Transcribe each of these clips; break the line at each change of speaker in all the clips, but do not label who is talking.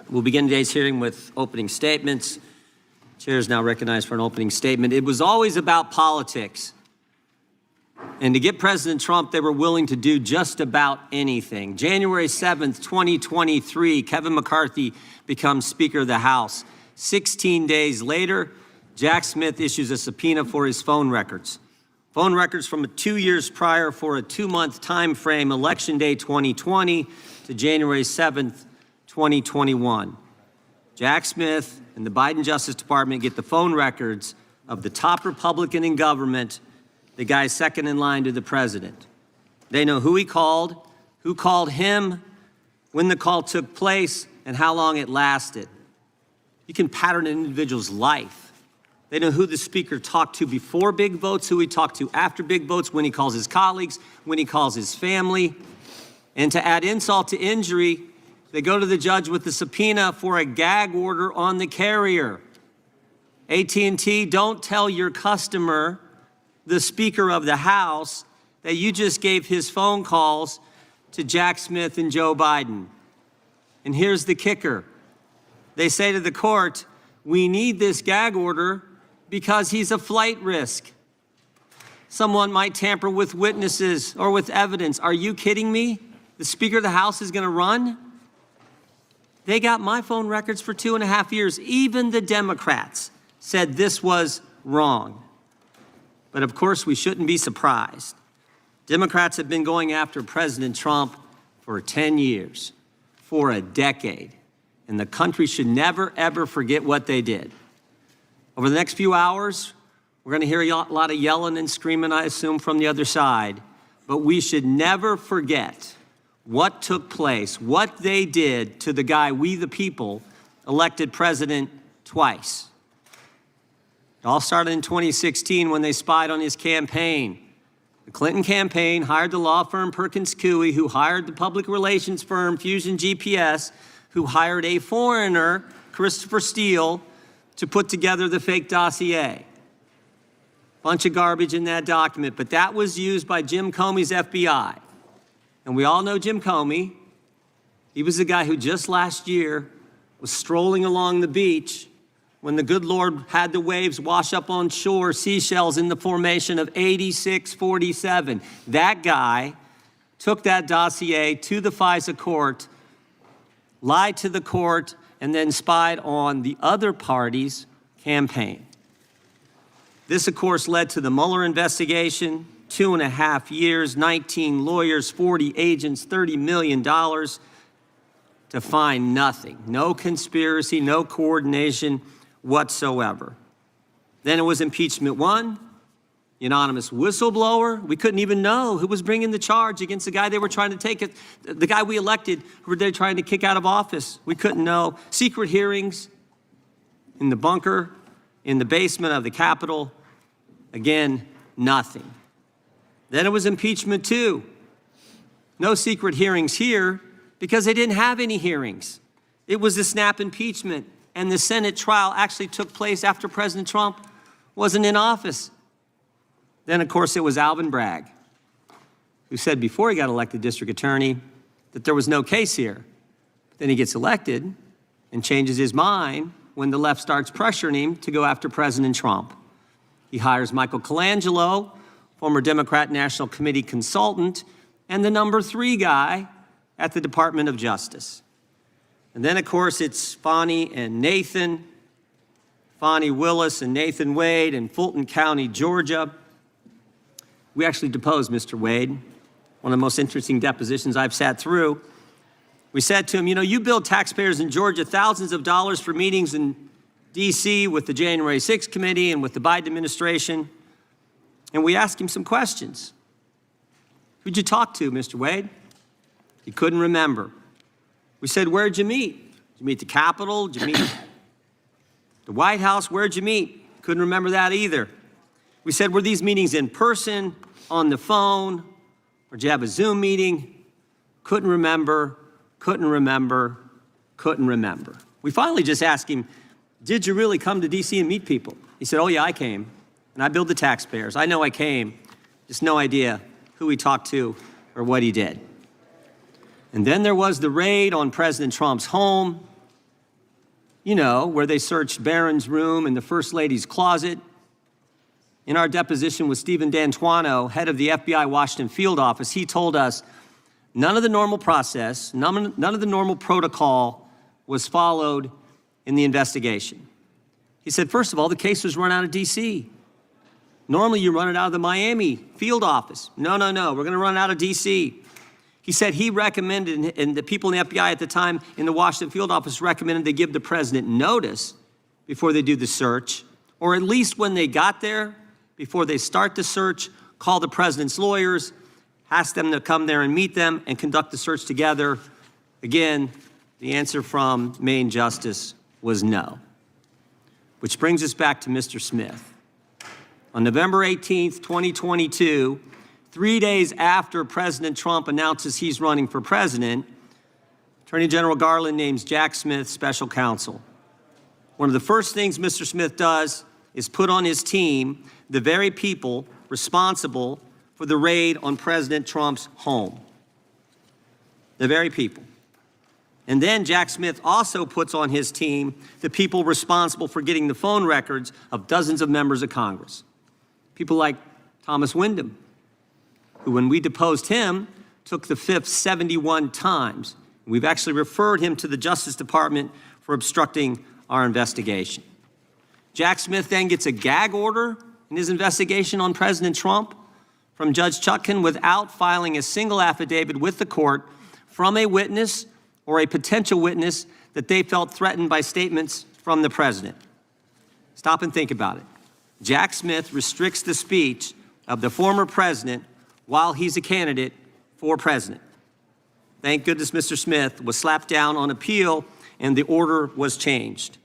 We'll begin today's hearing with opening statements. Chair is now recognized for an opening statement. It was always about politics. And to get President Trump, they were willing to do just about anything. January 7th, 2023, Kevin McCarthy becomes Speaker of the House. 16 days later, Jack Smith issues a subpoena for his phone records. Phone records from 2 years prior for a 2-month time frame, Election Day 2020 to January 7th, 2021. Jack Smith and the Biden Justice Department get the phone records of the top Republican in government, the guy second in line to the president. They know who he called, who called him, when the call took place, and how long it lasted. You can pattern an individual's life. They know who the speaker talked to before big votes, who he talked to after big votes, when he calls his colleagues, when he calls his family. And to add insult to injury, they go to the judge with the subpoena for a gag order on the carrier. AT&T, don't tell your customer, the Speaker of the House, that you just gave his phone calls to Jack Smith and Joe Biden. And here's the kicker. They say to the court, we need this gag order because he's a flight risk. Someone might tamper with witnesses or with evidence. Are you kidding me? The Speaker of the House is going to run? They got my phone records for 2.5 years. Even the Democrats said this was wrong. But of course, we shouldn't be surprised. Democrats have been going after President Trump for 10 years, for a decade. And the country should never, ever forget what they did. Over the next few hours, we're going to hear a lot of yelling and screaming, I assume, from the other side. But we should never forget what took place, what they did to the guy we the people elected president twice. It all started in 2016 when they spied on his campaign. The Clinton campaign hired the law firm Perkins Coie, who hired the public relations firm Fusion GPS, who hired a foreigner, Christopher Steele, to put together the fake dossier. Bunch of garbage in that document, but that was used by Jim Comey's FBI. And we all know Jim Comey. He was the guy who just last year was strolling along the beach when the good Lord had the waves wash up on shore seashells in the formation of 8647. That guy took that dossier to the FISA court, lied to the court, and then spied on the other party's campaign. This, of course, led to the Mueller investigation, 2.5 years, 19 lawyers, 40 agents, $30 million to find nothing. No conspiracy, no coordination whatsoever. Then it was impeachment 1, the anonymous whistleblower. We couldn't even know who was bringing the charge against the guy they were trying to take it, the guy we elected, who were they trying to kick out of office. We couldn't know. Secret hearings in the bunker, in the basement of the Capitol. Again, nothing. Then it was impeachment 2. No secret hearings here because they didn't have any hearings. It was a snap impeachment, and the Senate trial actually took place after President Trump wasn't in office. Then, of course, it was Alvin Bragg, who said before he got elected district attorney that there was no case here. But then he gets elected and changes his mind when the left starts pressuring him to go after President Trump. He hires Michael Colangelo, former Democrat National Committee consultant, and the number 3 guy at the Department of Justice. And then, of course, it's Fani and Nathan, Fani Willis and Nathan Wade in Fulton County, Georgia. We actually deposed Mr. Wade, one of the most interesting depositions I've sat through. We said to him, you know, you billed taxpayers in Georgia thousands of dollars for meetings in D.C. with the January 6th committee and with the Biden administration. And we asked him some questions. Who'd you talk to, Mr. Wade? He couldn't remember. We said, where'd you meet? Did you meet the Capitol? Did you meet the White House? Where'd you meet? Couldn't remember that either. We said, were these meetings in person, on the phone, or did you have a Zoom meeting? Couldn't remember, couldn't remember, couldn't remember. We finally just asked him, did you really come to D.C. and meet people? He said, oh yeah, I came, and I billed the taxpayers. I know I came, just no idea who he talked to or what he did. And then there was the raid on President Trump's home, you know, where they searched Barron's room and the First Lady's closet. In our deposition with Stephen D'Antuono, head of the FBI Washington field office, he told us none of the normal process, none of the normal protocol was followed in the investigation. He said, first of all, the case was run out of D.C. Normally you run it out of the Miami field office. No, we're gonna run it out of D.C. He said he recommended, and the people in the FBI at the time in the Washington field office recommended they give the president notice before they do the search, or at least when they got there, before they start the search, call the president's lawyers, ask them to come there and meet them and conduct the search together. Again, the answer from Maine Justice was no. Which brings us back to Mr. Smith. On November 18th, 2022, 3 days after President Trump announces he's running for president, Attorney General Garland names Jack Smith special counsel. One of the first things Mr. Smith does is put on his team the very people responsible for the raid on President Trump's home. The very people. And then Jack Smith also puts on his team the people responsible for getting the phone records of dozens of members of Congress. People like Thomas Wyndham, who, when we deposed him, took the fifth 71 times. We've actually referred him to the Justice Department for obstructing our investigation. Jack Smith then gets a gag order in his investigation on President Trump from Judge Chutkan without filing a single affidavit with the court from a witness or a potential witness that they felt threatened by statements from the president. Stop and think about it. Jack Smith restricts the speech of the former president while he's a candidate for president. Thank goodness Mr. Smith was slapped down on appeal and the order was changed.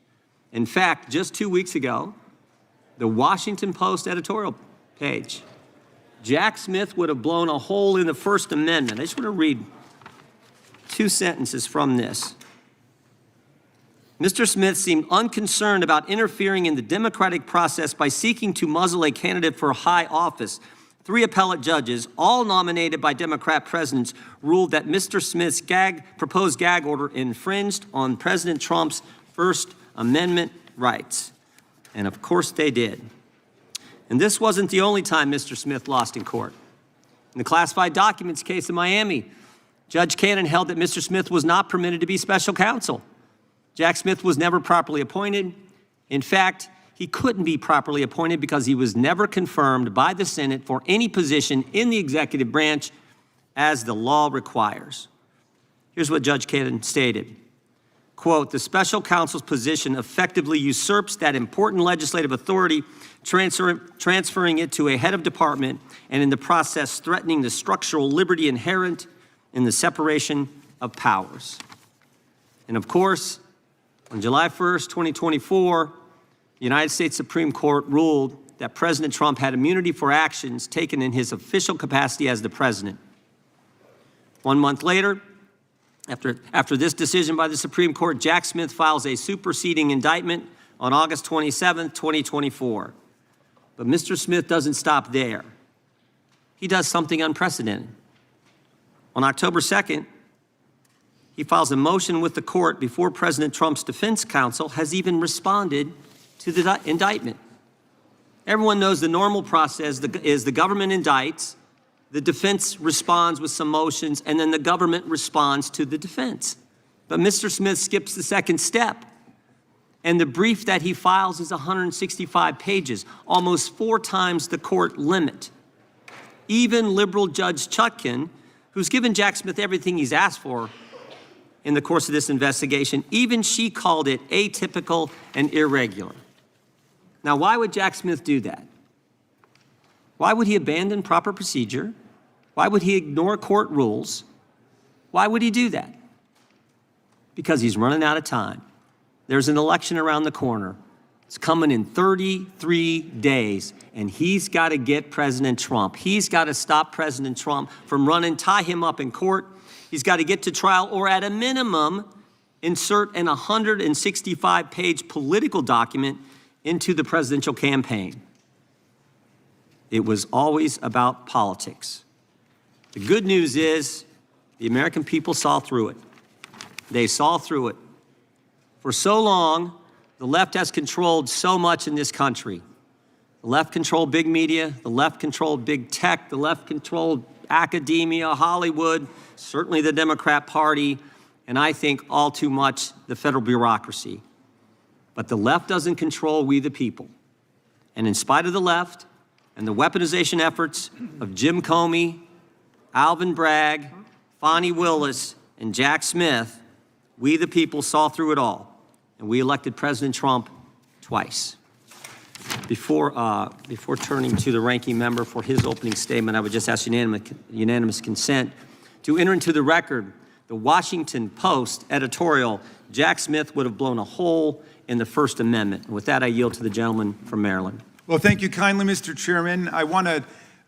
In fact, just 2 weeks ago, the Washington Post editorial page, Jack Smith would have blown a hole in the First Amendment. I just want to read 2 sentences from this. Mr. Smith seemed unconcerned about interfering in the democratic process by seeking to muzzle a candidate for high office. 3 appellate judges, all nominated by Democrat presidents, ruled that Mr. Smith's proposed gag order infringed on President Trump's First Amendment rights. And of course they did. And this wasn't the only time Mr. Smith lost in court. In the classified documents case in Miami, Judge Cannon held that Mr. Smith was not permitted to be special counsel. Jack Smith was never properly appointed. In fact, he couldn't be properly appointed because he was never confirmed by the Senate for any position in the executive branch as the law requires. Here's what Judge Cannon stated. Quote, the special counsel's position effectively usurps that important legislative authority, transferring it to a head of department and in the process threatening the structural liberty inherent in the separation of powers. And of course, on July 1st, 2024, the United States Supreme Court ruled that President Trump had immunity for actions taken in his official capacity as the president. 1 month later, after this decision by the Supreme Court, Jack Smith files a superseding indictment on August 27th, 2024. But Mr. Smith doesn't stop there. He does something unprecedented. On October 2nd, he files a motion with the court before President Trump's defense counsel has even responded to the indictment. Everyone knows the normal process is the government indicts, the defense responds with some motions, and then the government responds to the defense. But Mr. Smith skips the second step. And the brief that he files is 165 pages, almost 4 times the court limit. Even liberal Judge Chutkan, who's given Jack Smith everything he's asked for in the course of this investigation, even she called it atypical and irregular. Now, why would Jack Smith do that? Why would he abandon proper procedure? Why would he ignore court rules? Why would he do that? Because he's running out of time. There's an election around the corner. It's coming in 33 days, and he's got to get President Trump. He's got to stop President Trump from running, tie him up in court. He's got to get to trial, or at a minimum, insert an 165-page political document into the presidential campaign. It was always about politics. The good news is The American people saw through it. They saw through it. For so long, the left has controlled so much in this country. The left controlled big media, the left controlled big tech, the left controlled academia, Hollywood, certainly the Democrat Party, and I think all too much the federal bureaucracy. But the left doesn't control we the people. And in spite of the left and the weaponization efforts of Jim Comey, Alvin Bragg, Fonnie Willis, and Jack Smith, we the people saw through it all, and we elected President Trump twice. Before turning to the ranking member for his opening statement, I would just ask unanimous consent to enter into the record the Washington Post editorial, Jack Smith would have blown a hole in the First Amendment. And with that, I yield to the gentleman from Maryland.
Well, thank you kindly, Mr. Chairman. I want to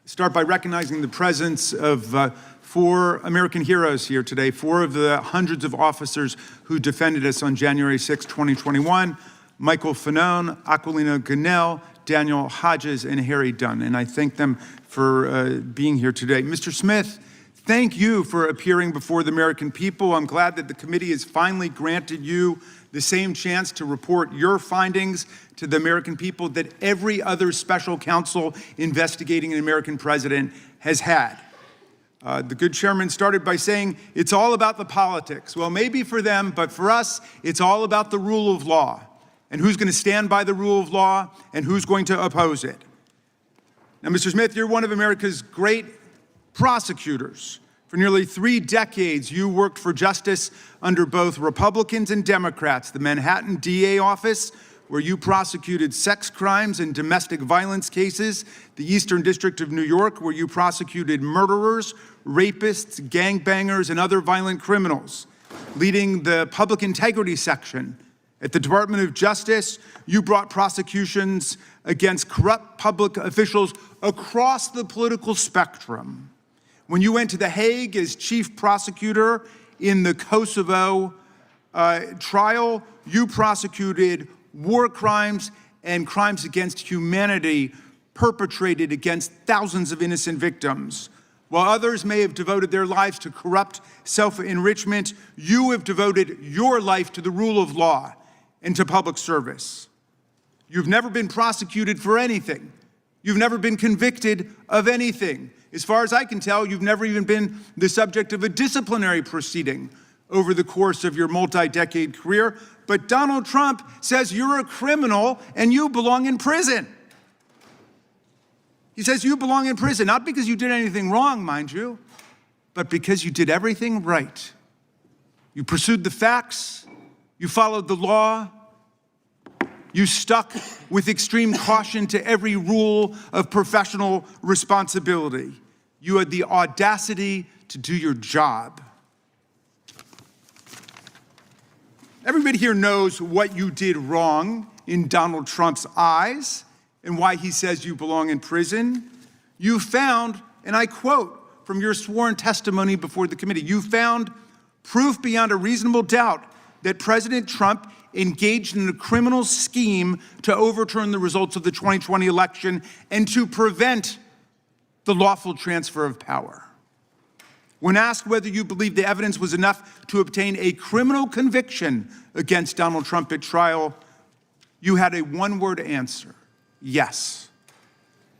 start by recognizing the presence of 4 American heroes here today, 4 of the hundreds of officers who defended us on January 6, 2021, Michael Fanone, Aquilino Gonell, Daniel Hodges, and Harry Dunn. And I thank them for being here today. Mr. Smith, thank you for appearing before the American people. I'm glad that the committee has finally granted you the same chance to report your findings to the American people that every other special counsel investigating an American president has had. The good chairman started by saying, it's all about the politics. Well, maybe for them, but for us, it's all about the rule of law and who's going to stand by the rule of law and who's going to oppose it. Now, Mr. Smith, you're one of America's great prosecutors. For nearly 3 decades, you worked for justice under both Republicans and Democrats. The Manhattan DA office, where you prosecuted sex crimes and domestic violence cases. The Eastern District of New York, where you prosecuted murderers, rapists, gangbangers, and other violent criminals. Leading the public integrity section at the Department of Justice, you brought prosecutions against corrupt public officials across the political spectrum. When you went to The Hague as chief prosecutor in the Kosovo trial, you prosecuted war crimes and crimes against humanity perpetrated against thousands of innocent victims. While others may have devoted their lives to corrupt self-enrichment, you have devoted your life to the rule of law and to public service. You've never been prosecuted for anything. You've never been convicted of anything. As far as I can tell, you've never even been the subject of a disciplinary proceeding over the course of your multi-decade career. But Donald Trump says you're a criminal and you belong in prison. He says you belong in prison, not because you did anything wrong, mind you, but because you did everything right. You pursued the facts, you followed the law, you stuck with extreme caution to every rule of professional responsibility. You had the audacity to do your job. Everybody here knows what you did wrong in Donald Trump's eyes and why he says you belong in prison. You found, and I quote from your sworn testimony before the committee, you found proof beyond a reasonable doubt that President Trump engaged in a criminal scheme to overturn the results of the 2020 election and to prevent the lawful transfer of power. When asked whether you believe the evidence was enough to obtain a criminal conviction against Donald Trump at trial, you had a one-word answer: yes.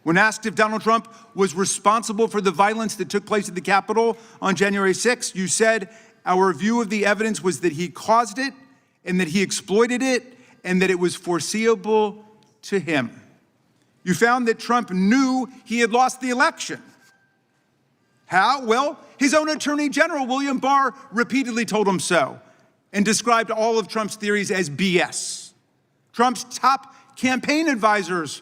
When asked if Donald Trump was responsible for the violence that took place at the Capitol on January 6th, you said, our view of the evidence was that he caused it and that he exploited it and that it was foreseeable to him. You found that Trump knew he had lost the election. How? Well, his own Attorney General, William Barr, repeatedly told him so and described all of Trump's theories as BS. Trump's top campaign advisors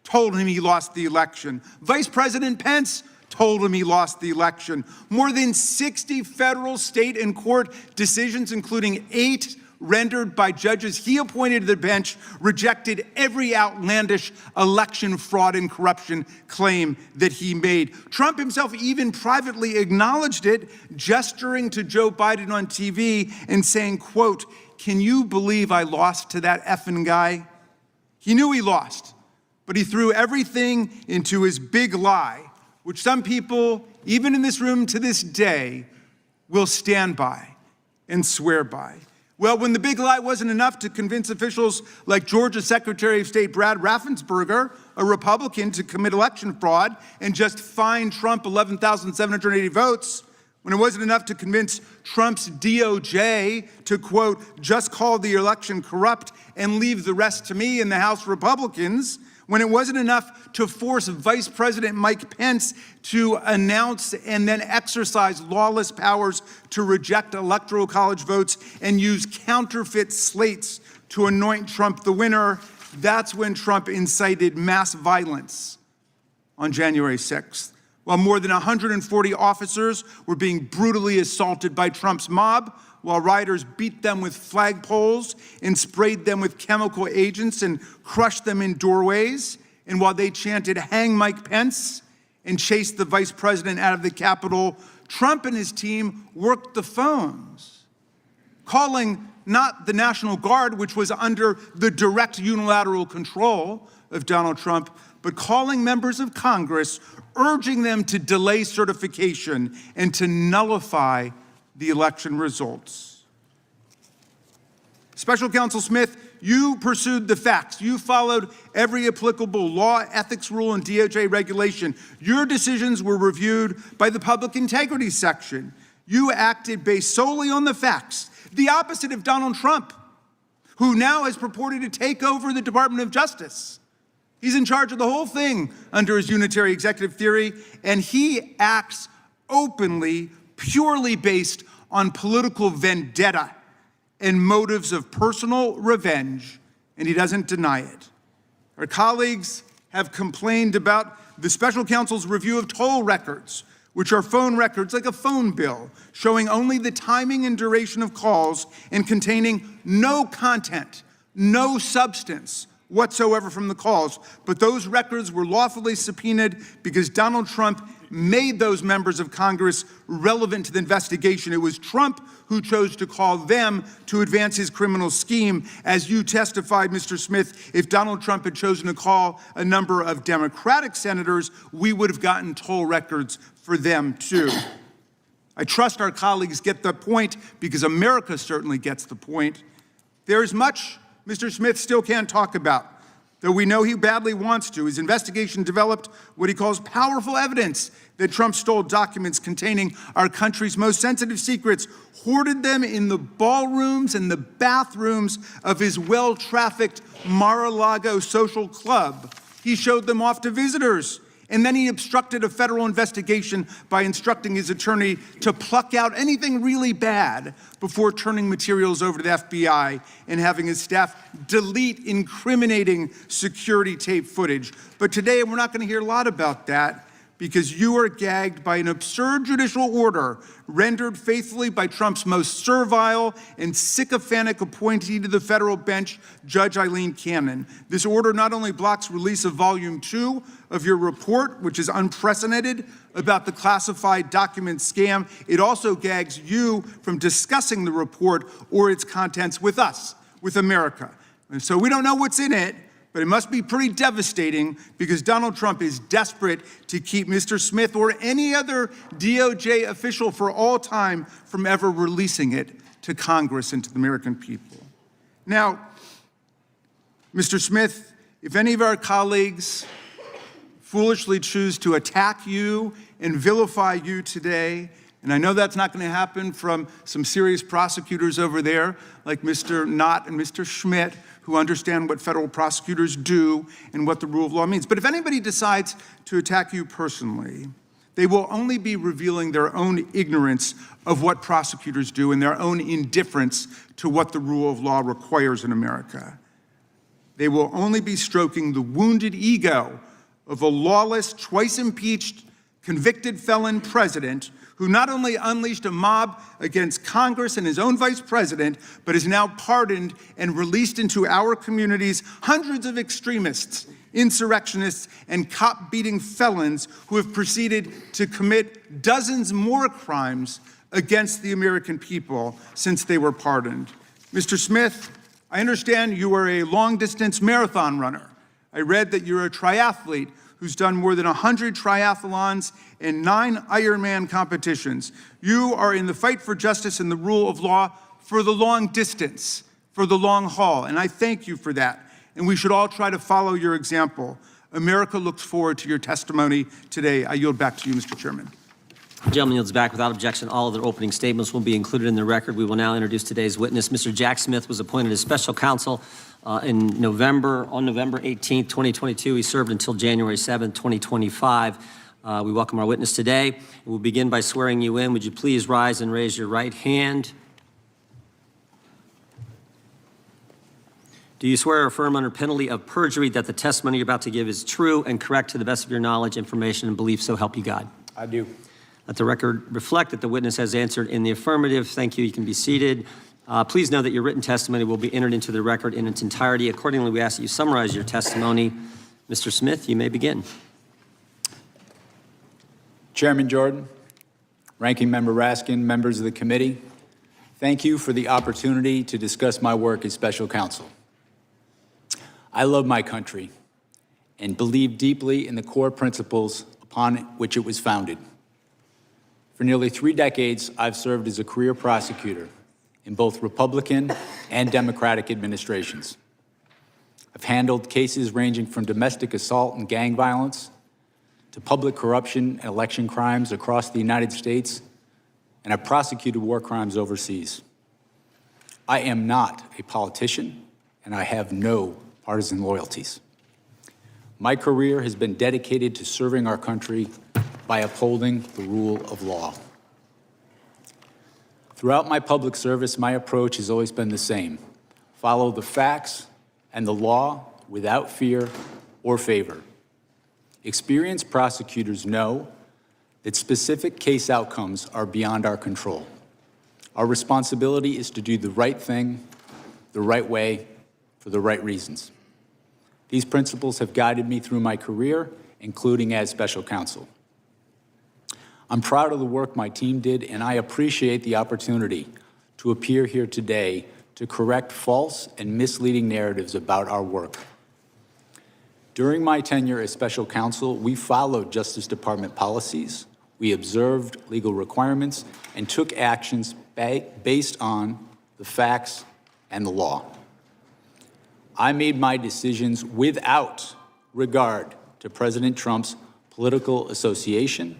told him he lost the election. Vice President Pence told him he lost the election. More than 60 federal, state, and court decisions, including 8 rendered by judges he appointed to the bench, rejected every outlandish election fraud and corruption claim that he made. Trump himself even privately acknowledged it, gesturing to Joe Biden on TV and saying, quote, "Can you believe I lost to that effing guy?" He knew he lost, but he threw everything into his big lie, which some people, even in this room to this day, will stand by and swear by. Well, when the big lie wasn't enough to convince officials like Georgia Secretary of State Brad Raffensperger, a Republican, to commit election fraud and just fine Trump 11,780 votes, when it wasn't enough to convince Trump's DOJ to, quote, just call the election corrupt and leave the rest to me and the House Republicans, when it wasn't enough to force Vice President Mike Pence to announce and then exercise lawless powers to reject electoral college votes and use counterfeit slates to anoint Trump the winner, that's when Trump incited mass violence on January 6th. While more than 140 officers were being brutally assaulted by Trump's mob, while rioters beat them with flagpoles and sprayed them with chemical agents and crushed them in doorways, and while they chanted, "Hang Mike Pence," and chased the vice president out of the Capitol, Trump and his team worked the phones, calling not the National Guard, which was under the direct unilateral control of Donald Trump, but calling members of Congress, urging them to delay certification and to nullify the election results. Special Counsel Smith, you pursued the facts. You followed every applicable law, ethics rule, and DOJ regulation. Your decisions were reviewed by the Public Integrity Section. You acted based solely on the facts, the opposite of Donald Trump, who now has purported to take over the Department of Justice. He's in charge of the whole thing under his unitary executive theory, and he acts openly, purely based on political vendetta and motives of personal revenge, and he doesn't deny it. Our colleagues have complained about the special counsel's review of toll records, which are phone records like a phone bill, showing only the timing and duration of calls and containing no content, no substance whatsoever from the calls. But those records were lawfully subpoenaed because Donald Trump made those members of Congress relevant to the investigation. It was Trump who chose to call them to advance his criminal scheme. As you testified, Mr. Smith, if Donald Trump had chosen to call a number of Democratic senators, we would have gotten toll records for them too. I trust our colleagues get the point because America certainly gets the point. There is much Mr. Smith still can't talk about, though we know he badly wants to. His investigation developed what he calls powerful evidence that Trump stole documents containing our country's most sensitive secrets, hoarded them in the ballrooms and the bathrooms of his well-trafficked Mar-a-Lago social club. He showed them off to visitors. And then he obstructed a federal investigation by instructing his attorney to pluck out anything really bad before turning materials over to the FBI and having his staff delete incriminating security tape footage. But today, we're not going to hear a lot about that because you are gagged by an absurd judicial order rendered faithfully by Trump's most servile and sycophantic appointee to the federal bench, Judge Eileen Cannon. This order not only blocks release of Volume 2 of your report, which is unprecedented, about the classified document scam, it also gags you from discussing the report or its contents with us, with America. And so we don't know what's in it, but it must be pretty devastating because Donald Trump is desperate to keep Mr. Smith or any other DOJ official for all time from ever releasing it to Congress and to the American people. Now, Mr. Smith, if any of our colleagues foolishly choose to attack you and vilify you today, and I know that's not going to happen from some serious prosecutors over there like Mr. Knott and Mr. Schmidt, who understand what federal prosecutors do and what the rule of law means. But if anybody decides to attack you personally, they will only be revealing their own ignorance of what prosecutors do and their own indifference to what the rule of law requires in America. They will only be stroking the wounded ego of a lawless, twice impeached, convicted felon president who not only unleashed a mob against Congress and his own vice president, but has now pardoned and released into our communities hundreds of extremists, insurrectionists, and cop-beating felons who have proceeded to commit dozens more crimes against the American people since they were pardoned. Mr. Smith, I understand you are a long-distance marathon runner. I read that you're a triathlete who's done more than 100 triathlons and 9 Ironman competitions. You are in the fight for justice and the rule of law for the long distance, for the long haul, and I thank you for that. And we should all try to follow your example. America looks forward to your testimony today. I yield back to you, Mr. Chairman.
The gentleman yields back without objection. All of their opening statements will be included in the record. We will now introduce today's witness. Mr. Jack Smith was appointed as special counsel on November 18th, 2022. He served until January 7th, 2025. We welcome our witness today. We'll begin by swearing you in. Would you please rise and raise your right hand? Do you swear or affirm under penalty of perjury that the testimony you're about to give is true and correct to the best of your knowledge, information, and belief, so help you God?
I do.
Let the record reflect that the witness has answered in the affirmative. Thank you. You can be seated. Please know that your written testimony will be entered into the record in its entirety. Accordingly, we ask that you summarize your testimony. Mr. Smith, you may begin.
Chairman Jordan, Ranking Member Raskin, members of the committee, thank you for the opportunity to discuss my work as special counsel. I love my country and believe deeply in the core principles upon which it was founded. For nearly 3 decades, I've served as a career prosecutor in both Republican and Democratic administrations. I've handled cases ranging from domestic assault and gang violence to public corruption and election crimes across the United States, and I've prosecuted war crimes overseas. I am not a politician, and I have no partisan loyalties. My career has been dedicated to serving our country by upholding the rule of law. Throughout my public service, my approach has always been the same: follow the facts and the law without fear or favor. Experienced prosecutors know that specific case outcomes are beyond our control. Our responsibility is to do the right thing, the right way, for the right reasons. These principles have guided me through my career, including as special counsel. I'm proud of the work my team did, and I appreciate the opportunity to appear here today to correct false and misleading narratives about our work. During my tenure as special counsel, we followed Justice Department policies, we observed legal requirements, and took actions based on the facts and the law. I made my decisions without regard to President Trump's political association,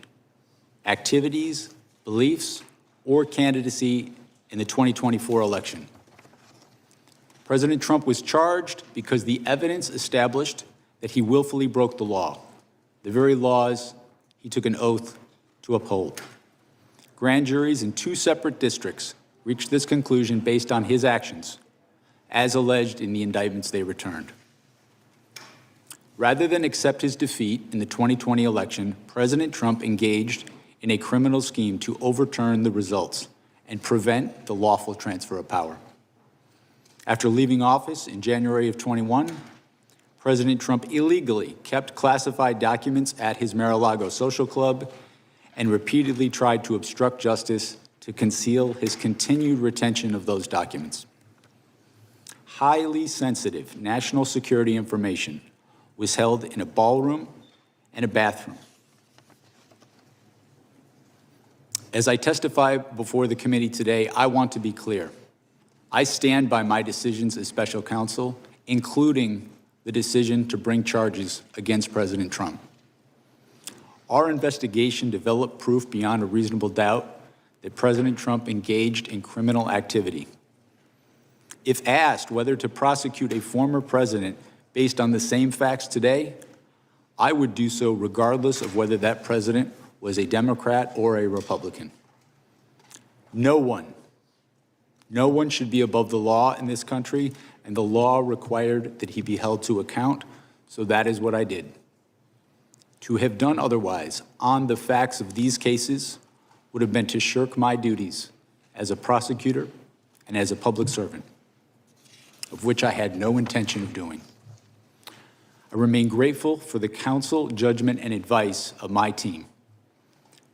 activities, beliefs, or candidacy in the 2024 election. President Trump was charged because the evidence established that he willfully broke the law, the very laws he took an oath to uphold. Grand juries in 2 separate districts reached this conclusion based on his actions, as alleged in the indictments they returned. Rather than accept his defeat in the 2020 election, President Trump engaged in a criminal scheme to overturn the results and prevent the lawful transfer of power. After leaving office in January of 21, President Trump illegally kept classified documents at his Mar-a-Lago social club and repeatedly tried to obstruct justice to conceal his continued retention of those documents. Highly sensitive national security information was held in a ballroom and a bathroom. As I testify before the committee today, I want to be clear. I stand by my decisions as special counsel, including the decision to bring charges against President Trump. Our investigation developed proof beyond a reasonable doubt that President Trump engaged in criminal activity. If asked whether to prosecute a former president based on the same facts today, I would do so regardless of whether that president was a Democrat or a Republican. No one should be above the law in this country, and the law required that he be held to account, so that is what I did. To have done otherwise on the facts of these cases would have been to shirk my duties as a prosecutor and as a public servant, of which I had no intention of doing. I remain grateful for the counsel, judgment, and advice of my team.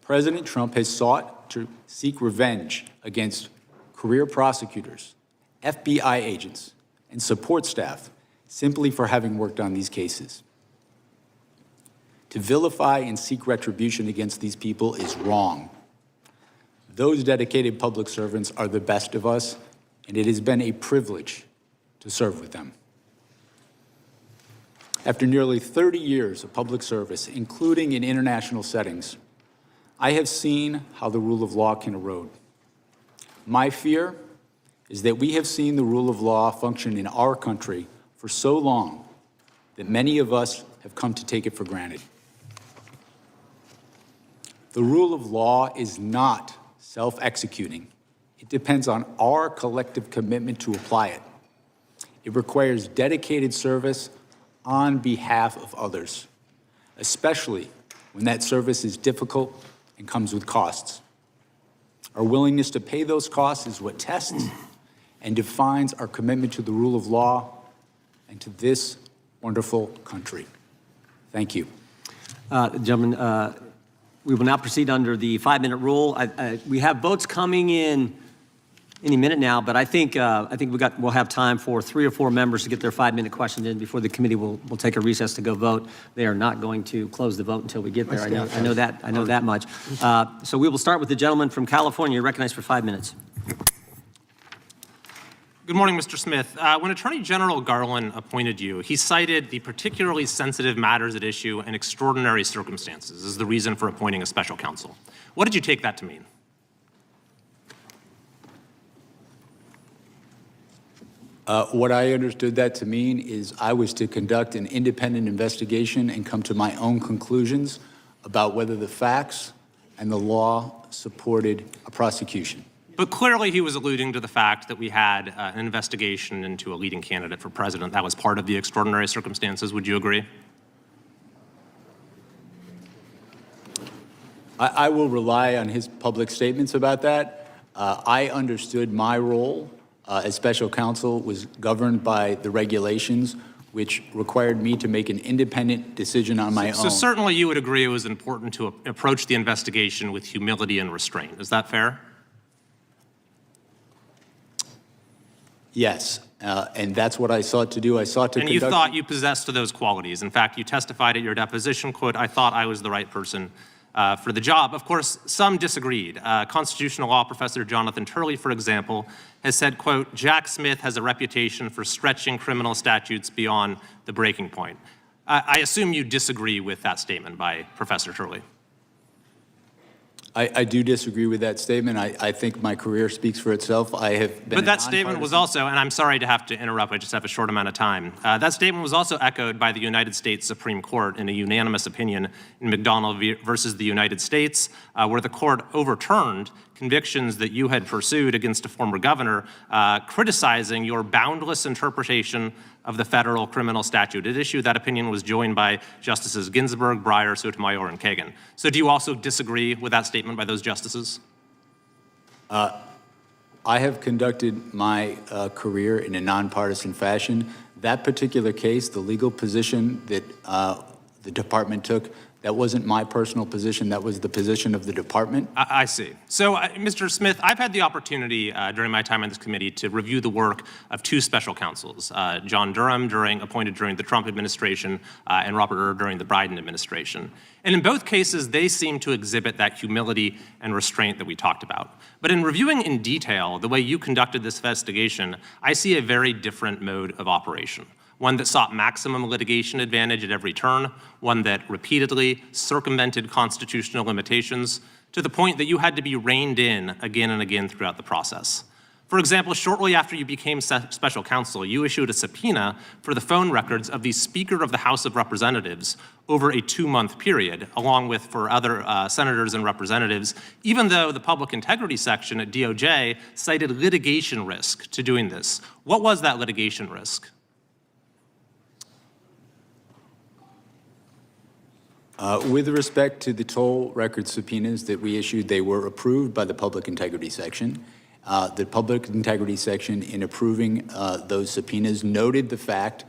President Trump has sought to seek revenge against career prosecutors, FBI agents, and support staff simply for having worked on these cases. To vilify and seek retribution against these people is wrong. Those dedicated public servants are the best of us, and it has been a privilege to serve with them. After nearly 30 years of public service, including in international settings, I have seen how the rule of law can erode. My fear is that we have seen the rule of law function in our country for so long that many of us have come to take it for granted. The rule of law is not self-executing. It depends on our collective commitment to apply it. It requires dedicated service on behalf of others, especially when that service is difficult and comes with costs. Our willingness to pay those costs is what tests and defines our commitment to the rule of law and to this wonderful country. Thank you.
Gentlemen, we will now proceed under the 5-minute rule. We have votes coming in any minute now, but I think we'll have time for 3 or 4 members to get their 5-minute questions in before the committee will take a recess to go vote. They are not going to close the vote until we get there. I know that much. So we will start with the gentleman from California. You're recognized for 5 minutes.
Good morning, Mr. Smith. When Attorney General Garland appointed you, he cited the particularly sensitive matters at issue and extraordinary circumstances as the reason for appointing a special counsel. What did you take that to mean?
What I understood that to mean is I was to conduct an independent investigation and come to my own conclusions about whether the facts and the law supported a prosecution.
But clearly he was alluding to the fact that we had an investigation into a leading candidate for president. That was part of the extraordinary circumstances. Would you agree?
I will rely on his public statements about that. I understood my role as special counsel was governed by the regulations, which required me to make an independent decision on my own.
So certainly you would agree it was important to approach the investigation with humility and restraint. Is that fair?
Yes, and that's what I sought to do. I sought to
conduct... And you thought you possessed those qualities. In fact, you testified at your deposition, quote, "I thought I was the right person for the job." Of course, some disagreed. Constitutional law professor Jonathan Turley, for example, has said, quote, "Jack Smith has a reputation for stretching criminal statutes beyond the breaking point." I assume you disagree with that statement by Professor Turley.
I do disagree with that statement. I think my career speaks for itself. I have been.
But that statement was also, and I'm sorry to have to interrupt, I just have a short amount of time. That statement was also echoed by the United States Supreme Court in a unanimous opinion in McDonald versus the United States, where the court overturned convictions that you had pursued against a former governor, criticizing your boundless interpretation of the federal criminal statute at issue. That opinion was joined by Justices Ginsburg, Breyer, Sotomayor, and Kagan. So do you also disagree with that statement by those justices?
I have conducted my career in a nonpartisan fashion. That particular case, the legal position that the department took, that wasn't my personal position. That was the position of the department.
I see. So, Mr. Smith, I've had the opportunity during my time on this committee to review the work of 2 special counsels, John Durham, appointed during the Trump administration, and Robert Hur during the Biden administration. And in both cases, they seem to exhibit that humility and restraint that we talked about. But in reviewing in detail the way you conducted this investigation, I see a very different mode of operation. One that sought maximum litigation advantage at every turn, one that repeatedly circumvented constitutional limitations to the point that you had to be reined in again and again throughout the process. For example, shortly after you became special counsel, you issued a subpoena for the phone records of the Speaker of the House of Representatives over a 2-month period, along with for other senators and representatives, even though the public integrity section at DOJ cited litigation risk to doing this. What was that litigation risk?
With respect to the toll record subpoenas that we issued, they were approved by the Public Integrity Section. The Public Integrity Section, in approving those subpoenas, noted the fact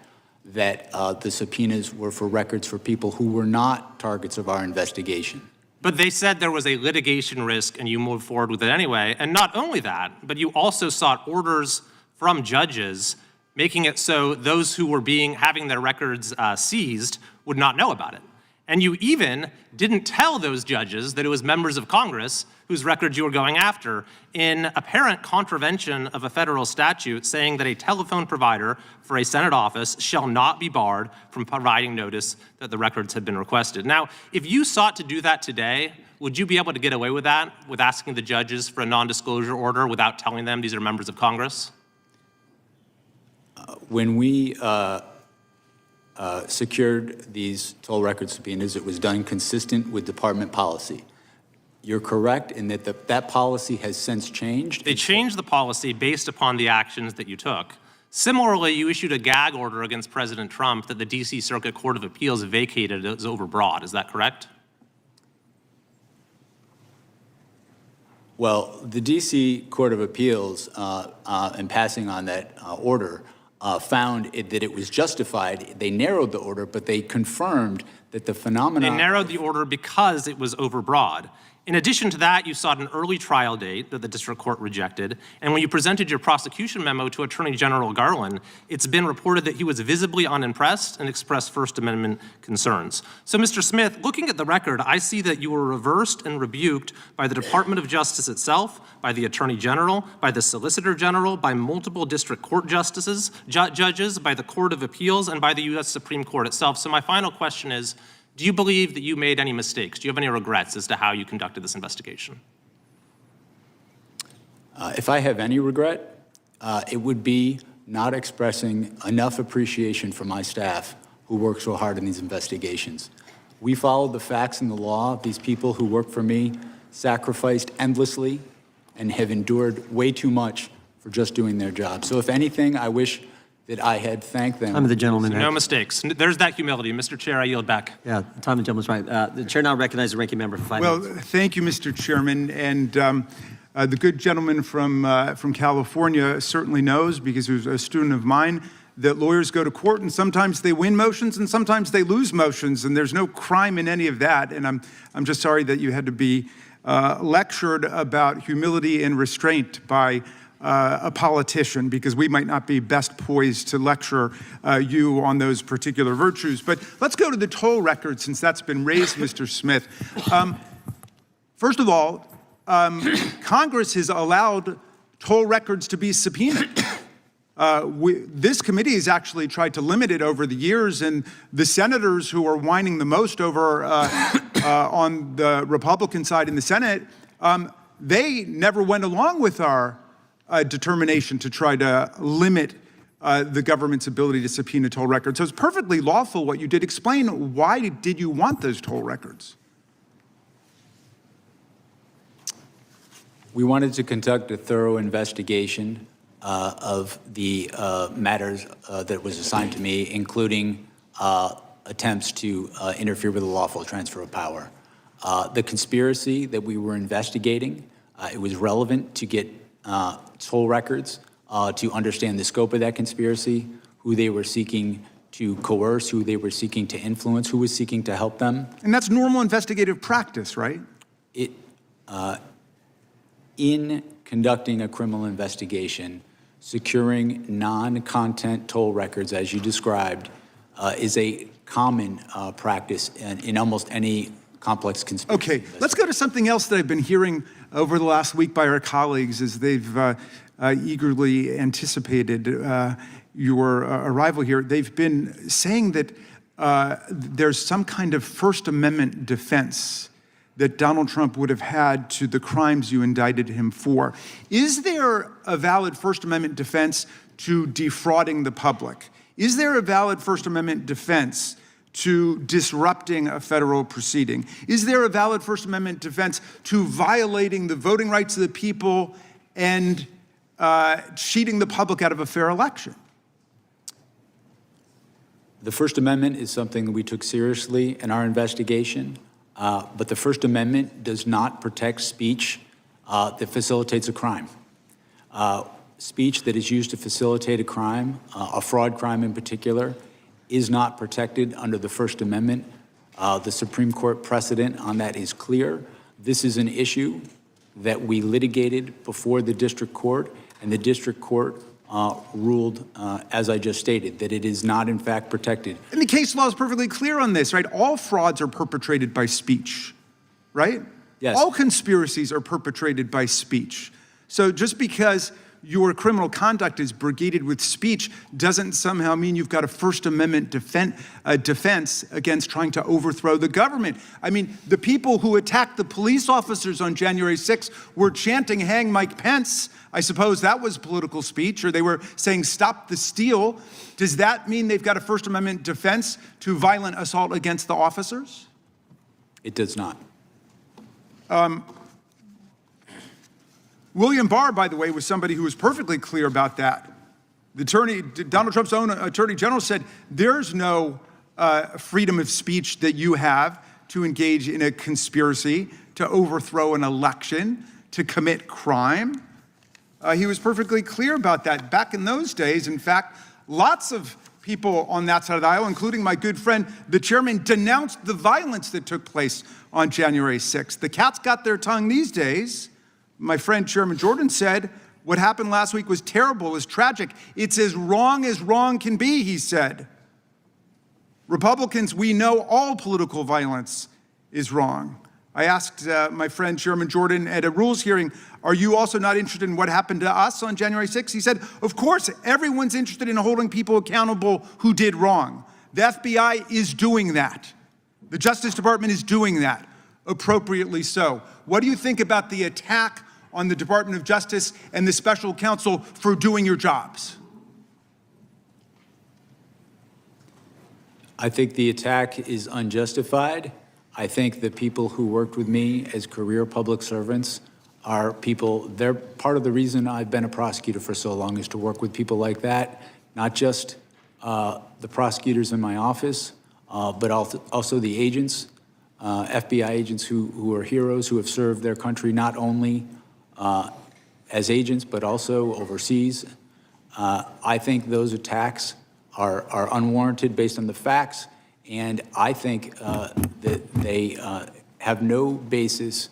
that the subpoenas were for records for people who were not targets of our investigation.
But they said there was a litigation risk and you moved forward with it anyway. And not only that, but you also sought orders from judges making it so those who were having their records seized would not know about it. And you even didn't tell those judges that it was members of Congress whose records you were going after, in apparent contravention of a federal statute saying that a telephone provider for a Senate office shall not be barred from providing notice that the records had been requested. Now, if you sought to do that today, would you be able to get away with that, with asking the judges for a non-disclosure order without telling them these are members of Congress?
When we secured these toll record subpoenas, it was done consistent with department policy. You're correct in that that policy has since changed.
They changed the policy based upon the actions that you took. Similarly, you issued a gag order against President Trump that the D.C. Circuit Court of Appeals vacated as overbroad. Is that correct?
Well, the D.C. Court of Appeals, in passing on that order, found that it was justified. They narrowed the order, but they confirmed that the phenomenon—
They narrowed the order because it was overbroad. In addition to that, you sought an early trial date that the district court rejected, and when you presented your prosecution memo to Attorney General Garland, it's been reported that he was visibly unimpressed and expressed First Amendment concerns. So, Mr. Smith, looking at the record, I see that you were reversed and rebuked by the Department of Justice itself, by the Attorney General, by the Solicitor General, by multiple district court justices, judges, by the Court of Appeals, and by the U.S. Supreme Court itself. So my final question is, do you believe that you made any mistakes? Do you have any regrets as to how you conducted this investigation?
If I have any regret, it would be not expressing enough appreciation for my staff who work so hard in these investigations. We followed the facts and the law. These people who work for me sacrificed endlessly and have endured way too much for just doing their job. So if anything, I wish that I had thanked them.
Time of the gentleman.
So no mistakes. There's that humility. Mr. Chair, I yield back.
Yeah, time of the gentleman's right. The chair now recognizes the ranking member for 5 minutes.
Well, thank you, Mr. Chairman. And the good gentleman from California certainly knows, because he was a student of mine, that lawyers go to court and sometimes they win motions and sometimes they lose motions, and there's no crime in any of that. And I'm just sorry that you had to be lectured about humility and restraint by a politician, because we might not be best poised to lecture you on those particular virtues. But let's go to the toll record, since that's been raised, Mr. Smith. First of all, Congress has allowed toll records to be subpoenaed. This committee has actually tried to limit it over the years, and the senators who are whining the most over on the Republican side in the Senate, they never went along with our determination to try to limit the government's ability to subpoena toll records. So it's perfectly lawful what you did. Explain, why did you want those toll records?
We wanted to conduct a thorough investigation of the matters that was assigned to me, including attempts to interfere with the lawful transfer of power. The conspiracy that we were investigating, it was relevant to get toll records to understand the scope of that conspiracy, who they were seeking to coerce, who they were seeking to influence, who was seeking to help them.
And that's normal investigative practice, right?
In conducting a criminal investigation, securing non-content toll records, as you described, is a common practice in almost any complex conspiracy.
Okay, let's go to something else that I've been hearing over the last week by our colleagues as they've eagerly anticipated your arrival here. They've been saying that there's some kind of First Amendment defense that Donald Trump would have had to the crimes you indicted him for. Is there a valid First Amendment defense to defrauding the public? Is there a valid First Amendment defense to disrupting a federal proceeding? Is there a valid First Amendment defense to violating the voting rights of the people and cheating the public out of a fair election?
The First Amendment is something that we took seriously in our investigation, but the First Amendment does not protect speech that facilitates a crime. Speech that is used to facilitate a crime, a fraud crime in particular, is not protected under the First Amendment. The Supreme Court precedent on that is clear. This is an issue that we litigated before the district court, and the district court ruled, as I just stated, that it is not in fact protected.
And the case law is perfectly clear on this, right? All frauds are perpetrated by speech, right?
Yes.
All conspiracies are perpetrated by speech. So just because your criminal conduct is brigaded with speech doesn't somehow mean you've got a First Amendment defense against trying to overthrow the government. I mean, the people who attacked the police officers on January 6th were chanting, "Hang Mike Pence." I suppose that was political speech, or they were saying, "Stop the steal." Does that mean they've got a First Amendment defense to violent assault against the officers?
It does not.
William Barr, by the way, was somebody who was perfectly clear about that. Donald Trump's own attorney general said, there's no freedom of speech that you have to engage in a conspiracy, to overthrow an election, to commit crime. He was perfectly clear about that. Back in those days, in fact, lots of people on that side of the aisle, including my good friend, the chairman, denounced the violence that took place on January 6th. The cat's got their tongue these days. My friend Chairman Jordan said, what happened last week was terrible, it was tragic. It's as wrong can be, he said. Republicans, we know all political violence is wrong. I asked my friend Chairman Jordan at a rules hearing, are you also not interested in what happened to us on January 6th? He said, of course, everyone's interested in holding people accountable who did wrong. The FBI is doing that. The Justice Department is doing that, appropriately so. What do you think about the attack on the Department of Justice and the special counsel for doing your jobs?
I think the attack is unjustified. I think the people who worked with me as career public servants are people, they're part of the reason I've been a prosecutor for so long is to work with people like that, not just the prosecutors in my office, but also the agents, FBI agents who are heroes, who have served their country not only as agents, but also overseas. I think those attacks are unwarranted based on the facts, and I think that they have no basis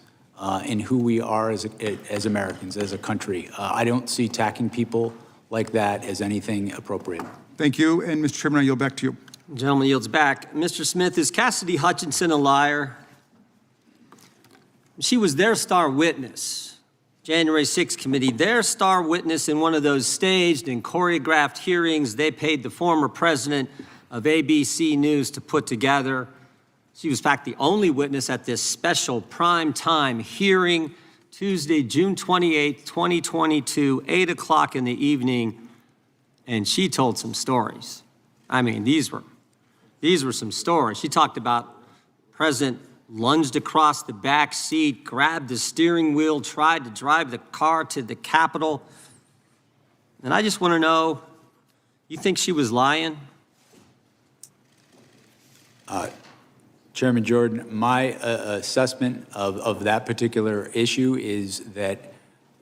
in who we are as Americans, as a country. I don't see attacking people like that as anything appropriate.
Thank you, and Mr. Chairman, I yield back to you.
The gentleman yields back. Mr. Smith, is Cassidy Hutchinson a liar? She was their star witness, January 6th committee, their star witness in one of those staged and choreographed hearings they paid the former president of ABC News to put together. She was, in fact, the only witness at this special prime time hearing, Tuesday, June 28th, 2022, 8 o'clock in the evening, and she told some stories. I mean, these were some stories. She talked about President lunged across the back seat, grabbed the steering wheel, tried to drive the car to the Capitol. And I just want to know, you think she was lying?
Chairman Jordan, my assessment of that particular issue is that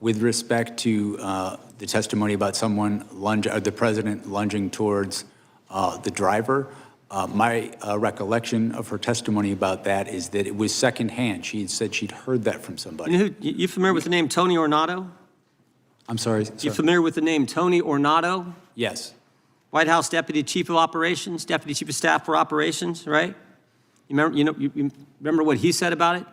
with respect to the testimony about the president lunging towards the driver, my recollection of her testimony about that is that it was secondhand. She had said she'd heard that from somebody.
You familiar with the name Tony Ornato?
I'm sorry?
You familiar with the name Tony Ornato?
Yes.
White House Deputy Chief of Operations, Deputy Chief of Staff for Operations, right? You remember what he said about it?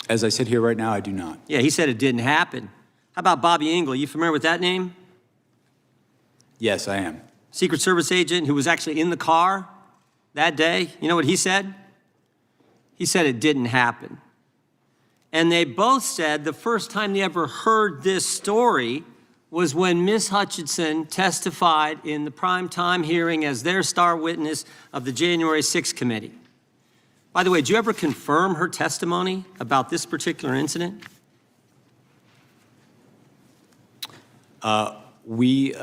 As I sit here right now, I do not.
Yeah, he said it didn't happen. How about Bobby Engel? You familiar with that name?
Yes, I am.
Secret Service agent who was actually in the car that day. You know what he said? He said it didn't happen. And they both said the first time they ever heard this story was when Ms. Hutchinson testified in the primetime hearing as their star witness of the January 6th committee. By the way, did you ever confirm her testimony about this particular incident?
We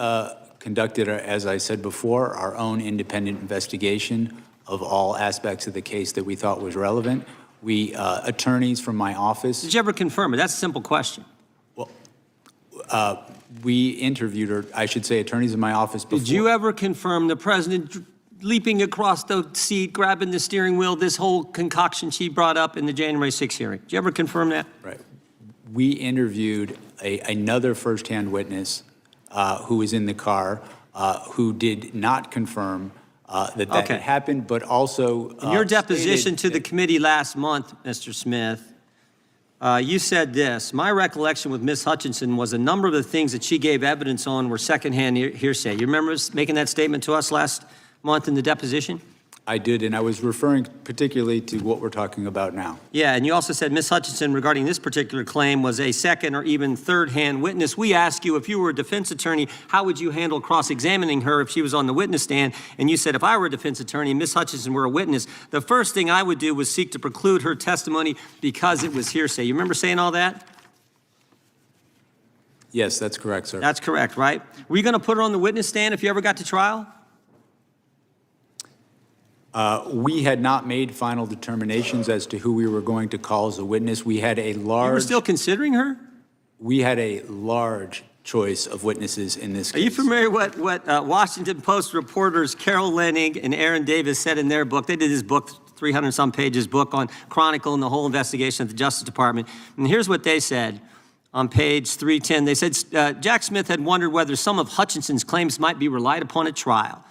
conducted, as I said before, our own independent investigation of all aspects of the case that we thought was relevant. We, attorneys from my office.
Did you ever confirm it? That's a simple question.
Well, we interviewed her, I should say, attorneys in my office before.
Did you ever confirm the president leaping across the seat, grabbing the steering wheel, this whole concoction she brought up in the January 6th hearing? Did you ever confirm that?
Right. We interviewed another firsthand witness who was in the car who did not confirm that
Okay.
had happened, but also
In your deposition
stated
to the committee last month, Mr. Smith, you said this: my recollection with Ms. Hutchinson was a number of the things that she gave evidence on were secondhand hearsay. You remember making that statement to us last month in the deposition?
I did, and I was referring particularly to what we're talking about now.
Yeah, and you also said Ms. Hutchinson, regarding this particular claim, was a second or even third-hand witness. We asked you, if you were a defense attorney, how would you handle cross-examining her if she was on the witness stand? And you said, if I were a defense attorney and Ms. Hutchinson were a witness, the first thing I would do was seek to preclude her testimony because it was hearsay. You remember saying all that?
Yes, that's correct, sir.
That's correct, right? Were you going to put her on the witness stand if you ever got to trial?
We had not made final determinations as to who we were going to call as a witness. We had a
You were
large,
still considering her?
we had a large choice of witnesses in this
Are
case.
you familiar what Washington Post reporters Carol Leonnig and Aaron Davis said in their book? They did this book, 300-some pages book on Chronicle and the whole investigation at the Justice Department. And here's what they said on page 310. They said, Jack Smith had wondered whether some of Hutchinson's claims might be relied upon at trial.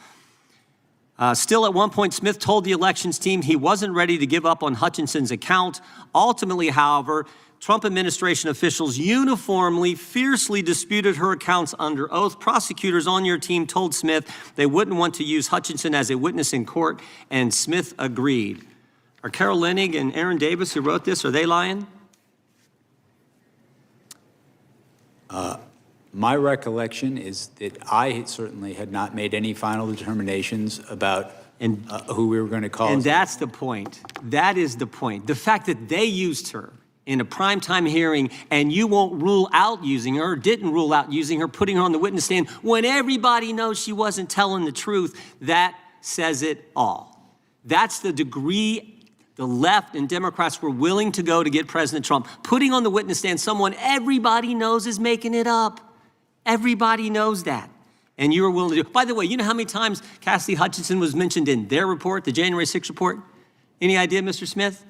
Still, at one point, Smith told the elections team he wasn't ready to give up on Hutchinson's account. Ultimately, however, Trump administration officials uniformly, fiercely disputed her accounts under oath. Prosecutors on your team told Smith they wouldn't want to use Hutchinson as a witness in court, and Smith agreed. Are Carol Leonnig and Aaron Davis, who wrote this, are they lying?
My recollection is that I certainly had not made any final determinations about who we were going to call.
And that's the point. That is the point. The fact that they used her in a primetime hearing and you won't rule out using her, or didn't rule out using her, putting her on the witness stand when everybody knows she wasn't telling the truth, that says it all. That's the degree the left and Democrats were willing to go to get President Trump, putting on the witness stand someone everybody knows is making it up. Everybody knows that. And you were willing to do it. By the way, you know how many times Cassidy Hutchinson was mentioned in their report, the January 6th report? Any idea, Mr. Smith?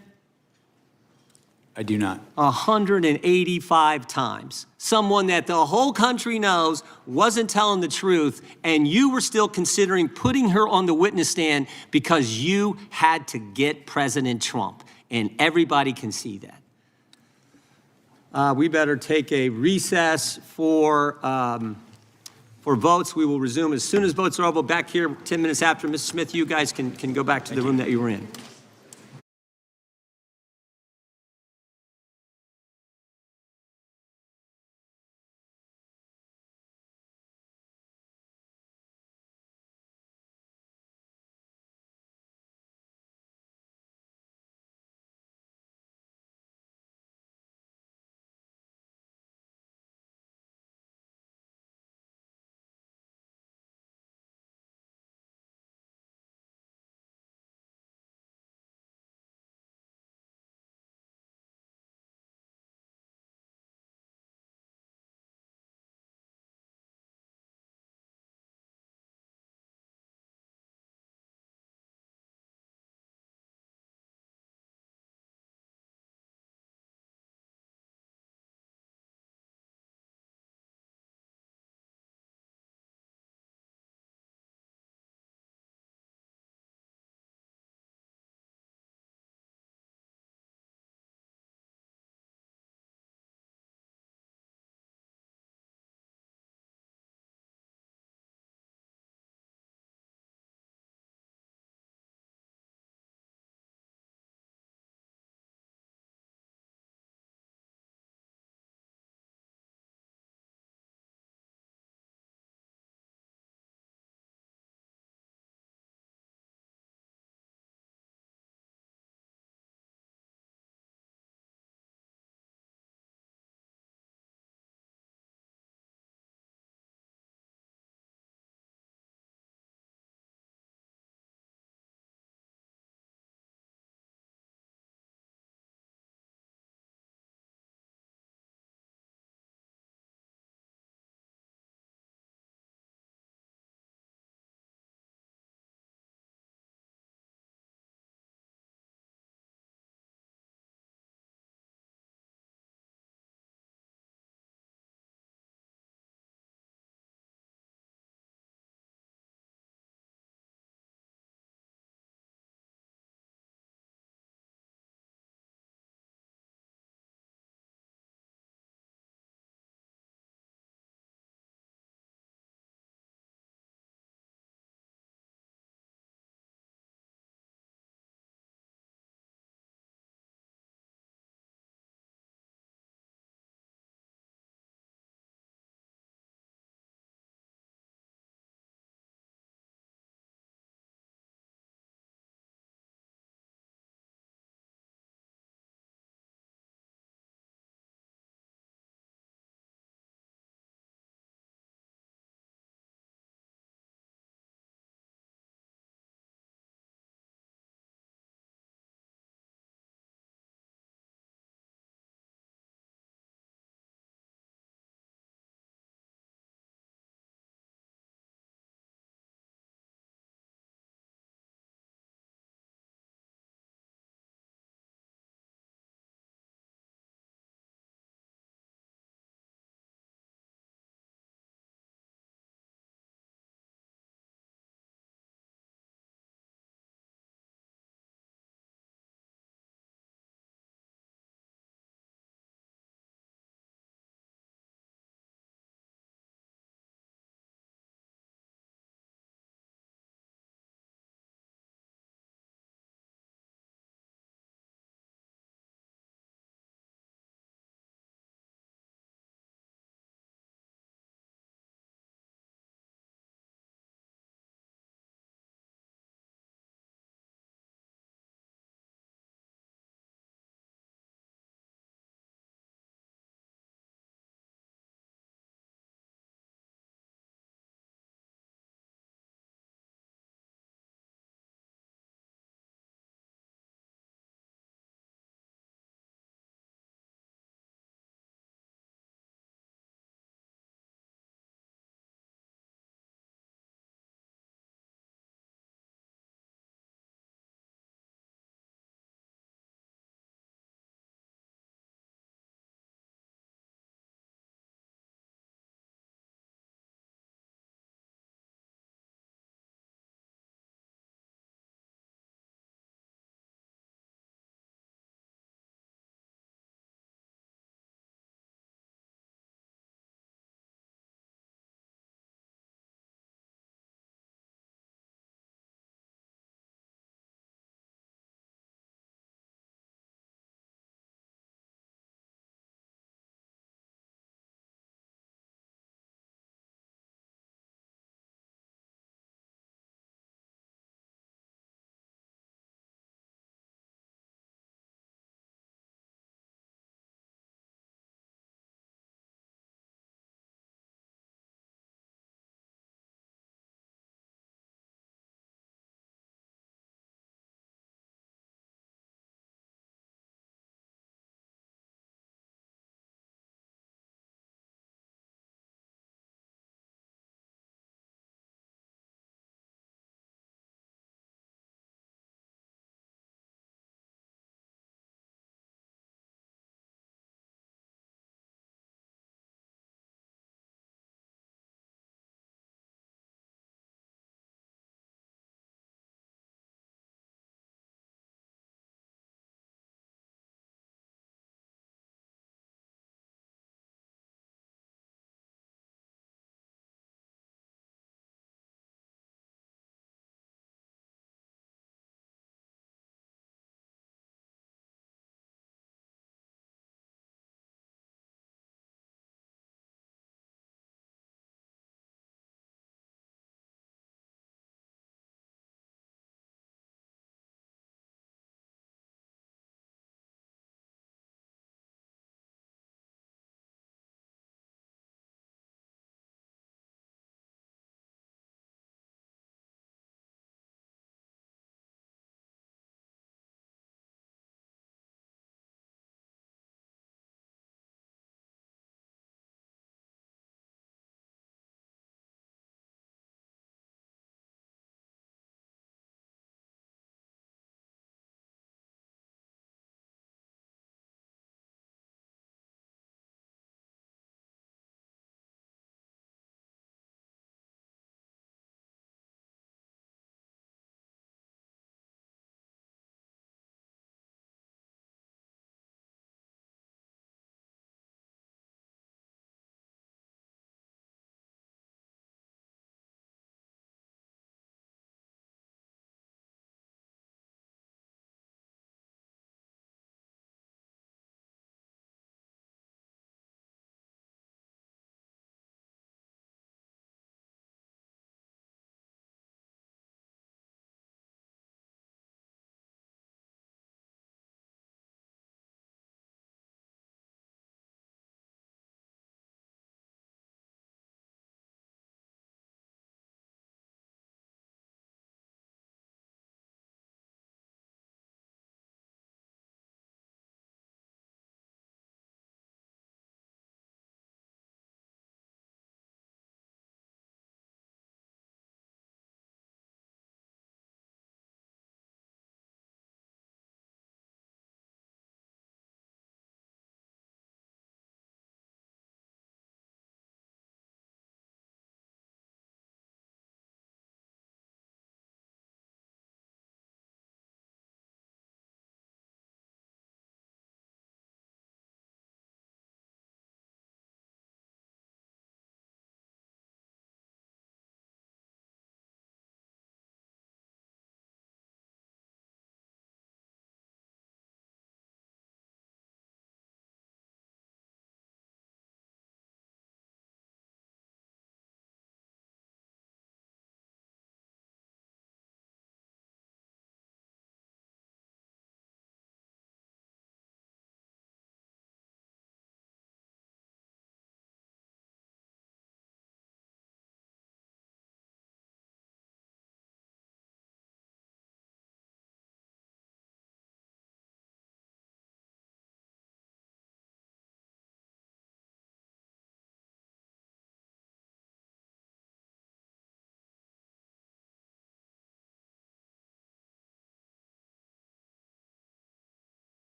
I do not.
185 times. Someone that the whole country knows wasn't telling the truth, and you were still considering putting her on the witness stand because you had to get President Trump. And everybody can see that. We better take a recess for votes. We will resume as soon as votes are over. Back here 10 minutes after. Mr. Smith, you guys can go back to the room that you were in.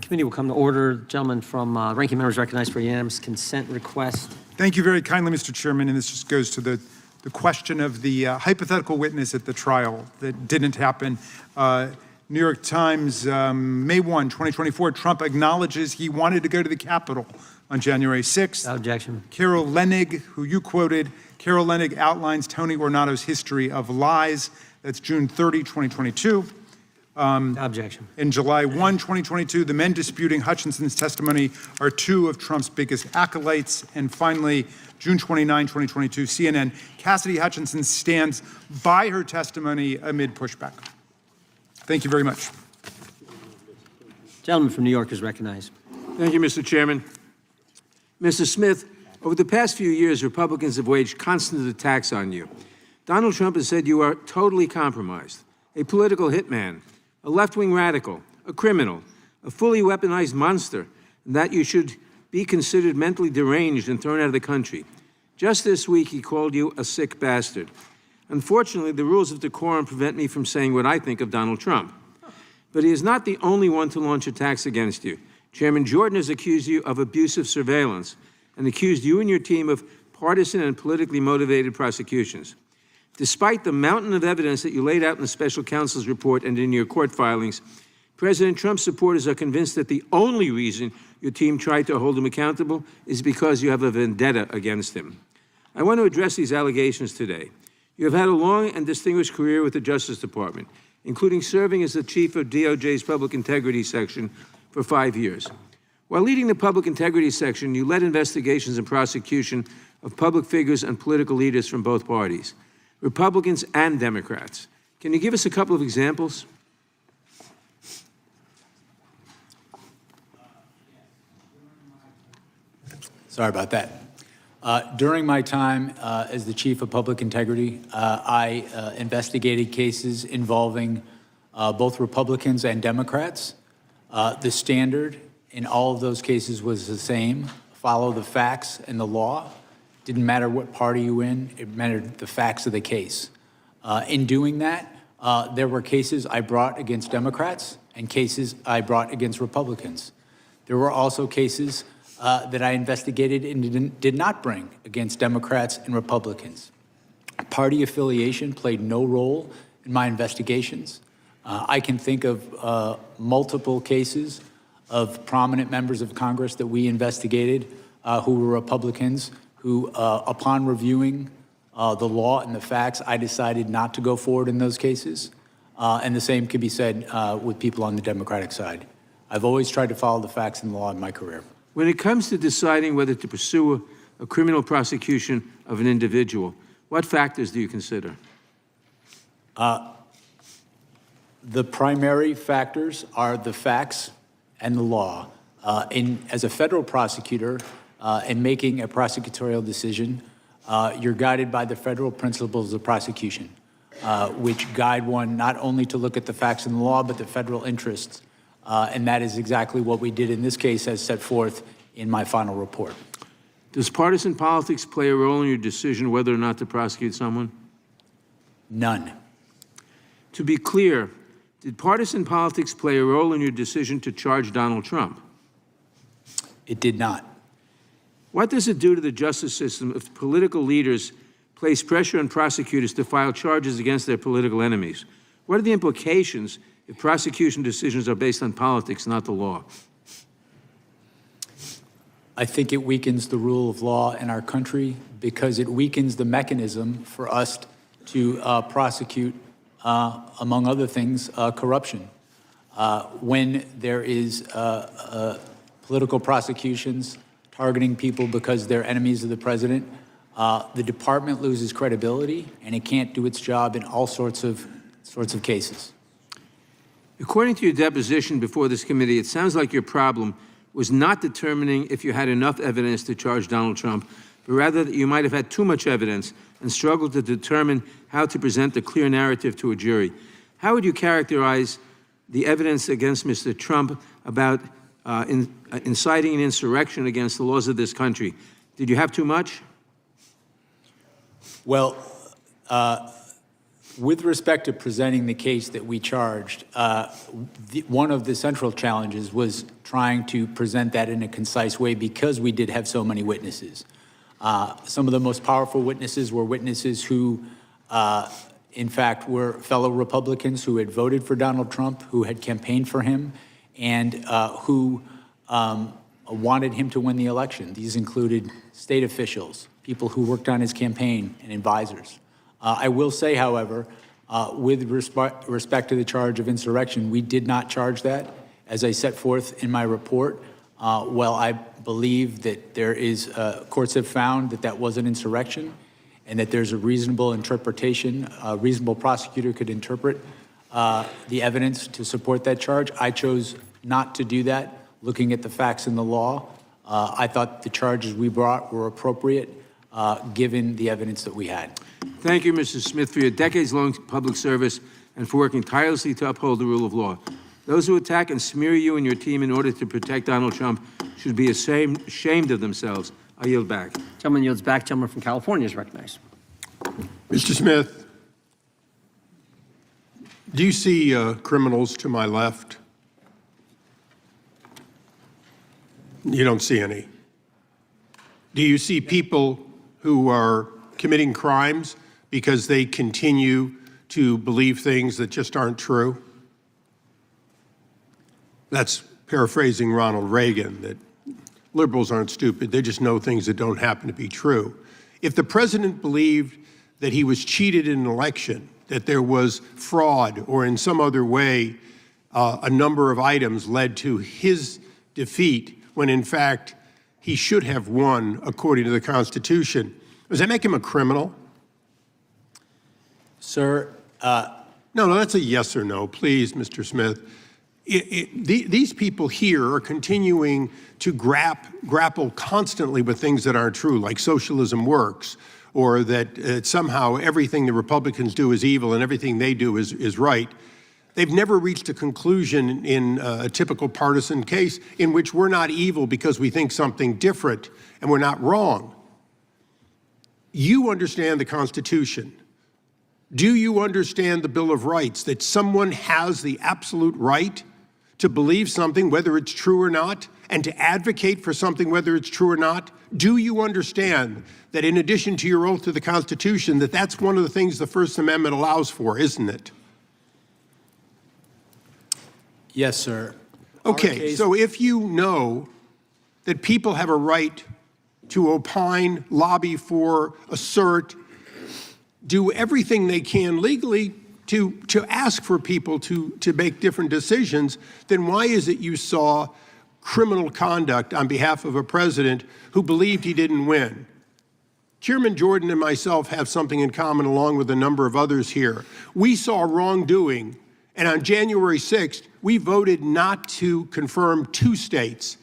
Committee will come to order. Gentleman from ranking members recognized for unanimous consent request.
Thank you very kindly, Mr. Chairman, and this just goes to the question of the hypothetical witness at the trial that didn't happen. New York Times, May 1, 2024, Trump acknowledges he wanted to go to the Capitol on January 6th.
Without objection.
Carol Leonnig, who you quoted, Carol Leonnig outlines Tony Ornato's history of lies. That's June 30, 2022.
Without objection.
In July 1, 2022, the men disputing Hutchinson's testimony are two of Trump's biggest acolytes. And finally, June 29, 2022, CNN, Cassidy Hutchinson stands by her testimony amid pushback. Thank you very much.
Gentleman from New York is recognized.
Thank you, Mr. Chairman. Mr. Smith, over the past few years, Republicans have waged constant attacks on you. Donald Trump has said you are totally compromised, a political hitman, a left-wing radical, a criminal, a fully weaponized monster, and that you should be considered mentally deranged and thrown out of the country. Just this week, he called you a sick bastard. Unfortunately, the rules of decorum prevent me from saying what I think of Donald Trump. But he is not the only one to launch attacks against you. Chairman Jordan has accused you of abusive surveillance and accused you and your team of partisan and politically motivated prosecutions. Despite the mountain of evidence that you laid out in the special counsel's report and in your court filings, President Trump's supporters are convinced that the only reason your team tried to hold him accountable is because you have a vendetta against him. I want to address these allegations today. You have had a long and distinguished career with the Justice Department, including serving as the chief of DOJ's Public Integrity Section for 5 years. While leading the Public Integrity Section, you led investigations and prosecution of public figures and political leaders from both parties, Republicans and Democrats. Can you give us a couple of examples?
Sorry about that. During my time as the chief of public integrity, I investigated cases involving both Republicans and Democrats. The standard in all of those cases was the same: follow the facts and the law. Didn't matter what party you were in, it mattered the facts of the case. In doing that, there were cases I brought against Democrats and cases I brought against Republicans. There were also cases that I investigated and did not bring against Democrats and Republicans. Party affiliation played no role in my investigations. I can think of multiple cases of prominent members of Congress that we investigated who were Republicans who, upon reviewing the law and the facts, I decided not to go forward in those cases. And the same can be said with people on the Democratic side. I've always tried to follow the facts and the law in my career.
When it comes to deciding whether to pursue a criminal prosecution of an individual, what factors do you consider?
The primary factors are the facts and the law. As a federal prosecutor, in making a prosecutorial decision, you're guided by the federal principles of prosecution, which guide one not only to look at the facts and the law, but the federal interests. And that is exactly what we did in this case, as set forth in my final report.
Does partisan politics play a role in your decision whether or not to prosecute someone?
None.
To be clear, did partisan politics play a role in your decision to charge Donald Trump?
It did not.
What does it do to the justice system if political leaders place pressure on prosecutors to file charges against their political enemies? What are the implications if prosecution decisions are based on politics, not the law?
I think it weakens the rule of law in our country because it weakens the mechanism for us to prosecute, among other things, corruption. When there is political prosecutions targeting people because they're enemies of the president, the department loses credibility and it can't do its job in all sorts of cases.
According to your deposition before this committee, it sounds like your problem was not determining if you had enough evidence to charge Donald Trump, but rather that you might have had too much evidence and struggled to determine how to present a clear narrative to a jury. How would you characterize the evidence against Mr. Trump about inciting an insurrection against the laws of this country? Did you have too much?
Well, With respect to presenting the case that we charged, one of the central challenges was trying to present that in a concise way because we did have so many witnesses. Some of the most powerful witnesses were witnesses who, in fact, were fellow Republicans who had voted for Donald Trump, who had campaigned for him, and who wanted him to win the election. These included state officials, people who worked on his campaign, and advisors. I will say, however, with respect to the charge of insurrection, we did not charge that. As I set forth in my report, well, I believe that there is, courts have found that that was an insurrection and that there's a reasonable interpretation, a reasonable prosecutor could interpret the evidence to support that charge. I chose not to do that, looking at the facts in the law. I thought the charges we brought were appropriate, given the evidence that we had.
Thank you, Mr. Smith, for your decades-long public service and for working tirelessly to uphold the rule of law. Those who attack and smear you and your team in order to protect Donald Trump should be ashamed of themselves. I yield back.
Gentleman yields back. Gentleman from California is recognized.
Mr. Smith, do you see criminals to my left? You don't see any. Do you see people who are committing crimes because they continue to believe things that just aren't true? That's paraphrasing Ronald Reagan, that liberals aren't stupid, they just know things that don't happen to be true. If the president believed that he was cheated in an election, that there was fraud, or in some other way a number of items led to his defeat, when in fact he should have won according to the Constitution, does that make him a criminal?
Sir,
No, that's a yes or no, please, Mr. Smith. These people here are continuing to grapple constantly with things that aren't true, like socialism works, or that somehow everything the Republicans do is evil and everything they do is right. They've never reached a conclusion in a typical partisan case in which we're not evil because we think something different and we're not wrong. You understand the Constitution. Do you understand the Bill of Rights, that someone has the absolute right to believe something, whether it's true or not, and to advocate for something, whether it's true or not? Do you understand that in addition to your oath to the Constitution, that that's one of the things the First Amendment allows for, isn't it?
yes, sir.
Okay, so if you know that people have a right to opine, lobby for, assert, do everything they can legally to ask for people to make different decisions, then why is it you saw criminal conduct on behalf of a president who believed he didn't win? Chairman Jordan and myself have something in common along with a number of others here. We saw wrongdoing, and on January 6th, we voted not to confirm 2 states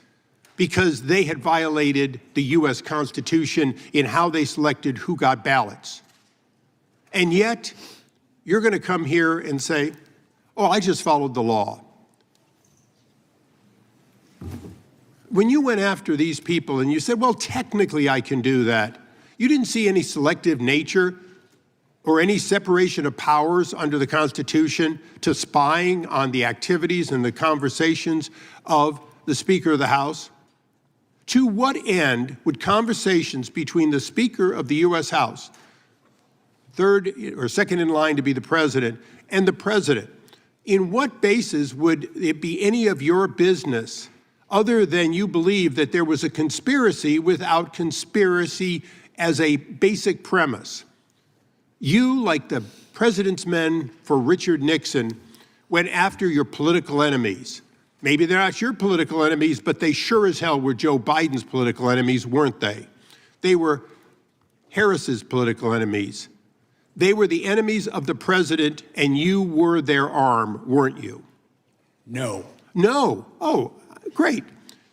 because they had violated the U.S. Constitution in how they selected who got ballots. And yet, you're going to come here and say, oh, I just followed the law. When you went after these people and you said, well, technically I can do that, you didn't see any selective nature or any separation of powers under the Constitution to spying on the activities and the conversations of the Speaker of the House? To what end would conversations between the Speaker of the U.S. House, third or second in line to be the president, and the president, in what basis would it be any of your business other than you believe that there was a conspiracy without conspiracy as a basic premise? You, like the president's men for Richard Nixon, went after your political enemies. Maybe they're not your political enemies, but they sure as hell were Joe Biden's political enemies, weren't they? They were Harris's political enemies. They were the enemies of the president, and you were their arm, weren't you?
No.
No. Oh, great.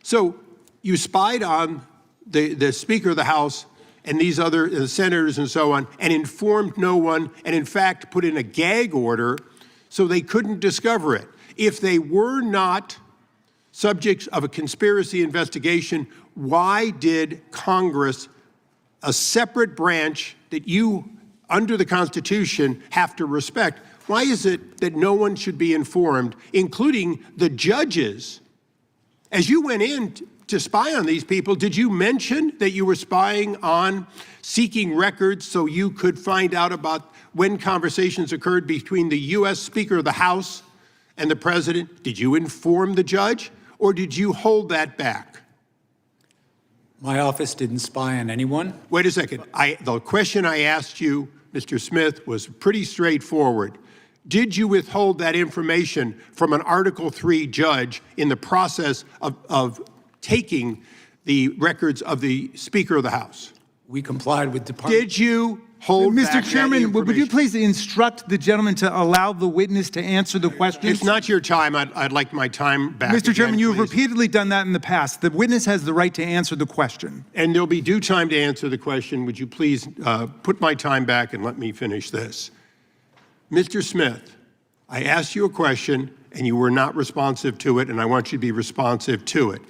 So you spied on the Speaker of the House and these other senators and so on, and informed no one, and in fact put in a gag order so they couldn't discover it. If they were not subjects of a conspiracy investigation, why did Congress, a separate branch that you under the Constitution, have to respect. Why is it that no one should be informed, including the judges? As you went in to spy on these people, did you mention that you were spying on seeking records so you could find out about when conversations occurred between the U.S. Speaker of the House and the President? Did you inform the judge, or did you hold that back?
My office didn't spy on anyone.
Wait a second. The question I asked you, Mr. Smith, was pretty straightforward. Did you withhold that information from an Article III judge in the process of taking the records of the Speaker of the House?
We complied with Department.
Did you hold back
Mr.
that
Chairman, would you
information?
please instruct the gentleman to allow the witness to answer the questions?
It's not your time. I'd like my time back.
Mr. Chairman,
again,
you have
please.
repeatedly done that in the past. The witness has the right to answer the question.
And there'll be due time to answer the question. Would you please put my time back and let me finish this? Mr. Smith, I asked you a question and you were not responsive to it, and I want you to be responsive to it.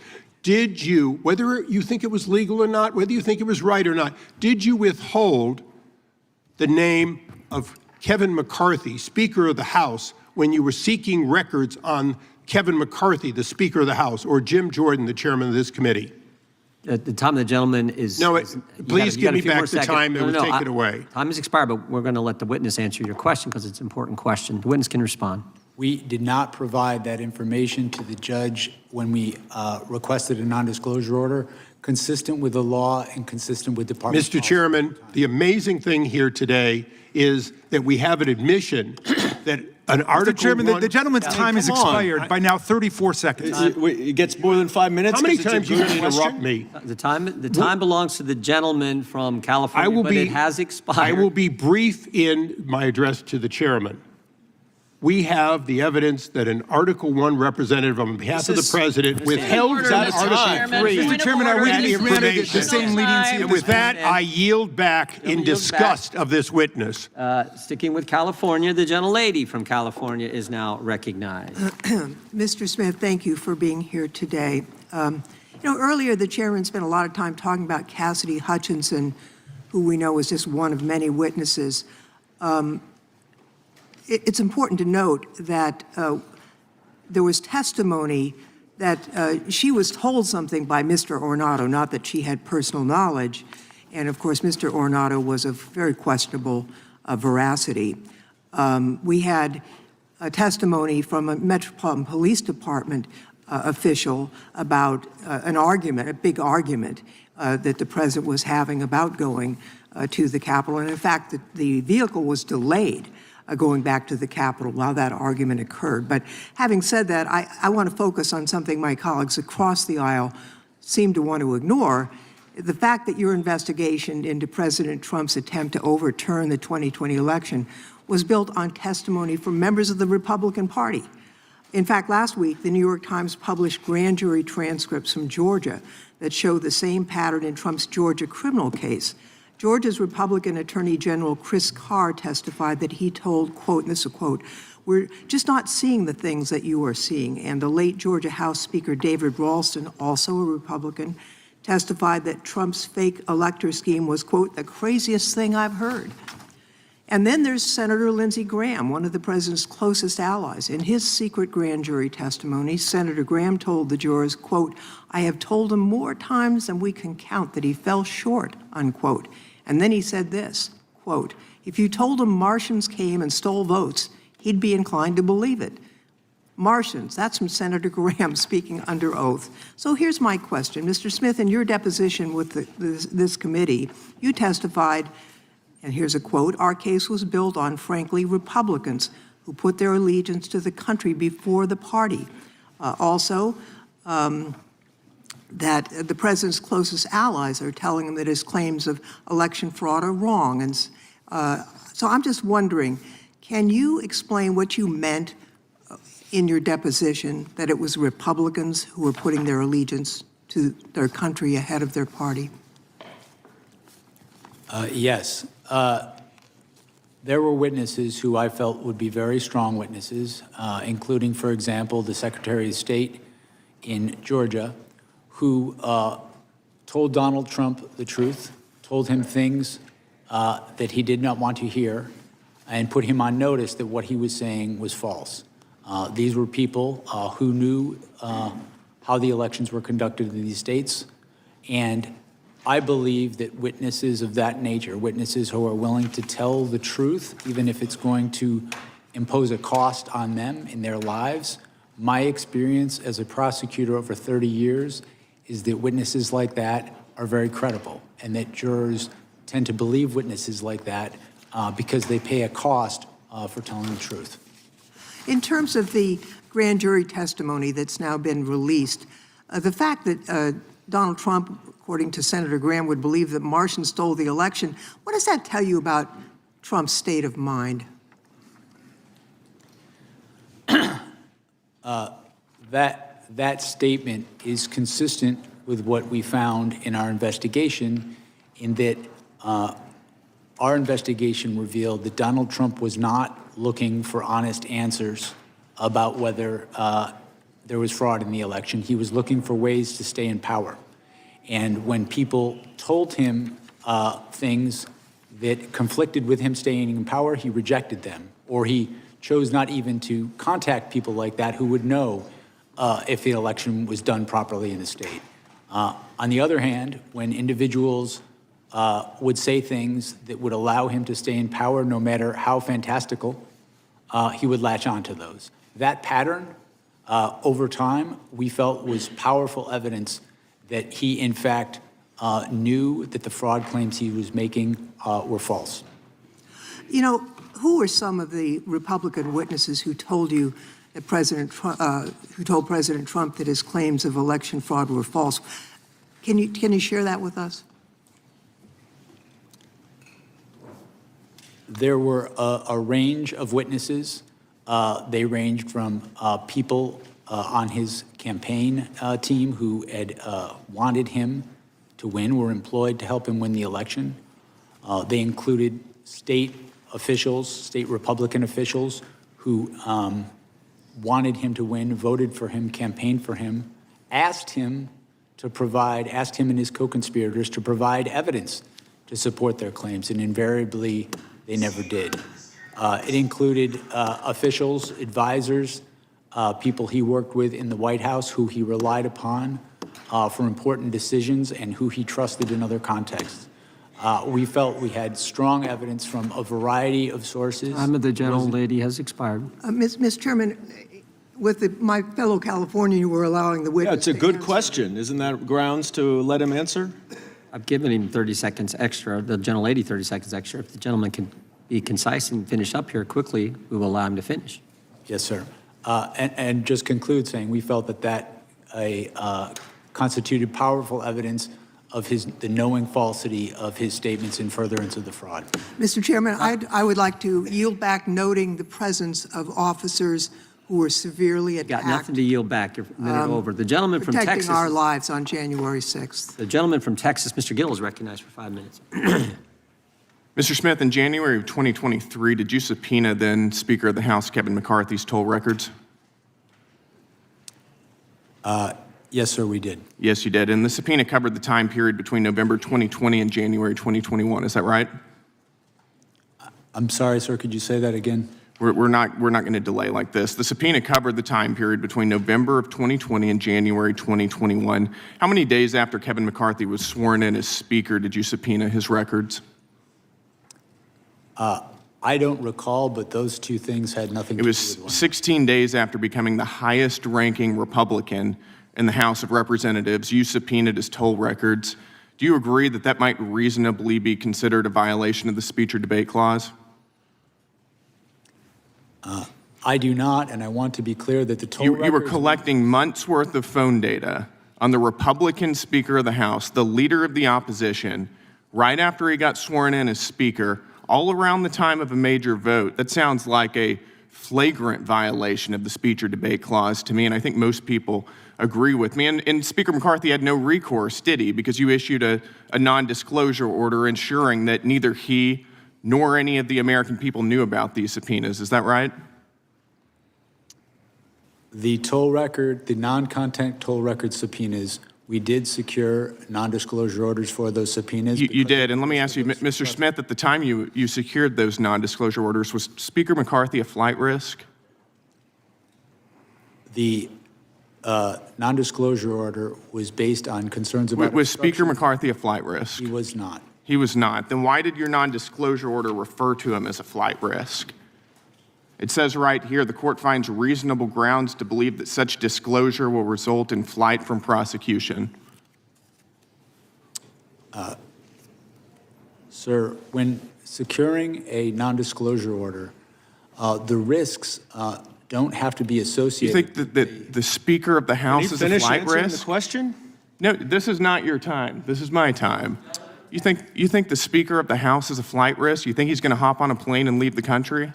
Did you, whether you think it was legal or not, whether you think it was right or not, did you withhold the name of Kevin McCarthy, Speaker of the House, when you were seeking records on Kevin McCarthy, the Speaker of the House, or Jim Jordan, the chairman of this committee?
At the time of the gentleman is...
No,
is-
please
you
give
got a
me
few
back
more
the
seconds.
time that was
I-
taken away.
Time has expired, but we're going to let the witness answer your question because it's an important question. The witness can respond.
We did not provide that information to the judge when we requested a non-disclosure order, consistent with the law and consistent with Department
Mr. Chairman, the amazing thing here today is that we have an admission that an Article
Mr. Chairman,
I-
the gentleman's time has
come on.
expired by now 34 seconds.
It gets more than 5 minutes.
How many
'cause it's a
times you
good
can interrupt
question?
me?
The time belongs to the gentleman from California, but it has expired.
I will be brief in my address to the chairman. We have the evidence that an Article I representative on behalf of the president withheld
order,
from
Mr.
Article
Chairman.
III.
Mr. Chairman, I
that
witness granted the
information.
same leniency at
And
this
with that,
point.
I yield back in
yield
disgust of this witness.
Sticking with California, the gentlelady from California is now recognized.
Mr. Smith, thank you for being here today. Earlier the chairman spent a lot of time talking about Cassidy Hutchinson, who we know was just one of many witnesses. It's important to note that there was testimony that she was told something by Mr. Ornato, not that she had personal knowledge. And of course, Mr. Ornato was of very questionable veracity. We had a testimony from a Metropolitan Police Department official about an argument, a big argument that the president was having about going to the Capitol. And in fact, the vehicle was delayed going back to the Capitol while that argument occurred. But having said that, I want to focus on something my colleagues across the aisle seem to want to ignore. The fact that your investigation into President Trump's attempt to overturn the 2020 election was built on testimony from members of the Republican Party. In fact, last week, the New York Times published grand jury transcripts from Georgia that show the same pattern in Trump's Georgia criminal case. Georgia's Republican Attorney General Chris Carr testified that he told, quote, and this is a quote, "We're just not seeing the things that you are seeing." And the late Georgia House Speaker David Ralston, also a Republican, testified that Trump's fake elector scheme was, quote, "the craziest thing I've heard." And then there's Senator Lindsey Graham, one of the president's closest allies. In his secret grand jury testimony, Senator Graham told the jurors, quote, "I have told him more times than we can count that he fell short," unquote. And then he said this, quote, "If you told him Martians came and stole votes, he'd be inclined to believe it." Martians, that's from Senator Graham speaking under oath. So here's my question. Mr. Smith, in your deposition with this committee, you testified, and here's a quote, "Our case was built on, frankly, Republicans who put their allegiance to the country before the party." Also, that the president's closest allies are telling him that his claims of election fraud are wrong. And so I'm just wondering, can you explain what you meant in your deposition, that it was Republicans who were putting their allegiance to their country ahead of their party?
Yes. There were witnesses who I felt would be very strong witnesses, including, for example, the Secretary of State in Georgia, who told Donald Trump the truth, told him things that he did not want to hear and put him on notice that what he was saying was false. These were people who knew how the elections were conducted in these states, and I believe that witnesses of that nature, witnesses who are willing to tell the truth, even if it's going to impose a cost on them in their lives, my experience as a prosecutor over 30 years is that witnesses like that are very credible, and that jurors tend to believe witnesses like that because they pay a cost for telling the truth.
In terms of the grand jury testimony that's now been released, the fact that Donald Trump, according to Senator Graham, would believe that Martians stole the election, what does that tell you about Trump's state of mind?
That statement is consistent with what we found in our investigation, in that our investigation revealed that Donald Trump was not looking for honest answers about whether there was fraud in the election. He was looking for ways to stay in power. And when people told him things that conflicted with him staying in power, he rejected them, or he chose not even to contact people like that who would know if the election was done properly in the state. On the other hand, when individuals would say things that would allow him to stay in power, no matter how fantastical, he would latch on to those. That pattern, over time, we felt was powerful evidence that he, in fact, knew that the fraud claims he was making were false.
You know, who were some of the Republican witnesses who told you that who told President Trump that his claims of election fraud were false? Can you share that with us?
There were a range of witnesses. They ranged from people on his campaign team who had wanted him to win, were employed to help him win the election. They included state officials, state Republican officials who wanted him to win, voted for him, campaigned for him, asked him and his co-conspirators to provide evidence to support their claims, and invariably they never did. It included officials, advisors, people he worked with in the White House who he relied upon for important decisions and who he trusted in other contexts. We felt we had strong evidence from a variety of sources.
Time of the gentlelady has expired.
Ms. Chairman, with my fellow Californian, you were allowing the witness
Yeah, it's a
to
good
answer.
question. Isn't that grounds to let him answer?
I've given him 30 seconds extra, the gentlelady 30 seconds extra. If the gentleman can be concise and finish up here quickly, we will allow him to finish.
Yes, sir. And just conclude saying we felt that constituted powerful evidence of the knowing falsity of his statements in furtherance of the fraud.
Mr. Chairman, I would like to yield back, noting the presence of officers who were severely attacked.
Got nothing to yield back. You're a minute over. The gentleman from
Protecting
Texas.
our lives on January 6th.
The gentleman from Texas, Mr. Gill, is recognized for 5 minutes.
Mr. Smith, in January of 2023, did you subpoena then Speaker of the House Kevin McCarthy's toll records?
Yes, sir, we did.
Yes, you did. And the subpoena covered the time period between November 2020 and January 2021. Is that right?
I'm sorry, sir, could you say that again?
We're not going to delay like this. The subpoena covered the time period between November of 2020 and January 2021. How many days after Kevin McCarthy was sworn in as Speaker did you subpoena his records?
I don't recall, but those two things had nothing to
It
do
was
with one.
16 days after becoming the highest-ranking Republican in the House of Representatives. You subpoenaed his toll records. Do you agree that that might reasonably be considered a violation of the speech or debate clause?
I do not, and I want to be clear that the toll
You were
records...
collecting months' worth of phone data on the Republican Speaker of the House, the leader of the opposition, right after he got sworn in as Speaker, all around the time of a major vote. That sounds like a flagrant violation of the speech or debate clause to me, and I think most people agree with me. And Speaker McCarthy had no recourse, did he? Because you issued a non-disclosure order ensuring that neither he nor any of the American people knew about these subpoenas. Is that right?
The toll record, the non-content toll record subpoenas We did secure non-disclosure orders for those subpoenas.
You
because
did, and let me ask you, Mr. Smith, at the time you secured those non-disclosure orders, was Speaker McCarthy a flight risk?
The non-disclosure order was based on concerns about
Was Speaker
obstruction.
McCarthy a flight risk?
He was not.
He was not. Then why did your non-disclosure order refer to him as a flight risk? It says right here, the court finds reasonable grounds to believe that such disclosure will result in flight from prosecution.
Sir, when securing a non-disclosure order, the risks don't have to be
You
associated.
think that the Speaker of the House is a
Finish
flight
answering the
risk?
question?
No, this is not your time. This is my time. You think the Speaker of the House is a flight risk? You think he's going to hop on a plane and leave the country?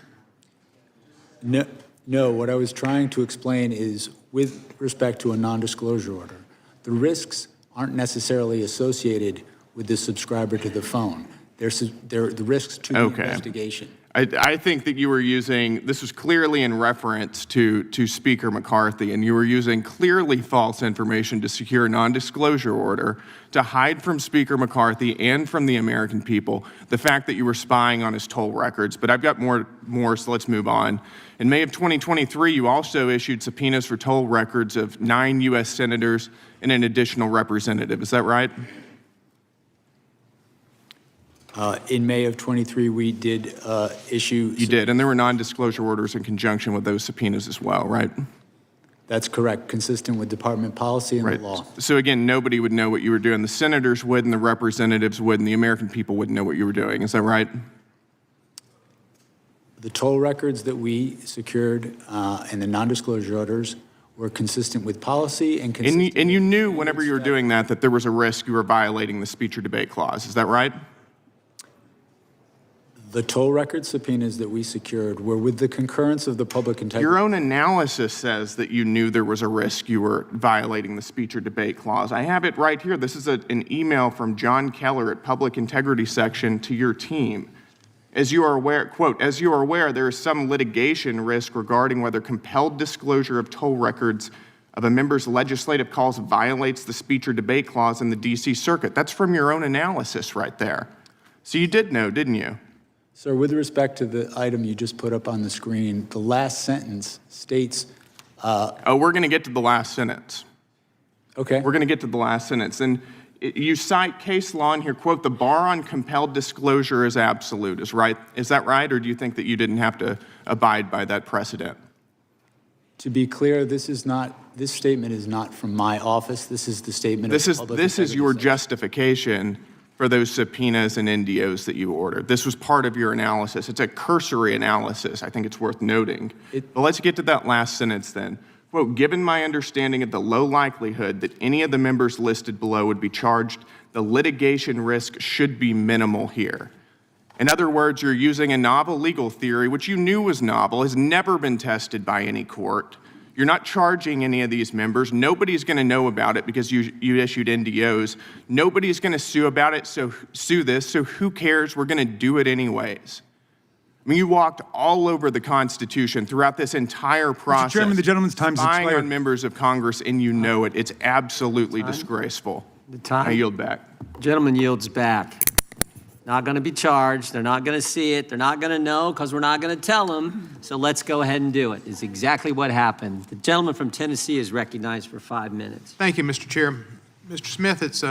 No, what I was trying to explain is with respect to a non-disclosure order, the risks aren't necessarily associated with the subscriber to the phone. They're the risks to the
Okay.
investigation.
I think that you were using, this was clearly in reference to Speaker McCarthy, and you were using clearly false information to secure a non-disclosure order to hide from Speaker McCarthy and from the American people the fact that you were spying on his toll records. But I've got more, so let's move on. In May of 2023, you also issued subpoenas for toll records of 9 U.S. senators and an additional representative. Is that right?
In May of 23, we did issue.
You did, and there were non-disclosure orders in conjunction with those subpoenas as well, right?
That's correct, consistent with department policy and
Right.
the law.
So again, nobody would know what you were doing. The senators would, and the representatives would, and the American people wouldn't know what you were doing. Is that right?
The toll records that we secured and the non-disclosure orders were consistent with policy and consistent.
And you knew whenever you were doing that there was a risk you were violating the speech or debate clause. Is that right?
The toll record subpoenas that we secured were with the concurrence of the public integrity.
Your own analysis says that you knew there was a risk you were violating the speech or debate clause. I have it right here. This is an email from John Keller at Public Integrity Section to your team. As you are aware, quote, as you are aware, there is some litigation risk regarding whether compelled disclosure of toll records of a member's legislative calls violates the speech or debate clause in the D.C. Circuit. That's from your own analysis right there. So you did know, didn't you?
Sir, with respect to the item you just put up on the screen, the last sentence states.
Oh, we're going to get to the last sentence.
Okay.
We're going to get to the last sentence. And you cite case law in here, quote, the bar on compelled disclosure is absolute. Is that right? Or do you think that you didn't have to abide by that precedent?
To be clear, this statement is not from my office. This is the statement of the public
This is
integrity
your
section.
justification for those subpoenas and NDOs that you ordered. This was part of your analysis. It's a cursory analysis. I think it's worth noting. But let's get to that last sentence then. Quote, given my understanding of the low likelihood that any of the members listed below would be charged, the litigation risk should be minimal here. In other words, you're using a novel legal theory, which you knew was novel, has never been tested by any court. You're not charging any of these members. Nobody's going to know about it because you issued NDOs. Nobody's going to sue about it, so who cares? We're going to do it anyways. I mean, you walked all over the Constitution throughout this entire process.
Mr. Chairman, the gentleman's time's
spying
expired.
on members of Congress, and you know it. It's absolutely disgraceful.
The time.
I yield back.
Gentleman yields back. Not going to be charged. They're not going to see it. They're not going to know because we're not going to tell them. So let's go ahead and do it. It's exactly what happened. The gentleman from Tennessee is recognized for 5 minutes.
Thank you, Mr. Chair. Mr. Smith, it's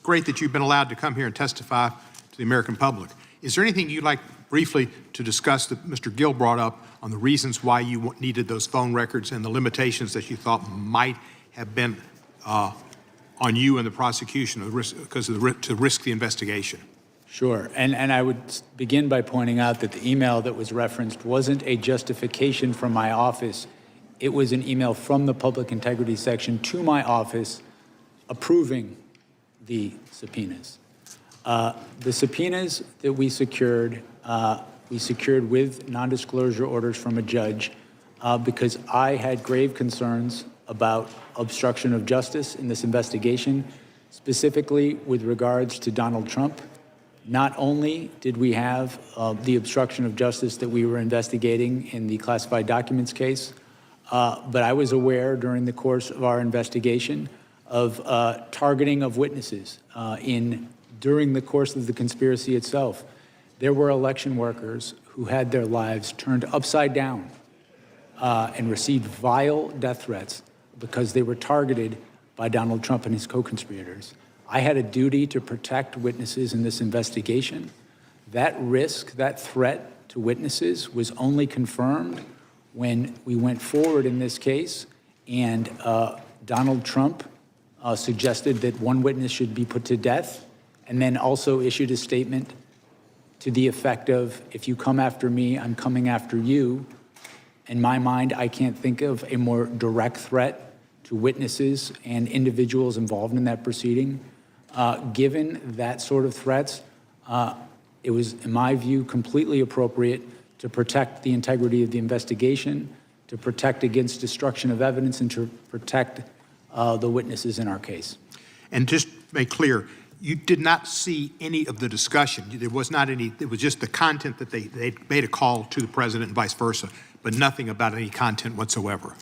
great that you've been allowed to come here and testify to the American public. Is there anything you'd like briefly to discuss that Mr. Gill brought up on the reasons why you needed those phone records and the limitations that you thought might have been on you and the prosecution to risk the investigation?
Sure, and I would begin by pointing out that the email that was referenced wasn't a justification from my office. It was an email from the Public Integrity Section to my office approving the subpoenas. The subpoenas that we secured with non-disclosure orders from a judge because I had grave concerns about obstruction of justice in this investigation, specifically with regards to Donald Trump. Not only did we have the obstruction of justice that we were investigating in the classified documents case, but I was aware during the course of our investigation of targeting of witnesses during the course of the conspiracy itself. There were election workers who had their lives turned upside down and received vile death threats because they were targeted by Donald Trump and his co-conspirators. I had a duty to protect witnesses in this investigation. That risk, that threat to witnesses was only confirmed when we went forward in this case and Donald Trump suggested that one witness should be put to death and then also issued a statement to the effect of, if you come after me, I'm coming after you. In my mind, I can't think of a more direct threat to witnesses and individuals involved in that proceeding. Given that sort of threats, it was, in my view, completely appropriate to protect the integrity of the investigation, to protect against destruction of evidence, and to protect the witnesses in our case.
And just to make clear, you did not see any of the discussion. There was not any, it was just the content that they made a call to the president and vice versa, but nothing about any content whatsoever.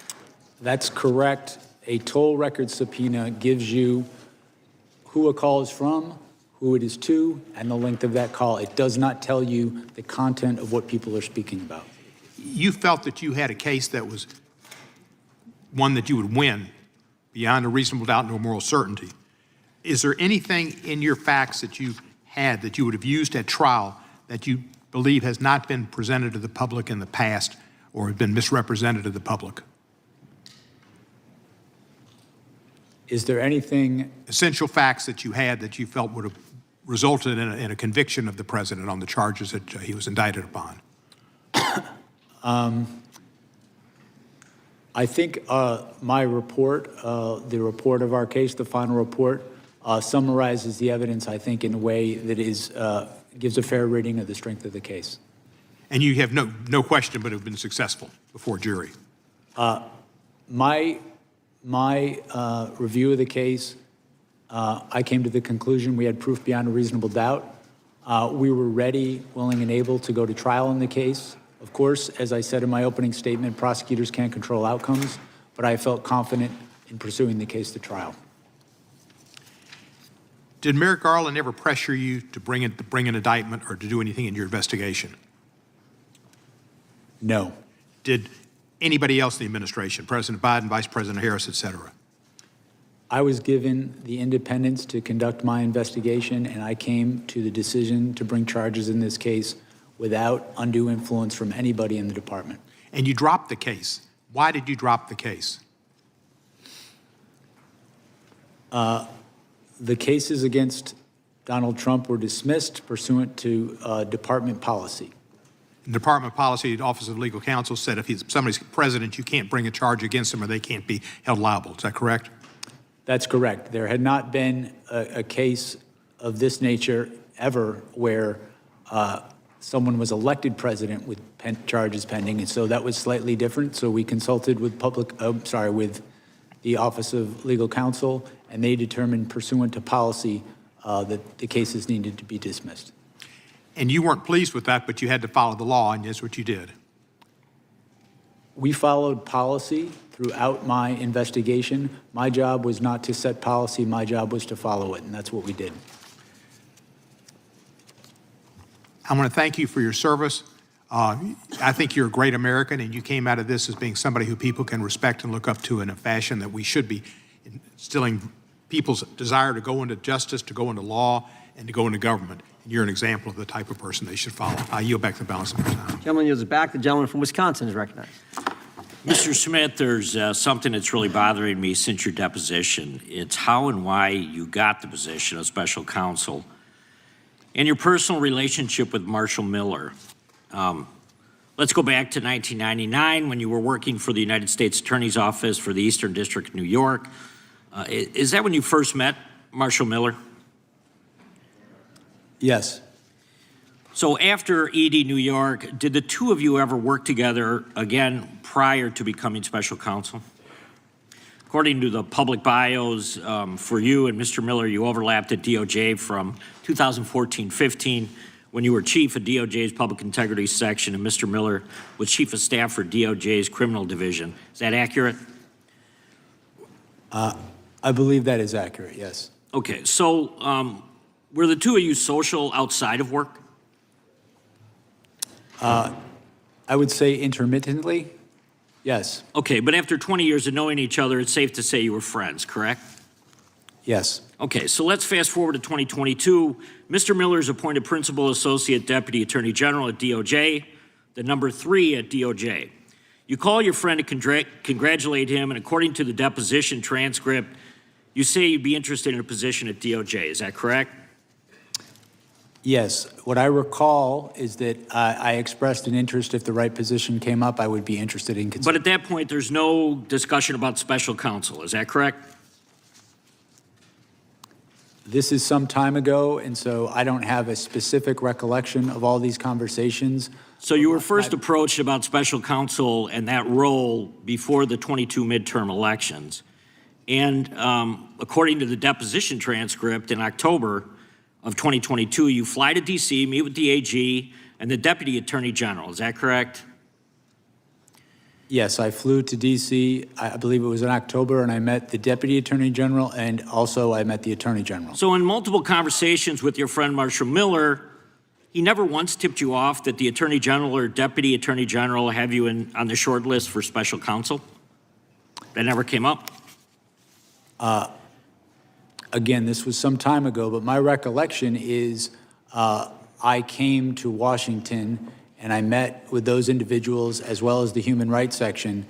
That's correct. A toll record subpoena gives you who a call is from, who it is to, and the length of that call. It does not tell you the content of what people are speaking about.
You felt that you had a case that was one that you would win beyond a reasonable doubt, no moral certainty. Is there anything in your facts that you had that you would have used at trial that you believe has not been presented to the public in the past or have been misrepresented to the public?
Is there anything?
Essential facts that you had that you felt would have resulted in a conviction of the president on the charges that he was indicted upon?
I think my report, the report of our case, the final report, summarizes the evidence, I think, in a way that is gives a fair reading of the strength of the case.
And you have no question but have been successful before jury?
My review of the case, I came to the conclusion we had proof beyond a reasonable doubt. We were ready, willing, and able to go to trial in the case. Of course, as I said in my opening statement, prosecutors can't control outcomes, but I felt confident in pursuing the case to trial.
Did Merrick Garland ever pressure you to bring an indictment or to do anything in your investigation?
No.
Did anybody else in the administration, President Biden, Vice President Harris, et cetera?
I was given the independence to conduct my investigation, and I came to the decision to bring charges in this case without undue influence from anybody in the department.
And you dropped the case. Why did you drop the case?
The cases against Donald Trump were dismissed pursuant to department policy.
Department policy, the Office of Legal Counsel said if somebody's president, you can't bring a charge against them or they can't be held liable. Is that correct?
That's correct. There had not been a case of this nature ever where someone was elected president with charges pending, and so that was slightly different. So we consulted with with the Office of Legal Counsel, and they determined pursuant to policy that the cases needed to be dismissed.
And you weren't pleased with that, but you had to follow the law, and that's what you did.
We followed policy throughout my investigation. My job was not to set policy. My job was to follow it, and that's what we did.
I want to thank you for your service. I think you're a great American, and you came out of this as being somebody who people can respect and look up to in a fashion that we should be instilling people's desire to go into justice, to go into law, and to go into government. And you're an example of the type of person they should follow. I yield back the balance of my time.
Gentleman yields it back. The gentleman from Wisconsin is recognized.
Mr. Smith, there's something that's really bothering me since your deposition. It's how and why you got the position of special counsel and your personal relationship with Marshall Miller. Let's go back to 1999 when you were working for the United States Attorney's Office for the Eastern District of New York. Is that when you first met Marshall Miller?
Yes.
So after ED New York, did the two of you ever work together again prior to becoming special counsel? According to the public bios for you and Mr. Miller, you overlapped at DOJ from 2014-15 when you were chief of DOJ's Public Integrity Section and Mr. Miller was chief of staff for DOJ's Criminal Division. Is that accurate?
I believe that is accurate, yes.
Okay, so were the two of you social outside of work?
I would say intermittently, yes,
Okay, but after 20 years of knowing each other, it's safe to say you were friends, correct?
yes.
Okay, so let's fast forward to 2022. Mr. Miller is appointed Principal Associate Deputy Attorney General at DOJ, the number 3 at DOJ. You call your friend to congratulate him, and according to the deposition transcript, you say you'd be interested in a position at DOJ. Is that correct?
Yes. What I recall is that I expressed an interest if the right position came up, I would be interested in
But
considering.
at that point, there's no discussion about special counsel. Is that correct?
This is some time ago, and so I don't have a specific recollection of all these conversations.
So you were first approached about special counsel and that role before the 22 midterm elections. And according to the deposition transcript in October of 2022, you fly to DC, meet with the AG and the Deputy Attorney General. Is that correct?
Yes, I flew to DC, I believe it was in October, and I met the Deputy Attorney General, and also I met the Attorney General.
So in multiple conversations with your friend Marshall Miller, he never once tipped you off that the Attorney General or Deputy Attorney General have you on the short list for special counsel? That never came up?
Again, this was some time ago, but my recollection is I came to Washington and I met with those individuals as well as the Human Rights Section.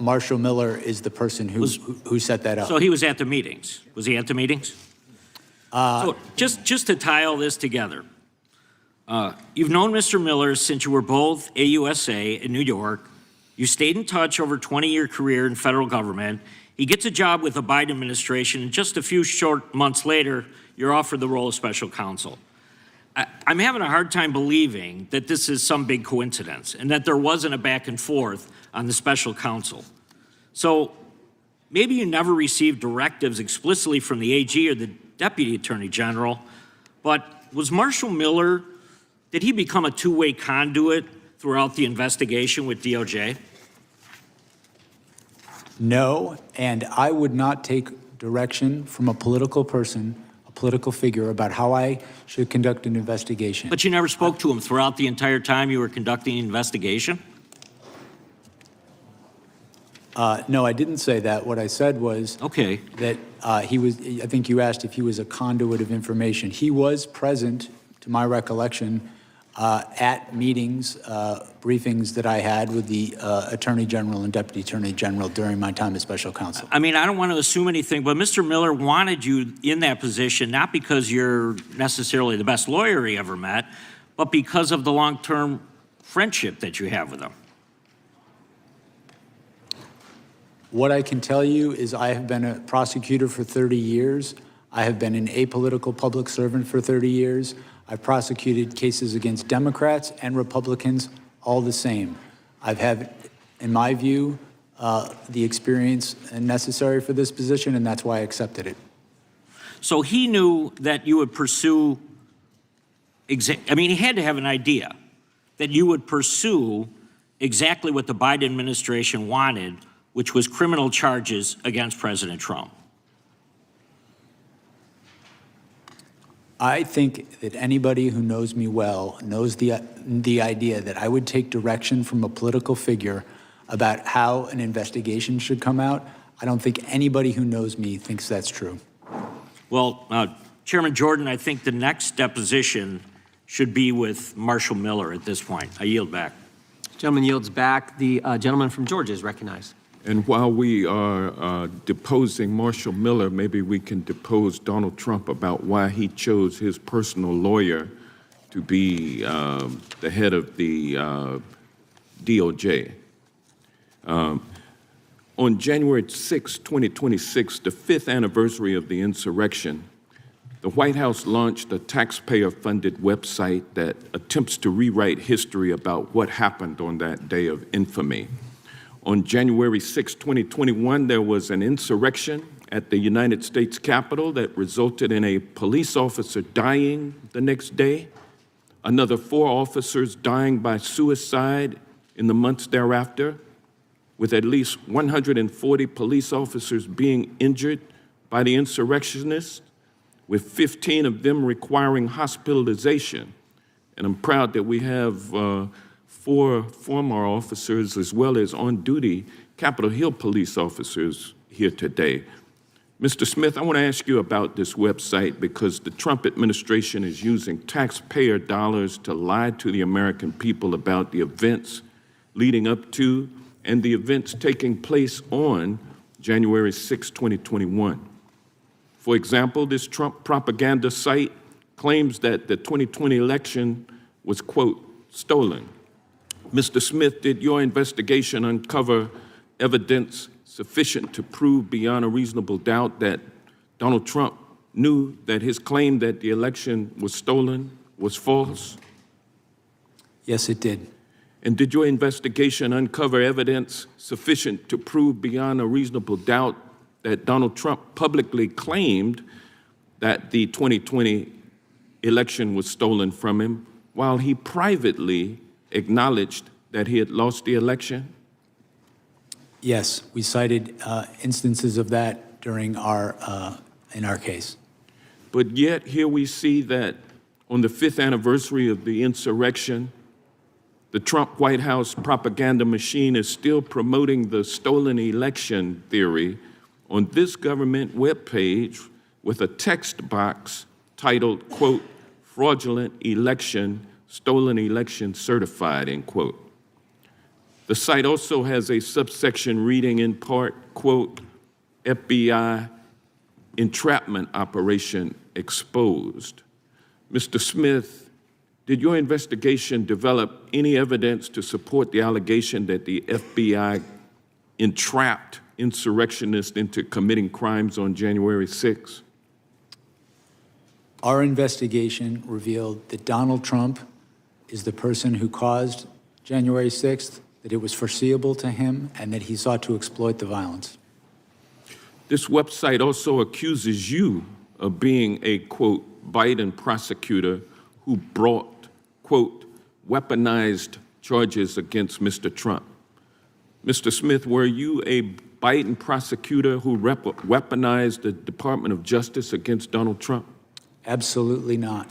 Marshall Miller is the person who set that up.
So he was at the meetings. Was he at the meetings? So just to tie all this together, you've known Mr. Miller since you were both AUSA in New York. You stayed in touch over a 20-year career in federal government. He gets a job with the Biden administration, and just a few short months later, you're offered the role of special counsel. I'm having a hard time believing that this is some big coincidence and that there wasn't a back and forth on the special counsel. So maybe you never received directives explicitly from the AG or the Deputy Attorney General, but was Marshall Miller, did he become a two-way conduit throughout the investigation with DOJ?
No, and I would not take direction from a political person, a political figure, about how I should conduct an investigation.
But you never spoke to him throughout the entire time you were conducting the investigation?
No, I didn't say that. What I said was
Okay.
that he was, I think you asked if he was a conduit of information. He was present, to my recollection, at meetings, briefings that I had with the Attorney General and Deputy Attorney General during my time as special counsel.
I mean, I don't want to assume anything, but Mr. Miller wanted you in that position, not because you're necessarily the best lawyer he ever met, but because of the long-term friendship that you have with him.
What I can tell you is I have been a prosecutor for 30 years. I have been an apolitical public servant for 30 years. I've prosecuted cases against Democrats and Republicans, all the same. I've had, in my view, the experience necessary for this position, and that's why I accepted it.
So he knew that you would pursue, I mean, he had to have an idea that you would pursue exactly what the Biden administration wanted, which was criminal charges against President Trump.
I think that anybody who knows me well knows the idea that I would take direction from a political figure about how an investigation should come out. I don't think anybody who knows me thinks that's true.
Well, Chairman Jordan, I think the next deposition should be with Marshall Miller at this point. I yield back.
Gentleman yields back. The gentleman from Georgia is recognized.
And while we are deposing Marshall Miller, maybe we can depose Donald Trump about why he chose his personal lawyer to be the head of the DOJ. On January 6, 2026, the 5th anniversary of the insurrection, the White House launched a taxpayer-funded website that attempts to rewrite history about what happened on that day of infamy. On January 6, 2021, there was an insurrection at the United States Capitol that resulted in a police officer dying the next day, another 4 officers dying by suicide in the months thereafter, with at least 140 police officers being injured by the insurrectionists, with 15 of them requiring hospitalization. And I'm proud that we have 4 former officers as well as on-duty Capitol Hill police officers here today. Mr. Smith, I want to ask you about this website because the Trump administration is using taxpayer dollars to lie to the American people about the events leading up to and the events taking place on January 6, 2021. For example, this Trump propaganda site claims that the 2020 election was, quote, stolen. Mr. Smith, did your investigation uncover evidence sufficient to prove beyond a reasonable doubt that Donald Trump knew that his claim that the election was stolen was false?
Yes, it did.
And did your investigation uncover evidence sufficient to prove beyond a reasonable doubt that Donald Trump publicly claimed that the 2020 election was stolen from him while he privately acknowledged that he had lost the election?
Yes, we cited instances of that during in our case.
But yet here we see that on the 5th anniversary of the insurrection, the Trump White House propaganda machine is still promoting the stolen election theory on this government webpage with a text box titled, quote, fraudulent election, stolen election certified, end quote. The site also has a subsection reading in part, quote, FBI entrapment operation exposed. Mr. Smith, did your investigation develop any evidence to support the allegation that the FBI entrapped insurrectionists into committing crimes on January 6th?
Our investigation revealed that Donald Trump is the person who caused January 6th, that it was foreseeable to him, and that he sought to exploit the violence.
This website also accuses you of being a, quote, Biden prosecutor who brought, quote, weaponized charges against Mr. Trump. Mr. Smith, were you a Biden prosecutor who weaponized the Department of Justice against Donald Trump?
Absolutely not.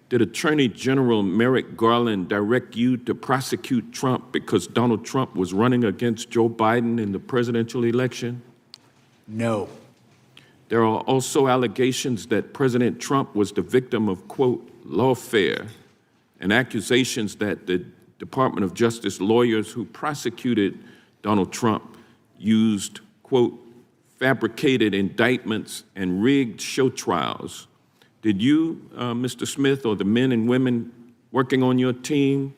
Did Attorney General Merrick Garland direct you to prosecute Trump because Donald Trump was running against Joe Biden in the presidential election?
No.
There are also allegations that President Trump was the victim of, quote, lawfare, and accusations that the Department of Justice lawyers who prosecuted Donald Trump used, quote, fabricated indictments and rigged show trials. Did you, Mr. Smith, or the men and women working on your team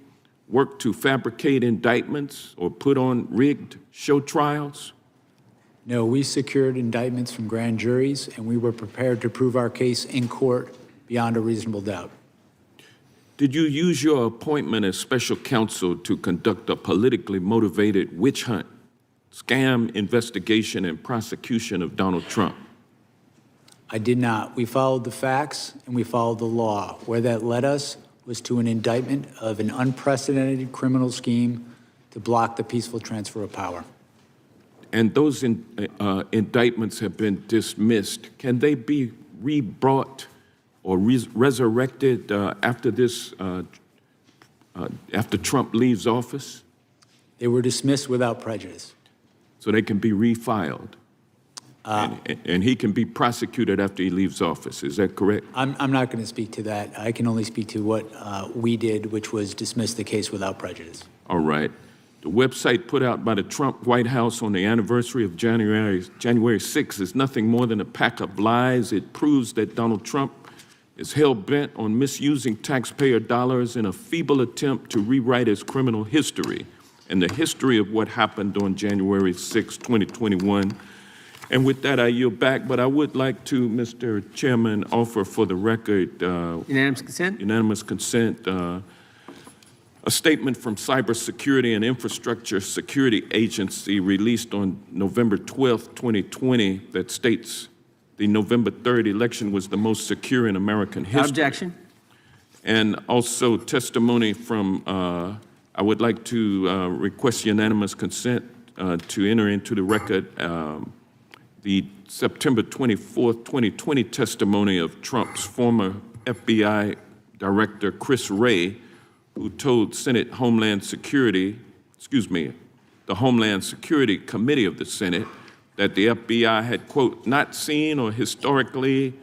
work to fabricate indictments or put on rigged show trials?
No, we secured indictments from grand juries, and we were prepared to prove our case in court beyond a reasonable doubt.
Did you use your appointment as special counsel to conduct a politically motivated witch hunt, scam investigation, and prosecution of Donald Trump?
I did not. We followed the facts and we followed the law. Where that led us was to an indictment of an unprecedented criminal scheme to block the peaceful transfer of power.
And those indictments have been dismissed. Can they be re-brought or resurrected after this, after Trump leaves office?
They were dismissed without prejudice.
So they can be refiled? And he can be prosecuted after he leaves office, is that correct?
I'm not going to speak to that. I can only speak to what we did, which was dismiss the case without prejudice.
All right. The website put out by the Trump White House on the anniversary of January 6th is nothing more than a pack of lies. It proves that Donald Trump is hell-bent on misusing taxpayer dollars in a feeble attempt to rewrite his criminal history and the history of what happened on January 6, 2021. And with that, I yield back, but I would like to, Mr. Chairman, offer for the record
Unanimous consent?
Unanimous consent. A statement from Cybersecurity and Infrastructure Security Agency released on November 12, 2020 that states the November 3rd election was the most secure in American history.
Objection.
And also testimony from, I would like to request unanimous consent to enter into the record the September 24th, 2020 testimony of Trump's former FBI Director Chris Wray, who told Senate Homeland Security, the Homeland Security Committee of the Senate, that the FBI had, quote, not seen or historically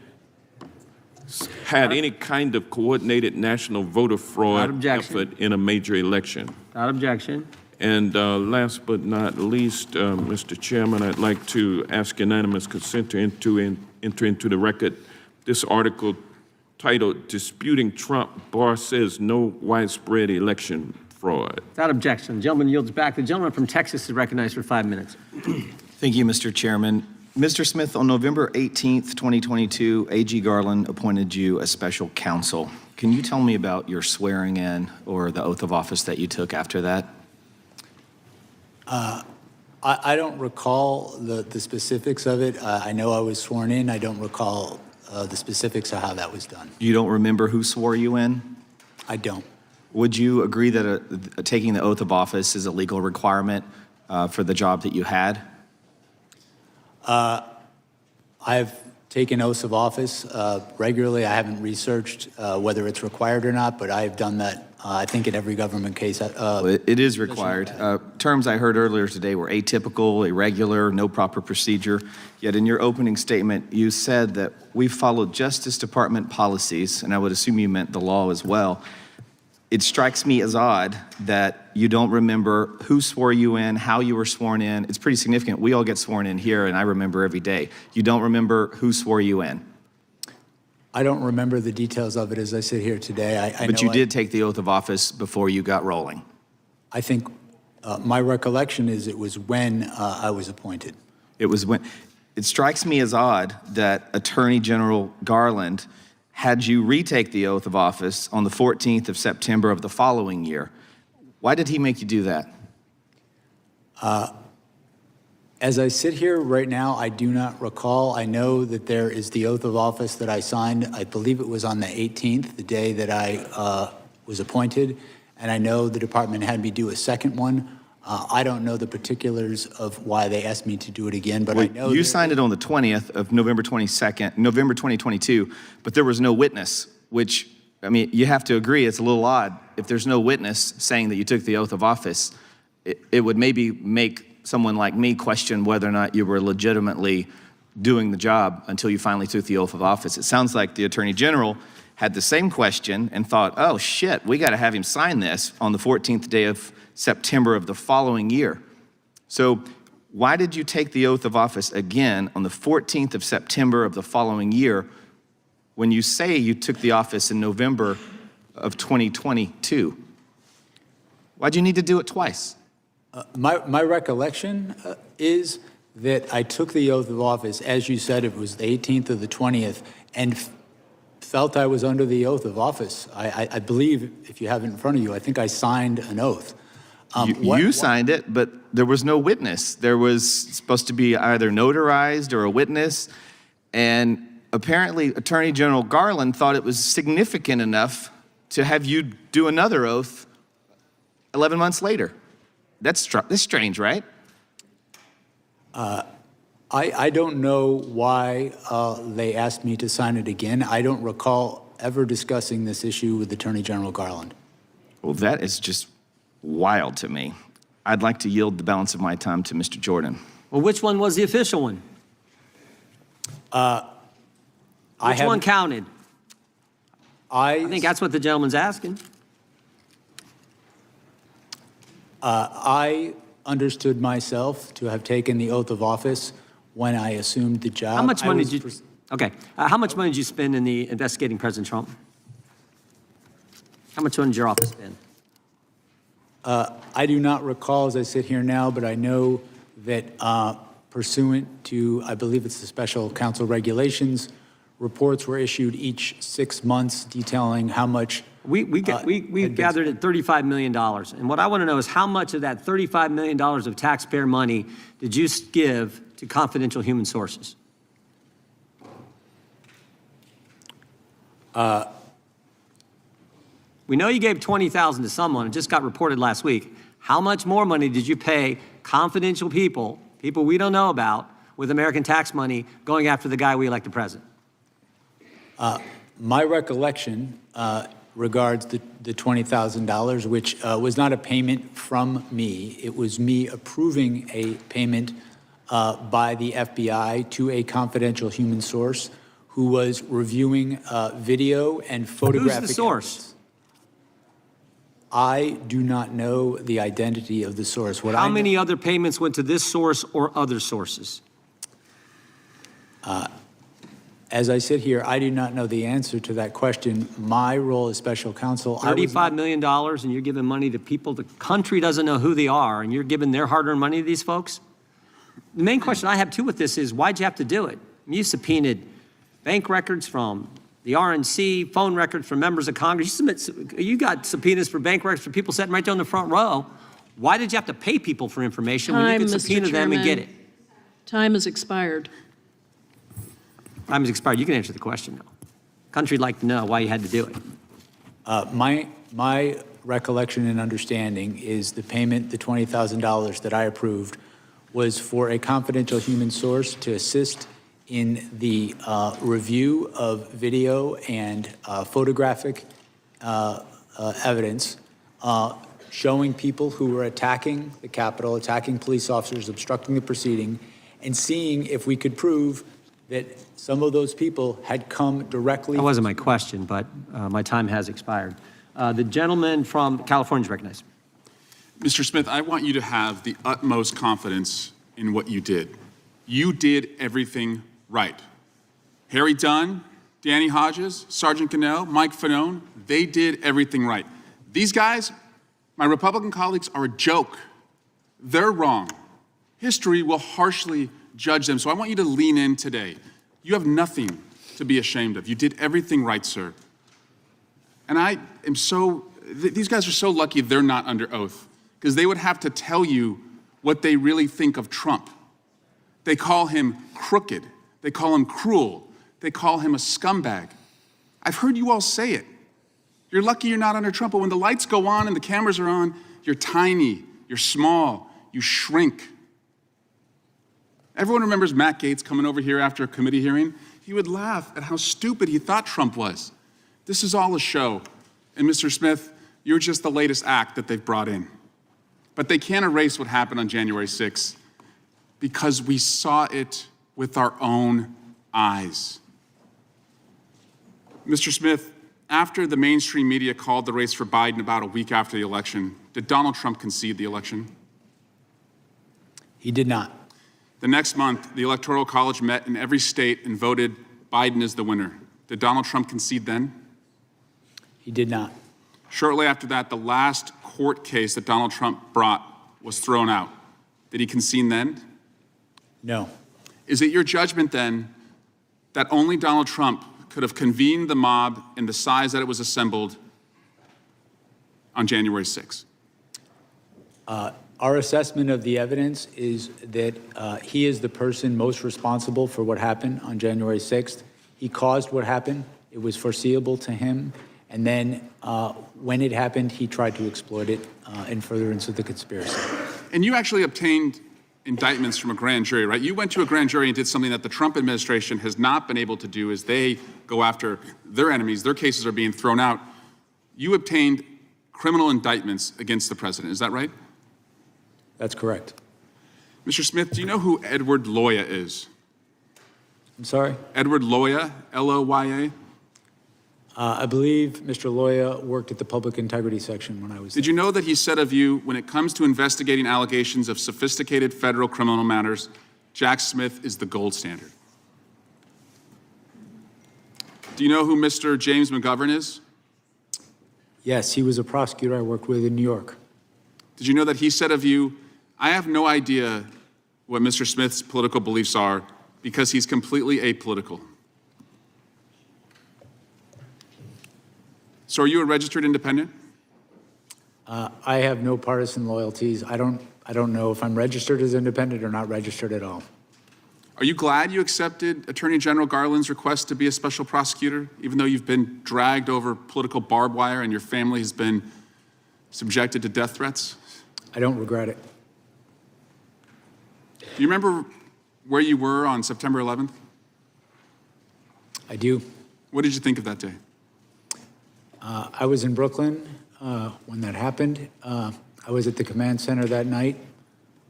had any kind of coordinated national voter fraud effort in a major election.
Without objection.
And last but not least, Mr. Chairman, I'd like to ask unanimous consent to enter into the record this article titled "Disputing Trump, Barr Says No Widespread Election Fraud."
Without objection. The gentleman yields back. The gentleman from Texas is recognized for 5 minutes.
Thank you, Mr. Chairman. Mr. Smith, on November 18th, 2022, A.G. Garland appointed you as special counsel. Can you tell me about your swearing in or the oath of office that you took after that?
I don't recall the specifics of it. I know I was sworn in. I don't recall the specifics of how that was done.
You don't remember who swore you in?
I don't.
Would you agree that taking the oath of office is a legal requirement for the job that you had?
I've taken oaths of office regularly. I haven't researched whether it's required or not, but I've done that, I think, in every government case.
Well, it is required. Terms I heard earlier today were atypical, irregular, no proper procedure. Yet in your opening statement, you said that we followed Justice Department policies, and I would assume you meant the law as well. It strikes me as odd that you don't remember who swore you in, how you were sworn in. It's pretty significant. We all get sworn in here, and I remember every day. You don't remember who swore you in.
I don't remember the details of it as I sit here today.
But you did take the oath of office before you got rolling.
I think my recollection is it was when I was appointed.
It was when. It strikes me as odd that Attorney General Garland had you retake the oath of office on the 14th of September of the following year. Why did he make you do that?
As I sit here right now, I do not recall. I know that there is the oath of office that I signed. I believe it was on the 18th, the day that I was appointed. And I know the department had me do a second one. I don't know the particulars of why they asked me to do it again, but I know
you signed it on the 20th of November 22nd, November 2022, but there was no witness, which, I mean, you have to agree it's a little odd. If there's no witness saying that you took the oath of office, it would maybe make someone like me question whether or not you were legitimately doing the job until you finally took the oath of office. It sounds like the Attorney General had the same question and thought, oh shit, we got to have him sign this on the 14th day of September of the following year. So why did you take the oath of office again on the 14th of September of the following year when you say you took the office in November of 2022? Why'd you need to do it twice?
My recollection is that I took the oath of office, as you said, it was the 18th or the 20th, and felt I was under the oath of office. I believe, if you have it in front of you, I think I signed an oath.
You signed it, but there was no witness. There was supposed to be either notarized or a witness, and apparently Attorney General Garland thought it was significant enough to have you do another oath 11 months later. That's strange, right?
I don't know why they asked me to sign it again. I don't recall ever discussing this issue with Attorney General Garland.
Well, that is just wild to me. I'd like to yield the balance of my time to Mr. Jordan.
Well, which one was the official one? Which one counted? I think that's what the gentleman's asking.
I understood myself to have taken the oath of office when I assumed the job.
How much money did you? Okay. How much money did you spend in the investigating President Trump? How much money did your office spend?
I do not recall as I sit here now, but I know that pursuant to, I believe it's the special counsel regulations, reports were issued each 6 months detailing how much.
We gathered at $35 million. And what I want to know is how much of that $35 million of taxpayer money did you give to confidential human sources? We know you gave $20,000 to someone. It just got reported last week. How much more money did you pay confidential people we don't know about, with American tax money going after the guy we elected president?
My recollection regards the $20,000, which was not a payment from me. It was me approving a payment by the FBI to a confidential human source who was reviewing video and photographic
Who's the source?
evidence. I do not know the identity of the source.
How many other payments went to this source or other sources?
As I sit here, I do not know the answer to that question. My role as special counsel,
$35 million, and you're giving money to people the country doesn't know who they are, and you're giving their hard-earned money to these folks? The main question I have, too, with this is, why'd you have to do it? You subpoenaed bank records from the RNC, phone records from members of Congress. You got subpoenas for bank records for people sitting right there on the front row. Why did you have to pay people for information when you could subpoena them and get it?
Time has expired.
Time has expired. You can answer the question, though. Country'd like to know why you had to do it.
My recollection and understanding is the payment, the $20,000 that I approved, was for a confidential human source to assist in the review of video and photographic evidence showing people who were attacking the Capitol, attacking police officers, obstructing the proceeding, and seeing if we could prove that some of those people had come directly.
That wasn't my question, but my time has expired. The gentleman from California is recognized.
Mr. Smith, I want you to have the utmost confidence in what you did. You did everything right. Harry Dunn, Danny Hodges, Sergeant Cannell, Mike Fanone, they did everything right. These guys, my Republican colleagues, are a joke. They're wrong. History will harshly judge them, so I want you to lean in today. You have nothing to be ashamed of. You did everything right, sir. And I am these guys are so lucky they're not under oath, because they would have to tell you what they really think of Trump. They call him crooked. They call him cruel. They call him a scumbag. I've heard you all say it. You're lucky you're not under Trump, but when the lights go on and the cameras are on, you're tiny, you're small, you shrink. Everyone remembers Matt Gaetz coming over here after a committee hearing. He would laugh at how stupid he thought Trump was. This is all a show. And Mr. Smith, you're just the latest act that they've brought in. But they can't erase what happened on January 6th because we saw it with our own eyes. Mr. Smith, after the mainstream media called the race for Biden about a week after the election, did Donald Trump concede the election?
He did not.
The next month, the Electoral College met in every state and voted Biden as the winner. Did Donald Trump concede then?
He did not.
Shortly after that, the last court case that Donald Trump brought was thrown out. Did he concede then?
No.
Is it your judgment then that only Donald Trump could have convened the mob in the size that it was assembled on January 6th?
Our assessment of the evidence is that he is the person most responsible for what happened on January 6th. He caused what happened. It was foreseeable to him. And then when it happened, he tried to exploit it in furtherance of the conspiracy.
And you actually obtained indictments from a grand jury, right? You went to a grand jury and did something that the Trump administration has not been able to do as they go after their enemies. Their cases are being thrown out. You obtained criminal indictments against the president. Is that right?
That's correct.
Mr. Smith, do you know who Edward Loya is?
I'm sorry?
Edward Loya, L-O-Y-A?
I believe Mr. Loya worked at the Public Integrity Section when I was there.
Did you know that he said of you, when it comes to investigating allegations of sophisticated federal criminal matters, Jack Smith is the gold standard? Do you know who Mr. James McGovern is?
Yes, he was a prosecutor I worked with in New York.
Did you know that he said of you, I have no idea what Mr. Smith's political beliefs are because he's completely apolitical? So are you a registered independent?
I have no partisan loyalties. I don't know if I'm registered as independent or not registered at all.
Are you glad you accepted Attorney General Garland's request to be a special prosecutor, even though you've been dragged over political barbed wire and your family has been subjected to death threats?
I don't regret it.
Do you remember where you were on September 11th?
I do.
What did you think of that day?
I was in Brooklyn when that happened. I was at the command center that night.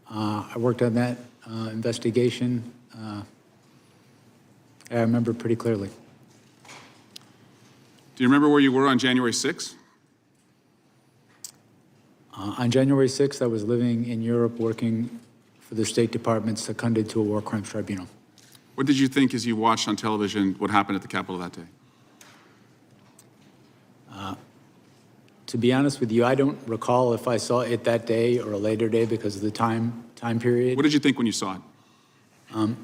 I worked on that investigation. I remember pretty clearly.
Do you remember where you were on January 6th?
On January 6th, I was living in Europe working for the State Department seconded to a war crimes tribunal.
What did you think as you watched on television what happened at the Capitol that day?
To be honest with you, I don't recall if I saw it that day or a later day because of the time period.
What did you think when you saw it?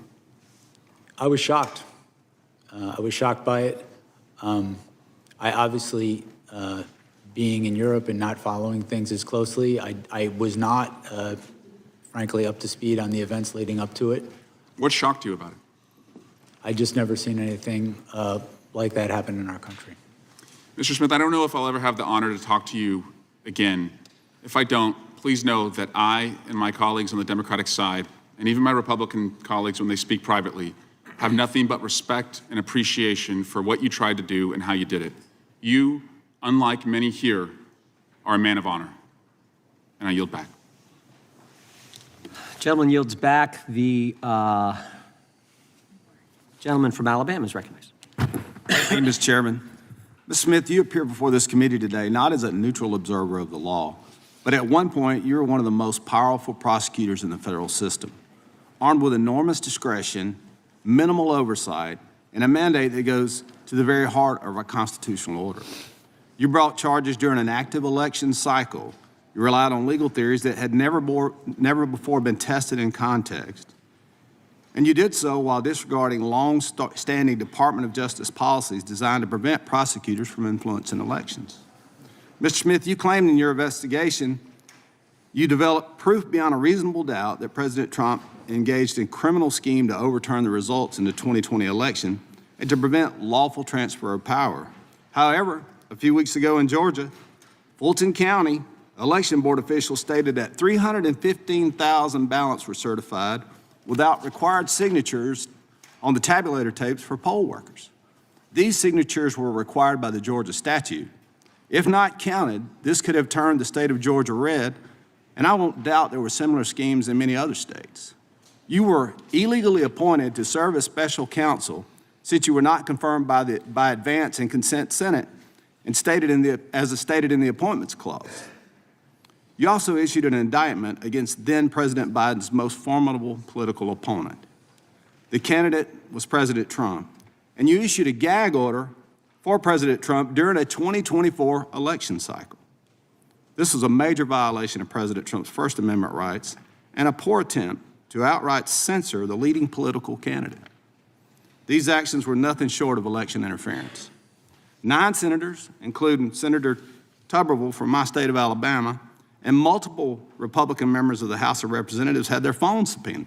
I was shocked. I was shocked by it. I obviously, being in Europe and not following things as closely, I was not, frankly, up to speed on the events leading up to it.
What shocked you about it?
I just never seen anything like that happen in our country.
Mr. Smith, I don't know if I'll ever have the honor to talk to you again. If I don't, please know that I and my colleagues on the Democratic side, and even my Republican colleagues when they speak privately, have nothing but respect and appreciation for what you tried to do and how you did it. You, unlike many here, are a man of honor. And I yield back.
Gentleman yields back. The gentleman from Alabama is recognized.
Thank you, Mr. Chairman. Mr. Smith, you appear before this committee today not as a neutral observer of the law, but at one point you were one of the most powerful prosecutors in the federal system, armed with enormous discretion, minimal oversight, and a mandate that goes to the very heart of our constitutional order. You brought charges during an active election cycle. You relied on legal theories that had never before been tested in context. And you did so while disregarding long-standing Department of Justice policies designed to prevent prosecutors from influencing elections. Mr. Smith, you claimed in your investigation you developed proof beyond a reasonable doubt that President Trump engaged in criminal scheme to overturn the results in the 2020 election and to prevent lawful transfer of power. However, a few weeks ago in Georgia, Fulton County election board officials stated that 315,000 ballots were certified without required signatures on the tabulator tapes for poll workers. These signatures were required by the Georgia statute. If not counted, this could have turned the state of Georgia red, and I won't doubt there were similar schemes in many other states. You were illegally appointed to serve as special counsel since you were not confirmed by advance and consent Senate and stated in the Appointments Clause. You also issued an indictment against then-President Biden's most formidable political opponent. The candidate was President Trump, and you issued a gag order for President Trump during a 2024 election cycle. This was a major violation of President Trump's First Amendment rights and a poor attempt to outright censor the leading political candidate. These actions were nothing short of election interference. 9 senators, including Senator Tuberville from my state of Alabama, and multiple Republican members of the House of Representatives had their phones subpoenaed,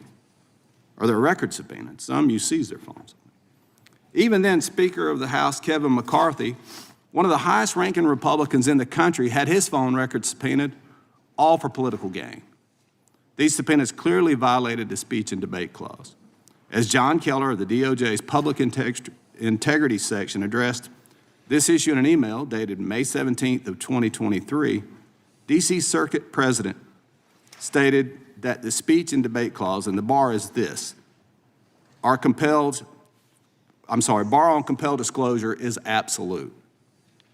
or their records subpoenaed. Some you seized their phones. Even then, Speaker of the House Kevin McCarthy, one of the highest-ranking Republicans in the country, had his phone records subpoenaed, all for political gain. These subpoenas clearly violated the speech and debate clause. As John Keller of the DOJ's Public Integrity section addressed this issue in an email dated May 17th of 2023, D.C. Circuit President stated that the speech and debate clause, and the bar is this, bar on compelled disclosure is absolute.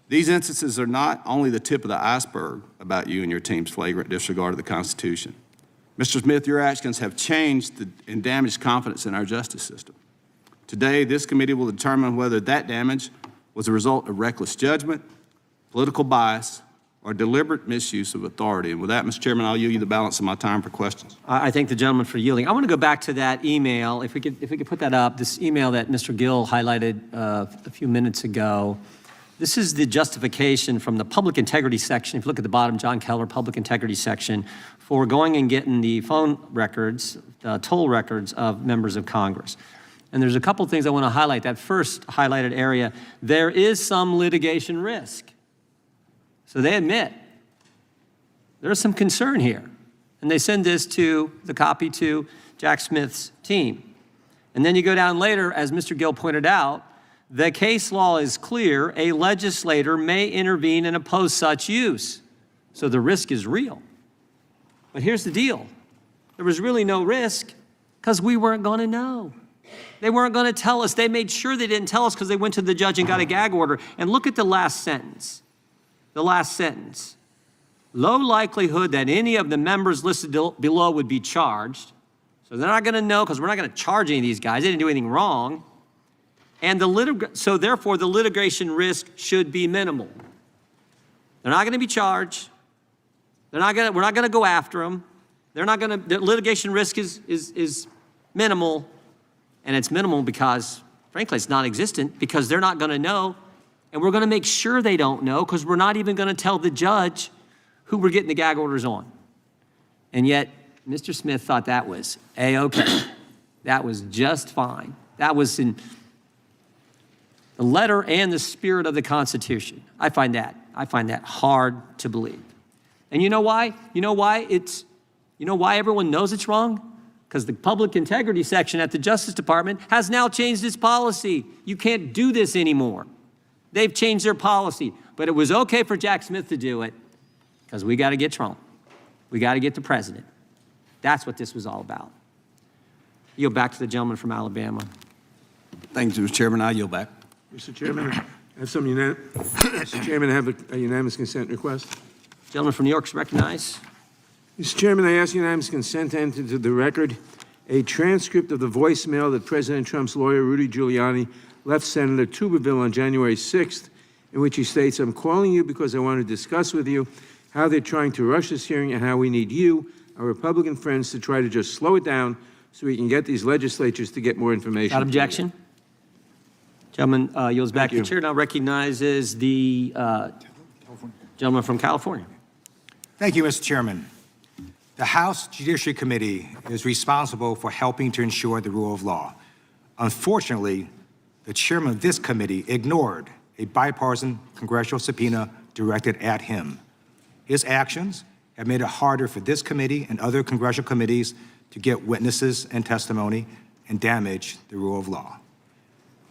These instances are not only the tip of the iceberg about you and your team's flagrant disregard of the Constitution. Mr. Smith, your actions have changed and damaged confidence in our justice system. Today, this committee will determine whether that damage was a result of reckless judgment, political bias, or deliberate misuse of authority. And with that, Mr. Chairman, I'll yield you the balance of my time for questions.
I thank the gentleman for yielding. I want to go back to that email. If we could put that up, this email that Mr. Gill highlighted a few minutes ago. This is the justification from the Public Integrity section. If you look at the bottom, John Keller, Public Integrity section, for going and getting the phone records, toll records of members of Congress. And there's a couple things I want to highlight. That first highlighted area, there is some litigation risk. So they admit there's some concern here. And they send this to the copy to Jack Smith's team. And then you go down later, as Mr. Gill pointed out, the case law is clear. A legislator may intervene and oppose such use. So the risk is real. But here's the deal. There was really no risk because we weren't going to know. They weren't going to tell us. They made sure they didn't tell us because they went to the judge and got a gag order. And look at the last sentence. The last sentence. Low likelihood that any of the members listed below would be charged. So they're not going to know because we're not going to charge any of these guys. They didn't do anything wrong. And so therefore, the litigation risk should be minimal. They're not going to be charged. We're not going to go after them. The litigation risk is minimal. And it's minimal because, frankly, it's non-existent because they're not going to know. And we're going to make sure they don't know because we're not even going to tell the judge who we're getting the gag orders on. And yet, Mr. Smith thought that was A-okay. That was just fine. That was in the letter and the spirit of the Constitution. I find that hard to believe. And you know why? You know why everyone knows it's wrong? Because the public integrity section at the Justice Department has now changed its policy. You can't do this anymore. They've changed their policy. But it was okay for Jack Smith to do it because we got to get Trump. We got to get the president. That's what this was all about. Yield back to the gentleman from Alabama.
Thank you, Mr. Chairman. I yield back.
Mr. Chairman, I have a unanimous consent request.
Gentleman from New York is recognized.
Mr. Chairman, I ask unanimous consent to enter into the record a transcript of the voicemail that President Trump's lawyer, Rudy Giuliani, left Senator Tuberville on January 6th, in which he states, "I'm calling you because I want to discuss with you how they're trying to rush this hearing and how we need you, our Republican friends, to try to just slow it down so we can get these legislatures to get more information."
Without objection. Gentleman yields back. The chair now recognizes the gentleman from California.
Thank you, Mr. Chairman. The House Judiciary Committee is responsible for helping to ensure the rule of law. Unfortunately, the chairman of this committee ignored a bipartisan congressional subpoena directed at him. His actions have made it harder for this committee and other congressional committees to get witnesses and testimony and damage the rule of law.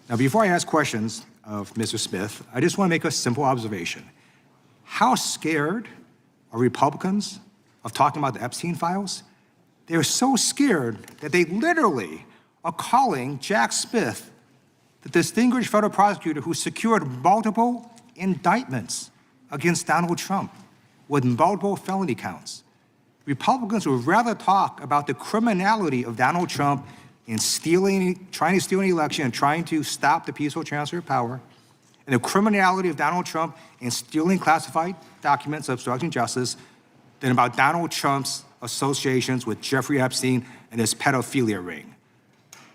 Now, before I ask questions of Mr. Smith, I just want to make a simple observation. How scared are Republicans of talking about the Epstein files? They're so scared that they literally are calling Jack Smith the distinguished federal prosecutor who secured multiple indictments against Donald Trump with multiple felony counts. Republicans would rather talk about the criminality of Donald Trump in trying to steal an election and trying to stop the peaceful transfer of power, and the criminality of Donald Trump in stealing classified documents, obstructing justice, than about Donald Trump's associations with Jeffrey Epstein and his pedophilia ring.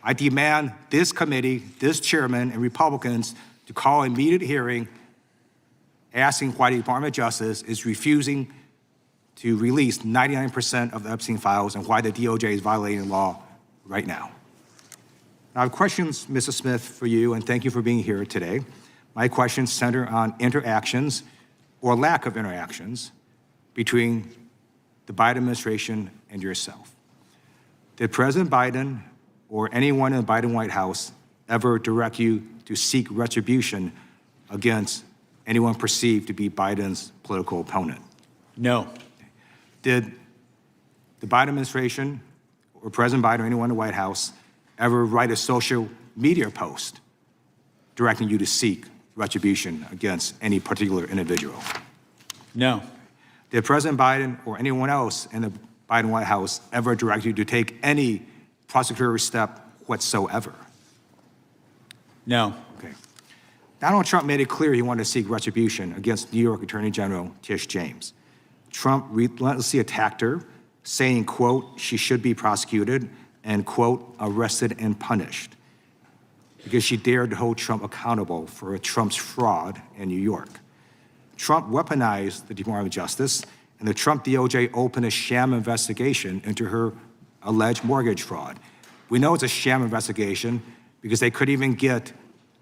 I demand this committee, this chairman, and Republicans to call an immediate hearing asking why the Department of Justice is refusing to release 99% of the Epstein files and why the DOJ is violating the law right now. Now, I have questions, Mr. Smith, for you, and thank you for being here today. My questions center on interactions or lack of interactions between the Biden administration and yourself. Did President Biden or anyone in the Biden White House ever direct you to seek retribution against anyone perceived to be Biden's political opponent?
No.
Did the Biden administration or President Biden or anyone in the White House ever write a social media post directing you to seek retribution against any particular individual?
No.
Did President Biden or anyone else in the Biden White House ever direct you to take any prosecutorial step whatsoever?
No.
Okay. Donald Trump made it clear he wanted to seek retribution against New York Attorney General Tish James. Trump relentlessly attacked her, saying, quote, she should be prosecuted and, quote, arrested and punished because she dared to hold Trump accountable for Trump's fraud in New York. Trump weaponized the Department of Justice, and the Trump DOJ opened a sham investigation into her alleged mortgage fraud. We know it's a sham investigation because they couldn't even get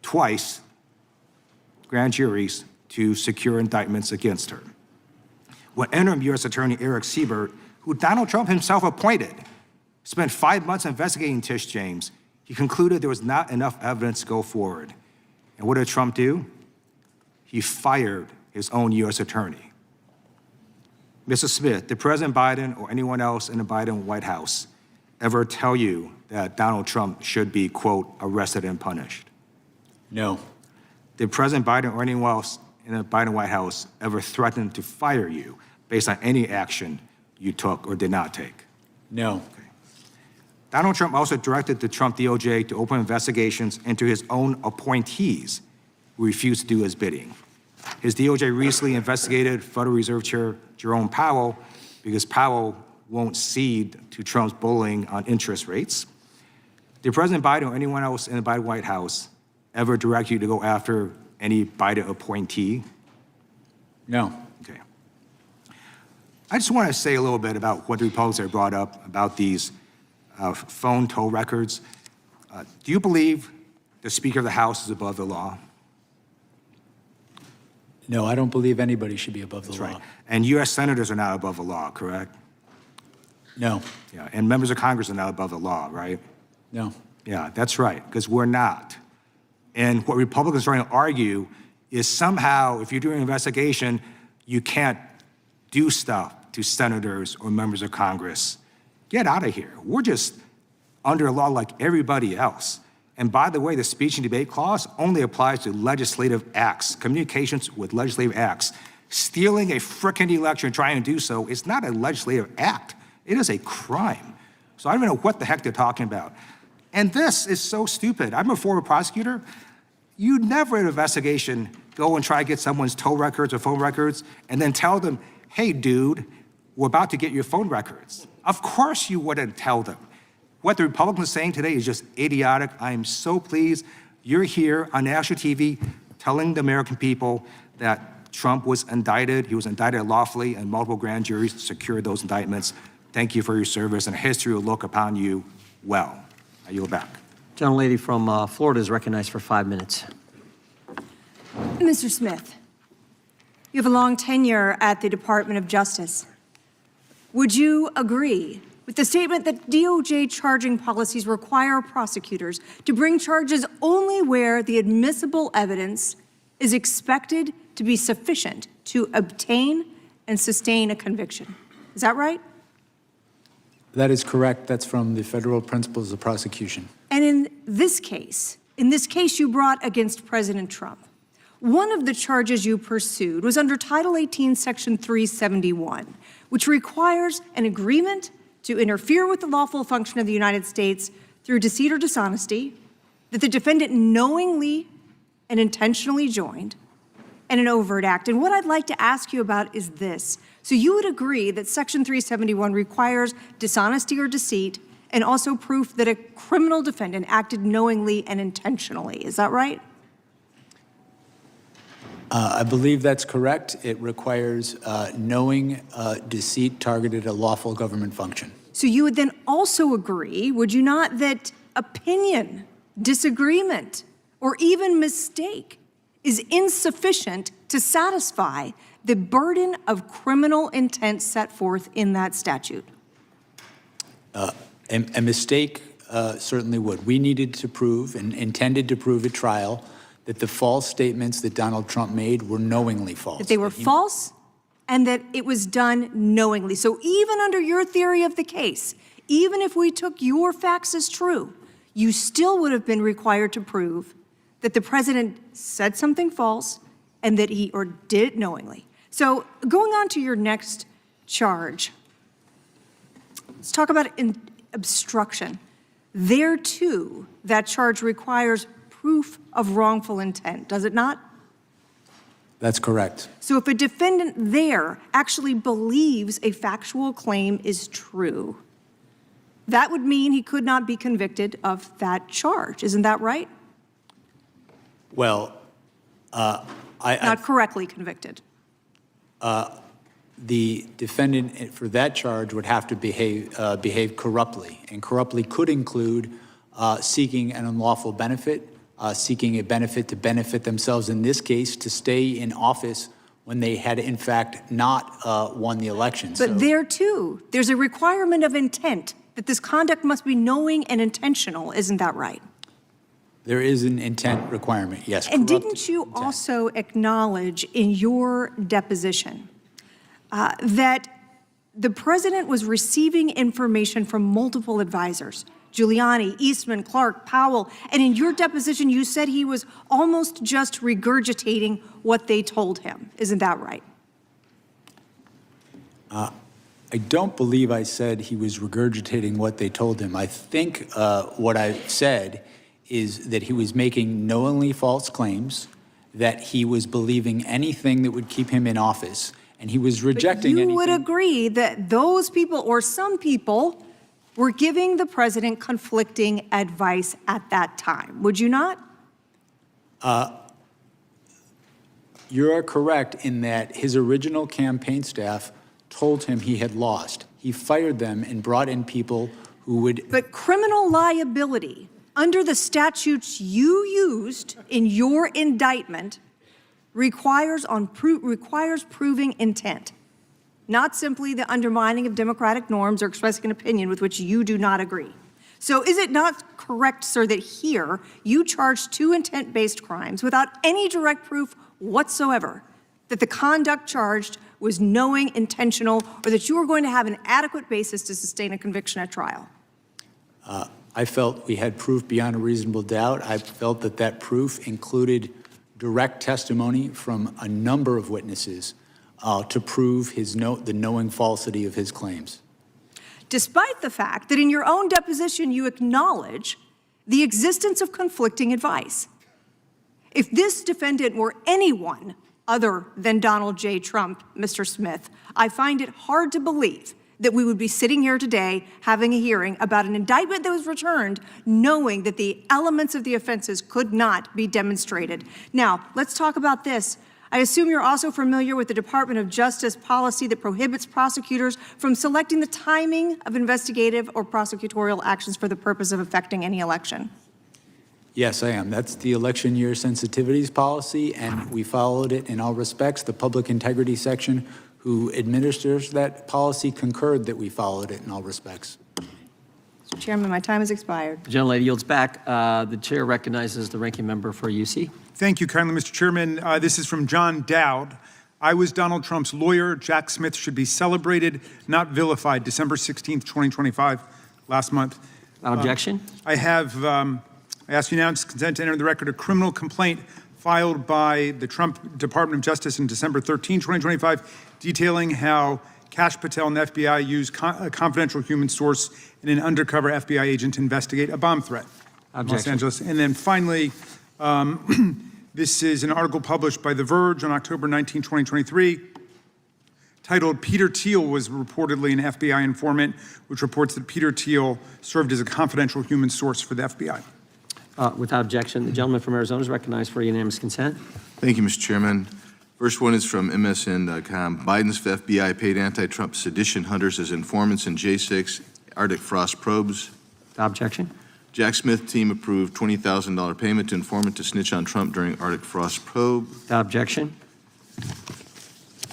twice grand juries to secure indictments against her. When interim U.S. Attorney Eric Siebert, who Donald Trump himself appointed, spent 5 months investigating Tish James, he He concluded there was not enough evidence to go forward. And what did Trump do? He fired his own U.S. attorney. Mr. Smith, did President Biden or anyone else in the Biden White House ever tell you that Donald Trump should be, quote, arrested and punished?
No.
Did President Biden or anyone else in the Biden White House ever threaten to fire you based on any action you took or did not take?
No.
Donald Trump also directed the Trump DOJ to open investigations into his own appointees who refused to do his bidding. His DOJ recently investigated Federal Reserve Chair Jerome Powell because Powell won't cede to Trump's bullying on interest rates. Did President Biden or anyone else in the Biden White House ever direct you to go after any Biden appointee?
No.
Okay. I just want to say a little bit about what the Republicans have brought up about these phone toll records. Do you believe the Speaker of the House is above the law?
No, I don't believe anybody should be above the law.
Right. And U.S. senators are not above the law, correct?
No.
Yeah. And members of Congress are not above the law, right?
No.
Yeah, that's right, because we're not. And what Republicans are trying to argue is somehow, if you're doing an investigation, you can't do stuff to senators or members of Congress. Get out of here. We're just under a law like everybody else. And by the way, the speech and debate clause only applies to legislative acts, communications with legislative acts. Stealing a frickin' election and trying to do so is not a legislative act. It is a crime. So I don't even know what the heck they're talking about. And this is so stupid. I'm a former prosecutor. You'd never in an investigation go and try to get someone's toll records or phone records and then tell them, hey, dude, we're about to get your phone records. Of course you wouldn't tell them. What the Republicans are saying today is just idiotic. I am so pleased you're here on national TV telling the American people that Trump was indicted. He was indicted lawfully, and multiple grand juries secured those indictments. Thank you for your service, and history will look upon you well. I yield back.
Gentlelady from Florida is recognized for 5 minutes.
Mr. Smith, you have a long tenure at the Department of Justice. Would you agree with the statement that DOJ charging policies require prosecutors to bring charges only where the admissible evidence is expected to be sufficient to obtain and sustain a conviction? Is that right?
That is correct. That's from the federal principles of prosecution.
And in this case you brought against President Trump, one of the charges you pursued was under Title 18, Section 371, which requires an agreement to interfere with the lawful function of the United States through deceit or dishonesty that the defendant knowingly and intentionally joined, and an overt act. And what I'd like to ask you about is this. So you would agree that Section 371 requires dishonesty or deceit and also proof that a criminal defendant acted knowingly and intentionally. Is that right?
I believe that's correct. It requires knowing deceit targeted at lawful government function.
So you would then also agree, would you not, that opinion, disagreement, or even mistake is insufficient to satisfy the burden of criminal intent set forth in that statute?
A mistake certainly would. We needed to prove and intended to prove at trial that the false statements that Donald Trump made were knowingly false.
That they were false and that it was done knowingly. So even under your theory of the case, even if we took your facts as true, you still would have been required to prove that the president said something false and that he or did it knowingly. So going on to your next charge, let's talk about obstruction. There too, that charge requires proof of wrongful intent, does it not?
That's correct.
So if a defendant there actually believes a factual claim is true, that would mean he could not be convicted of that charge. Isn't that right?
Well,
not correctly convicted.
The defendant for that charge would have to behave corruptly, and corruptly could include seeking an unlawful benefit, seeking a benefit to benefit themselves, in this case, to stay in office when they had, in fact, not won the election.
But there, too, there's a requirement of intent that this conduct must be knowing and intentional. Isn't that right?
There is an intent requirement, yes.
And
corrupt
didn't you
intent.
also acknowledge in your deposition that the president was receiving information from multiple advisors, Giuliani, Eastman, Clark, Powell, and in your deposition you said he was almost just regurgitating what they told him. Isn't that right?
I don't believe I said he was regurgitating what they told him. I think what I said is that he was making knowingly false claims, that he was believing anything that would keep him in office, and he was rejecting
But you
anything.
would agree that those people, or some people, were giving the president conflicting advice at that time, would you not?
You are correct in that his original campaign staff told him he had lost. He fired them and brought in people who would...
But criminal liability, under the statutes you used in your indictment, requires proving intent, not simply the undermining of democratic norms or expressing an opinion with which you do not agree. So is it not correct, sir, that here you charged 2 intent-based crimes without any direct proof whatsoever that the conduct charged was knowing, intentional, or that you were going to have an adequate basis to sustain a conviction at trial?
I felt we had proof beyond a reasonable doubt. I felt that that proof included direct testimony from a number of witnesses to prove the knowing falsity of his claims.
Despite the fact that in your own deposition you acknowledge the existence of conflicting advice. If this defendant were anyone other than Donald J. Trump, Mr. Smith, I find it hard to believe that we would be sitting here today having a hearing about an indictment that was returned knowing that the elements of the offenses could not be demonstrated. Now, let's talk about this. I assume you're also familiar with the Department of Justice policy that prohibits prosecutors from selecting the timing of investigative or prosecutorial actions for the purpose of affecting any election.
Yes, I am. That's the election year sensitivities policy, and we followed it in all respects. The public integrity section who administers that policy concurred that we followed it in all respects.
Mr. Chairman, my time has expired.
The gentlelady yields back. The chair recognizes the ranking member for UC.
Thank you kindly, Mr. Chairman. This is from John Dowd. I was Donald Trump's lawyer. Jack Smith should be celebrated, not vilified. December 16th, 2025, last month.
Without objection?
I ask unanimous consent to enter in the record a criminal complaint filed by the Trump Department of Justice on December 13, 2025, detailing how Kash Patel and the FBI used a confidential human source and an undercover FBI agent to investigate a bomb threat in Los Angeles. And then finally, this is an article published by The Verge on October 19, 2023, titled Peter Thiel was reportedly an FBI informant, which reports that Peter Thiel served as a confidential human source for the FBI.
Without objection, the gentleman from Arizona is recognized for unanimous consent.
Thank you, Mr. Chairman. First one is from MSN.com. Biden's FBI paid anti-Trump sedition hunters as informants in J6 Arctic frost probes.
Without objection.
Jack Smith team approved $20,000 payment to informant to snitch on Trump during Arctic frost probe.
Without objection.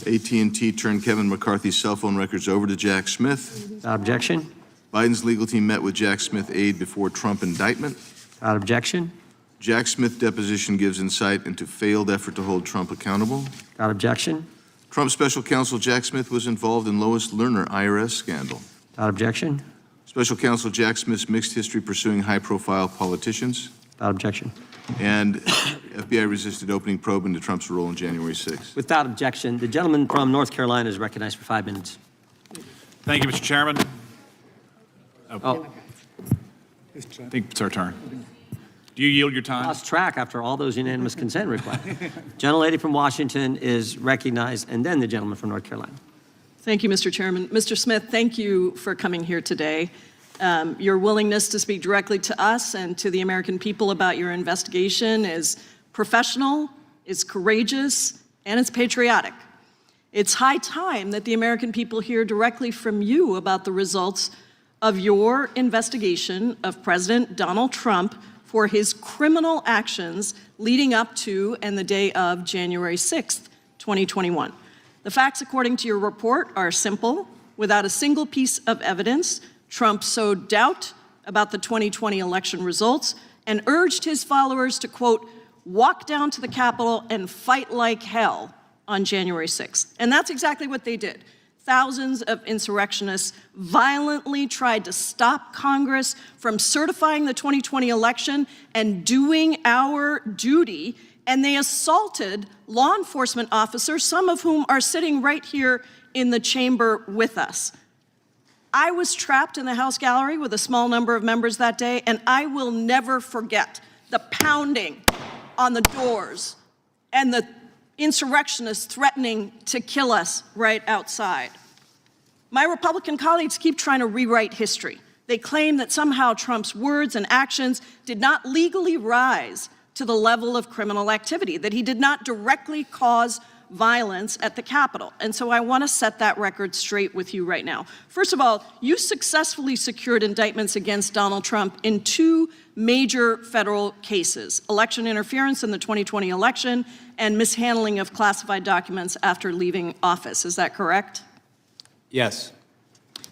AT&T turned Kevin McCarthy's cell phone records over to Jack Smith.
Without objection.
Biden's legal team met with Jack Smith aide before Trump indictment.
Without objection.
Jack Smith deposition gives insight into failed effort to hold Trump accountable.
Without objection.
Trump special counsel Jack Smith was involved in Lois Lerner IRS scandal.
Without objection.
Special counsel Jack Smith's mixed history pursuing high-profile politicians.
Without objection.
And FBI resisted opening probe into Trump's role on January 6th.
Without objection, the gentleman from North Carolina is recognized for 5 minutes.
Thank you, Mr. Chairman.
Oh,
I think it's our turn. Do you yield your time?
lost track after all those unanimous consent requests. Gentlelady from Washington is recognized, and then the gentleman from North Carolina.
Thank you, Mr. Chairman. Mr. Smith, thank you for coming here today. Your willingness to speak directly to us and to the American people about your investigation is professional, it's courageous, and it's patriotic. It's high time that the American people hear directly from you about the results of your investigation of President Donald Trump for his criminal actions leading up to and the day of January 6th, 2021. The facts, according to your report, are simple. Without a single piece of evidence, Trump sowed doubt about the 2020 election results and urged his followers to, quote, walk down to the Capitol and fight like hell on January 6th. And that's exactly what they did. Thousands of insurrectionists violently tried to stop Congress from certifying the 2020 election and doing our duty, and they assaulted law enforcement officers, some of whom are sitting right here in the chamber with us. I was trapped in the House gallery with a small number of members that day, and I will never forget the pounding on the doors and the insurrectionists threatening to kill us right outside. My Republican colleagues keep trying to rewrite history. They claim that somehow Trump's words and actions did not legally rise to the level of criminal activity, that he did not directly cause violence at the Capitol. And so I want to set that record straight with you right now. First of all, you successfully secured indictments against Donald Trump in two major federal cases: election interference in the 2020 election and mishandling of classified documents after leaving office. Is that correct?
Yes.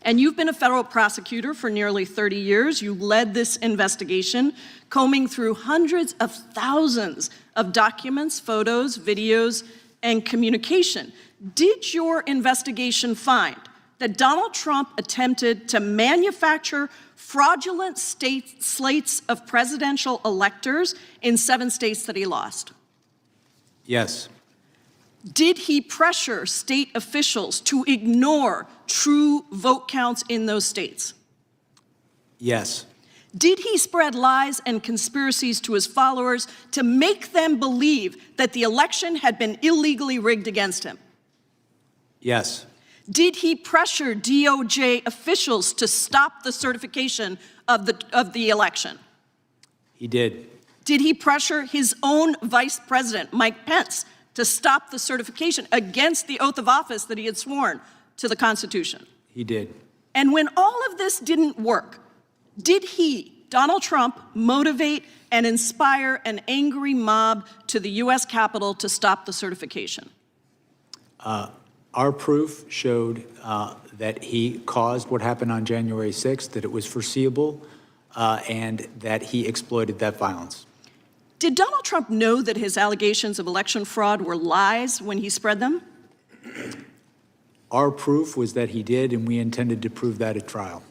And you've been a federal prosecutor for nearly 30 years. You led this investigation, combing through hundreds of thousands of documents, photos, videos, and communication. Did your investigation find that Donald Trump attempted to manufacture fraudulent slates of presidential electors in 7 states that he lost?
Yes.
Did he pressure state officials to ignore true vote counts in those states?
Yes.
Did he spread lies and conspiracies to his followers to make them believe that the election had been illegally rigged against him?
Yes.
Did he pressure DOJ officials to stop the certification of the election?
He did.
Did he pressure his own vice president, Mike Pence, to stop the certification against the oath of office that he had sworn to the Constitution?
He did.
And when all of this didn't work, did he, Donald Trump, motivate and inspire an angry mob to the U.S. Capitol to stop the certification?
Our proof showed that he caused what happened on January 6th, that it was foreseeable, and that he exploited that violence.
Did Donald Trump know that his allegations of election fraud were lies when he spread them?
Our proof was that he did, and we intended to prove that at trial.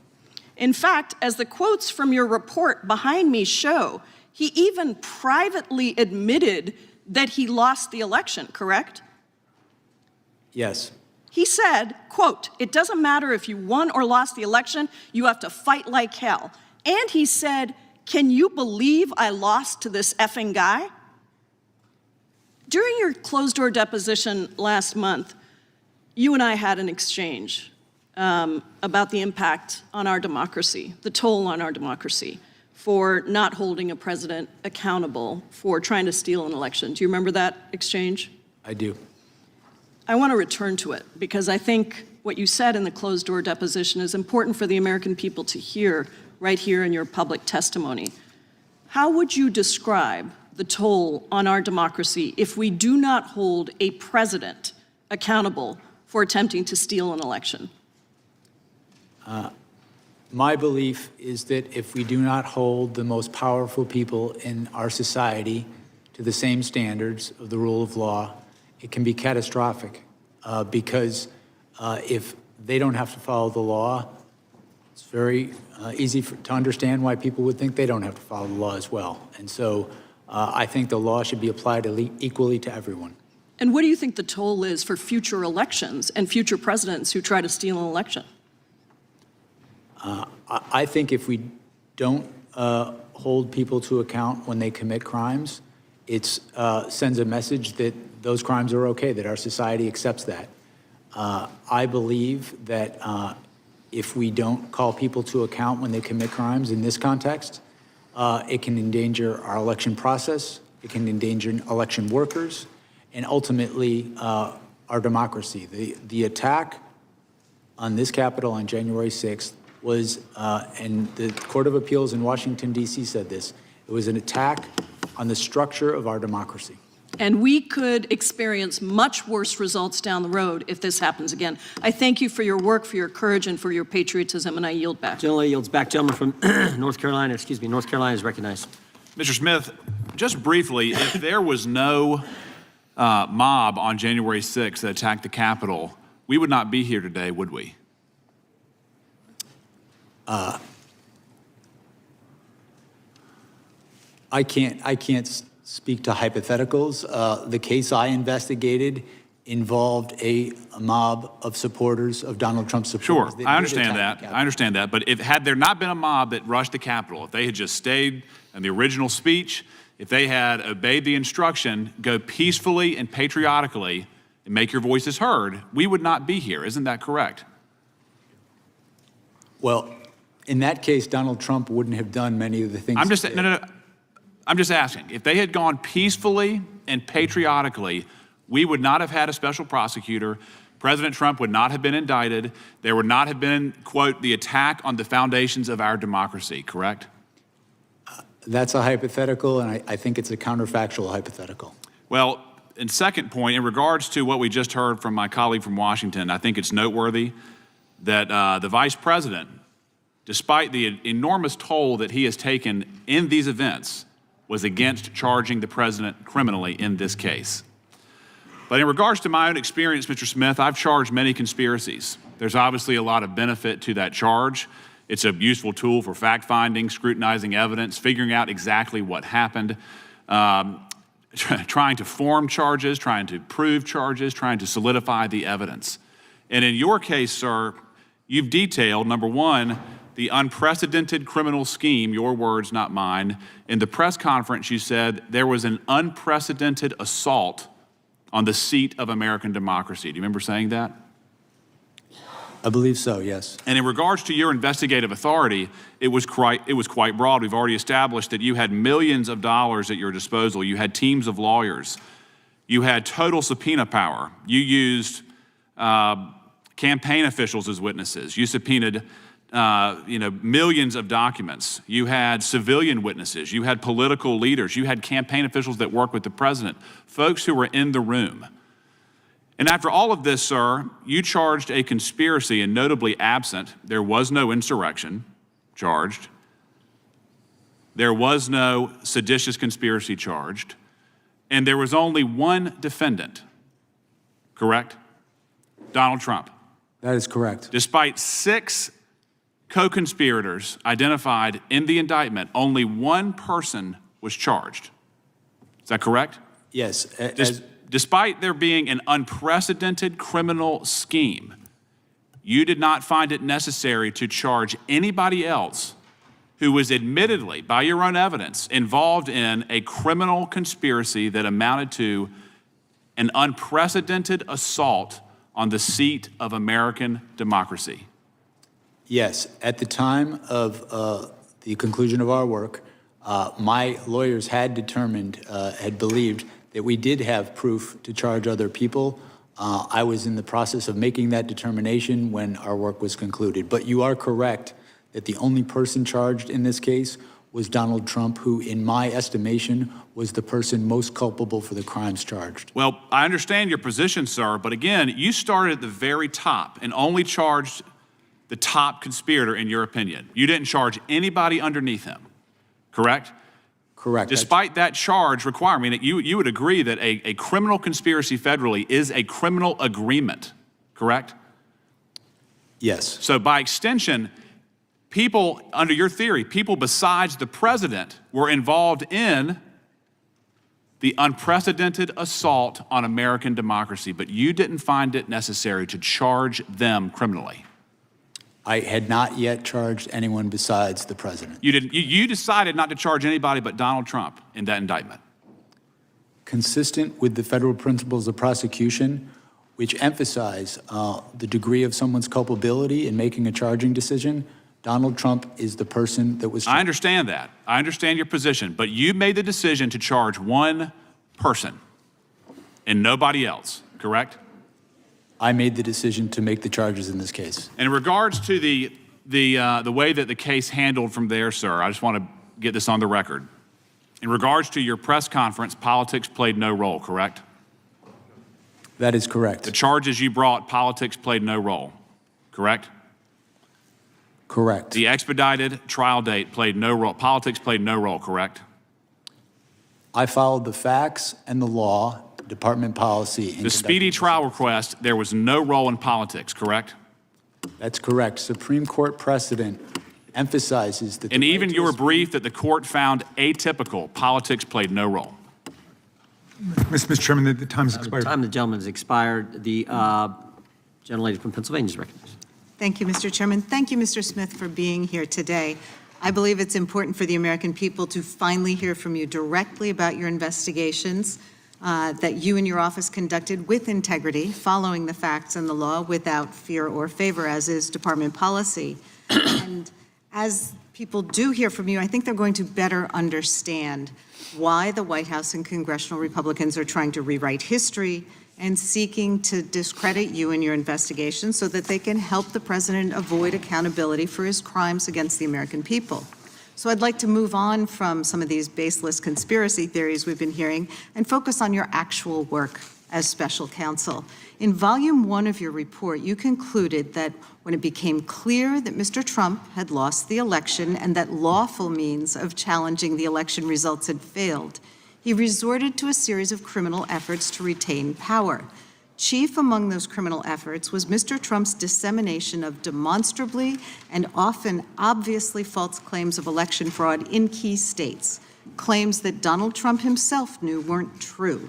In fact, as the quotes from your report behind me show, he even privately admitted that he lost the election, correct?
Yes.
He said, quote, "It doesn't matter if you won or lost the election, you have to fight like hell." And he said, "Can you believe I lost to this effing guy?" During your closed-door deposition last month, you and I had an exchange about the impact on our democracy, the toll on our democracy, for not holding a president accountable for trying to steal an election. Do you remember that exchange?
I do.
I want to return to it because I think what you said in the closed-door deposition is important for the American people to hear right here in your public testimony. How would you describe the toll on our democracy if we do not hold a president accountable for attempting to steal an election?
My belief is that if we do not hold the most powerful people in our society to the same standards of the rule of law, it can be catastrophic because if they don't have to follow the law, it's very easy to understand why people would think they don't have to follow the law as well. And so I think the law should be applied equally to everyone.
And what do you think the toll is for future elections and future presidents who try to steal an election?
I think if we don't hold people to account when they commit crimes, it sends a message that those crimes are okay, that our society accepts that. I believe that if we don't call people to account when they commit crimes in this context, it can endanger our election process, it can endanger election workers, and ultimately our democracy. The attack on this Capitol on January 6th was, and the Court of Appeals in Washington, D.C. said this, it was an attack on the structure of our democracy.
And we could experience much worse results down the road if this happens again. I thank you for your work, for your courage, and for your patriotism, and I yield back.
Gentleman yields back. Gentleman from North Carolina is recognized.
Mr. Smith, just briefly, if there was no mob on January 6th that attacked the Capitol, we would not be here today, would we?
I can't speak to hypotheticals. The case I investigated involved a mob of supporters of Donald Trump's supporters.
Sure, I understand that. I understand that. But had there not been a mob that rushed the Capitol, if they had just stayed in the original speech, if they had obeyed the instruction, go peacefully and patriotically and make your voices heard, we would not be here. Isn't that correct?
Well, in that case, Donald Trump wouldn't have done many of the things.
I'm just asking. If they had gone peacefully and patriotically, we would not have had a special prosecutor. President Trump would not have been indicted. There would not have been, quote, the attack on the foundations of our democracy, correct?
That's a hypothetical, and I think it's a counterfactual hypothetical.
Well, and second point, in regards to what we just heard from my colleague from Washington, I think it's noteworthy that the vice president, despite the enormous toll that he has taken in these events, was against charging the president criminally in this case. But in regards to my own experience, Mr. Smith, I've charged many conspiracies. There's obviously a lot of benefit to that charge. It's a useful tool for fact-finding, scrutinizing evidence, figuring out exactly what happened, trying to form charges, trying to prove charges, trying to solidify the evidence. And in your case, sir, you've detailed, number one, the unprecedented criminal scheme, your words, not mine. In the press conference, you said there was an unprecedented assault on the seat of American democracy. Do you remember saying that?
I believe so, yes.
And in regards to your investigative authority, it was quite broad. We've already established that you had millions of dollars at your disposal. You had teams of lawyers. You had total subpoena power. You used campaign officials as witnesses. You subpoenaed millions of documents. You had civilian witnesses. You had political leaders. You had campaign officials that worked with the president, folks who were in the room. And after all of this, sir, you charged a conspiracy, and notably absent, there was no insurrection charged. There was no seditious conspiracy charged. And there was only one defendant, correct? Donald Trump.
That is correct.
Despite 6 co-conspirators identified in the indictment, only one person was charged. Is that correct?
Yes.
Despite there being an unprecedented criminal scheme, you did not find it necessary to charge anybody else who was admittedly, by your own evidence, involved in a criminal conspiracy that amounted to an unprecedented assault on the seat of American democracy.
Yes. At the time of the conclusion of our work, my lawyers had determined, had believed that we did have proof to charge other people. I was in the process of making that determination when our work was concluded. But you are correct that the only person charged in this case was Donald Trump, who, in my estimation, was the person most culpable for the crimes charged.
Well, I understand your position, sir, but again, you started at the very top and only charged the top conspirator, in your opinion. You didn't charge anybody underneath him, correct?
Correct.
Despite that charge requirement, you would agree that a criminal conspiracy federally is a criminal agreement, correct?
Yes.
So by extension, people, under your theory, people besides the president were involved in the unprecedented assault on American democracy, but you didn't find it necessary to charge them criminally.
I had not yet charged anyone besides the president.
You didn't. You decided not to charge anybody but Donald Trump in that indictment.
Consistent with the federal principles of prosecution, which emphasize the degree of someone's culpability in making a charging decision, Donald Trump is the person that was charged.
I understand that. I understand your position, but you made the decision to charge one person and nobody else, correct?
I made the decision to make the charges in this case.
In regards to the way that the case handled from there, sir, I just want to get this on the record. In regards to your press conference, politics played no role, correct?
That is correct.
The charges you brought, politics played no role, correct?
Correct.
The expedited trial date played no role, politics played no role, correct?
I followed the facts and the law, department policy.
The speedy trial request, there was no role in politics, correct?
That's correct. Supreme Court precedent emphasizes that.
And even your brief that the court found atypical, politics played no role.
Mr. Chairman, the time has expired.
The time of the gentleman has expired. The gentlelady from Pennsylvania is recognized.
Thank you, Mr. Chairman. Thank you, Mr. Smith, for being here today. I believe it's important for the American people to finally hear from you directly about your investigations that you and your office conducted with integrity, following the facts and the law without fear or favor, as is department policy. And as people do hear from you, I think they're going to better understand why the White House and congressional Republicans are trying to rewrite history and seeking to discredit you in your investigation so that they can help the president avoid accountability for his crimes against the American people. So I'd like to move on from some of these baseless conspiracy theories we've been hearing and focus on your actual work as special counsel. In volume 1 of your report, you concluded that when it became clear that Mr. Trump had lost the election and that lawful means of challenging the election results had failed, he resorted to a series of criminal efforts to retain power. Chief among those criminal efforts was Mr. Trump's dissemination of demonstrably and often obviously false claims of election fraud in key states, claims that Donald Trump himself knew weren't true.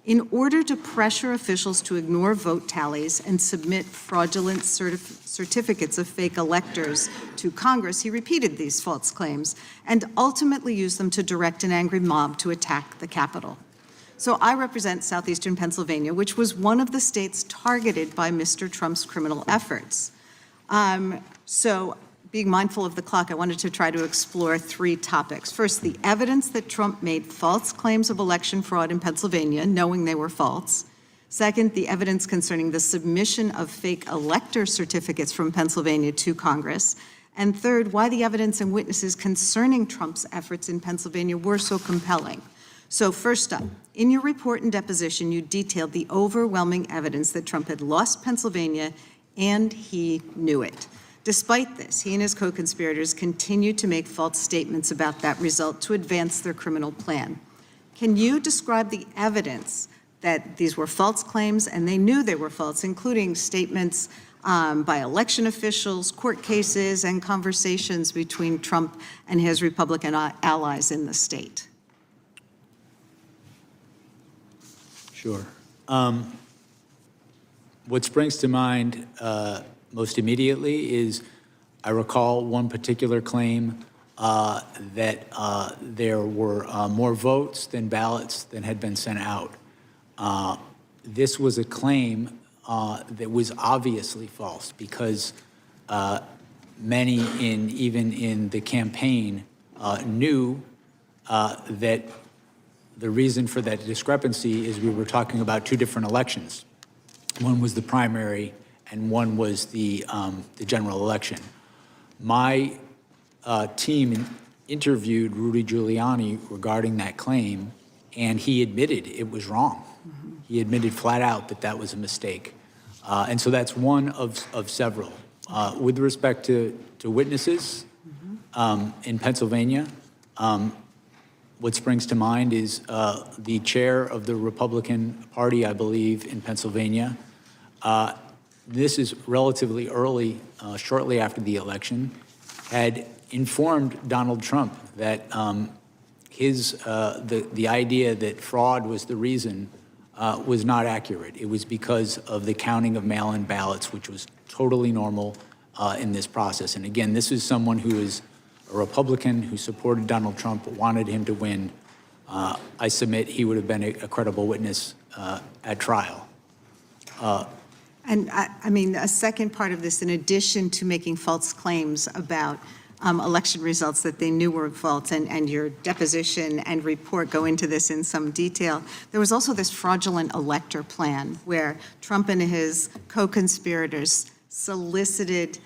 In order to pressure officials to ignore vote tallies and submit fraudulent certificates of fake electors to Congress, he repeated these false claims and ultimately used them to direct an angry mob to attack the Capitol. So I represent southeastern Pennsylvania, which was one of the states targeted by Mr. Trump's criminal efforts. So being mindful of the clock, I wanted to try to explore 3 topics. First, the evidence that Trump made false claims of election fraud in Pennsylvania, knowing they were false. Second, the evidence concerning the submission of fake elector certificates from Pennsylvania to Congress. And third, why the evidence and witnesses concerning Trump's efforts in Pennsylvania were so compelling. So first up, in your report and deposition, you detailed the overwhelming evidence that Trump had lost Pennsylvania and he knew it. Despite this, he and his co-conspirators continued to make false statements about that result to advance their criminal plan. Can you describe the evidence that these were false claims and they knew they were false, including statements by election officials, court cases, and conversations between Trump and his Republican allies in the state?
Sure. What springs to mind most immediately is I recall one particular claim that there were more votes than ballots than had been sent out. This was a claim that was obviously false because many even in the campaign knew that the reason for that discrepancy is we were talking about 2 different elections. One was the primary and one was the general election. My team interviewed Rudy Giuliani regarding that claim, and he admitted it was wrong. He admitted flat out that that was a mistake. And so that's one of several. With respect to witnesses in Pennsylvania, what springs to mind is the chair of the Republican Party, I believe, in Pennsylvania. This is relatively early, shortly after the election, had informed Donald Trump that the idea that fraud was the reason was not accurate. It was because of the counting of mail-in ballots, which was totally normal in this process. And again, this is someone who is a Republican who supported Donald Trump, wanted him to win. I submit he would have been a credible witness at trial.
And I mean, a second part of this, in addition to making false claims about election results that they knew were false, and your deposition and report go into this in some detail, there was also this fraudulent elector plan where Trump and his co-conspirators solicited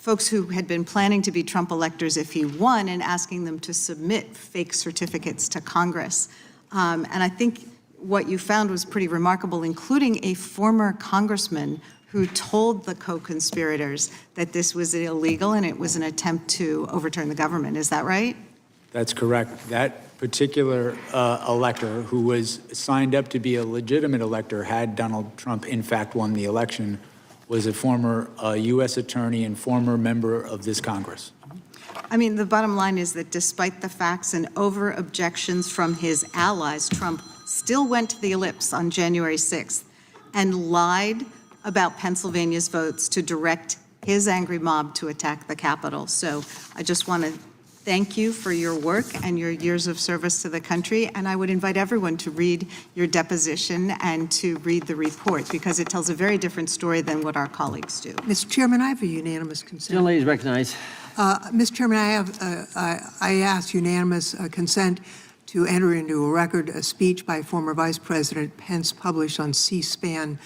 folks who had been planning to be Trump electors if he won and asking them to submit fake certificates to Congress. And I think what you found was pretty remarkable, including a former congressman who told the co-conspirators that this was illegal and it was an attempt to overturn the government. Is that right?
That's correct. That particular elector, who was signed up to be a legitimate elector had Donald Trump in fact won the election, was a former U.S. attorney and former member of this Congress.
I mean, the bottom line is that despite the facts and over objections from his allies, Trump still went to the ellipse on January 6th and lied about Pennsylvania's votes to direct his angry mob to attack the Capitol. So I just want to thank you for your work and your years of service to the country. And I would invite everyone to read your deposition and to read the report, because it tells a very different story than what our colleagues do.
Mr. Chairman, I have a unanimous consent.
Gentlelady is recognized.
Mr. Chairman, I ask unanimous consent to enter into a record a speech by former Vice President Pence published on C-SPAN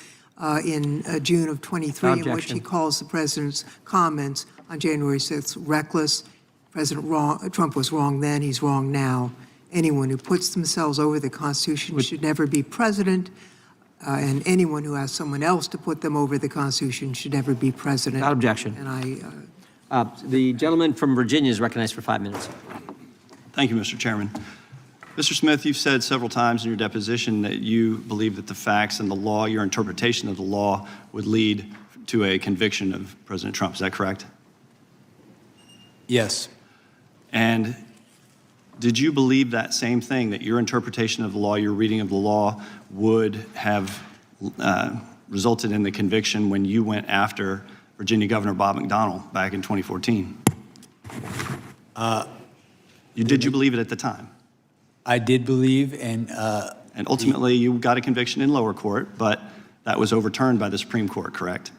in June of 23, in which he calls the president's comments on January 6th reckless. President Trump was wrong then, he's wrong now. Anyone who puts themselves over the Constitution should never be president, and anyone who asks someone else to put them over the Constitution should never be president.
Without objection.
And
the gentleman from Virginia is recognized for 5 minutes.
Thank you, Mr. Chairman. Mr. Smith, you've said several times in your deposition that you believe that the facts and the law, your interpretation of the law, would lead to a conviction of President Trump. Is that correct?
Yes.
And did you believe that same thing, that your interpretation of the law, your reading of the law, would have resulted in the conviction when you went after Virginia Governor Bob McDonnell back in 2014? Did you believe it at the time?
I did believe, and
ultimately you got a conviction in lower court, but that was overturned by the Supreme Court, correct?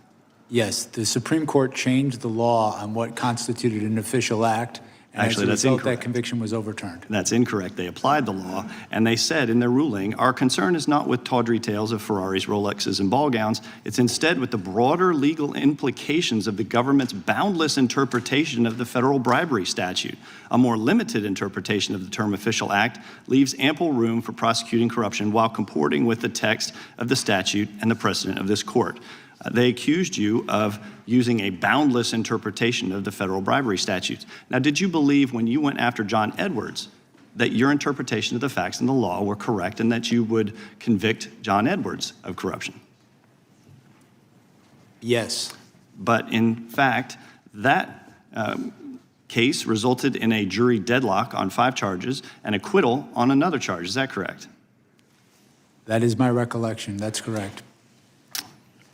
Yes, the Supreme Court changed the law on what constituted an official act, and
Actually,
as a
that's
result,
incorrect.
that conviction was overturned.
That's incorrect. They applied the law, and they said in their ruling, our concern is not with tawdry tales of Ferraris, Rolexes, and ball gowns. It's instead with the broader legal implications of the government's boundless interpretation of the federal bribery statute. A more limited interpretation of the term official act leaves ample room for prosecuting corruption while comporting with the text of the statute and the precedent of this court. They accused you of using a boundless interpretation of the federal bribery statutes. Now, did you believe when you went after John Edwards that your interpretation of the facts and the law were correct and that you would convict John Edwards of corruption?
Yes.
But in fact, that case resulted in a jury deadlock on 5 charges and acquittal on another charge. Is that correct?
That is my recollection. That's correct.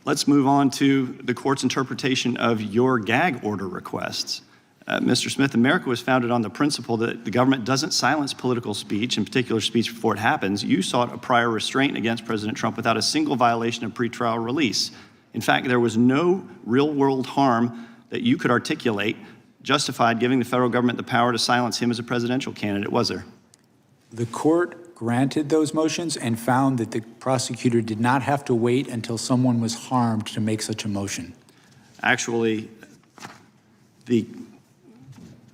Let's move on to the court's interpretation of your gag order requests. Mr. Smith, America was founded on the principle that the government doesn't silence political speech, in particular speech before it happens. You sought a prior restraint against President Trump without a single violation of pretrial release. In fact, there was no real-world harm that you could articulate justified giving the federal government the power to silence him as a presidential candidate, was there?
The court granted those motions and found that the prosecutor did not have to wait until someone was harmed to make such a motion.
Actually, the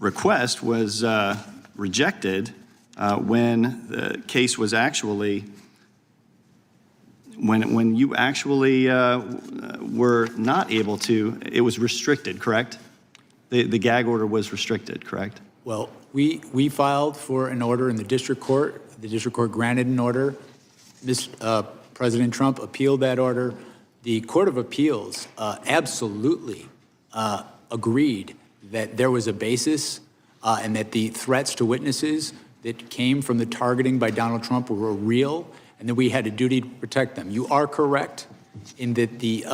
request was rejected when the case was actually, when you actually were not able to, it was restricted, correct? The gag order was restricted, correct?
Well, we filed for an order in the district court. The district court granted an order. President Trump appealed that order. The Court of Appeals absolutely agreed that there was a basis and that the threats to witnesses that came from the targeting by Donald Trump were real, and that we had a duty to protect them. You are correct in that the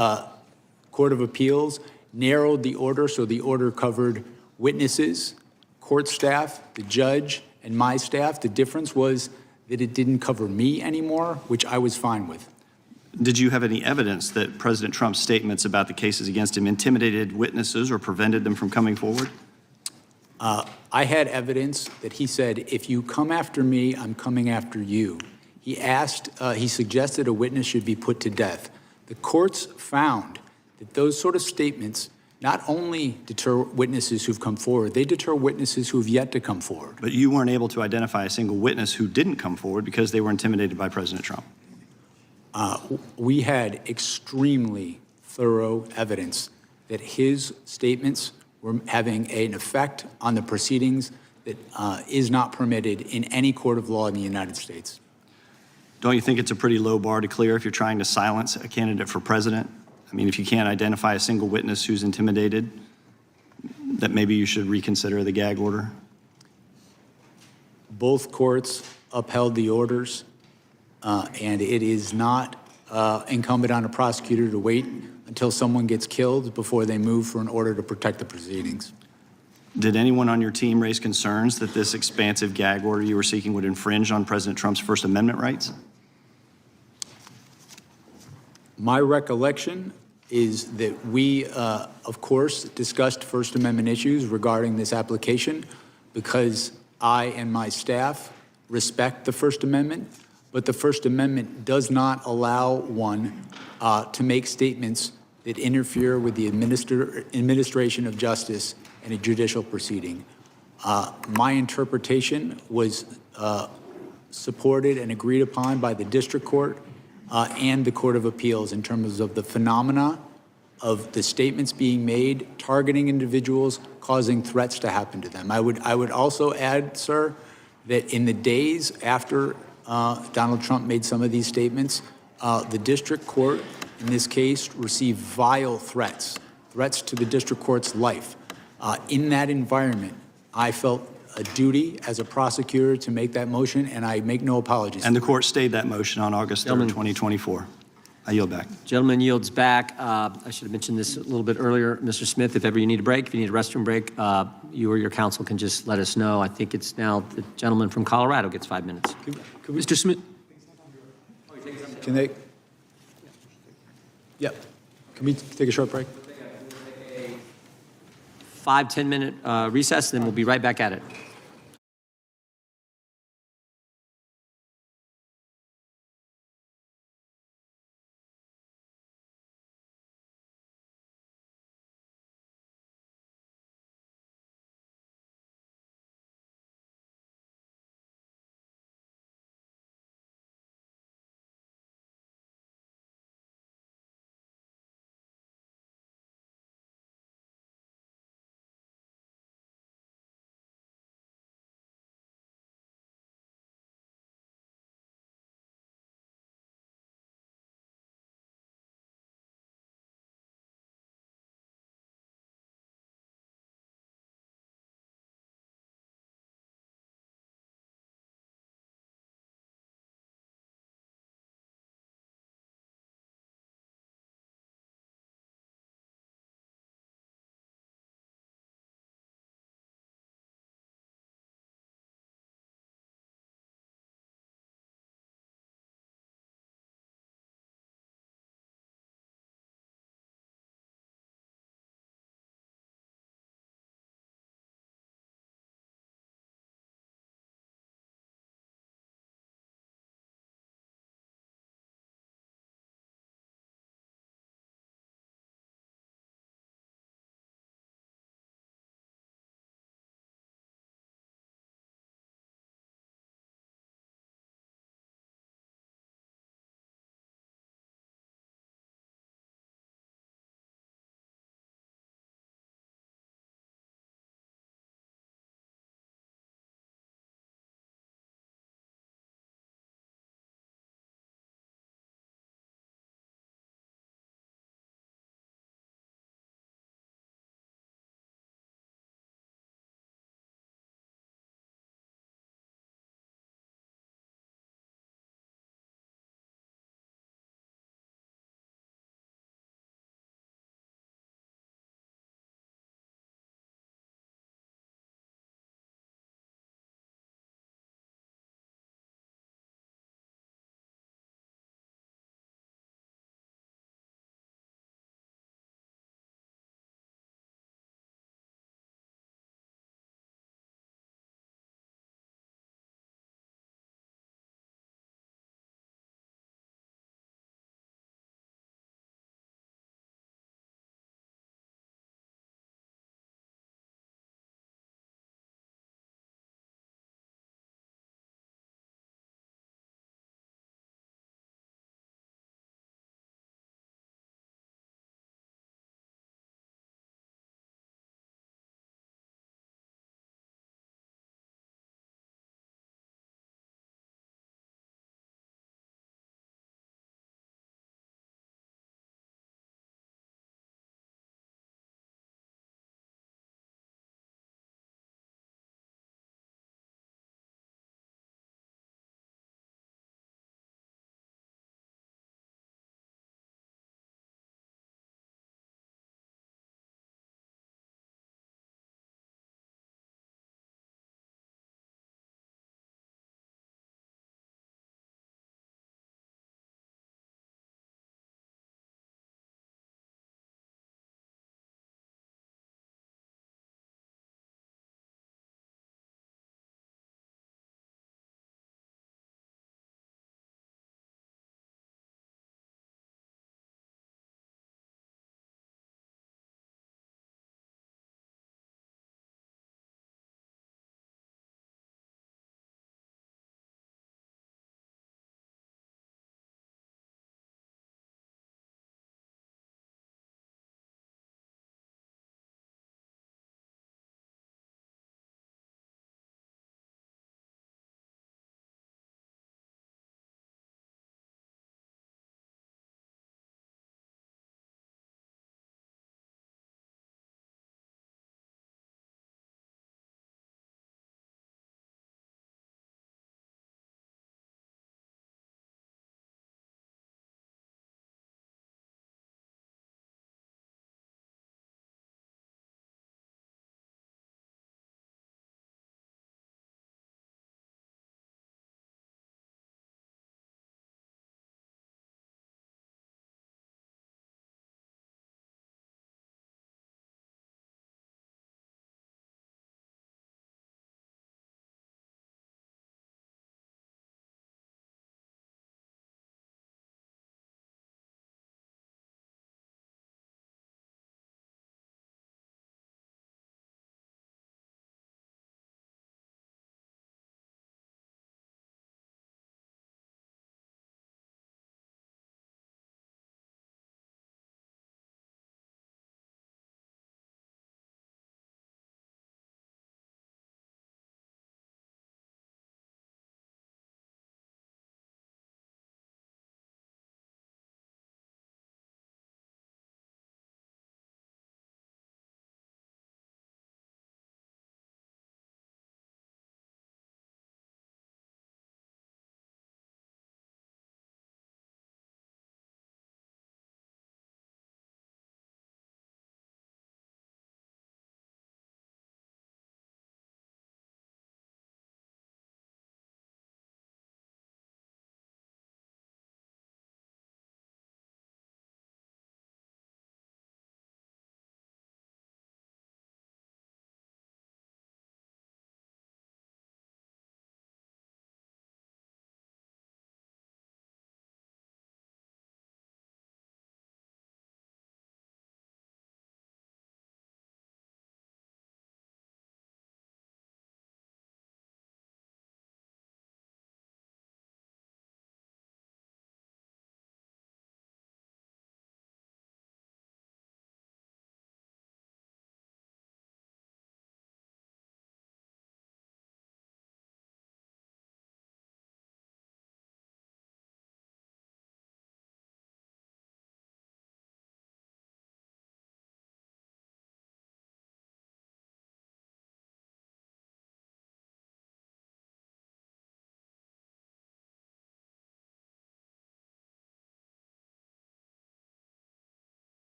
Court of Appeals narrowed the order, so the order covered witnesses, court staff, the judge, and my staff. The difference was that it didn't cover me anymore, which I was fine with.
Did you have any evidence that President Trump's statements about the cases against him intimidated witnesses or prevented them from coming forward?
I had evidence that he said, if you come after me, I'm coming after you. He suggested a witness should be put to death. The courts found that those sort of statements not only deter witnesses who've come forward, they deter witnesses who have yet to come forward.
But you weren't able to identify a single witness who didn't come forward because they were intimidated by President Trump.
We had extremely thorough evidence that his statements were having an effect on the proceedings that is not permitted in any court of law in the United States.
Don't you think it's a pretty low bar to clear if you're trying to silence a candidate for president? I mean, if you can't identify a single witness who's intimidated, that maybe you should reconsider the gag order?
Both courts upheld the orders, and it is not incumbent on a prosecutor to wait until someone gets killed before they move for an order to protect the proceedings.
Did anyone on your team raise concerns that this expansive gag order you were seeking would infringe on President Trump's First Amendment rights?
My recollection is that we, of course, discussed First Amendment issues regarding this application because I and my staff respect the First Amendment, but the First Amendment does not allow one to make statements that interfere with the administration of justice in a judicial proceeding. My interpretation was supported and agreed upon by the district court and the Court of Appeals in terms of the phenomena of the statements being made, targeting individuals, causing threats to happen to them. I would also add, sir, that in the days after Donald Trump made some of these statements, the district court, in this case, received vile threats to the district court's life. In that environment, I felt a duty as a prosecutor to make that motion, and I make no apologies.
And the court stayed that motion on August 3rd, 2024. I yield back.
Gentleman yields back. I should have mentioned this a little bit earlier. Mr. Smith, if ever you need a break, if you need a restroom break, you or your counsel can just let us know. I think it's now the gentleman from Colorado gets 5 minutes.
Mr. Smith.
Can they? Yep. Can we take a short break?
5-10 minute recess, then we'll be right back at it.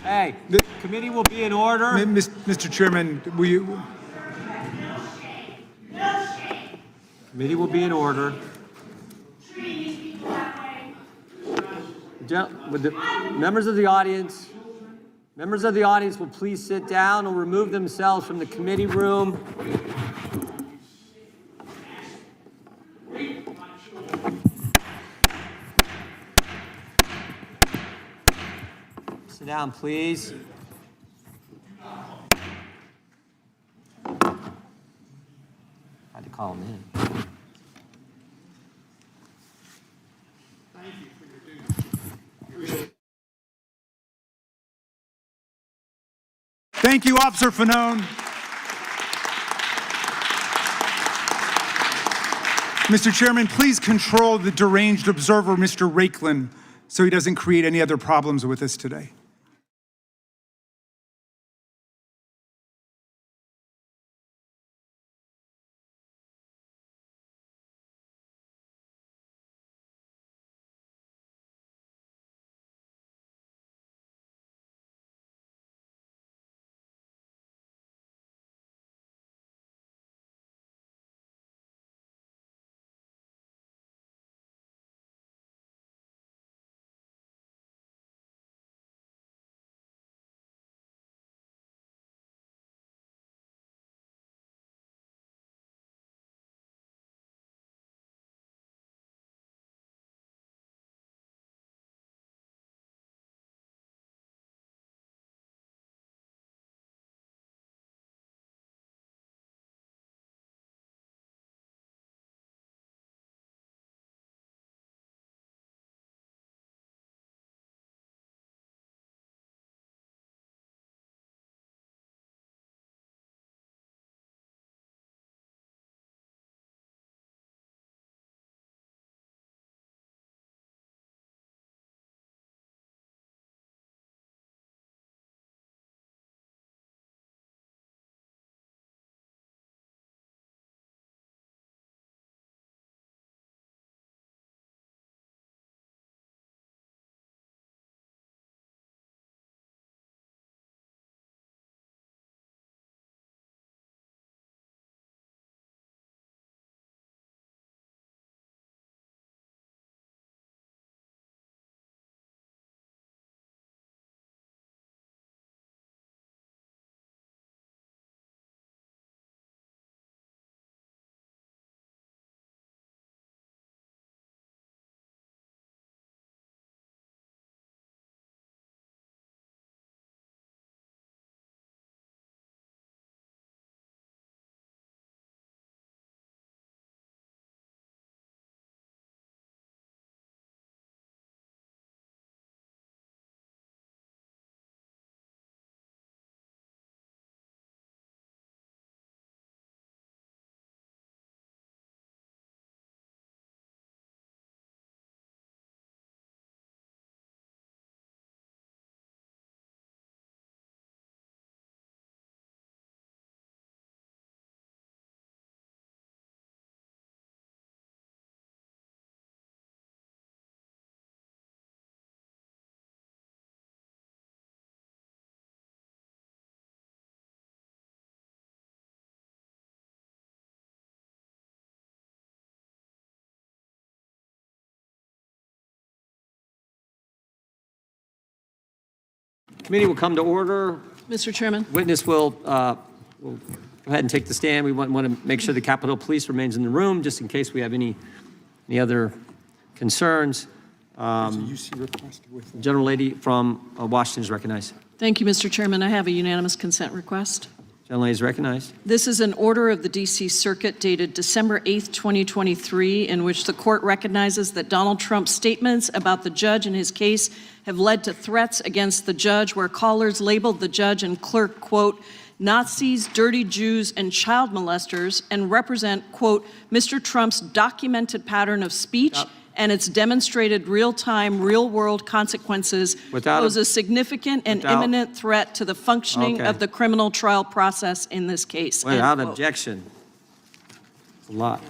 Hey, the committee will be in order.
Mr. Chairman, will you?
Committee will be in order. Would the members of the audience will please sit down or remove themselves from the committee room. Sit down, please. I had to call him in.
Thank you, Officer Fanone. Mr. Chairman, please control the deranged observer, Mr. Rakeland, so he doesn't create any other problems with us today.
Committee will come to order.
Mr. Chairman.
Witness will go ahead and take the stand. We want to make sure the Capitol Police remains in the room just in case we have any other concerns. General Lady from Washington is recognized.
Thank you, Mr. Chairman. I have a unanimous consent request.
General Lady is recognized.
This is an order of the D.C. Circuit dated December 8th, 2023, in which the court recognizes that Donald Trump's statements about the judge and his case have led to threats against the judge, where callers labeled the judge and clerk, quote, Nazis, dirty Jews, and child molesters, and represent, quote, Mr. Trump's documented pattern of speech and its demonstrated real-time, real-world consequences pose a significant and imminent threat to the functioning of the criminal trial process in this case.
Without objection. It's a lot.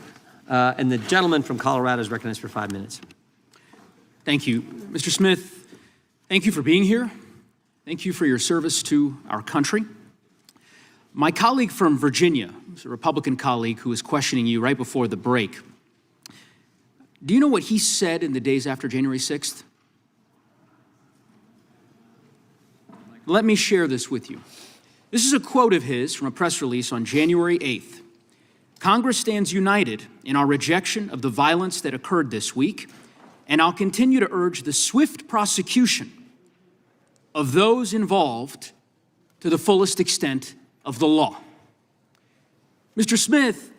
And the gentleman from Colorado is recognized for 5 minutes.
Thank you. Mr. Smith, thank you for being here. Thank you for your service to our country. My colleague from Virginia, a Republican colleague who was questioning you right before the break, do you know what he said in the days after January 6th? Let me share this with you. This is a quote of his from a press release on January 8th. Congress stands united in our rejection of the violence that occurred this week, and I'll continue to urge the swift prosecution of those involved to the fullest extent of the law. Mr. Smith,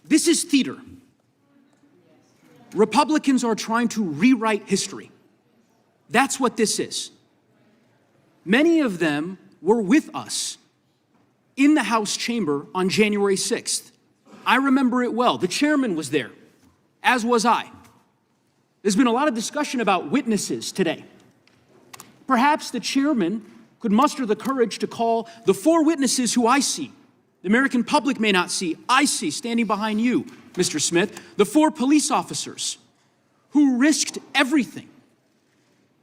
this is theater. Republicans are trying to rewrite history. That's what this is. Many of them were with us in the House chamber on January 6th. I remember it well. The chairman was there, as was I. There's been a lot of discussion about witnesses today. Perhaps the chairman could muster the courage to call the 4 witnesses who I see, the American public may not see, I see standing behind you, Mr. Smith, the 4 police officers who risked everything,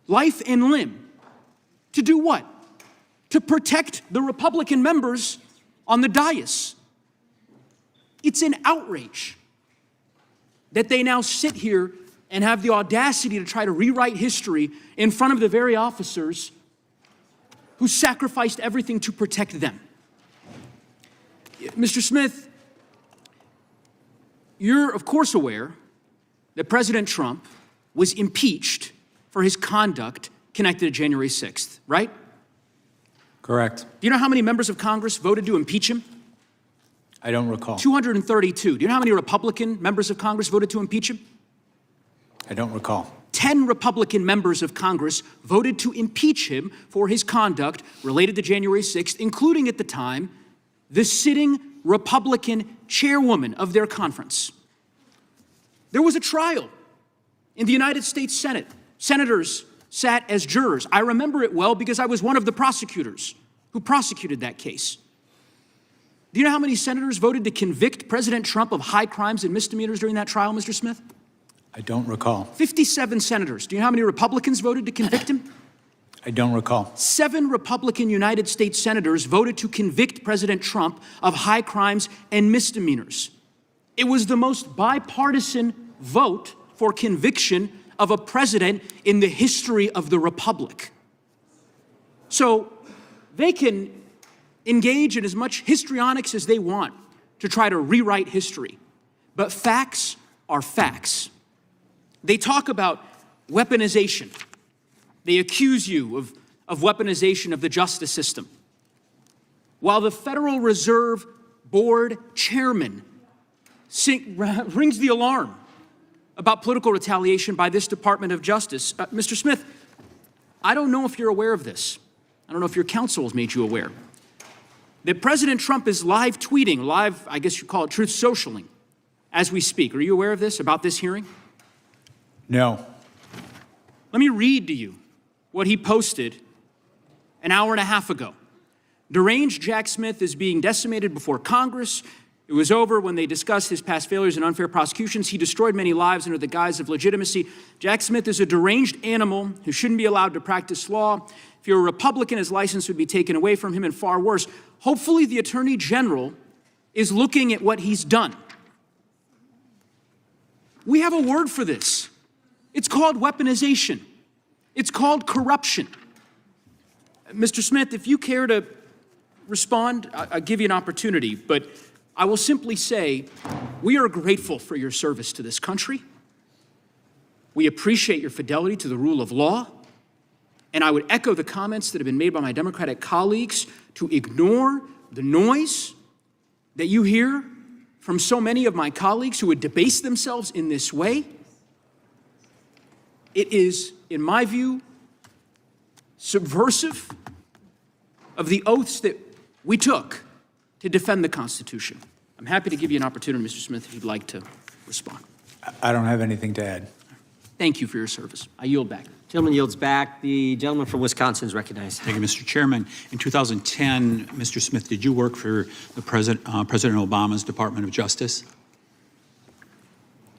life and limb, to do what? To protect the Republican members on the dais. It's an outrage that they now sit here and have the audacity to try to rewrite history in front of the very officers who sacrificed everything to protect them. Mr. Smith, you're of course aware that President Trump was impeached for his conduct connected to January 6th, right?
Correct.
Do you know how many members of Congress voted to impeach him?
I don't recall.
232. Do you know how many Republican members of Congress voted to impeach him?
I don't recall.
10 Republican members of Congress voted to impeach him for his conduct related to January 6th, including at the time, the sitting Republican chairwoman of their conference. There was a trial in the United States Senate. Senators sat as jurors. I remember it well because I was one of the prosecutors who prosecuted that case. Do you know how many senators voted to convict President Trump of high crimes and misdemeanors during that trial, Mr. Smith?
I don't recall.
57 senators. Do you know how many Republicans voted to convict him?
I don't recall.
7 Republican United States senators voted to convict President Trump of high crimes and misdemeanors. It was the most bipartisan vote for conviction of a president in the history of the Republic. So they can engage in as much histrionics as they want to try to rewrite history. But facts are facts. They talk about weaponization. They accuse you of weaponization of the justice system. While the Federal Reserve Board chairman rings the alarm about political retaliation by this Department of Justice. Mr. Smith, I don't know if you're aware of this. I don't know if your counsel has made you aware that President Trump is live tweeting, I guess you call it truth socialing, as we speak. Are you aware of this, about this hearing?
No.
Let me read to you what he posted an hour and a half ago. Deranged Jack Smith is being decimated before Congress. It was over when they discussed his past failures and unfair prosecutions. He destroyed many lives under the guise of legitimacy. Jack Smith is a deranged animal who shouldn't be allowed to practice law. If you're a Republican, his license would be taken away from him, and far worse. Hopefully the Attorney General is looking at what he's done. We have a word for this. It's called weaponization. It's called corruption. Mr. Smith, if you care to respond, I'll give you an opportunity, but I will simply say we are grateful for your service to this country. We appreciate your fidelity to the rule of law. And I would echo the comments that have been made by my Democratic colleagues to ignore the noise that you hear from so many of my colleagues who would debase themselves in this way. It is, in my view, subversive of the oaths that we took to defend the Constitution. I'm happy to give you an opportunity, Mr. Smith, if you'd like to respond.
I don't have anything to add.
Thank you for your service. I yield back.
Gentleman yields back. The gentleman from Wisconsin is recognized.
Thank you, Mr. Chairman. In 2010, Mr. Smith, did you work for the President Obama's Department of Justice?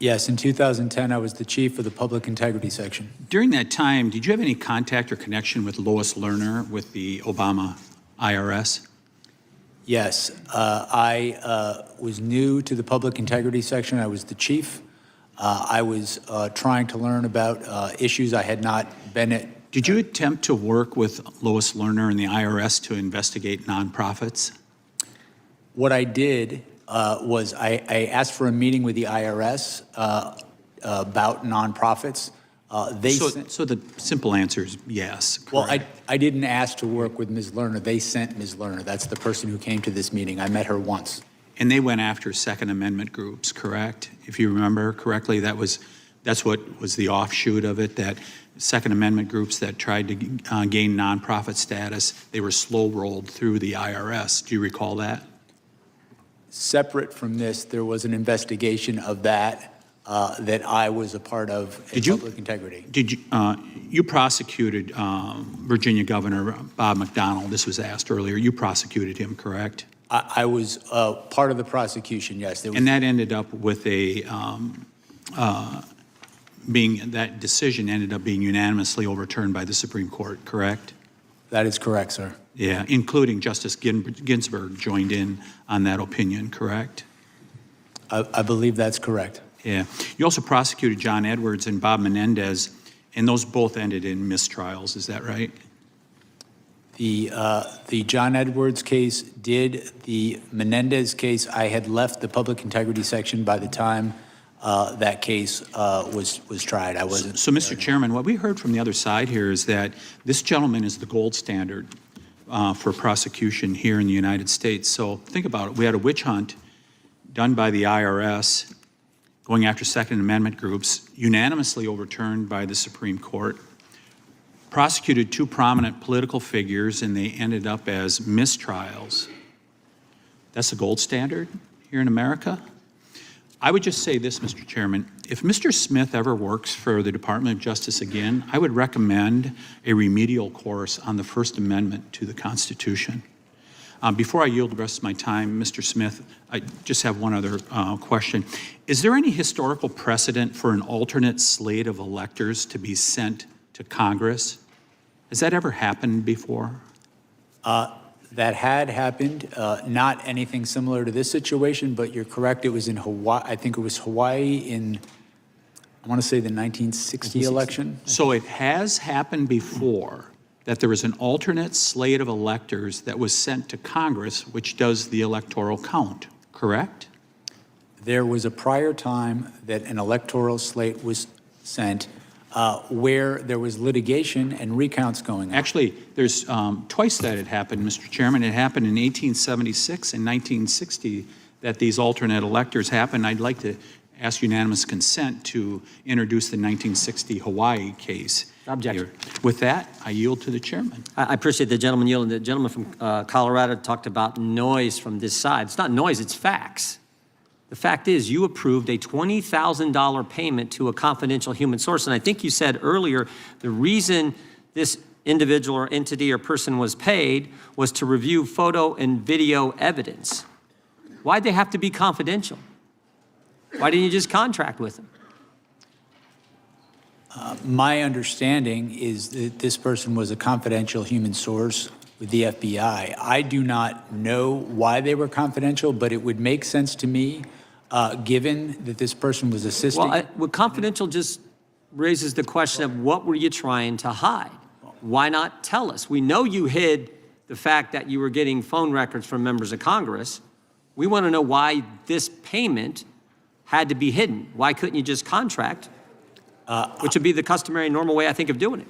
Yes, in 2010, I was the chief of the public integrity section.
During that time, did you have any contact or connection with Lois Lerner with the Obama IRS?
Yes, I was new to the public integrity section. I was the chief. I was trying to learn about issues I had not been at.
Did you attempt to work with Lois Lerner and the IRS to investigate nonprofits?
What I did was I asked for a meeting with the IRS about nonprofits.
So the simple answer is yes. Correct.
Well, I didn't ask to work with Ms. Lerner. They sent Ms. Lerner. That's the person who came to this meeting. I met her once.
And they went after Second Amendment groups, correct? If you remember correctly, that's what was the offshoot of it, that Second Amendment groups that tried to gain nonprofit status, they were slow-rolled through the IRS. Do you recall that?
Separate from this, there was an investigation of that that I was a part of in public integrity.
Did you, you prosecuted Virginia Governor Bob McDonnell. This was asked earlier. You prosecuted him, correct?
I was part of the prosecution, yes.
And that ended up with a, that decision ended up being unanimously overturned by the Supreme Court, correct?
That is correct, sir.
Yeah, including Justice Ginsburg joined in on that opinion, correct?
I believe that's correct.
Yeah. You also prosecuted John Edwards and Bob Menendez, and those both ended in mistrials. Is that right?
The John Edwards case did. The Menendez case, I had left the public integrity section by the time that case was tried. I wasn't.
So, Mr. Chairman, what we heard from the other side here is that this gentleman is the gold standard for prosecution here in the United States. So think about it. We had a witch hunt done by the IRS going after Second Amendment groups, unanimously overturned by the Supreme Court, prosecuted two prominent political figures, and they ended up as mistrials. That's the gold standard here in America? I would just say this, Mr. Chairman. If Mr. Smith ever works for the Department of Justice again, I would recommend a remedial course on the First Amendment to the Constitution. Before I yield the rest of my time, Mr. Smith, I just have one other question. Is there any historical precedent for an alternate slate of electors to be sent to Congress? Has that ever happened before?
That had happened, not anything similar to this situation, but you're correct. It was in Hawaii. I think it was Hawaii in, I want to say the 1960 election.
So it has happened before that there was an alternate slate of electors that was sent to Congress, which does the electoral count, correct?
There was a prior time that an electoral slate was sent where there was litigation and recounts going on.
Actually, there's twice that it happened, Mr. Chairman. It happened in 1876 and 1960 that these alternate electors happened. I'd like to ask unanimous consent to introduce the 1960 Hawaii case.
Objection.
With that, I yield to the chairman.
I appreciate the gentleman yielding. The gentleman from Colorado talked about noise from this side. It's not noise, it's facts. The fact is you approved a $20,000 payment to a confidential human source. And I think you said earlier the reason this individual or entity or person was paid was to review photo and video evidence. Why'd they have to be confidential? Why didn't you just contract with them?
My understanding is that this person was a confidential human source with the FBI. I do not know why they were confidential, but it would make sense to me, given that this person was assisting.
Well, confidential just raises the question of what were you trying to hide? Why not tell us? We know you hid the fact that you were getting phone records from members of Congress. We want to know why this payment had to be hidden. Why couldn't you just contract? Which would be the customary normal way, I think, of doing it.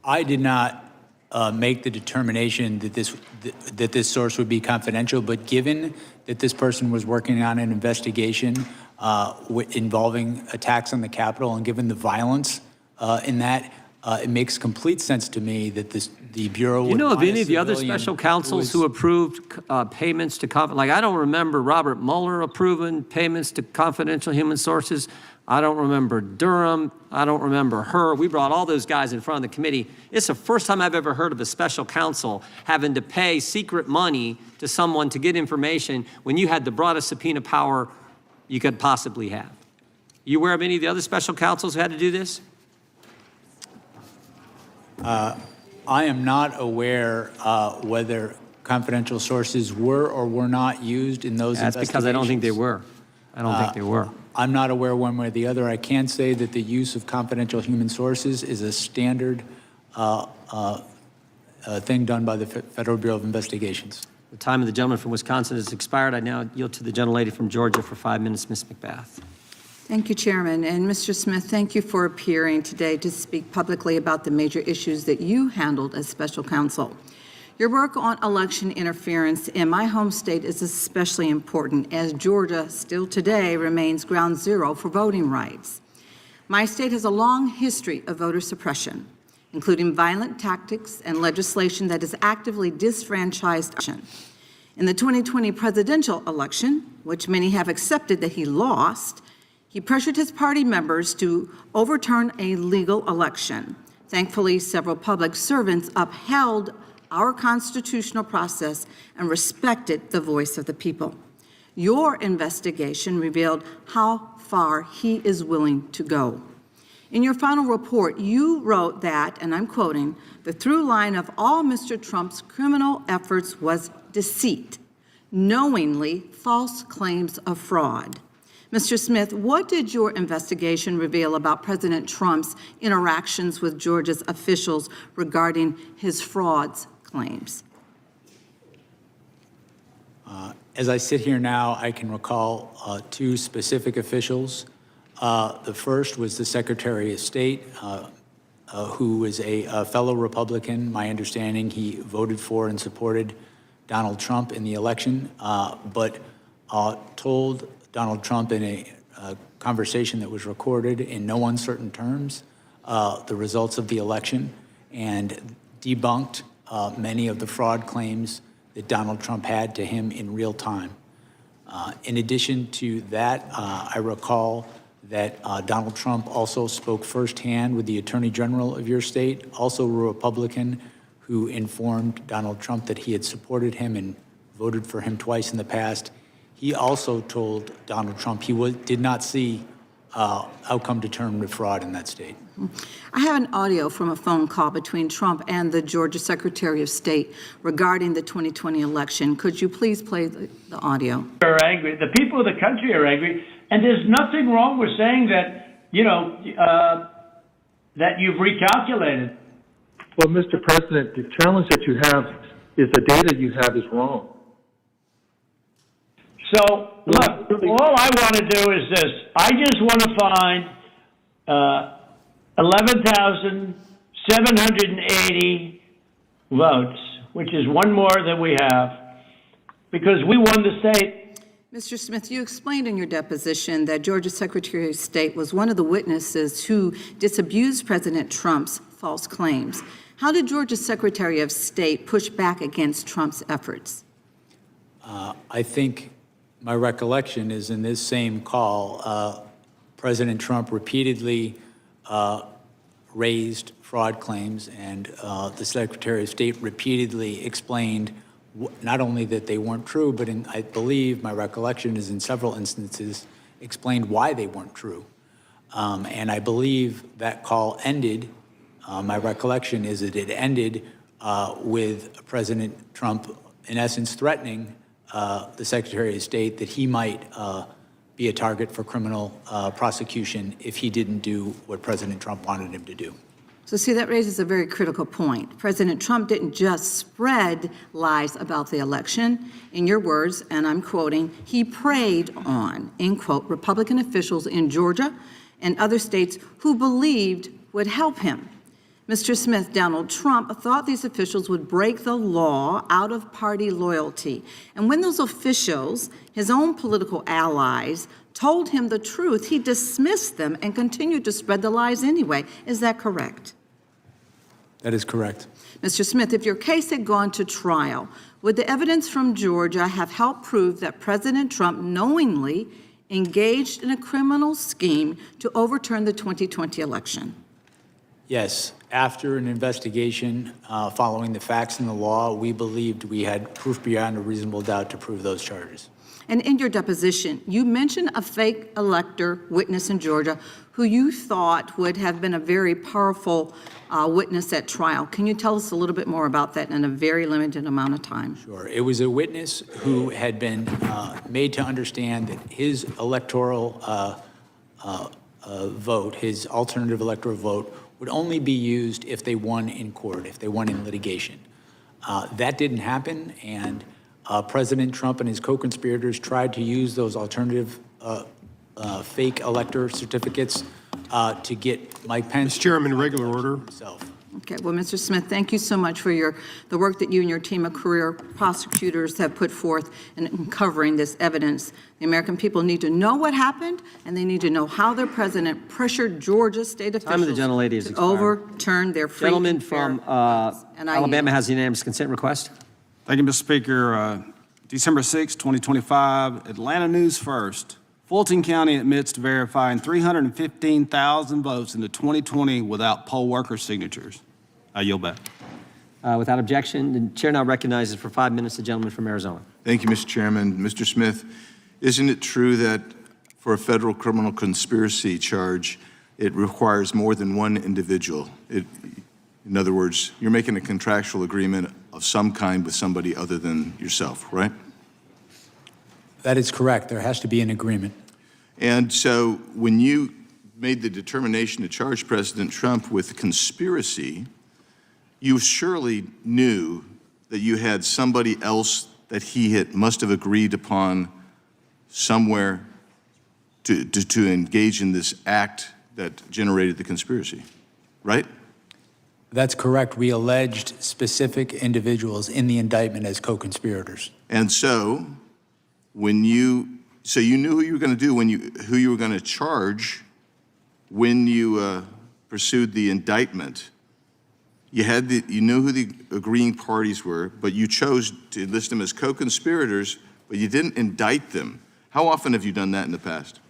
I did not make the determination that this source would be confidential, but given that this person was working on an investigation involving attacks on the Capitol, and given the violence in that, it makes complete sense to me that the Bureau would.
You know of
want a
any of the other
civilian
special counsels who approved payments to like I don't remember Robert Mueller approving payments to confidential human sources. I don't remember Durham. I don't remember her. We brought all those guys in front of the committee. It's the first time I've ever heard of a special counsel having to pay secret money to someone to get information when you had the broadest subpoena power you could possibly have. you aware of any of the other special counsels who had to do this?
I am not aware whether confidential sources were or were not used in those
That's
investigations.
because I don't think they were. I don't think they were.
I'm not aware one way or the other. I can say that the use of confidential human sources is a standard thing done by the Federal Bureau of Investigations.
The time of the gentleman from Wisconsin has expired. I now yield to the gentlelady from Georgia for 5 minutes, Ms. McBath.
Thank you, Chairman. And Mr. Smith, thank you for appearing today to speak publicly about the major issues that you handled as special counsel. Your work on election interference in my home state is especially important, as Georgia still today remains ground zero for voting rights. My state has a long history of voter suppression, including violent tactics and legislation that has actively disfranchised. In the 2020 presidential election, which many have accepted that he lost, he pressured his party members to overturn a legal election. Thankfully, several public servants upheld our constitutional process and respected the voice of the people. Your investigation revealed how far he is willing to go. In your final report, you wrote that, and I'm quoting, "The through line of all Mr. Trump's criminal efforts was deceit, knowingly false claims of fraud." Mr. Smith, what did your investigation reveal about President Trump's interactions with Georgia's officials regarding his frauds claims?
As I sit here now, I can recall two specific officials. The first was the Secretary of State, who was a fellow Republican. My understanding, he voted for and supported Donald Trump in the election, but told Donald Trump in a conversation that was recorded in no uncertain terms the results of the election and debunked many of the fraud claims that Donald Trump had to him in real time. In addition to that, I recall that Donald Trump also spoke firsthand with the Attorney General of your state, also a Republican, who informed Donald Trump that he had supported him and voted for him twice in the past. He also told Donald Trump he did not see outcome determinative fraud in that state.
I have an audio from a phone call between Trump and the Georgia Secretary of State regarding the 2020 election. Could you please play the audio?
Are angry. The people of the country are angry, and there's nothing wrong with saying that, that you've recalculated.
Well, Mr. President, the challenge that you have is the data you have is wrong.
So, look, all I want to do is this. I just want to find 11,780 votes, which is one more than we have, because we won the state.
Mr. Smith, you explained in your deposition that Georgia Secretary of State was one of the witnesses who disabused President Trump's false claims. How did Georgia Secretary of State push back against Trump's efforts?
I think my recollection is in this same call, President Trump repeatedly raised fraud claims, and the Secretary of State repeatedly explained not only that they weren't true, but I believe my recollection is in several instances explained why they weren't true. And I believe that call ended, my recollection is that it ended with President Trump, in essence, threatening the Secretary of State that he might be a target for criminal prosecution if he didn't do what President Trump wanted him to do.
So see, that raises a very critical point. President Trump didn't just spread lies about the election. In your words, and I'm quoting, he preyed on, end quote, Republican officials in Georgia and other states who believed would help him. Mr. Smith, Donald Trump thought these officials would break the law out of party loyalty. And when those officials, his own political allies, told him the truth, he dismissed them and continued to spread the lies anyway. Is that correct?
That is correct.
Mr. Smith, if your case had gone to trial, would the evidence from Georgia have helped prove that President Trump knowingly engaged in a criminal scheme to overturn the 2020 election?
Yes. After an investigation following the facts and the law, we believed we had proof beyond a reasonable doubt to prove those charges.
And in your deposition, you mentioned a fake elector witness in Georgia who you thought would have been a very powerful witness at trial. Can you tell us a little bit more about that in a very limited amount of time?
Sure. It was a witness who had been made to understand that his electoral vote, his alternative electoral vote, would only be used if they won in court, if they won in litigation. That didn't happen, and President Trump and his co-conspirators tried to use those alternative fake elector certificates to get Mike Pence.
Mr. Chairman, regular order.
Himself.
Okay, well, Mr. Smith, thank you so much for the work that you and your team of career prosecutors have put forth in uncovering this evidence. The American people need to know what happened, and they need to know how their president pressured Georgia state officials
Time of the gentlelady is
to
expired.
overturn their free
Gentleman
and fair
from
elections. And I
Alabama
yield.
has a unanimous consent request.
Thank you, Mr. Speaker. December 6, 2025, Atlanta News First. Fulton County admits to verifying 315,000 votes in the 2020 without poll worker signatures. I yield back.
Without objection, the chair now recognizes for 5 minutes the gentleman from Arizona.
Thank you, Mr. Chairman. Mr. Smith, isn't it true that for a federal criminal conspiracy charge, it requires more than one individual? In other words, you're making a contractual agreement of some kind with somebody other than yourself, right?
That is correct. There has to be an agreement.
And so when you made the determination to charge President Trump with conspiracy, you surely knew that you had somebody else that he must have agreed upon somewhere to engage in this act that generated the conspiracy, right?
That's correct. We alleged specific individuals in the indictment as co-conspirators.
And so you knew who you were going to do who you were going to charge when you pursued the indictment. You knew who the agreeing parties were, but you chose to list them as co-conspirators, but you didn't indict them. How often have you done that in the past?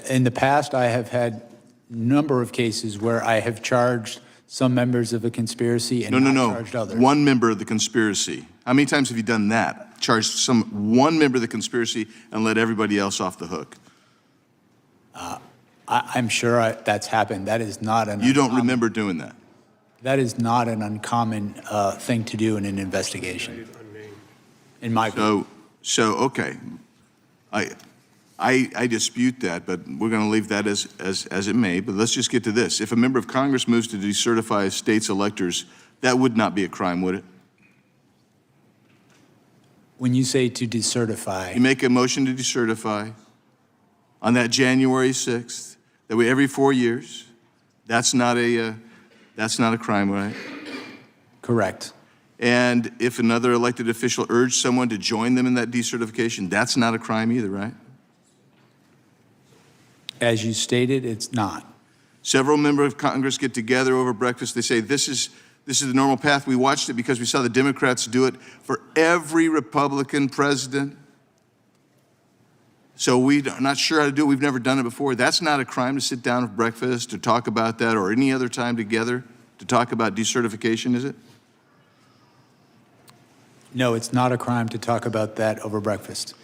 In the past, I have had a number of cases where I have charged some members of a conspiracy and not charged others.
One member of the conspiracy. How many times have you done that? Charged one member of the conspiracy and let everybody else off the hook?
I'm sure that's happened. That is not an
You don't remember doing that?
That is not an uncommon thing to do in an investigation. In my view.
So okay. I dispute that, but we're going to leave that as it may. But let's just get to this. If a member of Congress moves to decertify a state's electors, that would not be a crime, would it?
When you say to decertify.
You make a motion to decertify on that January 6th, that way every 4 years. That's not a crime, right?
Correct.
And if another elected official urged someone to join them in that decertification, that's not a crime either, right?
As you stated, it's not.
Several members of Congress get together over breakfast. They say, this is the normal path. We watched it because we saw the Democrats do it for every Republican president. So we're not sure how to do it. We've never done it before. That's not a crime to sit down at breakfast to talk about that or any other time together to talk about decertification, is it?
No, it's not a crime to talk about that over breakfast.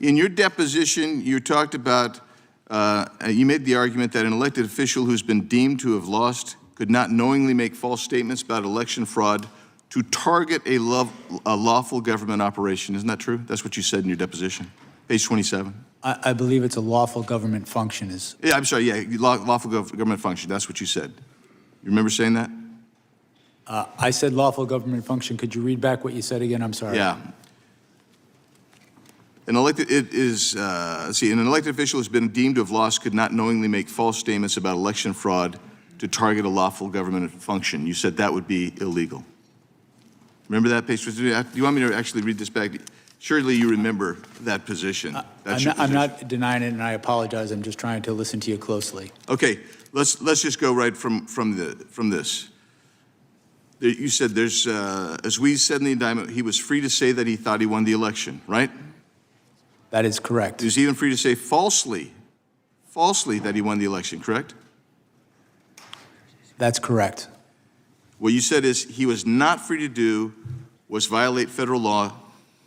In your deposition, you talked about, you made the argument that an elected official who's been deemed to have lost could not knowingly make false statements about election fraud to target a lawful government operation. Isn't that true? That's what you said in your deposition, page 27.
I believe it's a lawful government function.
Yeah, I'm sorry, yeah, lawful government function. That's what you said. You remember saying that?
I said lawful government function. Could you read back what you said again? I'm sorry.
Yeah. An elected official has been deemed to have lost could not knowingly make false statements about election fraud to target a lawful government function. You said that would be illegal. Remember that page? Do you want me to actually read this back? Surely you remember that position.
I'm not denying it, and I apologize. I'm just trying to listen to you closely.
Okay, let's just go right from this. You said there's, as we said in the indictment, he was free to say that he thought he won the election, right?
That is correct.
He was even free to say falsely that he won the election, correct?
That's correct.
What you said is he was not free to do was violate federal law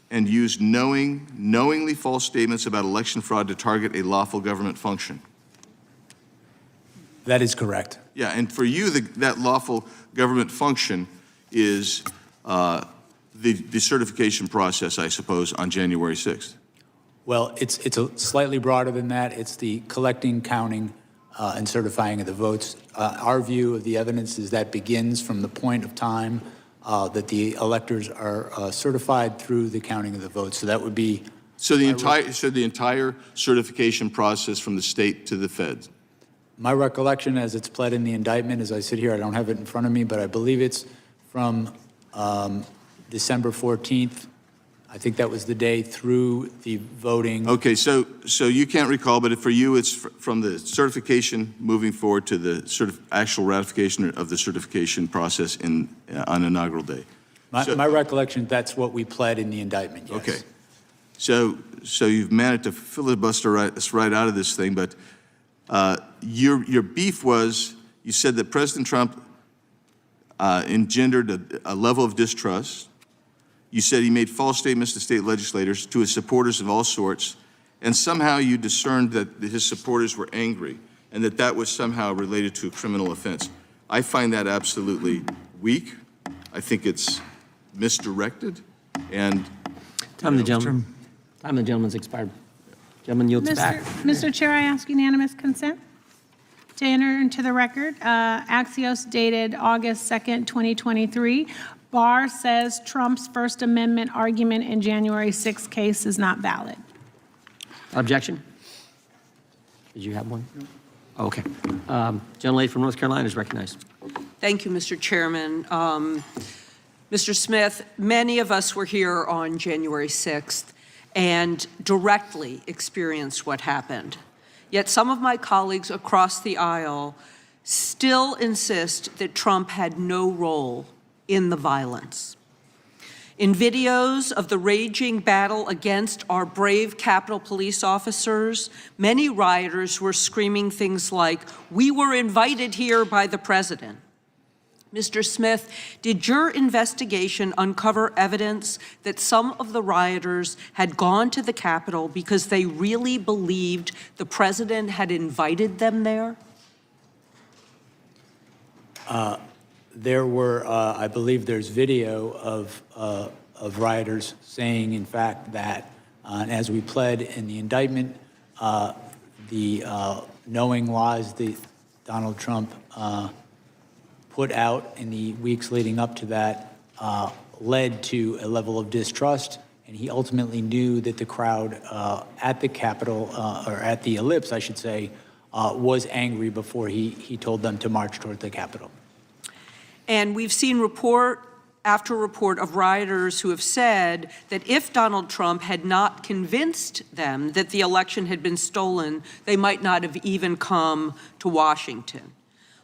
and used knowingly false statements about election fraud to target a lawful government function.
That is correct.
Yeah, and for you, that lawful government function is the certification process, I suppose, on January 6th.
Well, it's a slightly broader than that. It's the collecting, counting, and certifying of the votes. Our view of the evidence is that begins from the point of time that the electors are certified through the counting of the votes. So that would be
the entire certification process from the state to the feds.
my recollection, as it's pled in the indictment. As I sit here, I don't have it in front of me, but I believe it's from December 14th. I think that was the day through the voting.
Okay, so you can't recall, but for you, it's from the certification moving forward to the actual ratification of the certification process on inaugural day.
My recollection, that's what we pled in the indictment, yes.
Okay, so you've managed to filibuster us right out of this thing, but your beef was, you said that President Trump engendered a level of distrust. You said he made false statements to state legislators, to his supporters of all sorts, and somehow you discerned that his supporters were angry and that was somehow related to a criminal offense. I find that absolutely weak. I think it's misdirected, and
Time of the gentleman's expired. Gentleman yields back.
Mr. Chair, I ask unanimous consent to enter into the record. Axios dated August 2nd, 2023. Barr says Trump's First Amendment argument in January 6th case is not valid.
Objection? Did you have one? No. Okay. Gentlelady from North Carolina is recognized.
Thank you, Mr. Chairman. Mr. Smith, many of us were here on January 6th and directly experienced what happened. Yet some of my colleagues across the aisle still insist that Trump had no role in the violence. In videos of the raging battle against our brave Capitol Police officers, many rioters were screaming things like, "We were invited here by the president." Mr. Smith, did your investigation uncover evidence that some of the rioters had gone to the Capitol because they really believed the president had invited them there?
There were, I believe there's video of rioters saying, in fact, that, and as we pled in the indictment, the knowing lies that Donald Trump put out in the weeks leading up to that led to a level of distrust, and he ultimately knew that the crowd at the Capitol, or at the Ellipse, I should say, was angry before he told them to march toward the Capitol.
And we've seen report after report of rioters who have said that if Donald Trump had not convinced them that the election had been stolen, they might not have even come to Washington.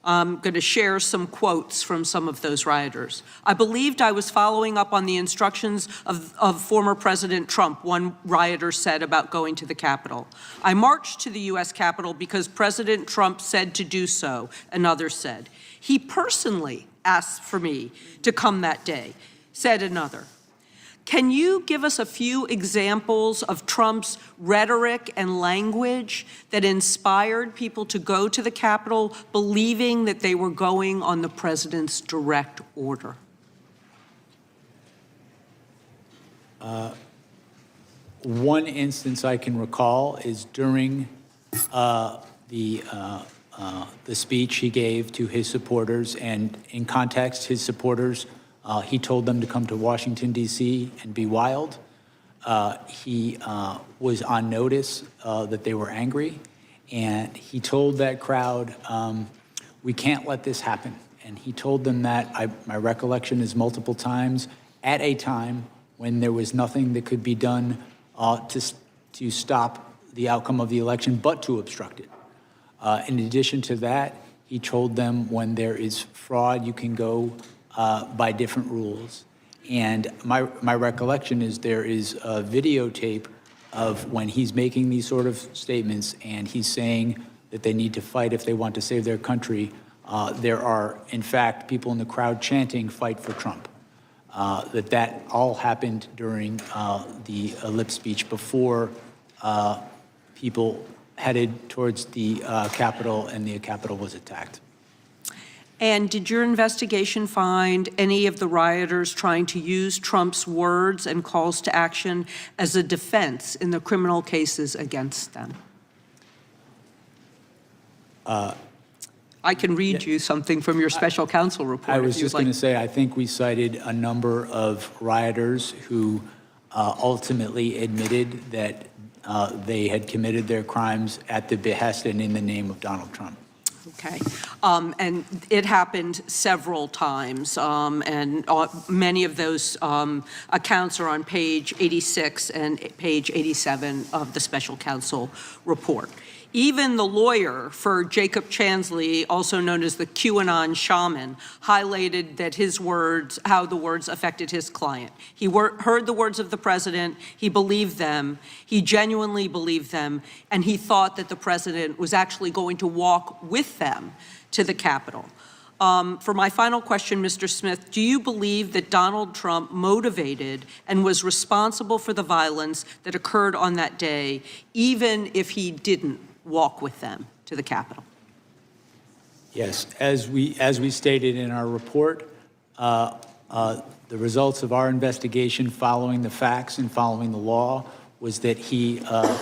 I'm going to share some quotes from some of those rioters. "I believed I was following up on the instructions of former President Trump," one rioter said about going to the Capitol. "I marched to the U.S. Capitol because President Trump said to do so," another said. "He personally asked for me to come that day," said another. Can you give us a few examples of Trump's rhetoric and language that inspired people to go to the Capitol believing that they were going on the president's direct order?
One instance I can recall is during the speech he gave to his supporters, and in context, his supporters, he told them to come to Washington, D.C. and be wild. He was on notice that they were angry, and he told that crowd, "We can't let this happen." And he told them that, my recollection is multiple times, at a time when there was nothing that could be done to stop the outcome of the election, but to obstruct it. In addition to that, he told them when there is fraud, you can go by different rules. And my recollection is there is a videotape of when he's making these sort of statements and he's saying that they need to fight if they want to save their country. There are, in fact, people in the crowd chanting, "Fight for Trump." that all happened during the lip speech before people headed towards the Capitol and the Capitol was attacked.
And did your investigation find any of the rioters trying to use Trump's words and calls to action as a defense in the criminal cases against them? I can read you something from your special counsel report.
I was just going to say, I think we cited a number of rioters who ultimately admitted that they had committed their crimes at the behest and in the name of Donald Trump.
Okay. And it happened several times, and many of those accounts are on page 86 and page 87 of the special counsel report. Even the lawyer for Jacob Chansley, also known as the QAnon shaman, highlighted that his words, how the words affected his client. He heard the words of the president, he believed them, he genuinely believed them, and he thought that the president was actually going to walk with them to the Capitol. For my final question, Mr. Smith, do you believe that Donald Trump motivated and was responsible for the violence that occurred on that day, even if he didn't walk with them to the Capitol?
Yes, as we stated in our report, the results of our investigation following the facts and following the law was that he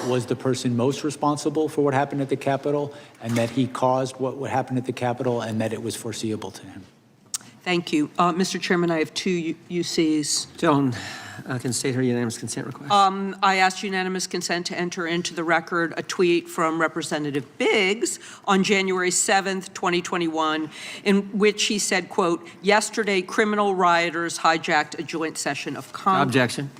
was the person most responsible for what happened at the Capitol, and that he caused what happened at the Capitol, and that it was foreseeable to him.
Thank you. Mr. Chairman, I have two UCs.
Gentlemen, can state her unanimous consent request.
I asked unanimous consent to enter into the record a tweet from Representative Biggs on January 7th, 2021, in which he said, quote, "Yesterday, criminal rioters hijacked a joint session of Congress."
Objection.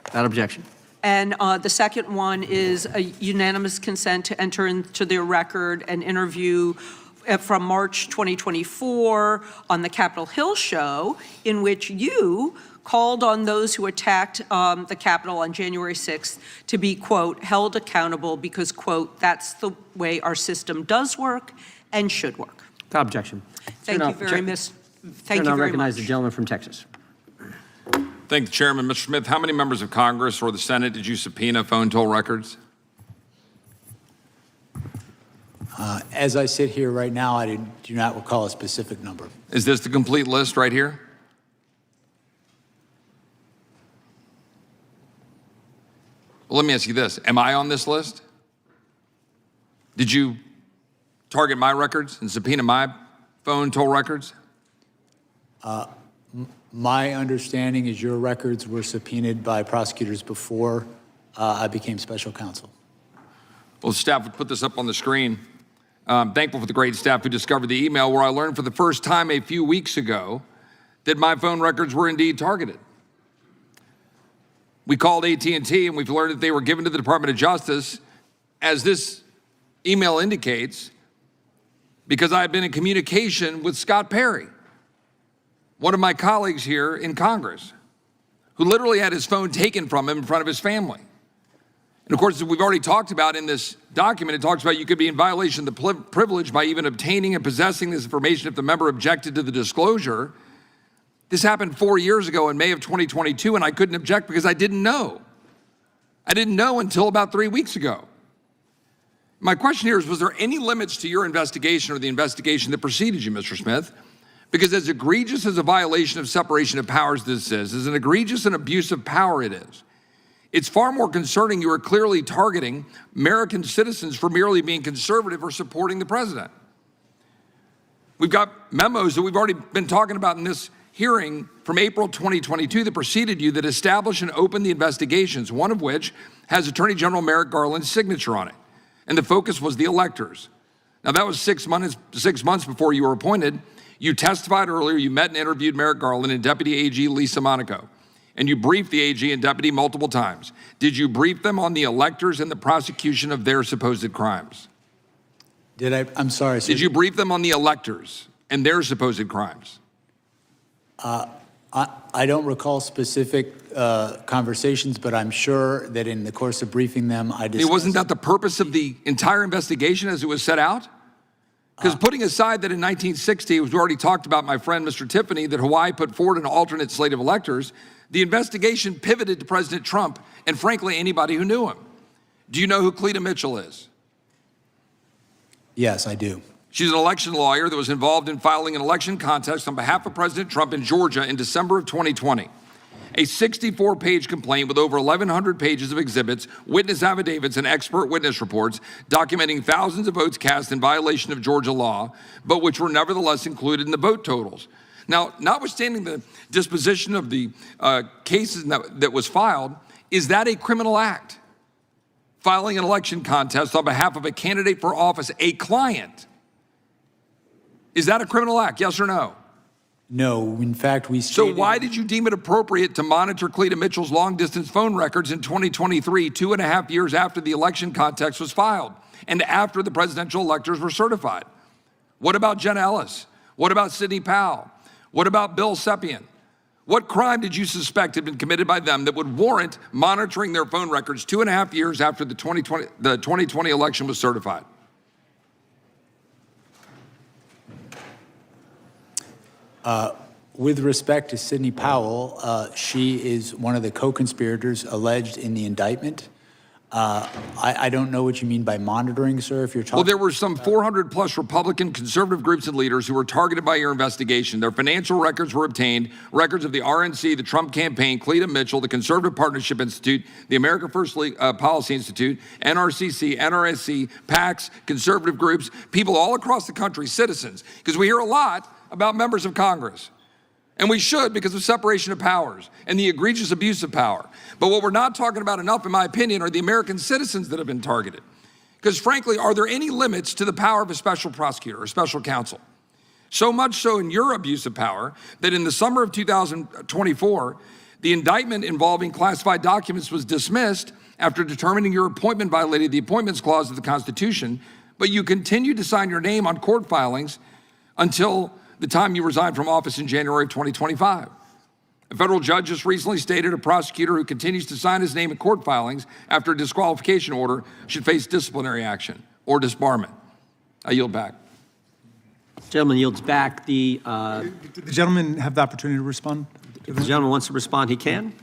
Without objection.
And the second one is a unanimous consent to enter into the record an interview from March 2024 on the Capitol Hill show, in which you called on those who attacked the Capitol on January 6th to be, quote, held accountable because, quote, that's the way our system does work and should work.
Without objection.
Thank you very much. Thank you very
recognize
much.
the gentleman from Texas.
Thank the chairman. Mr. Smith, how many members of Congress or the Senate did you subpoena phone toll records?
As I sit here right now, I do not recall a specific number.
Is this the complete list right here? Well, let me ask you this. Am I on this list? Did you target my records and subpoena my phone toll records?
My understanding is your records were subpoenaed by prosecutors before I became special counsel.
Well, the staff would put this up on the screen. I'm thankful for the great staff who discovered the email where I learned for the first time a few weeks ago that my phone records were indeed targeted. We called AT&T and we've learned that they were given to the Department of Justice, as this email indicates, because I had been in communication with Scott Perry, one of my colleagues here in Congress, who literally had his phone taken from him in front of his family. And of course, as we've already talked about in this document, it talks about you could be in violation of the privilege by even obtaining and possessing this information if the member objected to the disclosure. This happened 4 years ago in May of 2022, and I couldn't object because I didn't know. I didn't know until about 3 weeks ago. My question here is, was there any limits to your investigation or the investigation that preceded you, Mr. Smith? Because as egregious as a violation of separation of powers this is, as an egregious and abuse of power it is, it's far more concerning you are clearly targeting American citizens for merely being conservative or supporting the president. We've got memos that we've already been talking about in this hearing from April 2022 that preceded you that established and opened the investigations, one of which has Attorney General Merrick Garland's signature on it. And the focus was the electors. Now that was 6 months before you were appointed. You testified earlier, you met and interviewed Merrick Garland and Deputy AG Lisa Monaco, and you briefed the AG and deputy multiple times. Did you brief them on the electors and the prosecution of their supposed crimes?
Did I? I'm sorry.
Did you brief them on the electors and their supposed crimes?
I don't recall specific conversations, but I'm sure that in the course of briefing them, I discussed.
Wasn't that the purpose of the entire investigation as it was set out? Because putting aside that in 1960, it was already talked about, my friend Mr. Tiffany, that Hawaii put forward an alternate slate of electors, the investigation pivoted to President Trump and, frankly, anybody who knew him. Do you know who Cleta Mitchell is?
Yes, I do.
She's an election lawyer that was involved in filing an election contest on behalf of President Trump in Georgia in December of 2020. A 64-page complaint with over 1,100 pages of exhibits, witness affidavits, and expert witness reports documenting thousands of votes cast in violation of Georgia law, but which were nevertheless included in the vote totals. Now, notwithstanding the disposition of the cases that was filed, is that a criminal act? Filing an election contest on behalf of a candidate for office, a client. Is that a criminal act, yes or no?
No, in fact, we
So why did you deem it appropriate to monitor Cleta Mitchell's long-distance phone records in 2023, 2.5 years after the election contest was filed and after the presidential electors were certified? What about Jen Ellis? What about Sidney Powell? What about Bill Sepien? What crime did you suspect had been committed by them that would warrant monitoring their phone records 2.5 years after the 2020 election was certified?
With respect to Sidney Powell, she is one of the co-conspirators alleged in the indictment. I don't know what you mean by monitoring, sir, if you're talking.
Well, there were some 400 plus Republican conservative groups and leaders who were targeted by your investigation. Their financial records were obtained, records of the RNC, the Trump campaign, Cleta Mitchell, the Conservative Partnership Institute, the America First Policy Institute, NRCC, NRSC, PACs, conservative groups, people all across the country, citizens, because we hear a lot about members of Congress. And we should, because of separation of powers and the egregious abuse of power. But what we're not talking about enough, in my opinion, are the American citizens that have been targeted. Because frankly, are there any limits to the power of a special prosecutor or special counsel? So much so in your abuse of power that in the summer of 2024, the indictment involving classified documents was dismissed after determining your appointment violated the Appointments Clause of the Constitution, but you continued to sign your name on court filings until the time you resigned from office in January of 2025. A federal judge just recently stated a prosecutor who continues to sign his name in court filings after a disqualification order should face disciplinary action or disbarment. I yield back.
Gentleman yields back.
Did the gentleman have the opportunity to respond?
If the gentleman wants to respond, he can.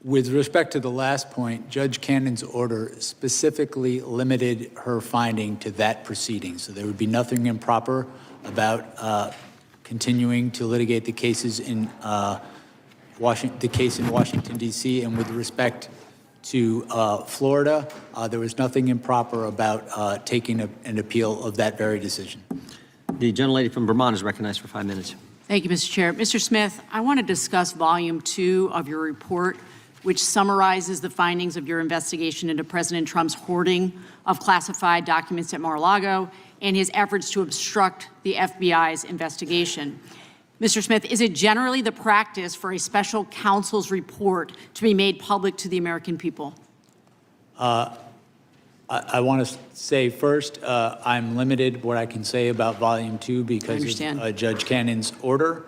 With respect to the last point, Judge Cannon's order specifically limited her finding to that proceeding. So there would be nothing improper about continuing to litigate the cases in Washington, D.C. And with respect to Florida, there was nothing improper about taking an appeal of that very decision.
The gentlelady from Vermont is recognized for 5 minutes.
Thank you, Mr. Chair. Mr. Smith, I want to discuss Volume 2 of your report, which summarizes the findings of your investigation into President Trump's hoarding of classified documents at Mar-a-Lago and his efforts to obstruct the FBI's investigation. Mr. Smith, is it generally the practice for a special counsel's report to be made public to the American people?
I want to say first, I'm limited what I can say about Volume 2 because of Judge Cannon's order.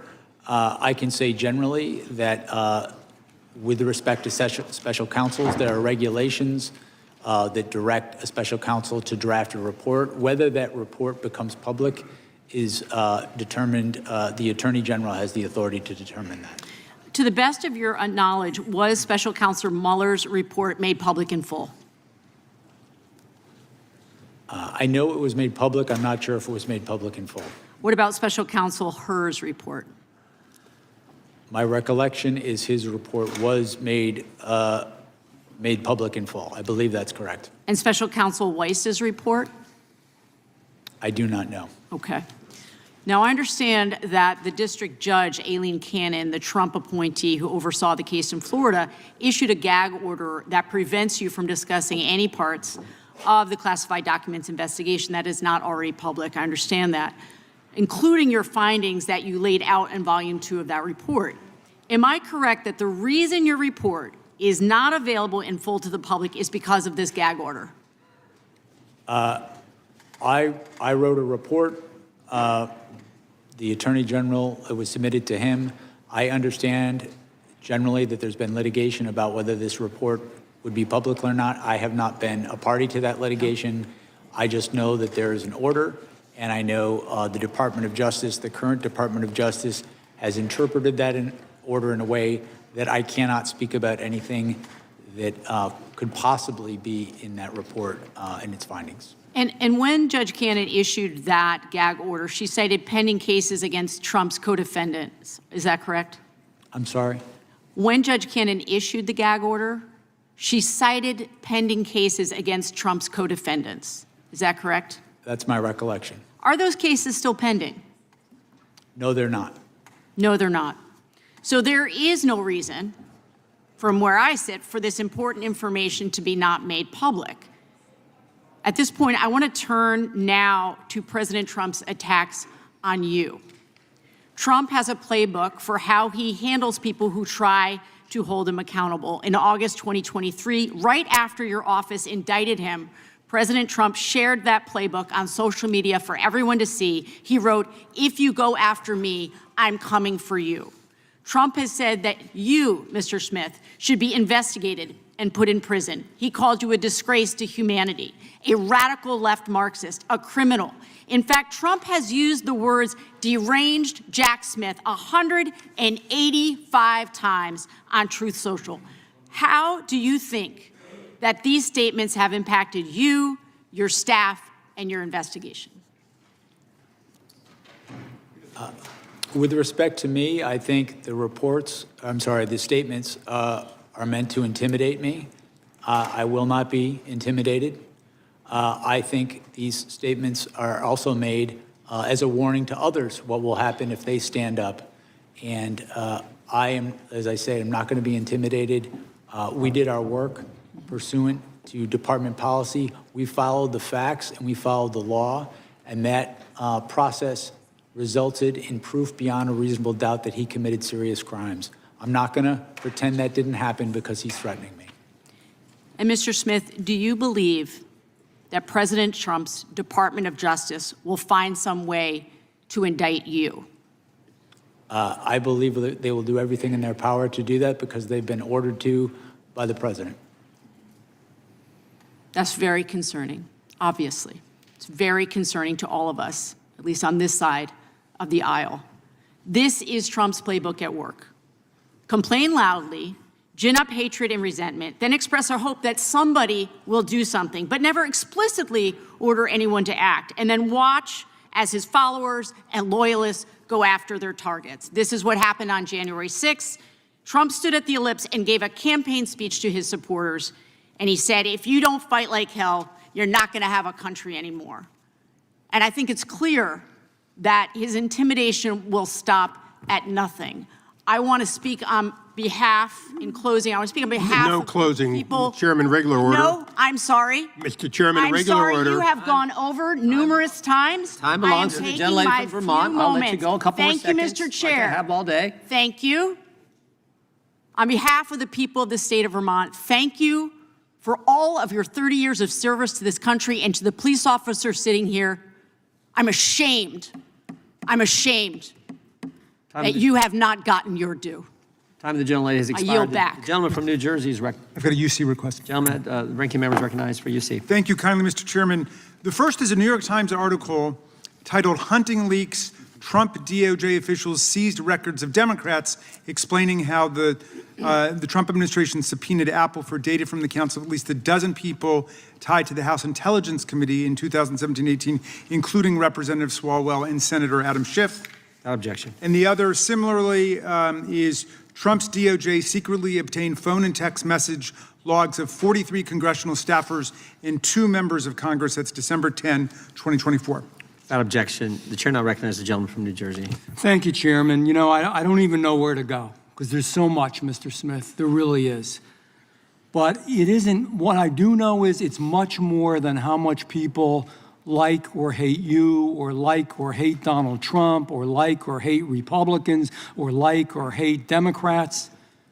I can say generally that with respect to special counsels, there are regulations that direct a special counsel to draft a report. Whether that report becomes public is determined, the Attorney General has the authority to determine that.
To the best of your knowledge, was Special Counsel Mueller's report made public in full?
I know it was made public. I'm not sure if it was made public in full.
What about Special Counsel Hur's report?
My recollection is his report was made public in full. I believe that's correct.
And Special Counsel Weiss's report?
I do not know.
Okay. Now, I understand that the district judge, Aileen Cannon, the Trump appointee who oversaw the case in Florida, issued a gag order that prevents you from discussing any parts of the classified documents investigation that is not already public. I understand that, including your findings that you laid out in Volume 2 of that report. Am I correct that the reason your report is not available in full to the public is because of this gag order?
I wrote a report. The Attorney General, it was submitted to him. I understand generally that there's been litigation about whether this report would be public or not. I have not been a party to that litigation. I just know that there is an order, And I know the Department of Justice, the current Department of Justice, has interpreted that order in a way that I cannot speak about anything that could possibly be in that report and its findings.
And when Judge Cannon issued that gag order, she cited pending cases against Trump's co-defendants. Is that correct?
I'm sorry?
When Judge Cannon issued the gag order, she cited pending cases against Trump's co-defendants. Is that correct?
That's my recollection.
Are those cases still pending?
No, they're not.
No, they're not. So there is no reason, from where I sit, for this important information to be not made public. At this point, I want to turn now to President Trump's attacks on you. Trump has a playbook for how he handles people who try to hold him accountable. In August 2023, right after your office indicted him, President Trump shared that playbook on social media for everyone to see. He wrote, "If you go after me, I'm coming for you." Trump has said that you, Mr. Smith, should be investigated and put in prison. He called you a disgrace to humanity, a radical left Marxist, a criminal. In fact, Trump has used the words deranged Jack Smith 185 times on Truth Social. How do you think that these statements have impacted you, your staff, and your investigation?
With respect to me, I think the statements are meant to intimidate me. I will not be intimidated. I think these statements are also made as a warning to others what will happen if they stand up. And I am, as I say, I'm not going to be intimidated. We did our work pursuant to department policy. We followed the facts and we followed the law, and that process resulted in proof beyond a reasonable doubt that he committed serious crimes. I'm not going to pretend that didn't happen because he's threatening me.
And Mr. Smith, do you believe that President Trump's Department of Justice will find some way to indict you?
I believe that they will do everything in their power to do that because they've been ordered to by the president.
That's very concerning, obviously. It's very concerning to all of us, at least on this side of the aisle. This is Trump's playbook at work. Complain loudly, gin up hatred and resentment, then express a hope that somebody will do something, but never explicitly order anyone to act, and then watch as his followers and loyalists go after their targets. This is what happened on January 6th. Trump stood at the Ellipse and gave a campaign speech to his supporters, and he said, "If you don't fight like hell, you're not going to have a country anymore." And I think it's clear that his intimidation will stop at nothing. I want to speak on behalf, in closing, I want to speak on behalf
No
of
closing.
people.
Chairman, regular order.
No, I'm sorry.
Mr. Chairman,
I'm
regular
sorry
order.
you have gone over numerous times.
Time belongs to the gentlelady from Vermont. I'll let you go a couple more seconds.
Thank you, Mr. Chair.
Like I have all day.
Thank you. On behalf of the people of the state of Vermont, thank you for all of your 30 years of service to this country, and to the police officers sitting here. I'm ashamed that you have not gotten your due.
Time of the gentlelady has
I
expired.
yield back.
The gentleman from New Jersey is
I've got a UC request.
Gentleman, ranking member is recognized for UC.
Thank you kindly, Mr. Chairman. The first is a New York Times article titled "Hunting Leaks, Trump DOJ Officials Seized Records of Democrats," explaining how the Trump administration subpoenaed Apple for data from the counsel of at least a dozen people tied to the House Intelligence Committee in 2017-18, including Representative Swalwell and Senator Adam Schiff.
Without objection.
And the other, similarly, is Trump's DOJ secretly obtained phone and text message logs of 43 congressional staffers and 2 members of Congress. That's December 10, 2024.
Without objection. The chair now recognizes the gentleman from New Jersey.
Thank you, Chairman. You know, I don't even know where to go because there's so much, Mr. Smith. There really is. But it isn't, what I do know is it's much more than how much people like or hate you, or like or hate Donald Trump, or like or hate Republicans, or like or hate Democrats.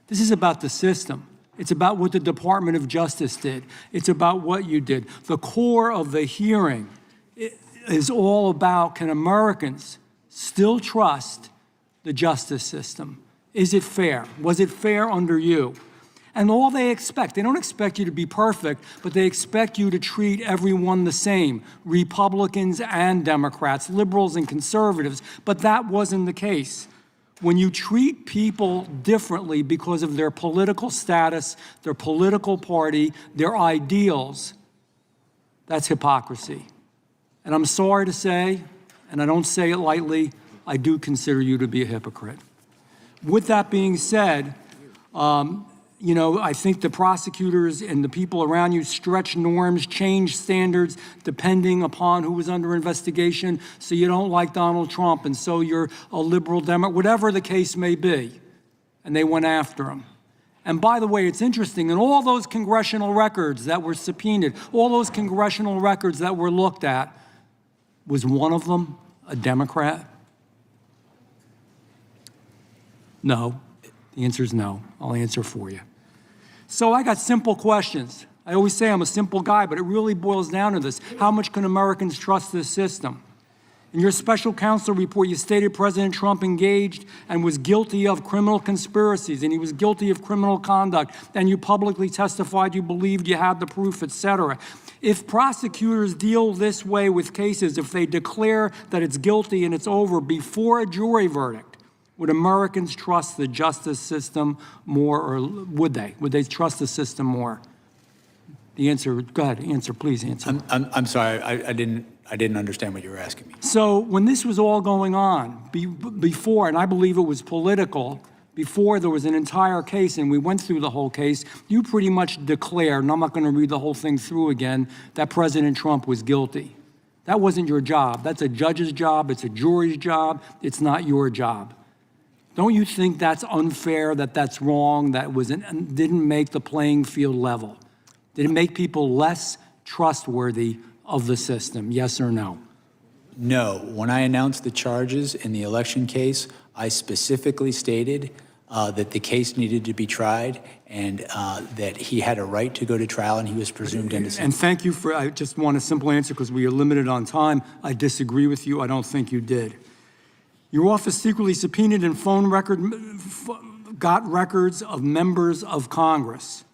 This is about the system. It's about what the Department of Justice did. It's about what you did. The core of the hearing is all about, can Americans still trust the justice system? Is it fair? Was it fair under you? And all they don't expect you to be perfect, but they expect you to treat everyone the same, Republicans and Democrats, liberals and conservatives. But that wasn't the case. When you treat people differently because of their political status, their political party, their ideals, that's hypocrisy. And I'm sorry to say, and I don't say it lightly, I do consider you to be a hypocrite. With that being said, I think the prosecutors and the people around you stretch norms, change standards depending upon who was under investigation. So you don't like Donald Trump, and so you're a liberal Democrat, whatever the case may be. And they went after him. And by the way, it's interesting, in all those congressional records that were subpoenaed, all those congressional records that were looked at, was one of them a Democrat? No. The answer is no. I'll answer for you. So I got simple questions. I always say I'm a simple guy, but it really boils down to this. How much can Americans trust this system? In your special counsel report, you stated President Trump engaged and was guilty of criminal conspiracies, and he was guilty of criminal conduct, and you publicly testified you believed you had the proof, etc. If prosecutors deal this way with cases, if they declare that it's guilty and it's over before a jury verdict, would Americans trust the justice system more, or would they? Would they trust the system more? The answer, go ahead, answer, please answer.
I'm sorry, I didn't understand what you were asking me.
So when this was all going on, before, and I believe it was political, before there was an entire case and we went through the whole case, you pretty much declared, and I'm not going to read the whole thing through again, that President Trump was guilty. That wasn't your job. That's a judge's job. It's a jury's job. It's not your job. Don't you think that's unfair, that that's wrong, that didn't make the playing field level? Did it make people less trustworthy of the system, yes or no?
No. When I announced the charges in the election case, I specifically stated that the case needed to be tried and that he had a right to go to trial and he was presumed innocent.
And thank you for, I just want a simple answer because we are limited on time. I disagree with you. I don't think you did. Your office secretly subpoenaed and got records of members of Congress.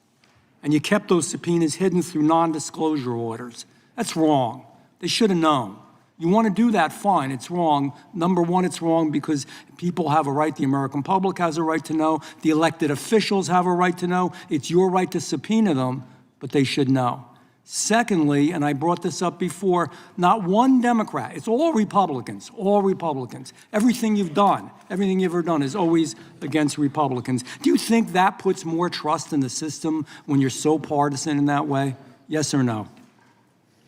And you kept those subpoenas hidden through non-disclosure orders. That's wrong. They should have known. You want to do that, fine, it's wrong. Number one, it's wrong because people have a right, the American public has a right to know, the elected officials have a right to know. It's your right to subpoena them, but they should know. Secondly, and I brought this up before, not one Democrat, it's all Republicans, all Republicans. Everything you've ever done is always against Republicans. Do you think that puts more trust in the system when you're so partisan in that way? Yes or no?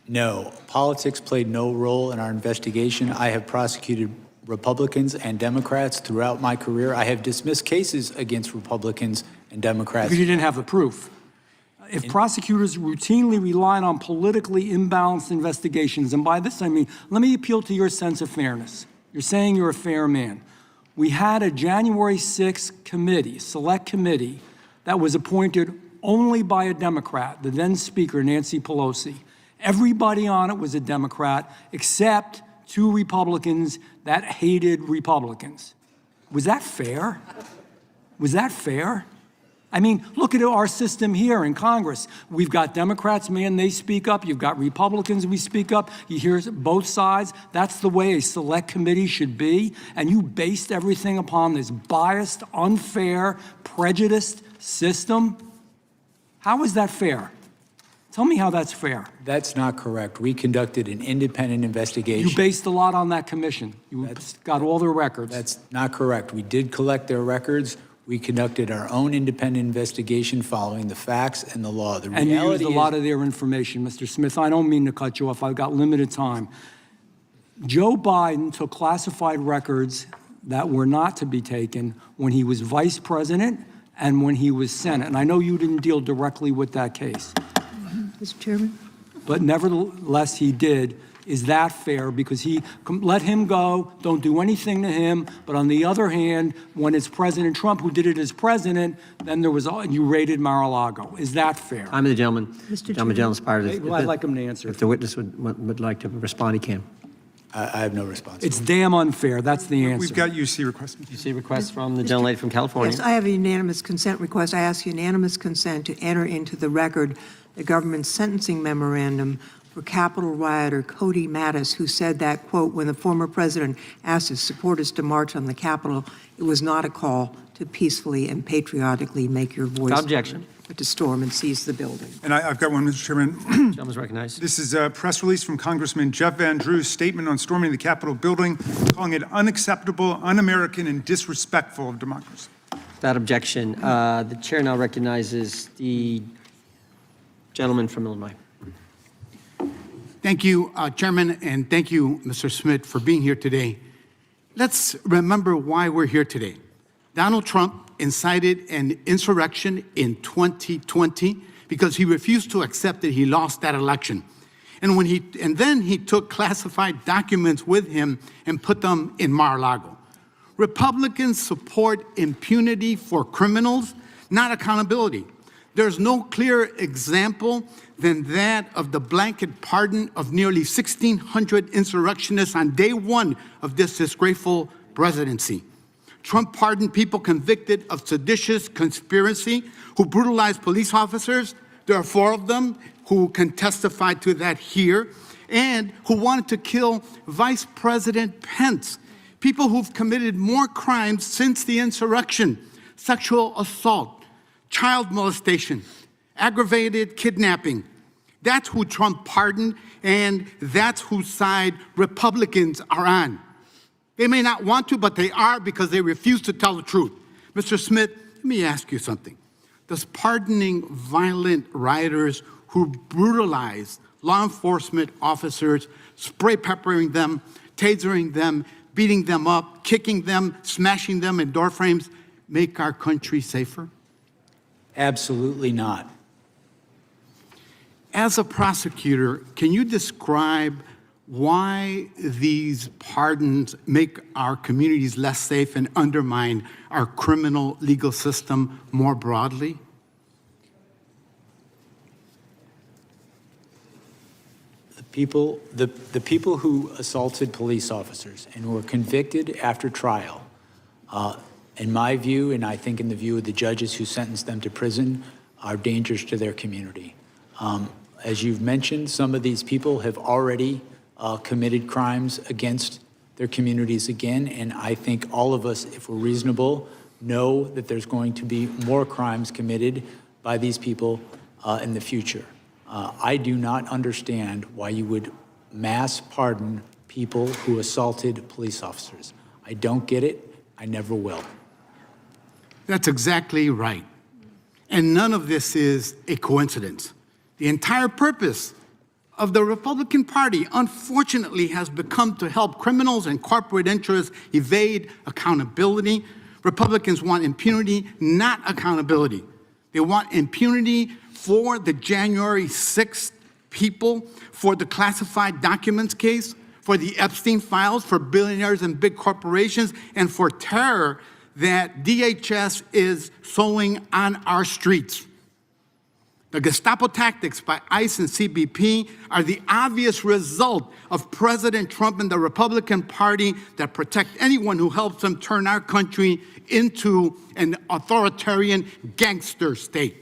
No. Politics played no role in our investigation. I have prosecuted Republicans and Democrats throughout my career. I have dismissed cases against Republicans and Democrats.
Because you didn't have the proof. If prosecutors routinely rely on politically imbalanced investigations, and by this I mean, let me appeal to your sense of fairness. You're saying you're a fair man. We had a January 6th committee, select committee, that was appointed only by a Democrat, the then Speaker, Nancy Pelosi. Everybody on it was a Democrat, except 2 Republicans that hated Republicans. Was that fair? Was that fair? I mean, look at our system here in Congress. We've got Democrats, man, they speak up. You've got Republicans, we speak up. You hear both sides. That's the way a select committee should be. And you based everything upon this biased, unfair, prejudiced system. How is that fair? Tell me how that's fair.
That's not correct. We conducted an independent investigation.
You based a lot on that commission. You got all their records.
That's not correct. We did collect their records. We conducted our own independent investigation following the facts and the law. The reality
and you used a lot of their information, Mr. Smith. I don't mean to cut you off. I've got limited time. Joe Biden took classified records that were not to be taken when he was vice president and when he was Senate. And I know you didn't deal directly with that case.
Mr. Chairman?
But nevertheless, he did. Is that fair? Because he let him go, don't do anything to him. But on the other hand, when it's President Trump who did it as president, then there was, you raided Mar-a-Lago. Is that fair?
I'm the gentleman.
Mr.
I'm the gentleman's part of this.
Well, I'd like him to answer.
If the witness would like to respond, he can.
I have no response.
It's damn unfair. That's the answer.
We've got UC requests.
UC request from the gentlelady from California.
Yes, I have a unanimous consent request. I ask unanimous consent to enter into the record the government's sentencing memorandum for Capitol rioter Cody Mattis, who said that, quote, when the former president asked his supporters to march on the Capitol, it was not a call to peacefully and patriotically make your voice
Objection.
heard, but to storm and seize the building.
And I've got one, Mr. Chairman.
Gentleman's recognized.
This is a press release from Congressman Jeff Van Drew's statement on storming the Capitol building, calling it unacceptable, un-American, and disrespectful of democracy.
Without objection, the chair now recognizes the gentleman from Illinois.
Thank you, Chairman, and thank you, Mr. Smith, for being here today. Let's remember why we're here today. Donald Trump incited an insurrection in 2020 because he refused to accept that he lost that election. And then he took classified documents with him and put them in Mar-a-Lago. Republicans support impunity for criminals, not accountability. There's no clearer example than that of the blanket pardon of nearly 1,600 insurrectionists on day one of this disgraceful presidency. Trump pardoned people convicted of seditious conspiracy who brutalized police officers. There are 4 of them who can testify to that here, and who wanted to kill Vice President Pence. People who've committed more crimes since the insurrection: sexual assault, child molestation, aggravated kidnapping. That's who Trump pardoned, and that's whose side Republicans are on. They may not want to, but they are, because they refuse to tell the truth. Mr. Smith, let me ask you something. Does pardoning violent rioters who brutalize law enforcement officers, spray peppering them, tasering them, beating them up, kicking them, smashing them in door frames, make our country safer?
Absolutely not.
As a prosecutor, can you describe why these pardons make our communities less safe and undermine our criminal legal system more broadly?
The people who assaulted police officers and were convicted after trial, in my view, and I think in the view of the judges who sentenced them to prison, are dangers to their community. As you've mentioned, some of these people have already committed crimes against their communities again, and I think all of us, if we're reasonable, know that there's going to be more crimes committed by these people in the future. I do not understand why you would mass pardon people who assaulted police officers. I don't get it. I never will.
That's exactly right. And none of this is a coincidence. The entire purpose of the Republican Party, unfortunately, has become to help criminals and corporate interests evade accountability. Republicans want impunity, not accountability. They want impunity for the January 6th people, for the classified documents case, for the Epstein files, for billionaires and big corporations, and for terror that DHS is sowing on our streets. The Gestapo tactics by ICE and CBP are the obvious result of President Trump and the Republican Party that protect anyone who helps them turn our country into an authoritarian gangster state.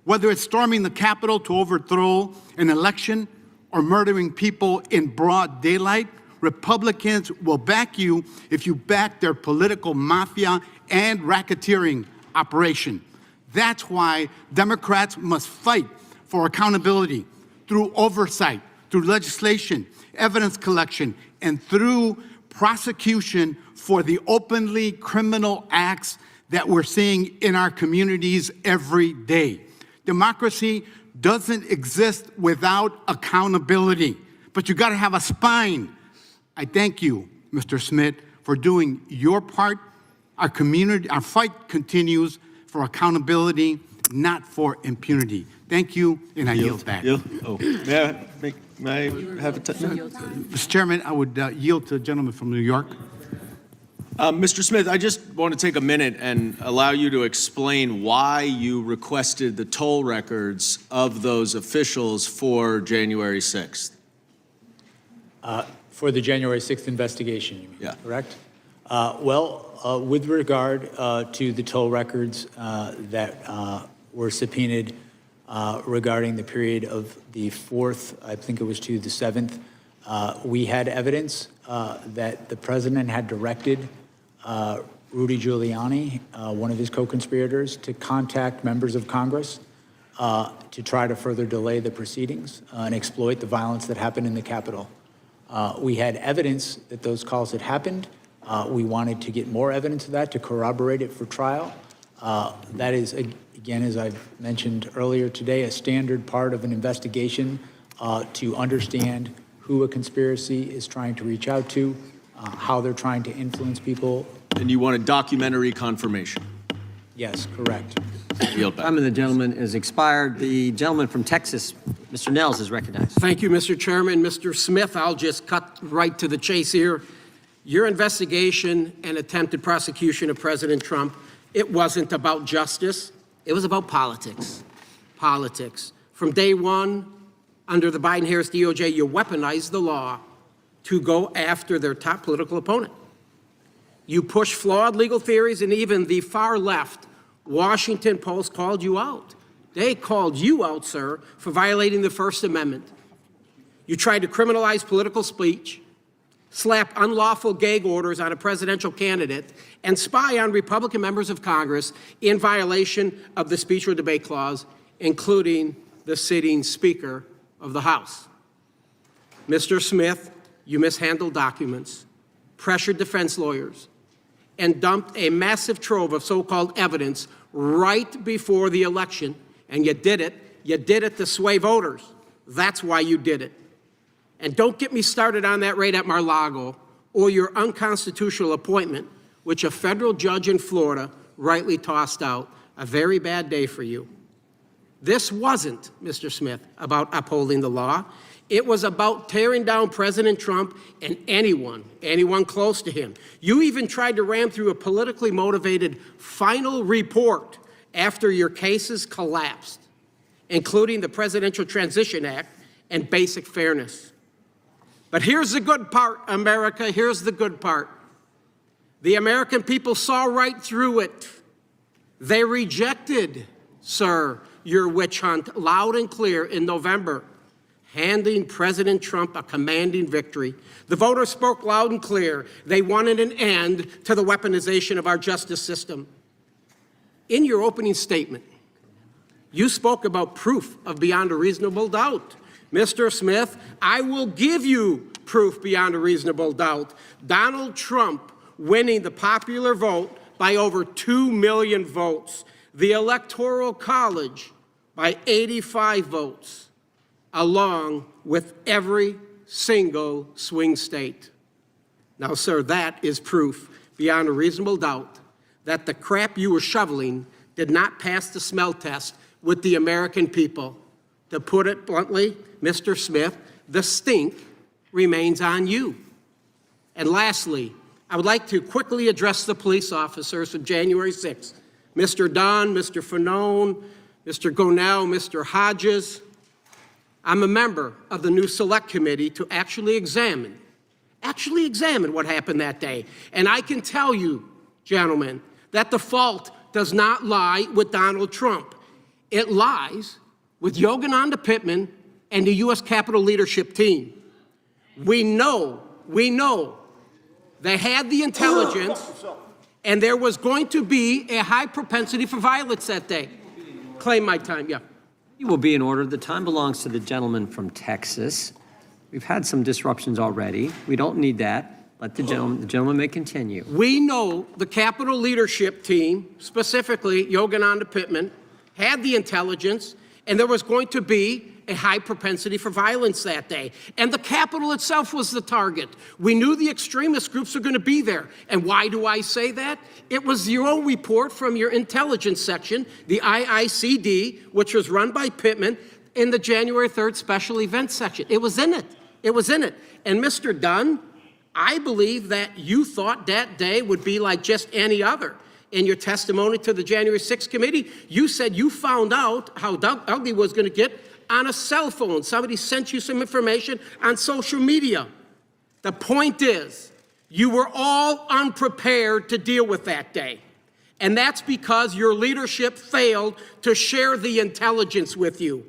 Whether it's storming the Capitol to overthrow an election or murdering people in broad daylight, Republicans will back you if you back their political mafia and racketeering operation. That's why Democrats must fight for accountability through oversight, through legislation, evidence collection, and through prosecution for the openly criminal acts that we're seeing in our communities every day. Democracy doesn't exist without accountability, but you got to have a spine. I thank you, Mr. Smith, for doing your part. Our fight continues for accountability, not for impunity. Thank you, and I yield back.
May I have a
Mr. Chairman, I would yield to the gentleman from New York.
Mr. Smith, I just want to take a minute and allow you to explain why you requested the toll records of those officials for January 6th.
For the January 6th investigation, you mean,
Yeah.
correct? With regard to the toll records that were subpoenaed regarding the period of the 4th, I think it was to the 7th, we had evidence that the president had directed Rudy Giuliani, one of his co-conspirators, to contact members of Congress to try to further delay the proceedings and exploit the violence that happened in the Capitol. We had evidence that those calls had happened. We wanted to get more evidence of that to corroborate it for trial. That is, again, as I've mentioned earlier today, a standard part of an investigation to understand who a conspiracy is trying to reach out to, how they're trying to influence people.
And you wanted documentary confirmation?
Yes, correct.
Yield back.
Time of the gentleman is expired. The gentleman from Texas, Mr. Nels, is recognized.
Thank you, Mr. Chairman. Mr. Smith, I'll just cut right to the chase here. Your investigation and attempted prosecution of President Trump, it wasn't about justice. It was about politics. Politics. From day one, under the Biden-Harris DOJ, you weaponized the law to go after their top political opponent. You pushed flawed legal theories, and even the far left Washington Post called you out. They called you out, sir, for violating the First Amendment. You tried to criminalize political speech, slap unlawful gag orders on a presidential candidate, and spy on Republican members of Congress in violation of the speech or debate clause, including the sitting Speaker of the House. Mr. Smith, you mishandled documents, pressured defense lawyers, and dumped a massive trove of so-called evidence right before the election, and you did it. You did it to sway voters. That's why you did it. And don't get me started on that raid at Mar-a-Lago or your unconstitutional appointment, which a federal judge in Florida rightly tossed out. A very bad day for you. This wasn't, Mr. Smith, about upholding the law. It was about tearing down President Trump and anyone close to him. You even tried to ram through a politically motivated final report after your cases collapsed, including the Presidential Transition Act and basic fairness. But here's the good part, America, here's the good part. The American people saw right through it. They rejected, sir, your witch hunt loud and clear in November, handing President Trump a commanding victory. The voters spoke loud and clear. They wanted an end to the weaponization of our justice system. In your opening statement, you spoke about proof of beyond a reasonable doubt. Mr. Smith, I will give you proof beyond a reasonable doubt. Donald Trump winning the popular vote by over 2 million votes. The Electoral College by 85 votes, along with every single swing state. Now, sir, that is proof beyond a reasonable doubt that the crap you were shoveling did not pass the smell test with the American people. To put it bluntly, Mr. Smith, the stink remains on you. And lastly, I would like to quickly address the police officers of January 6th. Mr. Dunn, Mr. Fanone, Mr. Gonell, Mr. Hodges. I'm a member of the new select committee to actually examine what happened that day. And I can tell you, gentlemen, that the fault does not lie with Donald Trump. It lies with Yogananda Pittman and the U.S. Capitol leadership team. We know they had the intelligence, and there was going to be a high propensity for violence that day. Claim my time, yeah.
You will be in order. The time belongs to the gentleman from Texas. We've had some disruptions already. We don't need that. Let the gentleman may continue.
We know the Capitol leadership team, specifically Yogananda Pittman, had the intelligence, and there was going to be a high propensity for violence that day. And the Capitol itself was the target. We knew the extremist groups were going to be there. And why do I say that? It was your own report from your intelligence section, the IICD, which was run by Pittman, in the January 3rd special events section. It was in it. It was in it. And Mr. Dunn, I believe that you thought that day would be like just any other. In your testimony to the January 6th committee, you said you found out how ugly was going to get on a cell phone. Somebody sent you some information on social media. The point is, you were all unprepared to deal with that day. And that's because your leadership failed to share the intelligence with you.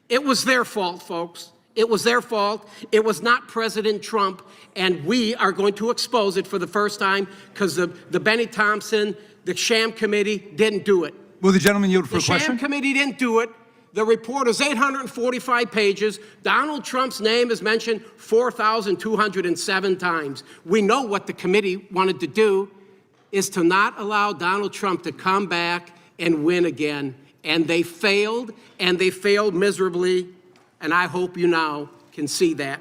It was their fault, folks. It was their fault. It was not President Trump. And we are going to expose it for the first time because the Benny Thompson, the sham committee didn't do it.
Will the gentleman yield for a
The
question?
sham committee didn't do it. The report is 845 pages. Donald Trump's name is mentioned 4,207 times. We know what the committee wanted to do is to not allow Donald Trump to come back and win again. And they failed miserably, and I hope you now can see that.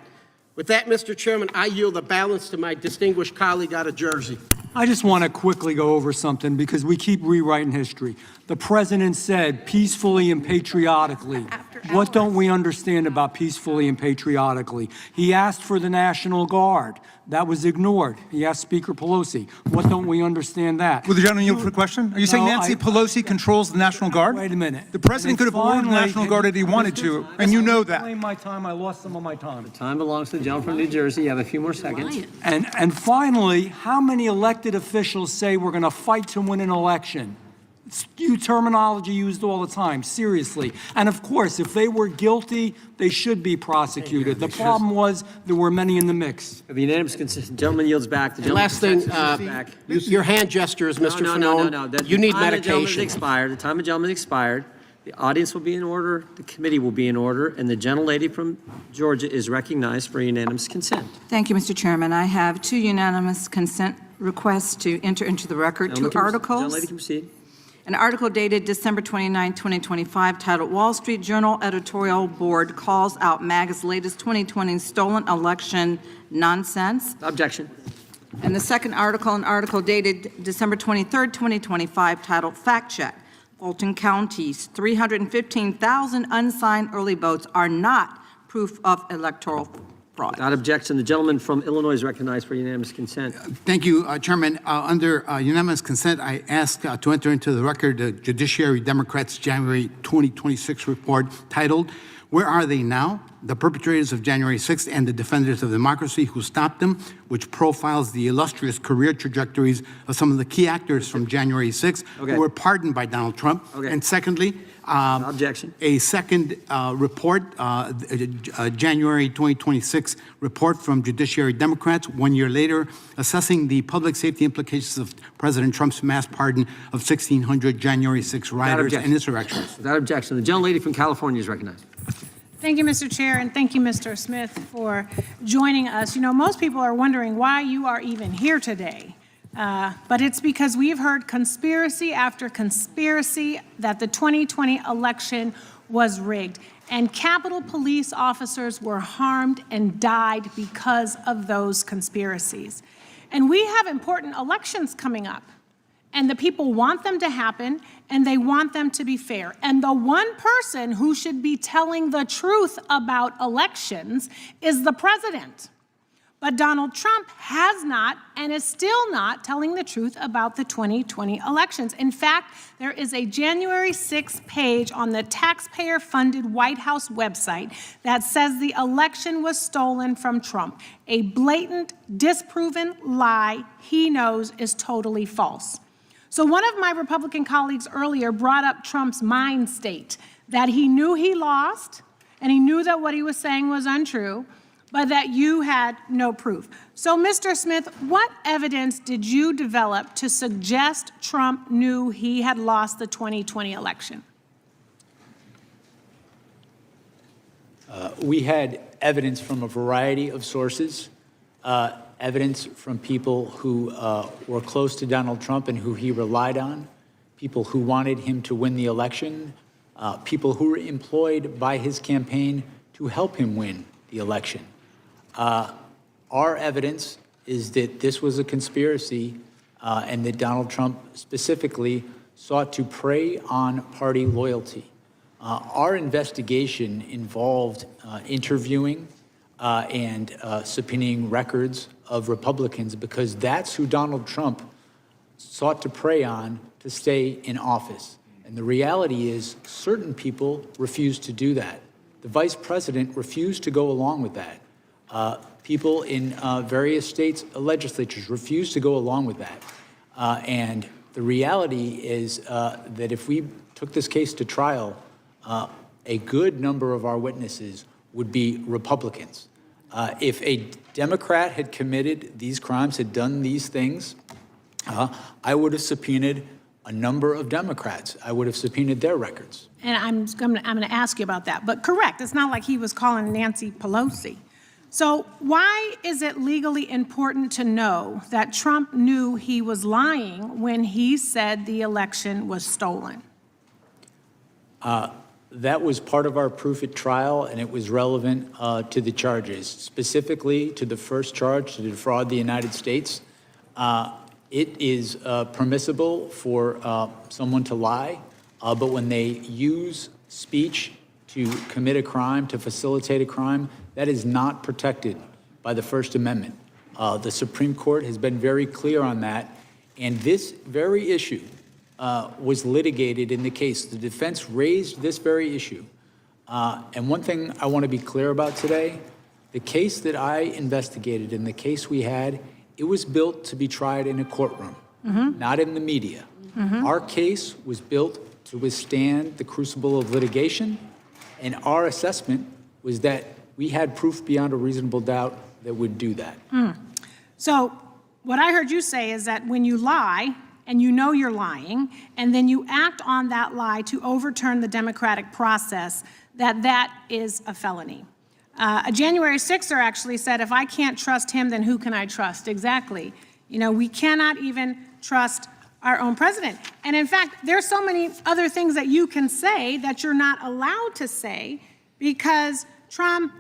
With that, Mr. Chairman, I yield the balance to my distinguished colleague out of Jersey.
I just want to quickly go over something because we keep rewriting history. The president said peacefully and patriotically. What don't we understand about peacefully and patriotically? He asked for the National Guard. That was ignored. He asked Speaker Pelosi. What don't we understand that?
Will the gentleman yield for a question? Are you saying Nancy Pelosi controls the National Guard?
Wait a minute.
The president could have ordered the National Guard if he wanted to, and you know that.
My time, I lost some of my time.
Time belongs to the gentleman from New Jersey. You have a few more seconds.
And finally, how many elected officials say we're going to fight to win an election? It's terminology used all the time, seriously. And of course, if they were guilty, they should be prosecuted. The problem was there were many in the mix.
The unanimous consent, gentleman yields back. The
And last thing,
back.
your hand gestures, Mr.
No.
Fanone. You need
The time of the gentleman has
medication.
expired. The time of the gentleman expired. The audience will be in order, the committee will be in order, and the gentlelady from Georgia is recognized for unanimous consent.
Thank you, Mr. Chairman. I have two unanimous consent requests to enter into the record, two articles.
Gentlelady can proceed.
An article dated December 29, 2025, titled Wall Street Journal Editorial Board Calls Out MAGA's Latest 2020 Stolen Election Nonsense.
Objection.
And the second article, an article dated December 23, 2025, titled Fact Check. Fulton County's 315,000 unsigned early votes are not proof of electoral fraud.
Without objection, the gentleman from Illinois is recognized for unanimous consent.
Thank you, Chairman. Under unanimous consent, I ask to enter into the record the Judiciary Democrats' January 2026 report titled, Where Are They Now? The Perpetrators of January 6th and the Defenders of Democracy Who Stopped Them, which profiles the illustrious career trajectories of some of the key actors from January 6th who were pardoned by Donald Trump. And secondly,
objection.
A second report, January 2026 report from Judiciary Democrats 1 year later, assessing the public safety implications of President Trump's mass pardon of 1,600 January 6 rioters and insurrectionists.
Without objection, the gentlelady from California is recognized.
Thank you, Mr. Chair, and thank you, Mr. Smith, for joining us. You know, most people are wondering why you are even here today. But it's because we've heard conspiracy after conspiracy that the 2020 election was rigged. And Capitol Police officers were harmed and died because of those conspiracies. And we have important elections coming up. And the people want them to happen, and they want them to be fair. And the one person who should be telling the truth about elections is the president. But Donald Trump has not and is still not telling the truth about the 2020 elections. In fact, there is a January 6th page on the taxpayer-funded White House website that says the election was stolen from Trump, a blatant, disproven lie he knows is totally false. So one of my Republican colleagues earlier brought up Trump's mind state, that he knew he lost, and he knew that what he was saying was untrue, but that you had no proof. So, Mr. Smith, what evidence did you develop to suggest Trump knew he had lost the 2020 election?
We had evidence from a variety of sources, evidence from people who were close to Donald Trump and who he relied on, people who wanted him to win the election, people who were employed by his campaign to help him win the election. Our evidence is that this was a conspiracy and that Donald Trump specifically sought to prey on party loyalty. Our investigation involved interviewing and subpoenaing records of Republicans because that's who Donald Trump sought to prey on to stay in office. And the reality is certain people refused to do that. The vice president refused to go along with that. people in various states' legislatures refused to go along with that. And the reality is that if we took this case to trial, a good number of our witnesses would be Republicans. If a Democrat had committed these crimes, had done these things, I would have subpoenaed a number of Democrats. I would have subpoenaed their records.
And I'm going to ask you about that. But correct, it's not like he was calling Nancy Pelosi. So why is it legally important to know that Trump knew he was lying when he said the election was stolen?
That was part of our proof at trial, and it was relevant to the charges, specifically to the first charge, to defraud the United States. It is permissible for someone to lie, but when they use speech to commit a crime, to facilitate a crime, that is not protected by the First Amendment. The Supreme Court has been very clear on that, and this very issue was litigated in the case. The defense raised this very issue. And one thing I want to be clear about today, the case that I investigated and the case we had, it was built to be tried in a courtroom, not in the media. Our case was built to withstand the crucible of litigation, and our assessment was that we had proof beyond a reasonable doubt that would do that.
So what I heard you say is that when you lie, and you know you're lying, and then you act on that lie to overturn the democratic process, that is a felony. A January 6er actually said, if I can't trust him, then who can I trust? Exactly. You know, we cannot even trust our own president. And in fact, there's so many other things that you can say that you're not allowed to say because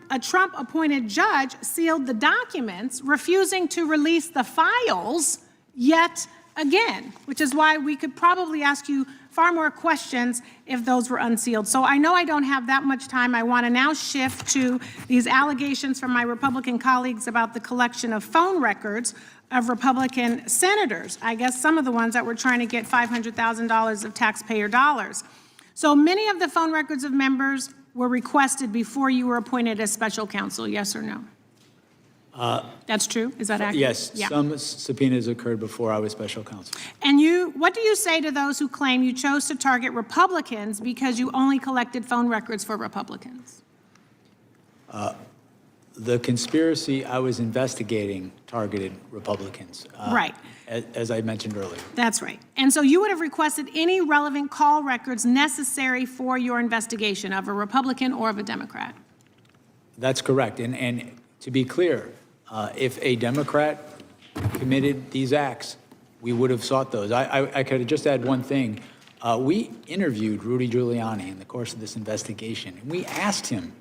a Trump-appointed judge sealed the documents, refusing to release the files yet again, which is why we could probably ask you far more questions if those were unsealed. So I know I don't have that much time. I want to now shift to these allegations from my Republican colleagues about the collection of phone records of Republican senators. I guess some of the ones that were trying to get $500,000 of taxpayer dollars. So many of the phone records of members were requested before you were appointed as special counsel, yes or no? That's true? Is that accurate?
Yes,
Yeah.
some subpoenas occurred before I was special counsel.
And what do you say to those who claim you chose to target Republicans because you only collected phone records for Republicans?
The conspiracy I was investigating targeted Republicans.
Right.
As I mentioned earlier.
That's right. And so you would have requested any relevant call records necessary for your investigation of a Republican or of a Democrat?
That's correct. And to be clear, if a Democrat committed these acts, we would have sought those. I could just add one thing. We interviewed Rudy Giuliani in the course of this investigation, and we asked him,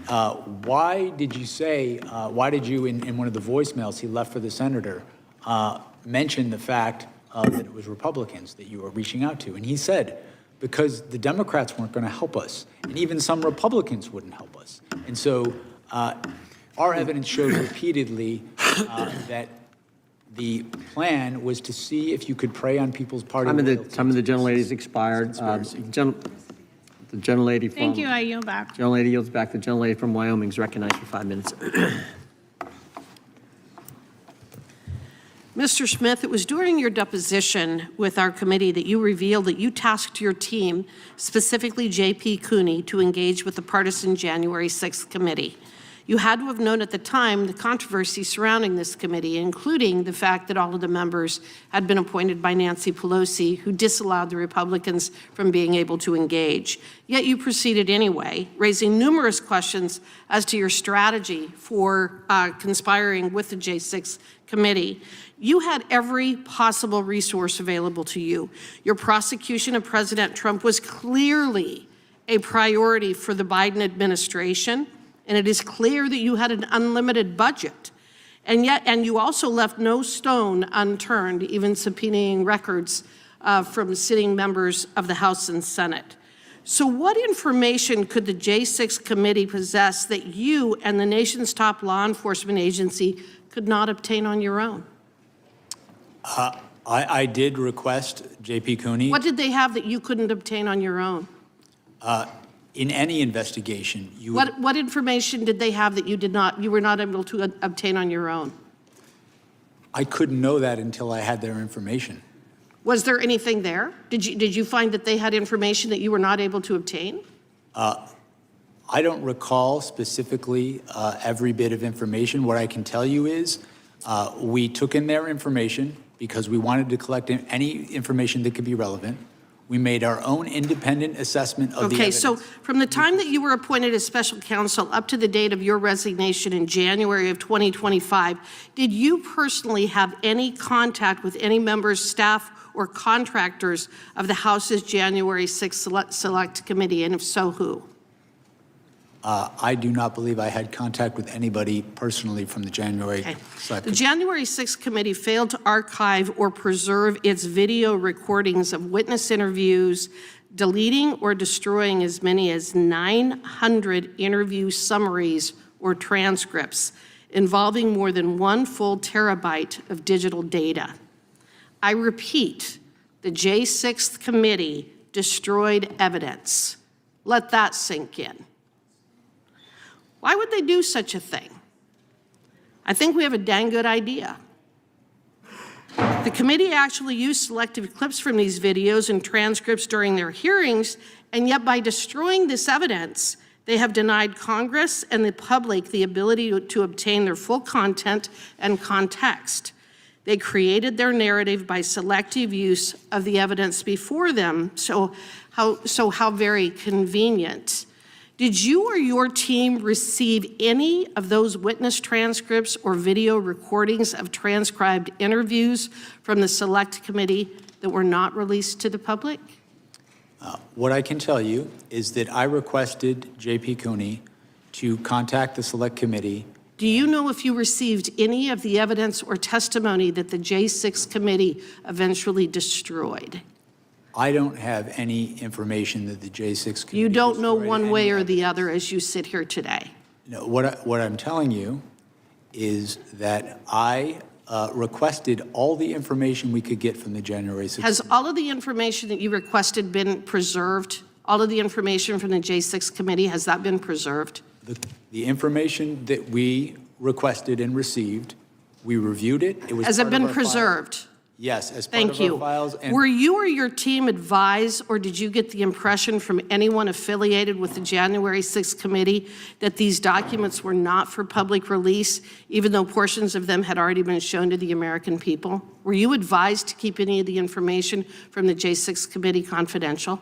why did you, in one of the voicemails he left for the senator, mention the fact that it was Republicans that you were reaching out to? And he said, because the Democrats weren't going to help us, and even some Republicans wouldn't help us. And so our evidence shows repeatedly that the plan was to see if you could prey on people's party loyalty.
Time of the gentlelady's expired. The gentlelady from...
Thank you, I yield back.
Gentlelady yields back. The gentlelady from Wyoming is recognized for 5 minutes.
Mr. Smith, it was during your deposition with our committee that you revealed that you tasked your team, specifically J.P. Cooney, to engage with the partisan January 6th committee. You had to have known at the time the controversy surrounding this committee, including the fact that all of the members had been appointed by Nancy Pelosi, who disallowed the Republicans from being able to engage. Yet you proceeded anyway, raising numerous questions as to your strategy for conspiring with the J6 committee. You had every possible resource available to you. Your prosecution of President Trump was clearly a priority for the Biden administration. And it is clear that you had an unlimited budget. And you also left no stone unturned, even subpoenaing records from sitting members of the House and Senate. So what information could the J6 committee possess that you and the nation's top law enforcement agency could not obtain on your own?
I did request J.P. Cooney.
What did they have that you couldn't obtain on your own?
In any investigation, you would,
What information did they have that you were not able to obtain on your own?
I couldn't know that until I had their information.
Was there anything there? Did you find that they had information that you were not able to obtain?
I don't recall specifically every bit of information. What I can tell you is we took in their information because we wanted to collect any information that could be relevant. We made our own independent assessment of the
Okay,
evidence.
so from the time that you were appointed as special counsel up to the date of your resignation in January of 2025, did you personally have any contact with any members, staff, or contractors of the House's January 6th Select Committee, and if so, who?
I do not believe I had contact with anybody personally from the January
Okay.
Select
The
Committee.
January 6th committee failed to archive or preserve its video recordings of witness interviews, deleting or destroying as many as 900 interview summaries or transcripts involving more than 1 full terabyte of digital data. I repeat, the J6th committee destroyed evidence. Let that sink in. Why would they do such a thing? I think we have a dang good idea. The committee actually used selective clips from these videos and transcripts during their hearings, and yet by destroying this evidence, they have denied Congress and the public the ability to obtain their full content and context. They created their narrative by selective use of the evidence before them, so how very convenient. Did you or your team receive any of those witness transcripts or video recordings of transcribed interviews from the Select Committee that were not released to the public?
What I can tell you is that I requested J.P. Cooney to contact the Select Committee.
Do you know if you received any of the evidence or testimony that the J6 Committee eventually destroyed?
I don't have any information that the J6 Committee
You don't know
destroyed
one
any
way or
evidence.
the other as you sit here today.
No, what I'm telling you is that I requested all the information we could get from the January 6th.
Has all of the information that you requested been preserved? All of the information from the J6 Committee, has that been preserved?
The information that we requested and received, we reviewed it. It was
Has it
part of
been
our file.
preserved?
Yes, as part
Thank
of
you.
our files. And
Were you or your team advised, or did you get the impression from anyone affiliated with the January 6th committee that these documents were not for public release, even though portions of them had already been shown to the American people? Were you advised to keep any of the information from the J6 committee confidential?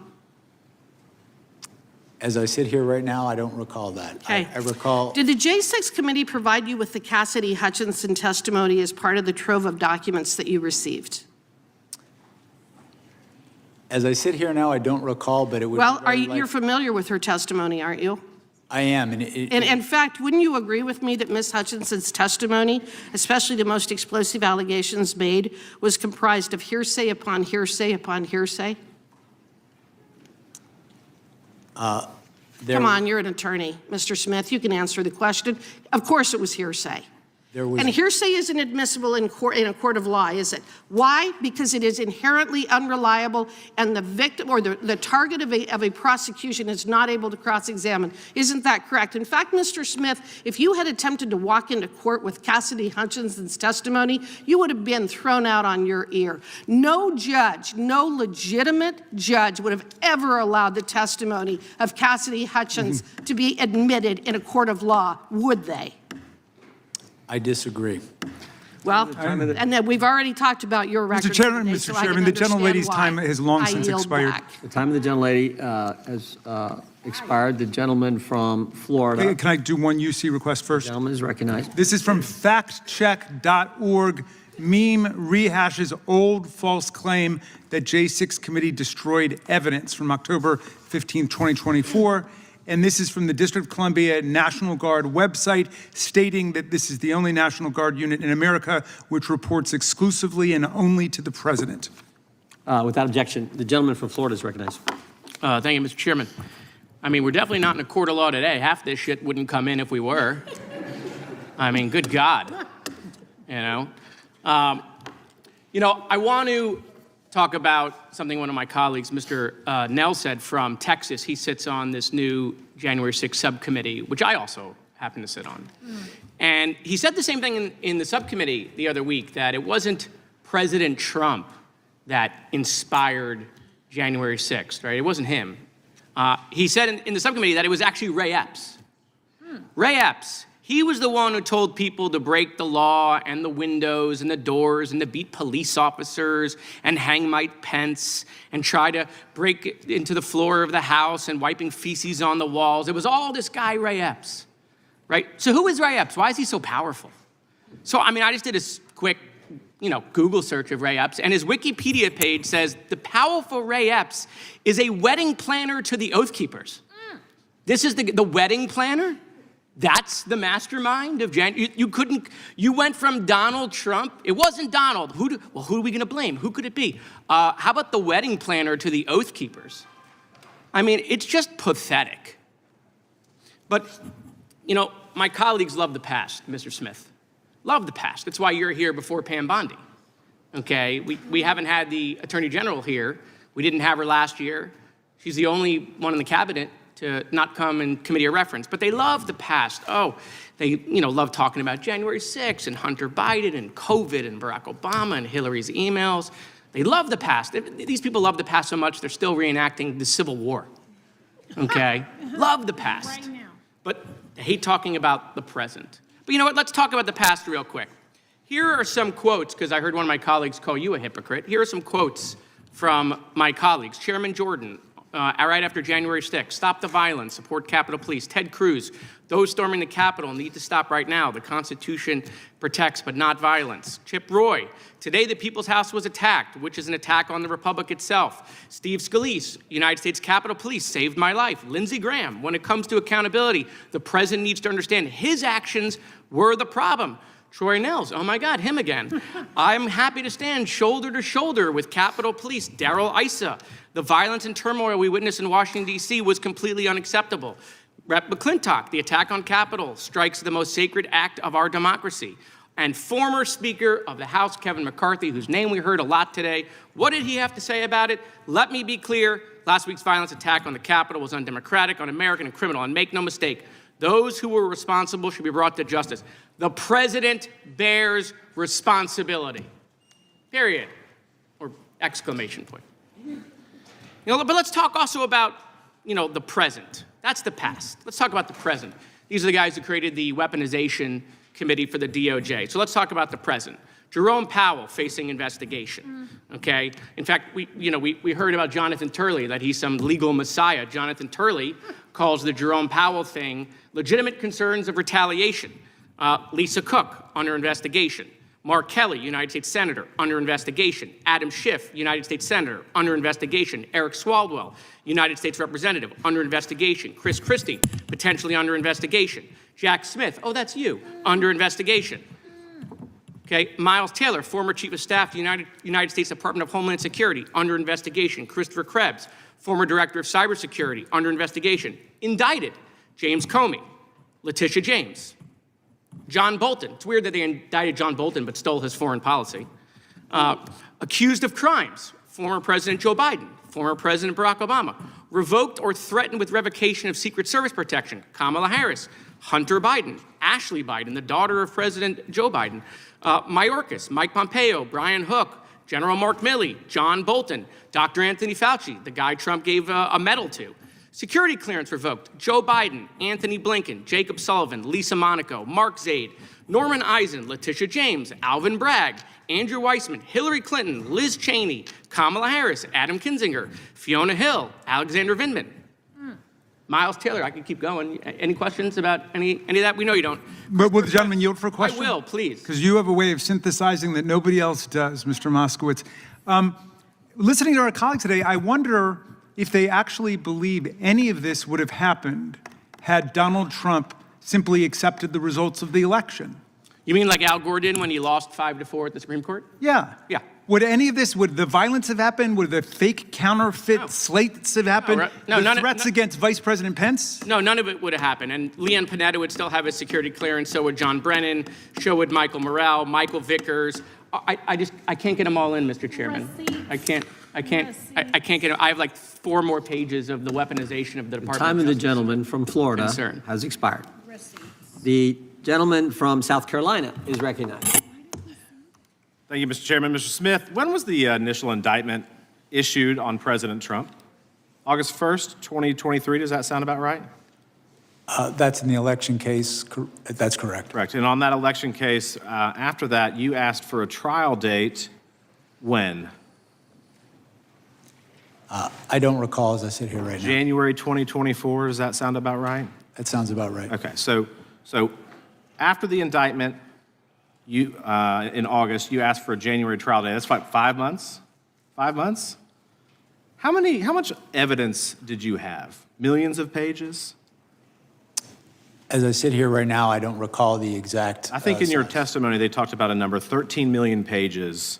as I sit here right now, I don't recall that.
Okay.
I recall.
Did the J6 committee provide you with the Cassidy Hutchinson testimony as part of the trove of documents that you received?
As I sit here now, I don't recall, but it would.
Well, you're familiar with her testimony, aren't you?
I am. And
in fact, wouldn't you agree with me that Ms. Hutchinson's testimony, especially the most explosive allegations made, was comprised of hearsay upon hearsay upon hearsay? Come on, you're an attorney, Mr. Smith. You can answer the question. Of course it was hearsay. And hearsay isn't admissible in a court of law, is it? Why? Because it is inherently unreliable, and the victim or the target of a prosecution is not able to cross-examine. Isn't that correct? In fact, Mr. Smith, if you had attempted to walk into court with Cassidy Hutchinson's testimony, you would have been thrown out on your ear. No judge, no legitimate judge would have ever allowed the testimony of Cassidy Hutchins to be admitted in a court of law, would they?
I disagree.
Well, and then we've already talked about your record.
Mr. Chairman, the gentlelady's time has long since expired.
The time of the gentlelady has expired. The gentleman from Florida.
Okay, can I do one UC request first?
The gentleman is recognized.
This is from factcheck.org. Meme rehashes old false claim that J6 committee destroyed evidence from October 15, 2024. And this is from the District of Columbia National Guard website, stating that this is the only National Guard unit in America which reports exclusively and only to the president.
Without objection, the gentleman from Florida is recognized.
Thank you, Mr. Chairman. I mean, we're definitely not in a court of law today. Half this shit wouldn't come in if we were. I mean, good God. You know, I want to talk about something one of my colleagues, Mr. Nell, said from Texas. He sits on this new January 6th subcommittee, which I also happen to sit on. And he said the same thing in the subcommittee the other week, that it wasn't President Trump that inspired January 6th, right? It wasn't him. He said in the subcommittee that it was actually Ray Epps. Ray Epps. He was the one who told people to break the law and the windows and the doors and to beat police officers and hang Mike Pence and try to break into the floor of the House and wiping feces on the walls. It was all this guy, Ray Epps, right? So who is Ray Epps? Why is he so powerful? So, I mean, I just did a quick, Google search of Ray Epps, and his Wikipedia page says the powerful Ray Epps is a wedding planner to the Oath Keepers. This is the wedding planner? That's the mastermind of January. You went from Donald Trump. It wasn't Donald. Who are we going to blame? Who could it be? How about the wedding planner to the Oath Keepers? I mean, it's just pathetic. But, my colleagues love the past, Mr. Smith. Love the past. That's why you're here before Pam Bondi. Okay? We haven't had the Attorney General here. We didn't have her last year. She's the only one in the cabinet to not come in committee of reference, but they love the past. They love talking about January 6th and Hunter Biden and COVID and Barack Obama and Hillary's emails. They love the past. These people love the past so much they're still reenacting the Civil War. Okay, love the past.
Right now.
But they hate talking about the present. But you know what? Let's talk about the past real quick. Here are some quotes, because I heard one of my colleagues call you a hypocrite. Here are some quotes from my colleagues. Chairman Jordan. Right after January 6th, stop the violence, support Capitol Police. Ted Cruz, those storming the Capitol need to stop right now. The Constitution protects, but not violence. Chip Roy, today the People's House was attacked, which is an attack on the Republic itself. Steve Scalise, United States Capitol Police saved my life. Lindsey Graham, when it comes to accountability, the president needs to understand his actions were the problem. Troy Nels, oh my God, him again. I'm happy to stand shoulder to shoulder with Capitol Police. Darrell Issa, the violence and turmoil we witnessed in Washington, D.C. was completely unacceptable. Rep. McClintock, the attack on Capitol strikes the most sacred act of our democracy. And former Speaker of the House, Kevin McCarthy, whose name we heard a lot today, what did he have to say about it? Let me be clear, last week's violence attack on the Capitol was undemocratic, un-American, and criminal. And make no mistake, those who were responsible should be brought to justice. The president bears responsibility. Period. Or exclamation point. But let's talk also about, the present. That's the past. Let's talk about the present. These are the guys who created the weaponization committee for the DOJ. So let's talk about the present. Jerome Powell facing investigation, okay? In fact, we heard about Jonathan Turley, that he's some legal messiah. Jonathan Turley calls the Jerome Powell thing legitimate concerns of retaliation. Lisa Cook, under investigation. Mark Kelly, United States Senator, under investigation. Adam Schiff, United States Senator, under investigation. Eric Swalwell, United States Representative, under investigation. Chris Christie, potentially under investigation. Jack Smith, oh, that's you, under investigation. Okay, Miles Taylor, former Chief of Staff to United States Department of Homeland Security, under investigation. Christopher Krebs, former Director of Cybersecurity, under investigation. Indicted, James Comey, Letitia James. John Bolton. It's weird that they indicted John Bolton but stole his foreign policy. Accused of crimes, former President Joe Biden, former President Barack Obama. Revoked or threatened with revocation of Secret Service protection, Kamala Harris, Hunter Biden, Ashley Biden, the daughter of President Joe Biden. Mayorkas, Mike Pompeo, Brian Hook, General Mark Milley, John Bolton, Dr. Anthony Fauci, the guy Trump gave a medal to. Security clearance revoked. Joe Biden, Anthony Blinken, Jacob Sullivan, Lisa Monaco, Mark Zaid, Norman Eisen, Letitia James, Alvin Bragg, Andrew Weissman, Hillary Clinton, Liz Cheney, Kamala Harris, Adam Kinzinger, Fiona Hill, Alexander Vindman. Miles Taylor, I could keep going. Any questions about any of that? We know you don't.
But will the gentleman yield for a question?
I will, please.
Because you have a way of synthesizing that nobody else does, Mr. Moskowitz. Listening to our colleagues today, I wonder if they actually believe any of this would have happened had Donald Trump simply accepted the results of the election.
You mean like Al Gore did when he lost 5-4 at the Supreme Court?
Yeah.
Yeah.
Would any of this, would the violence have happened? Would the fake counterfeit slates have happened?
No,
the threats against Vice President Pence?
No, none of it would have happened. And Leanne Panetta would still have his security clearance. So would John Brennan. So would Michael Morrell, Michael Vickers. I can't get them all in, Mr. Chairman. I can't get them. I have like 4 more pages of the weaponization of the
The
Department
time
of
of the
Justice.
gentleman from Florida
Concern.
has expired. The gentleman from South Carolina is recognized.
Thank you, Mr. Chairman. Mr. Smith, when was the initial indictment issued on President Trump? August 1st, 2023, does that sound about right?
That's in the election case. That's correct.
Correct. And on that election case, after that, you asked for a trial date when?
I don't recall as I sit here right now.
January 2024, does that sound about right?
That sounds about right.
Okay, so after the indictment, you in August, you asked for a January trial date. That's what, 5 months? 5 months? How much evidence did you have? Millions of pages?
As I sit here right now, I don't recall the exact.
I think in your
size.
testimony, they talked about a number, 13 million pages.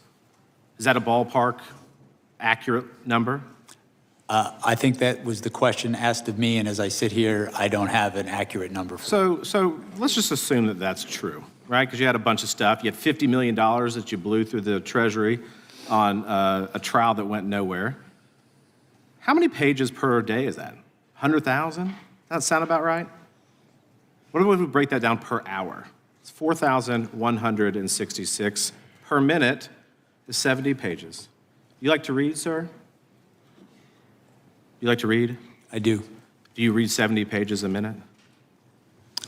Is that a ballpark accurate number?
I think that was the question asked of me, and as I sit here, I don't have an accurate number.
So let's just assume that that's true, right? Because you had a bunch of stuff. You had $50 million that you blew through the Treasury on a trial that went nowhere. How many pages per day is that? 100,000? That sound about right? What if we break that down per hour? It's 4,166. Per minute is 70 pages. You like to read, sir? You like to read?
I do.
Do you read 70 pages a minute?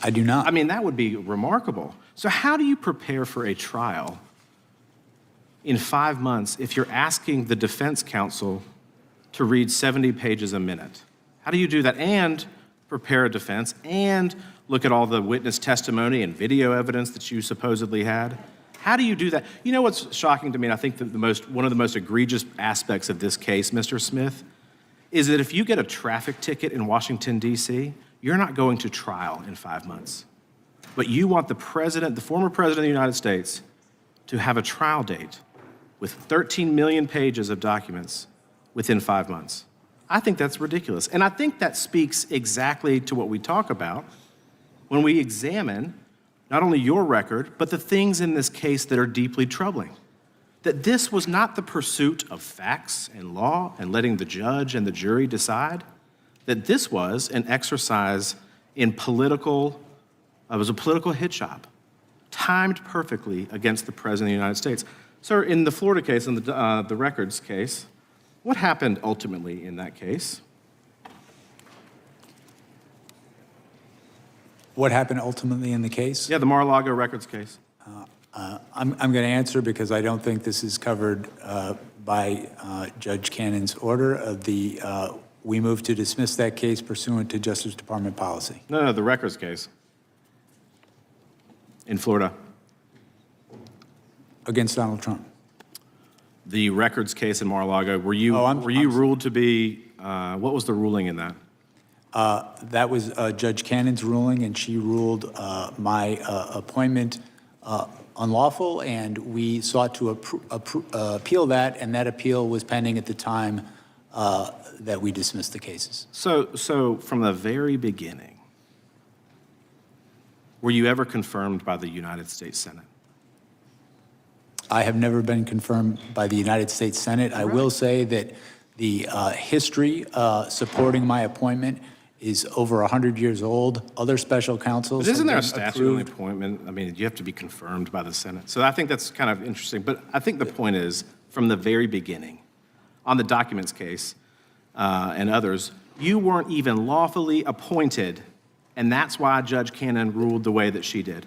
I do not.
I mean, that would be remarkable. So how do you prepare for a trial in 5 months if you're asking the defense counsel to read 70 pages a minute? How do you do that and prepare a defense and look at all the witness testimony and video evidence that you supposedly had? How do you do that? You know what's shocking to me, and I think that one of the most egregious aspects of this case, Mr. Smith, is that if you get a traffic ticket in Washington, D.C., you're not going to trial in 5 months. But you want the president, the former president of the United States, to have a trial date with 13 million pages of documents within 5 months. I think that's ridiculous. And I think that speaks exactly to what we talk about when we examine not only your record, but the things in this case that are deeply troubling. That this was not the pursuit of facts and law and letting the judge and the jury decide, that this was an exercise in it was a political hit job, timed perfectly against the President of the United States. Sir, in the Florida case, in the records case, what happened ultimately in that case?
What happened ultimately in the case?
Yeah, the Mar-a-Lago records case.
I'm going to answer because I don't think this is covered by Judge Cannon's order. We moved to dismiss that case pursuant to Justice Department policy.
No, the records case in Florida.
Against Donald Trump.
The records case in Mar-a-Lago, were you ruled to be, what was the ruling in that?
That was Judge Cannon's ruling, and she ruled my appointment unlawful, and we sought to appeal that, and that appeal was pending at the time that we dismissed the cases.
So from the very beginning, were you ever confirmed by the United States Senate?
I have never been confirmed by the United States Senate. I will say that the history supporting my appointment is over 100 years old. Other special counsels.
But isn't there a
have been
statute on the
approved.
appointment? I mean, you have to be confirmed by the Senate. So I think that's kind of interesting. But I think the point is, from the very beginning, on the documents case and others, you weren't even lawfully appointed, and that's why Judge Cannon ruled the way that she did.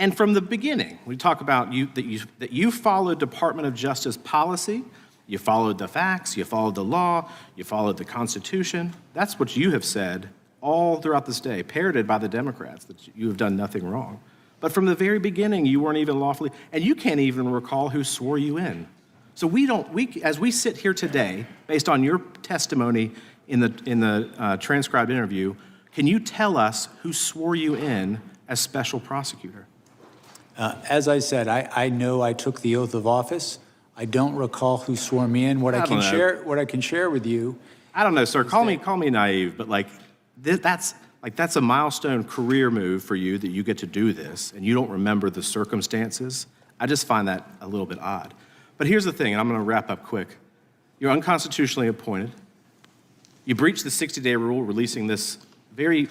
And from the beginning, we talk about that you followed Department of Justice policy, you followed the facts, you followed the law, you followed the Constitution. That's what you have said all throughout this day, parroted by the Democrats, that you have done nothing wrong. But from the very beginning, you weren't even lawfully, and you can't even recall who swore you in. So as we sit here today, based on your testimony in the transcribed interview, can you tell us who swore you in as special prosecutor?
As I said, I know I took the oath of office. I don't recall who swore me in. What I can share with you.
I don't know, sir. Call me naive, but that's a milestone career move for you that you get to do this, and you don't remember the circumstances I just find that a little bit odd. But here's the thing, and I'm going to wrap up quick. You're unconstitutionally appointed. You breached the 60-day rule, releasing this very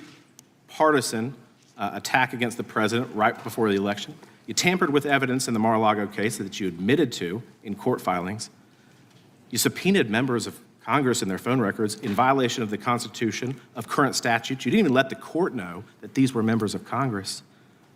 partisan attack against the president right before the election. You tampered with evidence in the Mar-a-Lago case that you admitted to in court filings. You subpoenaed members of Congress and their phone records in violation of the Constitution, of current statutes. You didn't even let the court know that these were members of Congress.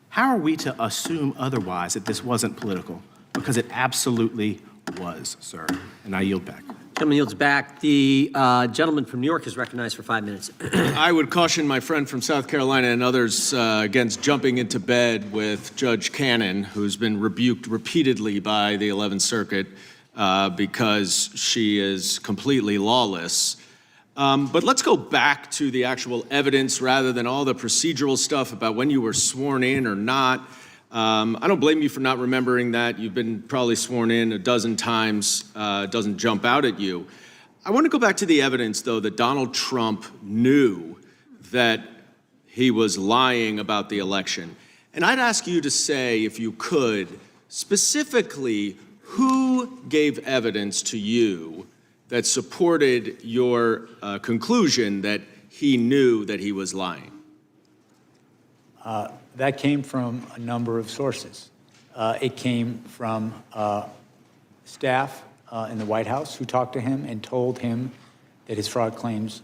How are we to assume otherwise that this wasn't political? Because it absolutely was, sir. And I yield back.
Gentleman yields back. The gentleman from New York is recognized for 5 minutes.
I would caution my friend from South Carolina and others against jumping into bed with Judge Cannon, who's been rebuked repeatedly by the 11th Circuit because she is completely lawless. But let's go back to the actual evidence rather than all the procedural stuff about when you were sworn in or not. I don't blame you for not remembering that. You've been probably sworn in a dozen times. It doesn't jump out at you. I want to go back to the evidence, though, that Donald Trump knew that he was lying about the election. And I'd ask you to say, if you could, specifically, who gave evidence to you that supported your conclusion that he knew that he was lying?
That came from a number of sources. It came from staff in the White House who talked to him and told him that his fraud claims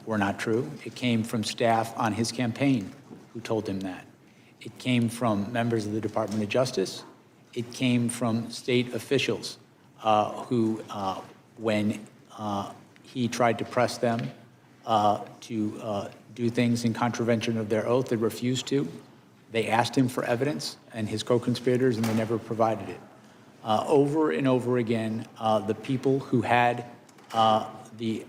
were not true. It came from staff on his campaign who told him that. It came from members of the Department of Justice. It came from state officials who, when he tried to press them to do things in contravention of their oath, they refused to. They asked him for evidence and his co-conspirators, and they never provided it. Over and over again, the people who had who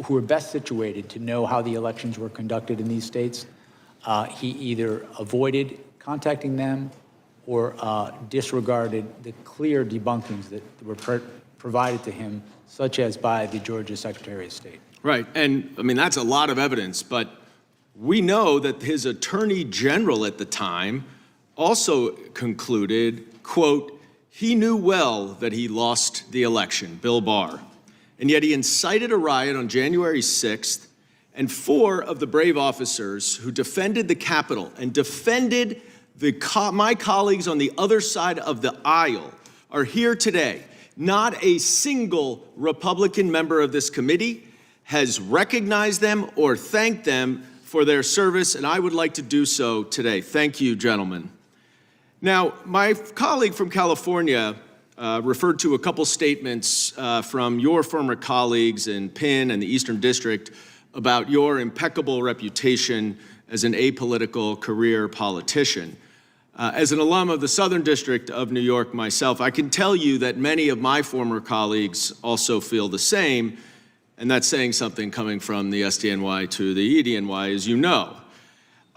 were best situated to know how the elections were conducted in these states, he either avoided contacting them or disregarded the clear debunkings that were provided to him, such as by the Georgia Secretary of State.
Right, and I mean, that's a lot of evidence, but we know that his attorney general at the time also concluded, quote, he knew well that he lost the election, Bill Barr, and yet he incited a riot on January 6th, and 4 of the brave officers who defended the Capitol and defended my colleagues on the other side of the aisle are here today. Not a single Republican member of this committee has recognized them or thanked them for their service, and I would like to do so today. Thank you, gentlemen. Now, my colleague from California referred to a couple statements from your former colleagues in Penn and the Eastern District about your impeccable reputation as an apolitical career politician. As an alum of the Southern District of New York myself, I can tell you that many of my former colleagues also feel the same, and that's saying something coming from the SDNY to the EDNY, as you know.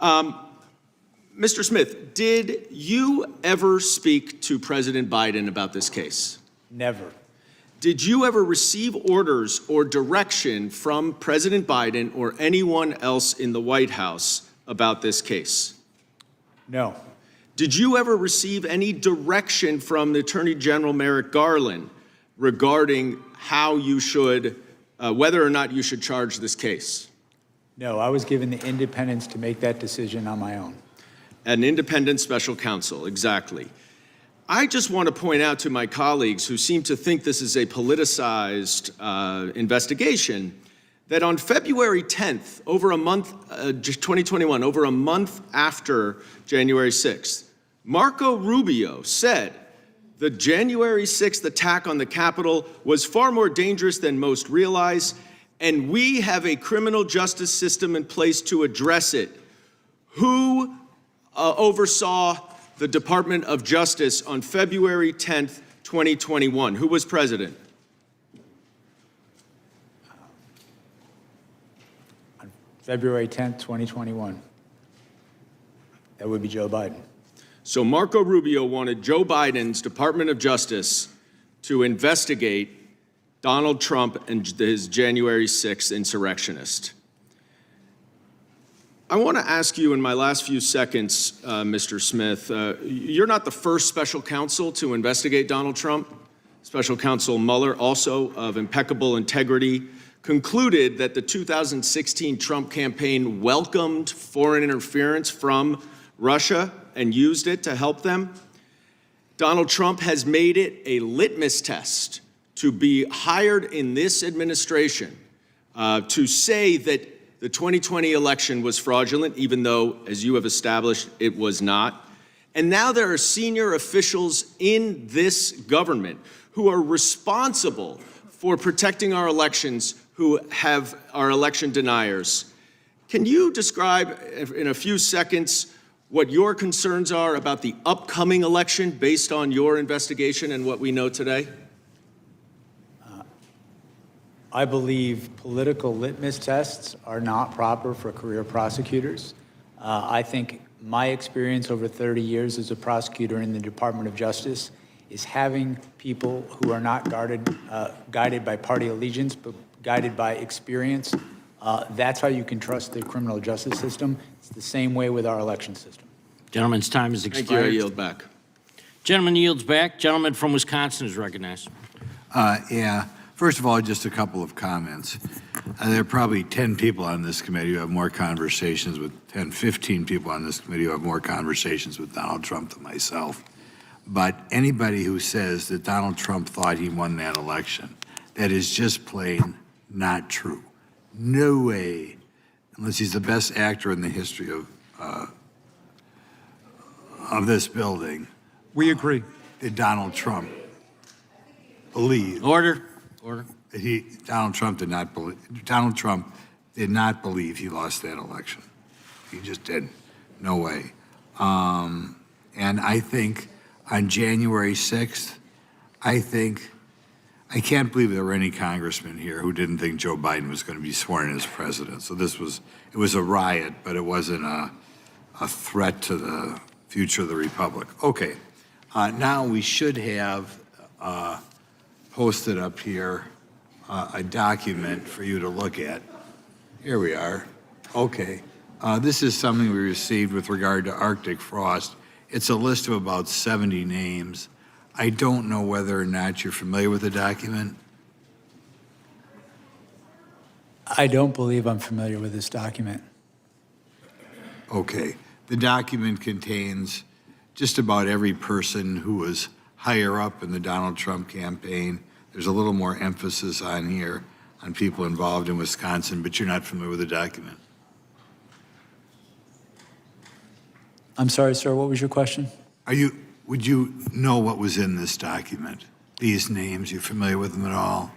Mr. Smith, did you ever speak to President Biden about this case?
Never.
Did you ever receive orders or direction from President Biden or anyone else in the White House about this case?
No.
Did you ever receive any direction from the Attorney General Merrick Garland regarding how you should whether or not you should charge this case?
No, I was given the independence to make that decision on my own.
An independent special counsel, exactly. I just want to point out to my colleagues who seem to think this is a politicized investigation that on February 10th, over a month, 2021, over a month after January 6th, Marco Rubio said the January 6th attack on the Capitol was far more dangerous than most realize, and we have a criminal justice system in place to address it. Who oversaw the Department of Justice on February 10th, 2021? Who was president?
On February 10th, 2021. That would be Joe Biden.
So Marco Rubio wanted Joe Biden's Department of Justice to investigate Donald Trump and his January 6th insurrectionist. I want to ask you in my last few seconds, Mr. Smith, you're not the first special counsel to investigate Donald Trump. Special counsel Mueller, also of impeccable integrity, concluded that the 2016 Trump campaign welcomed foreign interference from Russia and used it to help them. Donald Trump has made it a litmus test to be hired in this administration to say that the 2020 election was fraudulent, even though, as you have established, it was not. And now there are senior officials in this government who are responsible for protecting our elections, who are election deniers. Can you describe in a few seconds what your concerns are about the upcoming election based on your investigation and what we know today?
I believe political litmus tests are not proper for career prosecutors. I think my experience over 30 years as a prosecutor in the Department of Justice is having people who are not guided by party allegiance, but guided by experience. That's how you can trust the criminal justice system. It's the same way with our election system.
Gentleman's time is expired.
Thank you. I yield back.
Gentleman yields back. Gentleman from Wisconsin is recognized.
Yeah. First of all, just a couple of comments. There are probably 10 people on this committee who have more conversations with 10, 15 people on this committee who have more conversations with Donald Trump than myself. But anybody who says that Donald Trump thought he won that election, that is just plain not true. No way, unless he's the best actor in the history of this building.
We agree.
Did Donald Trump believe?
Order.
Donald Trump did not believe he lost that election. He just did. No way. And I think on January 6th, I can't believe there were any congressmen here who didn't think Joe Biden was going to be sworn in as president. So it was a riot, but it wasn't a threat to the future of the republic. Okay. Now we should have posted up here a document for you to look at. Here we are. Okay. This is something we received with regard to Arctic frost. It's a list of about 70 names. I don't know whether or not you're familiar with the document.
I don't believe I'm familiar with this document.
Okay. The document contains just about every person who was higher up in the Donald Trump campaign. There's a little more emphasis on here on people involved in Wisconsin, but you're not familiar with the document.
I'm sorry, sir, what was your question?
Would you know what was in this document? These names, you familiar with them at all?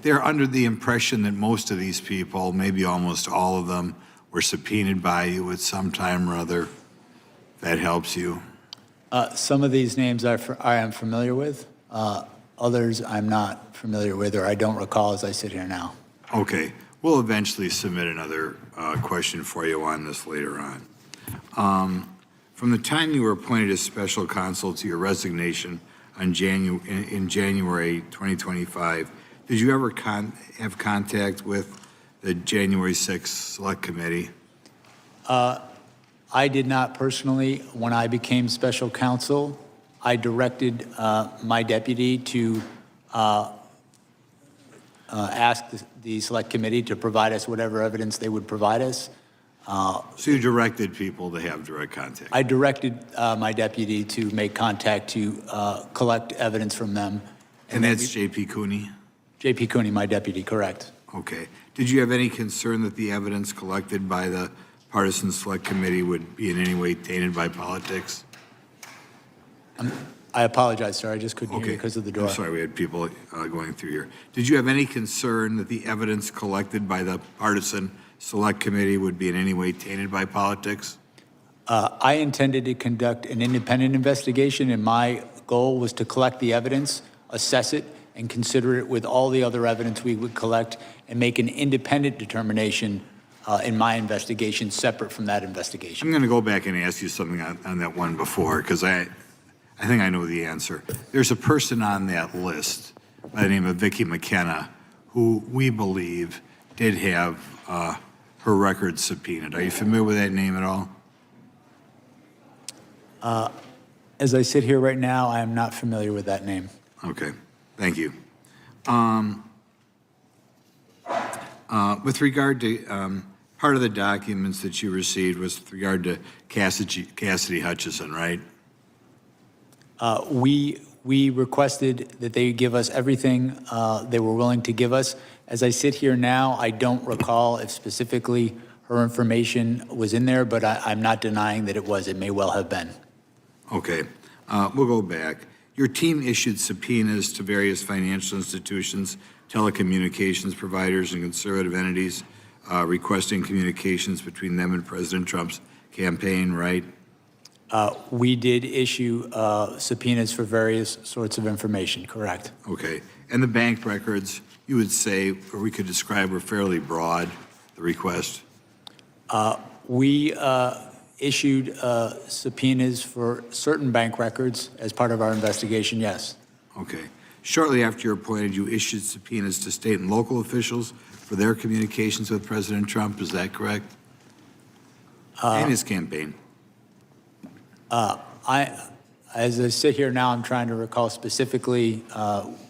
They're under the impression that most of these people, maybe almost all of them, were subpoenaed by you at some time or other. That helps you.
Some of these names I am familiar with. Others I'm not familiar with, or I don't recall as I sit here now.
Okay. We'll eventually submit another question for you on this later on. From the time you were appointed as special counsel to your resignation in January 2025, did you ever have contact with the January 6th Select Committee?
I did not personally. When I became special counsel, I directed my deputy to ask the Select Committee to provide us whatever evidence they would provide us.
So you directed people to have direct contact?
I directed my deputy to make contact to collect evidence from them.
And that's J.P. Cooney?
J.P. Cooney, my deputy, correct.
Okay. Did you have any concern that the evidence collected by the Partisan Select Committee would be in any way tainted by politics?
I apologize, sir. I just couldn't hear you because of the door.
I'm sorry, we had people going through here. Did you have any concern that the evidence collected by the Partisan Select Committee would be in any way tainted by politics?
I intended to conduct an independent investigation, and my goal was to collect the evidence, assess it, and consider it with all the other evidence we would collect, and make an independent determination in my investigation separate from that investigation.
I'm going to go back and ask you something on that one before, because I think I know the answer. There's a person on that list by the name of Vicki McKenna, who we believe did have her records subpoenaed. Are you familiar with that name at all?
As I sit here right now, I am not familiar with that name.
Okay, thank you. With regard to part of the documents that you received was with regard to Cassidy Hutchison, right?
We requested that they give us everything they were willing to give us. As I sit here now, I don't recall if specifically her information was in there, but I'm not denying that it was. It may well have been.
Okay, we'll go back. Your team issued subpoenas to various financial institutions, telecommunications providers, and conservative entities requesting communications between them and President Trump's campaign, right?
We did issue subpoenas for various sorts of information, correct?
Okay, and the bank records, you would say, or we could describe, were fairly broad, the request?
We issued subpoenas for certain bank records as part of our investigation, yes.
Okay. Shortly after you're appointed, you issued subpoenas to state and local officials for their communications with President Trump, is that correct? And his campaign.
As I sit here now, I'm trying to recall specifically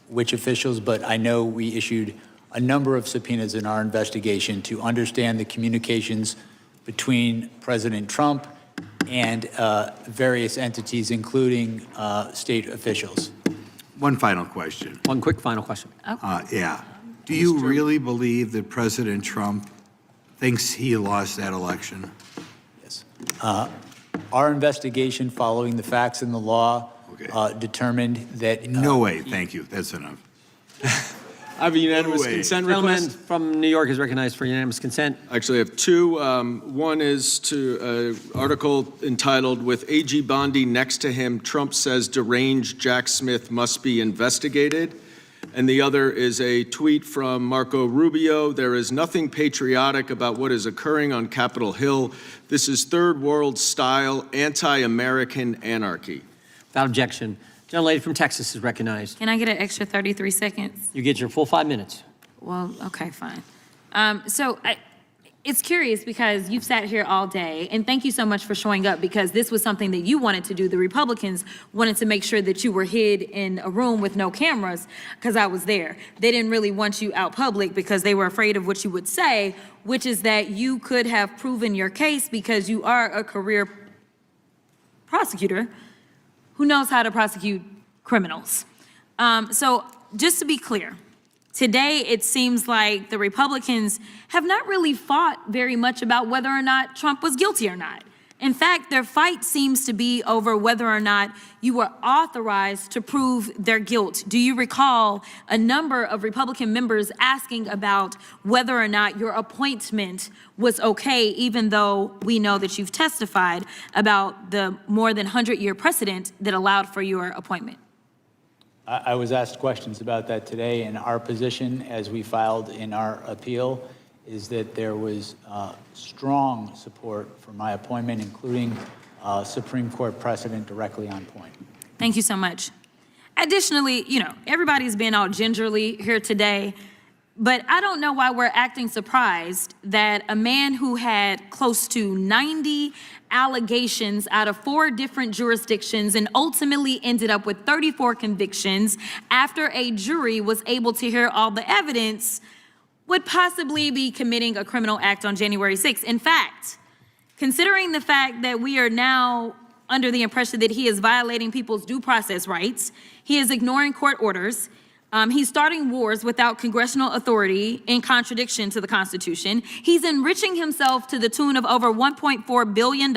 which officials, but I know we issued a number of subpoenas in our investigation to understand the communications between President Trump and various entities, including state officials.
One final question.
One quick final question.
Yeah. Do you really believe that President Trump thinks he lost that election?
Yes. Our investigation following the facts and the law determined that...
No way. Thank you. That's enough.
I have a unanimous consent request.
Gentleman from New York is recognized for unanimous consent.
Actually, I have two. One is to article entitled, "With AG Bondi next to him, Trump says deranged Jack Smith must be investigated." And the other is a tweet from Marco Rubio. "There is nothing patriotic about what is occurring on Capitol Hill. This is third world style anti-American anarchy."
Without objection. Gentlelady from Texas is recognized.
Can I get an extra 33 seconds?
You get your full 5 minutes.
Well, okay, fine. It's curious because you've sat here all day, and thank you so much for showing up because this was something that you wanted to do. The Republicans wanted to make sure that you were hid in a room with no cameras because I was there. They didn't really want you out public because they were afraid of what you would say, which is that you could have proven your case because you are a career prosecutor who knows how to prosecute criminals. So just to be clear, today it seems like the Republicans have not really fought very much about whether or not Trump was guilty or not. In fact, their fight seems to be over whether or not you were authorized to prove their guilt. Do you recall a number of Republican members asking about whether or not your appointment was okay, even though we know that you've testified about the more than 100-year precedent that allowed for your appointment?
I was asked questions about that today, and our position, as we filed in our appeal, is that there was strong support for my appointment, including Supreme Court precedent directly on point.
Thank you so much. Additionally, everybody's been all gingerly here today, but I don't know why we're acting surprised that a man who had close to 90 allegations out of 4 different jurisdictions and ultimately ended up with 34 convictions after a jury was able to hear all the evidence would possibly be committing a criminal act on January 6th. In fact, considering the fact that we are now under the impression that he is violating people's due process rights, he is ignoring court orders, he's starting wars without congressional authority in contradiction to the Constitution. He's enriching himself to the tune of over $1.4 billion.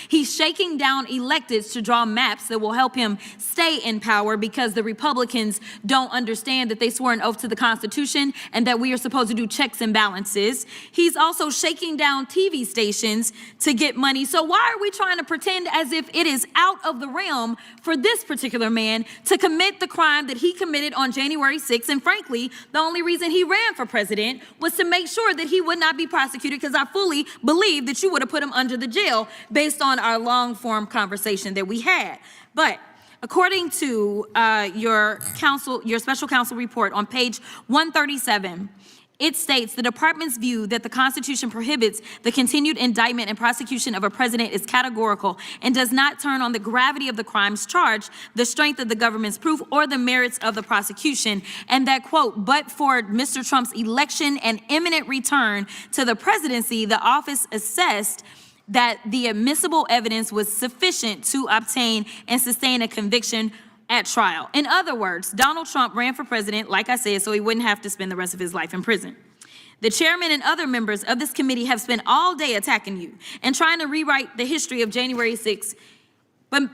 He's shaking down electeds to draw maps that will help him stay in power because the Republicans don't understand that they swore an oath to the Constitution and that we are supposed to do checks and balances. He's also shaking down TV stations to get money. So why are we trying to pretend as if it is out of the realm for this particular man to commit the crime that he committed on January 6th, and frankly, the only reason he ran for president was to make sure that he would not be prosecuted because I fully believe that you would have put him under the jail based on our long-form conversation that we had. But According to your special counsel report on page 137, it states the department's view that the Constitution prohibits the continued indictment and prosecution of a president is categorical and does not turn on the gravity of the crimes charged, the strength of the government's proof, or the merits of the prosecution, and that, quote, but for Mr. Trump's election and imminent return to the presidency, the office assessed that the admissible evidence was sufficient to obtain and sustain a conviction at trial. In other words, Donald Trump ran for president, like I said, so he wouldn't have to spend the rest of his life in prison. The chairman and other members of this committee have spent all day attacking you and trying to rewrite the history of January 6th. But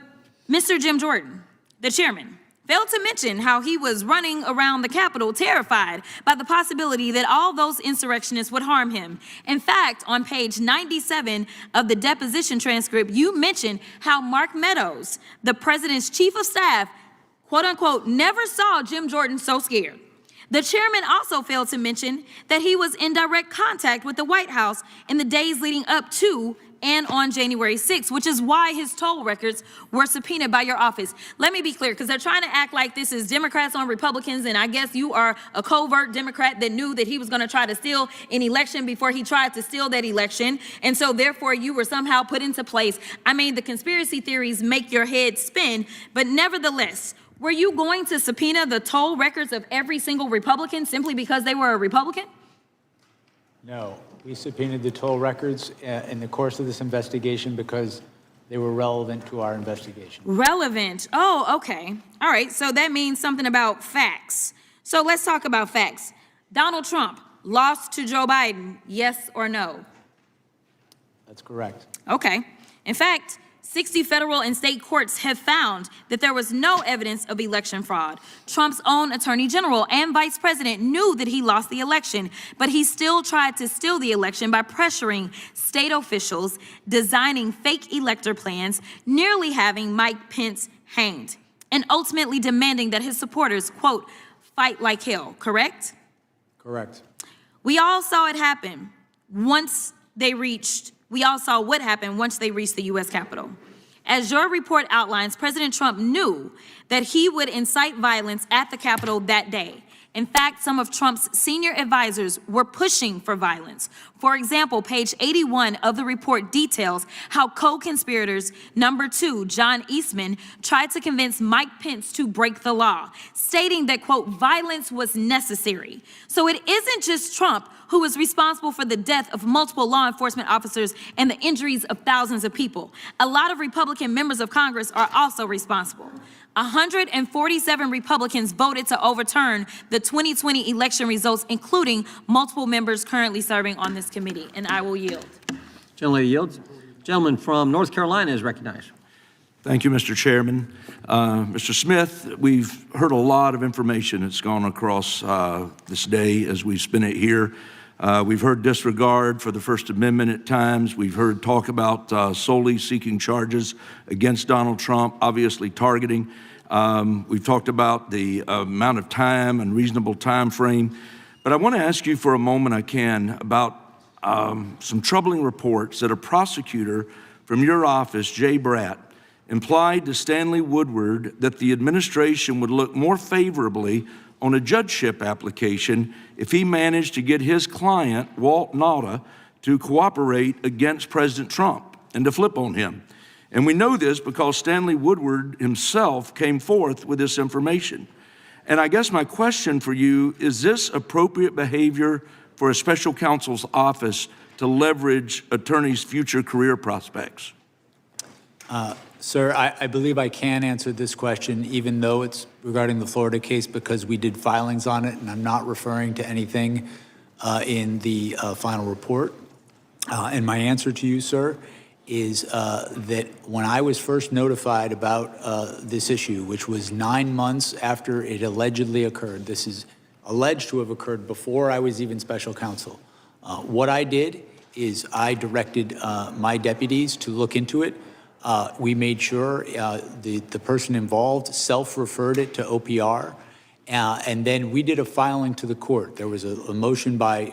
Mr. Jim Jordan, the chairman, failed to mention how he was running around the Capitol terrified by the possibility that all those insurrectionists would harm him. In fact, on page 97 of the deposition transcript, you mentioned how Mark Meadows, the president's chief of staff, quote unquote, never saw Jim Jordan so scared. The chairman also failed to mention that he was in direct contact with the White House in the days leading up to and on January 6th, which is why his toll records were subpoenaed by your office. Let me be clear, because they're trying to act like this is Democrats on Republicans, and I guess you are a covert Democrat that knew that he was going to try to steal an election before he tried to steal that election, and so therefore you were somehow put into place. I mean, the conspiracy theories make your head spin, but nevertheless, were you going to subpoena the toll records of every single Republican simply because they were a Republican?
No, we subpoenaed the toll records in the course of this investigation because they were relevant to our investigation.
Relevant. Oh, okay. All right, so that means something about facts. So let's talk about facts. Donald Trump lost to Joe Biden, yes or no?
That's correct.
Okay. In fact, 60 federal and state courts have found that there was no evidence of election fraud. Trump's own attorney general and vice president knew that he lost the election, but he still tried to steal the election by pressuring state officials, designing fake elector plans, nearly having Mike Pence hanged, and ultimately demanding that his supporters, quote, fight like hell, correct?
Correct.
We all saw it happen once they reached We all saw what happened once they reached the U.S. Capitol. As your report outlines, President Trump knew that he would incite violence at the Capitol that day. In fact, some of Trump's senior advisors were pushing for violence. For example, page 81 of the report details how co-conspirators number 2, John Eastman, tried to convince Mike Pence to break the law, stating that, quote, violence was necessary. So it isn't just Trump who is responsible for the death of multiple law enforcement officers and the injuries of thousands of people. A lot of Republican members of Congress are also responsible. 147 Republicans voted to overturn the 2020 election results, including multiple members currently serving on this committee, and I will yield.
Gentleman yields. Gentleman from North Carolina is recognized.
Thank you, Mr. Chairman. Mr. Smith, we've heard a lot of information that's gone across this day as we spin it here. We've heard disregard for the First Amendment at times. We've heard talk about solely seeking charges against Donald Trump, obviously targeting. We've talked about the amount of time and reasonable time frame. But I want to ask you for a moment, I can, about some troubling reports that a prosecutor from your office, Jay Bratt, implied to Stanley Woodward that the administration would look more favorably on a judgeship application if he managed to get his client, Walt Nauta, to cooperate against President Trump and to flip on him. And we know this because Stanley Woodward himself came forth with this information. And I guess my question for you, is this appropriate behavior for a special counsel's office to leverage attorneys' future career prospects?
Sir, I believe I can answer this question, even though it's regarding the Florida case, because we did filings on it, and I'm not referring to anything in the final report. And my answer to you, sir, is that when I was first notified about this issue, which was 9 months after it allegedly occurred, this is alleged to have occurred before I was even special counsel, what I did is I directed my deputies to look into it. We made sure the person involved self-referred it to OPR, and then we did a filing to the court. There was a motion by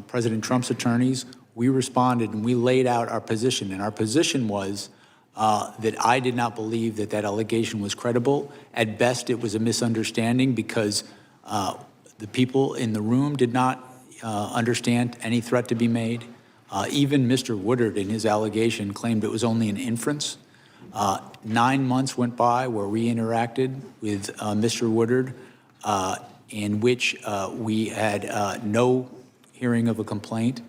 President Trump's attorneys. We responded and we laid out our position, and our position was that I did not believe that that allegation was credible. At best, it was a misunderstanding because the people in the room did not understand any threat to be made. Even Mr. Woodard, in his allegation, claimed it was only an inference. 9 months went by where we interacted with Mr. Woodard, in which we had no hearing of a complaint.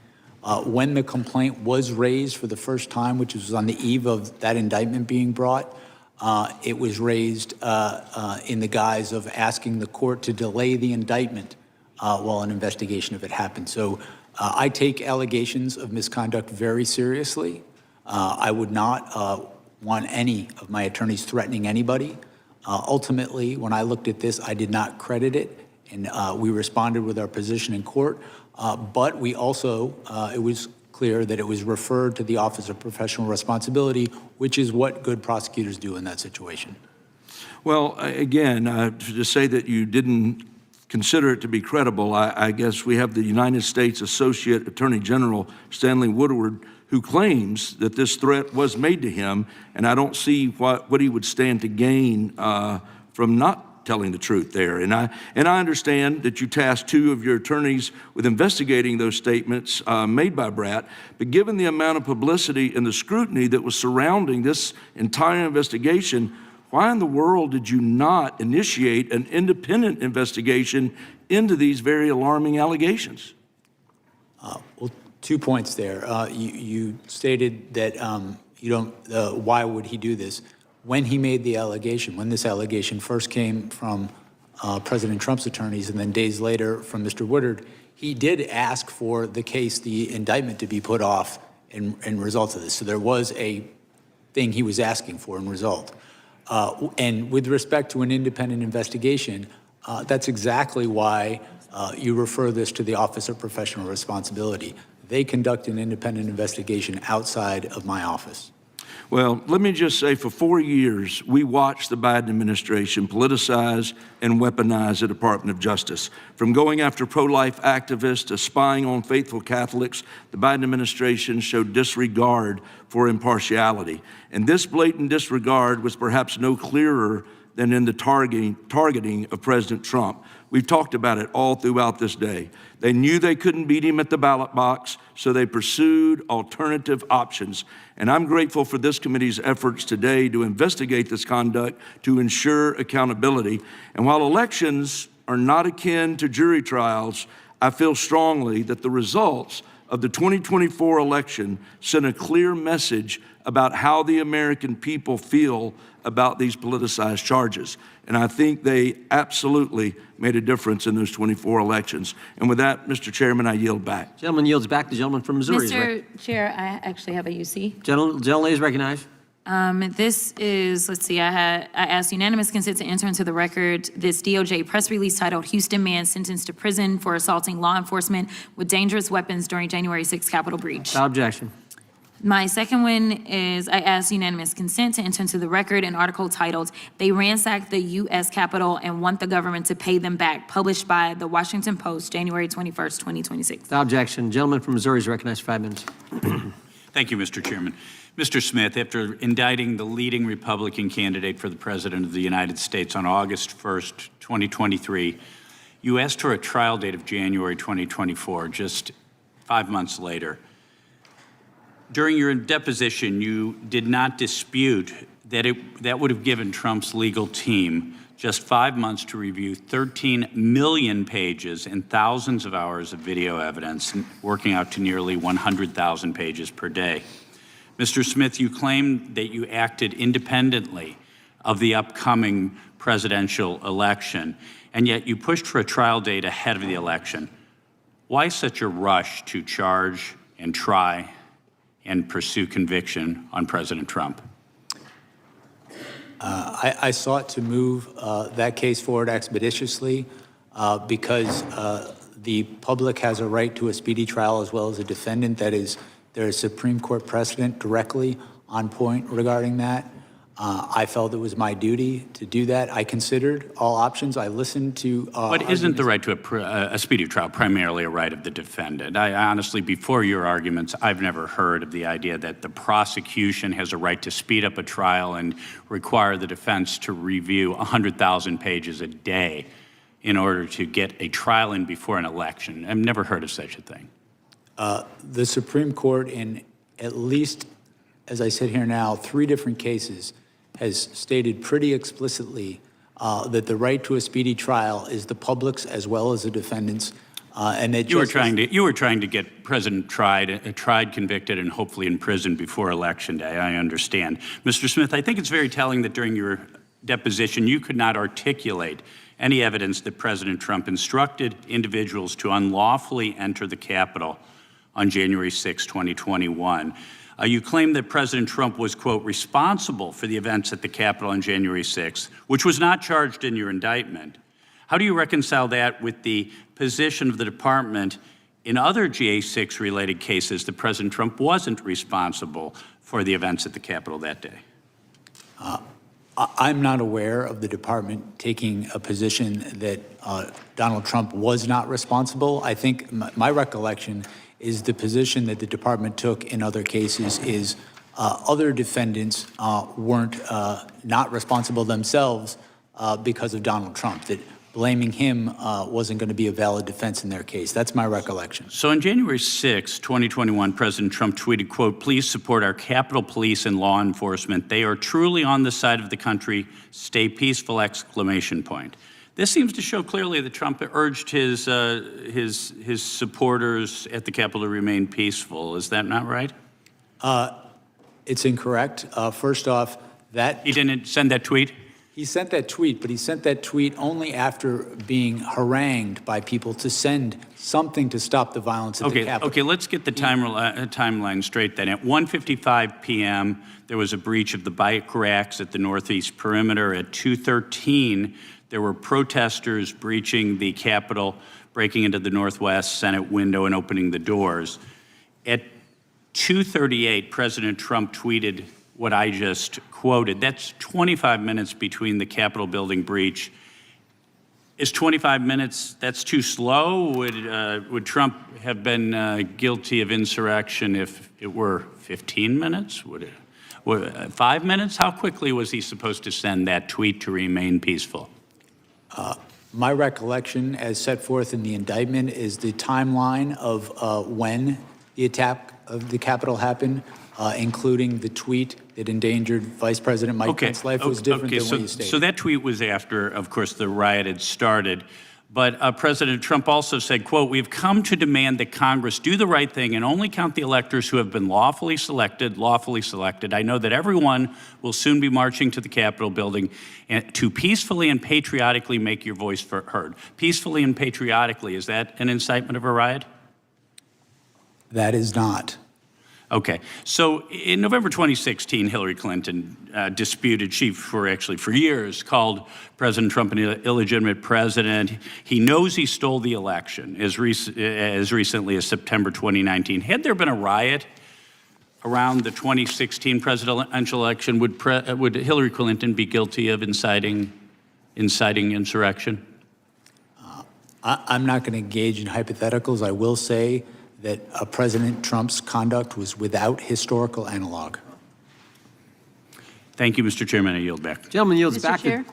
When the complaint was raised for the first time, which was on the eve of that indictment being brought, it was raised in the guise of asking the court to delay the indictment while an investigation of it happened. So I take allegations of misconduct very seriously. I would not want any of my attorneys threatening anybody. Ultimately, when I looked at this, I did not credit it, and we responded with our position in court. But we also, it was clear that it was referred to the Office of Professional Responsibility, which is what good prosecutors do in that situation.
Well, again, to say that you didn't consider it to be credible, I guess we have the United States Associate Attorney General, Stanley Woodward, who claims that this threat was made to him, and I don't see what he would stand to gain from not telling the truth there. And I understand that you tasked 2 of your attorneys with investigating those statements made by Bratt, but given the amount of publicity and the scrutiny that was surrounding this entire investigation, why in the world did you not initiate an independent investigation into these very alarming allegations?
Well, 2 points there. You stated that you don't, why would he do this? When he made the allegation, when this allegation first came from President Trump's attorneys and then days later from Mr. Woodard, he did ask for the case, the indictment, to be put off in result of this. So there was a thing he was asking for in result. And with respect to an independent investigation, that's exactly why you refer this to the Office of Professional Responsibility. They conduct an independent investigation outside of my office.
Well, let me just say, for 4 years, we watched the Biden administration politicize and weaponize the Department of Justice. From going after pro-life activists to spying on faithful Catholics, the Biden administration showed disregard for impartiality. And this blatant disregard was perhaps no clearer than in the targeting of President Trump. We've talked about it all throughout this day. They knew they couldn't beat him at the ballot box, so they pursued alternative options. And I'm grateful for this committee's efforts today to investigate this conduct to ensure accountability. And while elections are not akin to jury trials, I feel strongly that the results of the 2024 election sent a clear message about how the American people feel about these politicized charges. And I think they absolutely made a difference in those 24 elections. And with that, Mr. Chairman, I yield back.
Gentleman yields back. The gentleman from Missouri.
Mr. Chair, I actually have a UC.
Gentleman is recognized.
This is, let's see, I asked unanimous consent to enter into the record this DOJ press release titled "Houston Man Sentenced to Prison for Assaulting Law Enforcement with Dangerous Weapons During January 6th Capitol Breach."
Without objection.
My second one is I asked unanimous consent to enter into the record an article titled "They Ransacked the U.S. Capitol and Want the Government to Pay Them Back," published by the Washington Post, January 21st, 2026.
Without objection. Gentleman from Missouri is recognized for 5 minutes.
Thank you, Mr. Chairman. Mr. Smith, after indicting the leading Republican candidate for the President of the United States on August 1st, 2023, you asked for a trial date of January 2024, just 5 months later. During your deposition, you did not dispute that that would have given Trump's legal team just 5 months to review 13 million pages and thousands of hours of video evidence, working out to nearly 100,000 pages per day. Mr. Smith, you claimed that you acted independently of the upcoming presidential election, and yet you pushed for a trial date ahead of the election. Why such a rush to charge and try and pursue conviction on President Trump?
I sought to move that case forward expeditiously because the public has a right to a speedy trial as well as a defendant. That is, there is Supreme Court precedent directly on point regarding that. I felt it was my duty to do that. I considered all options. I listened to.
But isn't the right to a speedy trial primarily a right of the defendant? I honestly, before your arguments, I've never heard of the idea that the prosecution has a right to speed up a trial and require the defense to review 100,000 pages a day in order to get a trial in before an election. I've never heard of such a thing.
The Supreme Court, in at least, as I sit here now, 3 different cases, has stated pretty explicitly that the right to a speedy trial is the public's as well as the defendant's, and that
you were trying to get President tried, convicted, and hopefully in prison before Election Day. I understand, Mr. Smith. I think it's very telling that during your deposition you could not articulate any evidence that President Trump instructed individuals to unlawfully enter the Capitol on January 6, 2021. You claim that President Trump was, quote, responsible for the events at the Capitol on January 6th, which was not charged in your indictment. How do you reconcile that with the position of the department in other GA6 related cases that President Trump wasn't responsible for the events at the Capitol that day?
I'm not aware of the department taking a position that Donald Trump was not responsible. I think my recollection is the position that the department took in other cases is other defendants weren't not responsible themselves because of Donald Trump, that blaming him wasn't going to be a valid defense in their case. That's my recollection.
So on January 6, 2021, President Trump tweeted, quote, please support our Capitol Police and law enforcement. They are truly on the side of the country. Stay peaceful, exclamation point. This seems to show clearly that Trump urged his supporters at the Capitol to remain peaceful. Is that not right?
It's incorrect. First off, that
he didn't send that tweet.
He sent that tweet, but he sent that tweet only after being harangued by people to send something to stop the violence at the Capitol.
Okay, let's get the timeline straight then. At 1:55 p.m., there was a breach of the bike racks at the northeast perimeter. At 2:13, there were protesters breaching the Capitol, breaking into the Northwest Senate window and opening the doors. At 2:38, President Trump tweeted what I just quoted. That's 25 minutes between the Capitol building breach. Is 25 minutes, that's too slow? Would Trump have been guilty of insurrection if it were 15 minutes? Would 5 minutes? How quickly was he supposed to send that tweet to remain peaceful?
My recollection, as set forth in the indictment, is the timeline of when the attack of the Capitol happened, including the tweet that endangered Vice President Mike Pence's life, was different than what you stated.
So that tweet was after, of course, the riot had started. But President Trump also said, quote, we've come to demand that Congress do the right thing and only count the electors who have been lawfully selected. I know that everyone will soon be marching to the Capitol building to peacefully and patriotically make your voice heard. Peacefully and patriotically, is that an incitement of a riot?
That is not.
Okay, so in November 2016, Hillary Clinton disputed, she for years called President Trump an illegitimate president. He knows he stole the election as recently as September 2019. Had there been a riot around the 2016 presidential election, would Hillary Clinton be guilty of inciting insurrection?
I'm not going to engage in hypotheticals. I will say that President Trump's conduct was without historical analog.
Thank you, Mr. Chairman. I yield back.
Gentleman yields
Mr.
back.
Chair?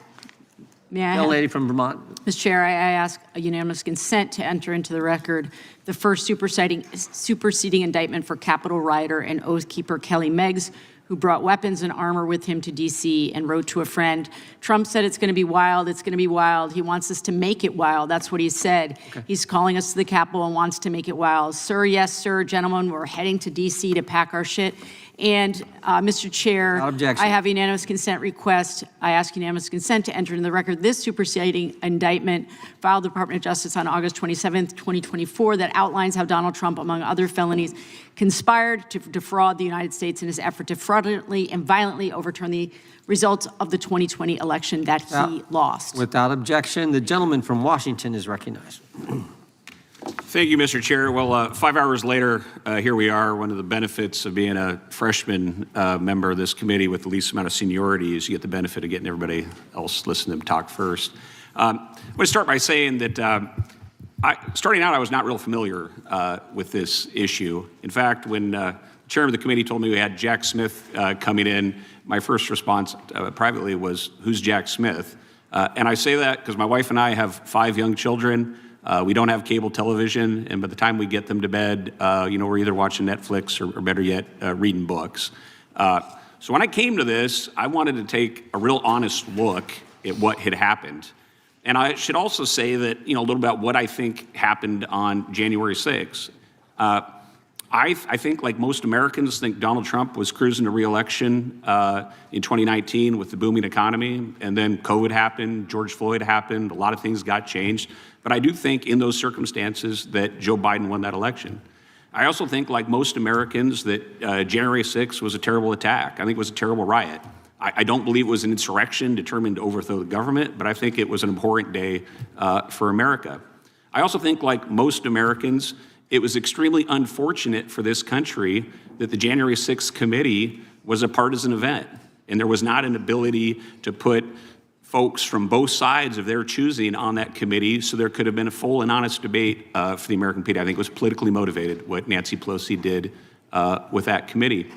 May I
The lady from Vermont.
Mr. Chair, I ask a unanimous consent to enter into the record the first superseding indictment for Capitol rioter and Oath Keeper Kelly Meggs, who brought weapons and armor with him to D.C. and wrote to a friend, Trump said it's going to be wild, it's going to be wild. He wants us to make it wild. That's what he said. Okay. He's calling us to the Capitol and wants to make it wild. Sir, yes, sir, gentlemen, we're heading to D.C. to pack our shit. And Mr. Chair, I have a unanimous consent request. I ask unanimous consent to enter into the record this superseding indictment filed the Department of Justice on August 27th, 2024, that outlines how Donald Trump, among other felonies, conspired to defraud the United States in his effort to fraudulently and violently overturn the results of the 2020 election that he lost.
Without objection, the gentleman from Washington is recognized.
Thank you, Mr. Chair. Well, 5 hours later, here we are. One of the benefits of being a freshman member of this committee with the least amount of seniority is you get the benefit of getting everybody else listen to them talk first. I'm going to start by saying that starting out, I was not real familiar with this issue. In fact, when the chairman of the committee told me we had Jack Smith coming in, my first response privately was, "Who's Jack Smith?" And I say that because my wife and I have 5 young children. We don't have cable television, and by the time we get them to bed, we're either watching Netflix or better yet, reading books. So when I came to this, I wanted to take a real honest look at what had happened. And I should also say that, a little about what I think happened on January 6th. I think, like most Americans, think Donald Trump was cruising to re-election in 2019 with the booming economy, and then COVID happened, George Floyd happened, a lot of things got changed. But I do think in those circumstances that Joe Biden won that election. I also think, like most Americans, that January 6th was a terrible attack. I think it was a terrible riot. I don't believe it was an insurrection determined to overthrow the government, but I think it was an important day for America. I also think, like most Americans, it was extremely unfortunate for this country that the January 6th committee was a partisan event, and there was not an ability to put folks from both sides of their choosing on that committee, so there could have been a full and honest debate for the American people. I think it was politically motivated, what Nancy Pelosi did with that committee.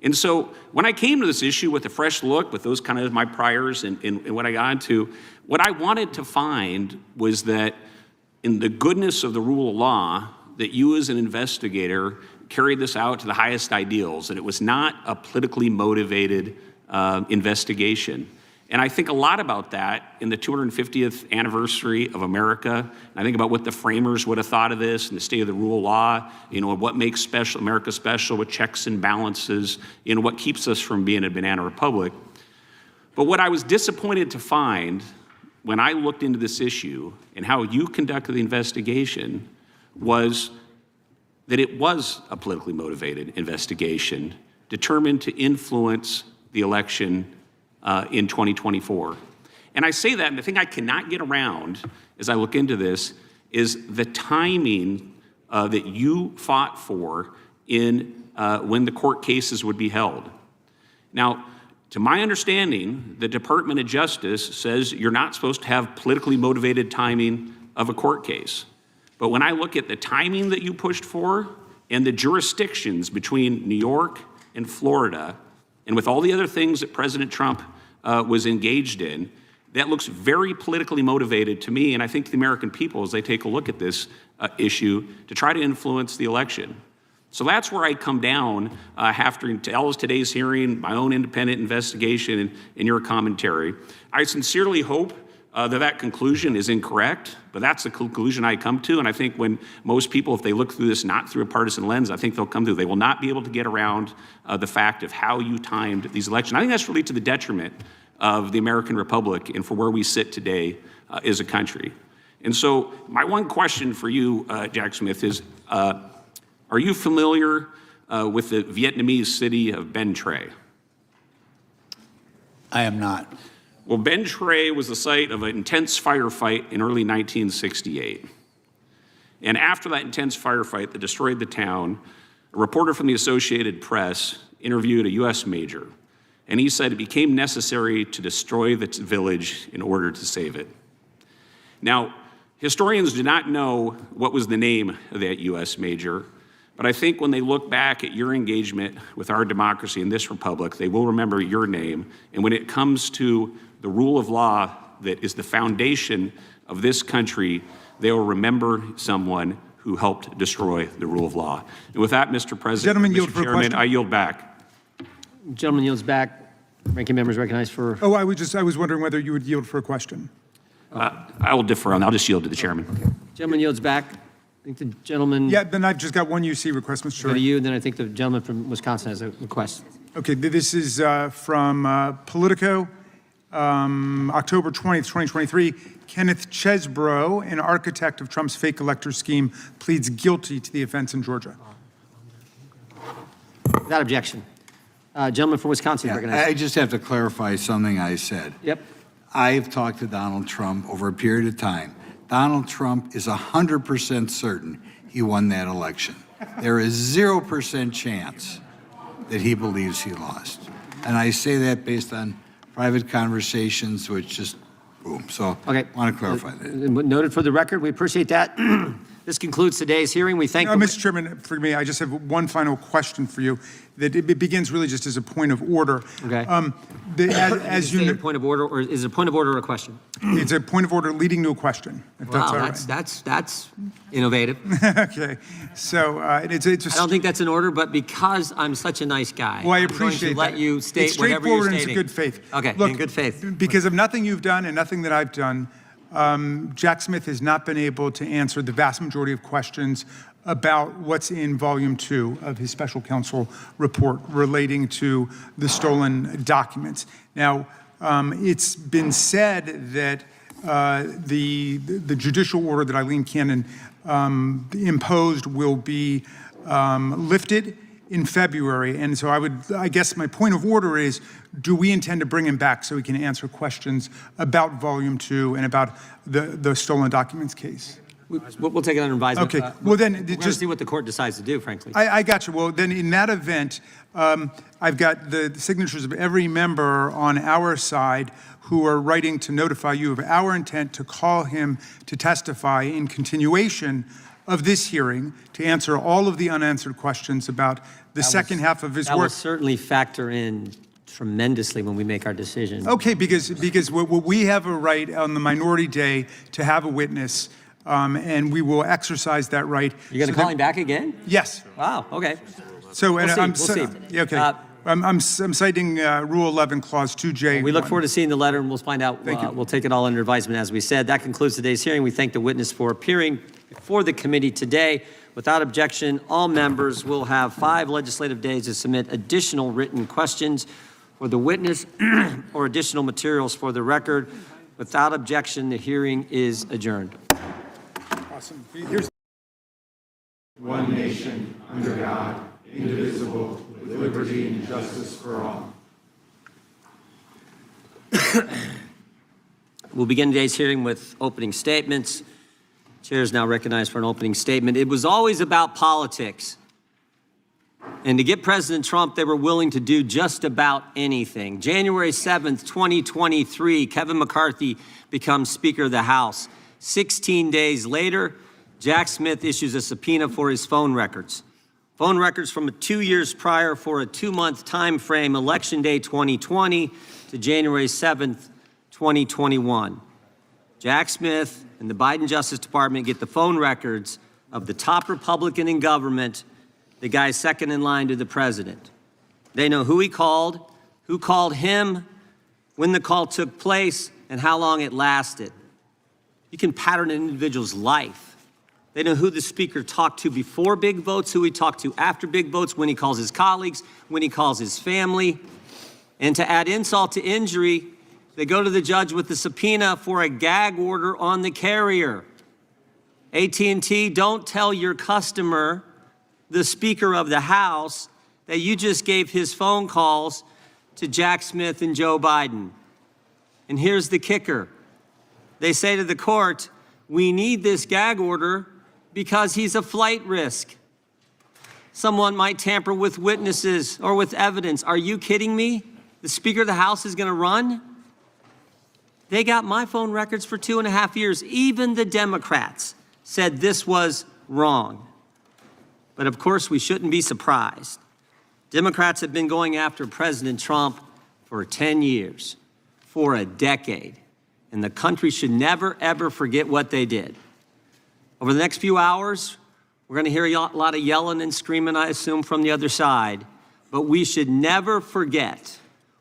And so when I came to this issue with a fresh look, with those kind of my priors and what I got into, what I wanted to find was that in the goodness of the rule of law, that you as an investigator carried this out to the highest ideals, and it was not a politically motivated investigation. And I think a lot about that in the 250th anniversary of America. And I think about what the framers would have thought of this and the state of the rule of law, what makes America special with checks and balances, what keeps us from being a banana republic. But what I was disappointed to find when I looked into this issue and how you conducted the investigation was that it was a politically motivated investigation determined to influence the election in 2024. And I say that, and the thing I cannot get around as I look into this is the timing that you fought for in when the court cases would be held. Now, to my understanding, the Department of Justice says you're not supposed to have politically motivated timing of a court case. But when I look at the timing that you pushed for and the jurisdictions between New York and Florida, and with all the other things that President Trump was engaged in, that looks very politically motivated to me, and I think the American people, as they take a look at this issue, to try to influence the election. So that's where I come down after today's hearing, my own independent investigation, and your commentary. I sincerely hope that conclusion is incorrect, but that's the conclusion I come to. And I think when most people, if they look through this not through a partisan lens, I think they'll come to, they will not be able to get around the fact of how you timed these elections. I think that's really to the detriment of the American Republic and for where we sit today as a country. And so my one question for you, Jack Smith, is are you familiar with the Vietnamese city of Ben Tre?
I am not.
Well, Ben Tre was the site of an intense firefight in early 1968. And after that intense firefight that destroyed the town, a reporter from the Associated Press interviewed a U.S. major. And he said it became necessary to destroy the village in order to save it. Now, historians do not know what was the name of that U.S. major, but I think when they look back at your engagement with our democracy in this republic, they will remember your name. And when it comes to the rule of law that is the foundation of this country, they will remember someone who helped destroy the rule of law. And with that, Mr. President,
Gentleman yield
Mr.
for a
Chairman,
question.
I yield back.
Gentleman yields back. Ranking member is recognized for.
Oh, I was wondering whether you would yield for a question.
I will defer on. I'll just yield to the chairman.
Gentleman yields back. I think the gentleman.
Yeah, then I've just got one UC request, Mr.
Go
Chair.
to you, and then I think the gentleman from Wisconsin has a request.
Okay, this is from Politico, October 20th, 2023. Kenneth Chesbrough, an architect of Trump's fake elector scheme, pleads guilty to the offense in Georgia.
Without objection. Gentleman from Wisconsin, recognized.
I just have to clarify something I said.
Yep.
I've talked to Donald Trump over a period of time. Donald Trump is 100% certain he won that election. There is 0% chance that he believes he lost. And I say that based on private conversations, which just, boom. So
Okay.
I want to clarify that.
Noted for the record. We appreciate that. This concludes today's hearing. We thank
Mr. Chairman, forgive me, I just have one final question for you. That it begins really just as a point of order.
Okay.
As you
a point of order, or is it a point of order or a question?
It's a point of order leading to a question, if that's all right.
That's innovative.
Okay, so it's
I don't think that's an order, but because I'm such a nice guy,
well, I
I'm going
appreciate
to let
that.
you state
It's
whatever you're
straightforward and it's
stating.
in good faith.
Okay,
Look,
in good faith.
Because of nothing you've done and nothing that I've done, Jack Smith has not been able to answer the vast majority of questions about what's in Volume 2 of his special counsel report relating to the stolen documents. Now, it's been said that the judicial order that Eileen Cannon imposed will be lifted in February. And so I guess my point of order is, do we intend to bring him back so he can answer questions about Volume 2 and about the stolen documents case?
We'll take it under advisement.
Okay. Well, then
we're just see what the court decides to do, frankly.
I got you. Well, then in that event, I've got the signatures of every member on our side who are writing to notify you of our intent to call him to testify in continuation of this hearing to answer all of the unanswered questions about the second half of his
That will
work.
certainly factor in tremendously when we make our decision.
Okay, because we have a right on the minority day to have a witness, and we will exercise that right.
You're going to call him back again?
Yes.
Wow. Okay.
So, and
We'll see.
yeah, okay. I'm citing Rule 11, Clause 2J.
We look forward to seeing the letter, and we'll find out. We'll take it all under advisement, as we said. That concludes today's hearing. We thank the witness for appearing before the committee today. Without objection, all members will have 5 legislative days to submit additional written questions for the witness or additional materials for the record. Without objection, the hearing is adjourned.
Awesome. Here's one nation under God, indivisible, with liberty and justice for all.
We'll begin today's hearing with opening statements. Chair is now recognized for an opening statement. It was always about politics. And to get President Trump, they were willing to do just about anything. January 7th, 2023, Kevin McCarthy becomes Speaker of the House. 16 days later, Jack Smith issues a subpoena for his phone records. Phone records from 2 years prior for a 2-month time frame, Election Day 2020 to January 7th, 2021. Jack Smith and the Biden Justice Department get the phone records of the top Republican in government, the guy second in line to the president. They know who he called, who called him, when the call took place, and how long it lasted. You can pattern an individual's life. They know who the speaker talked to before big votes, who he talked to after big votes, when he calls his colleagues, when he calls his family. And to add insult to injury, they go to the judge with the subpoena for a gag order on the carrier. AT&T, don't tell your customer, the Speaker of the House, that you just gave his phone calls to Jack Smith and Joe Biden. And here's the kicker. They say to the court, we need this gag order because he's a flight risk. Someone might tamper with witnesses or with evidence. Are you kidding me? The Speaker of the House is going to run? They got my phone records for 2.5 years. Even the Democrats said this was wrong. But of course, we shouldn't be surprised. Democrats have been going after President Trump for 10 years, for a decade. And the country should never, ever forget what they did. Over the next few hours, we're going to hear a lot of yelling and screaming, I assume, from the other side. But we should never forget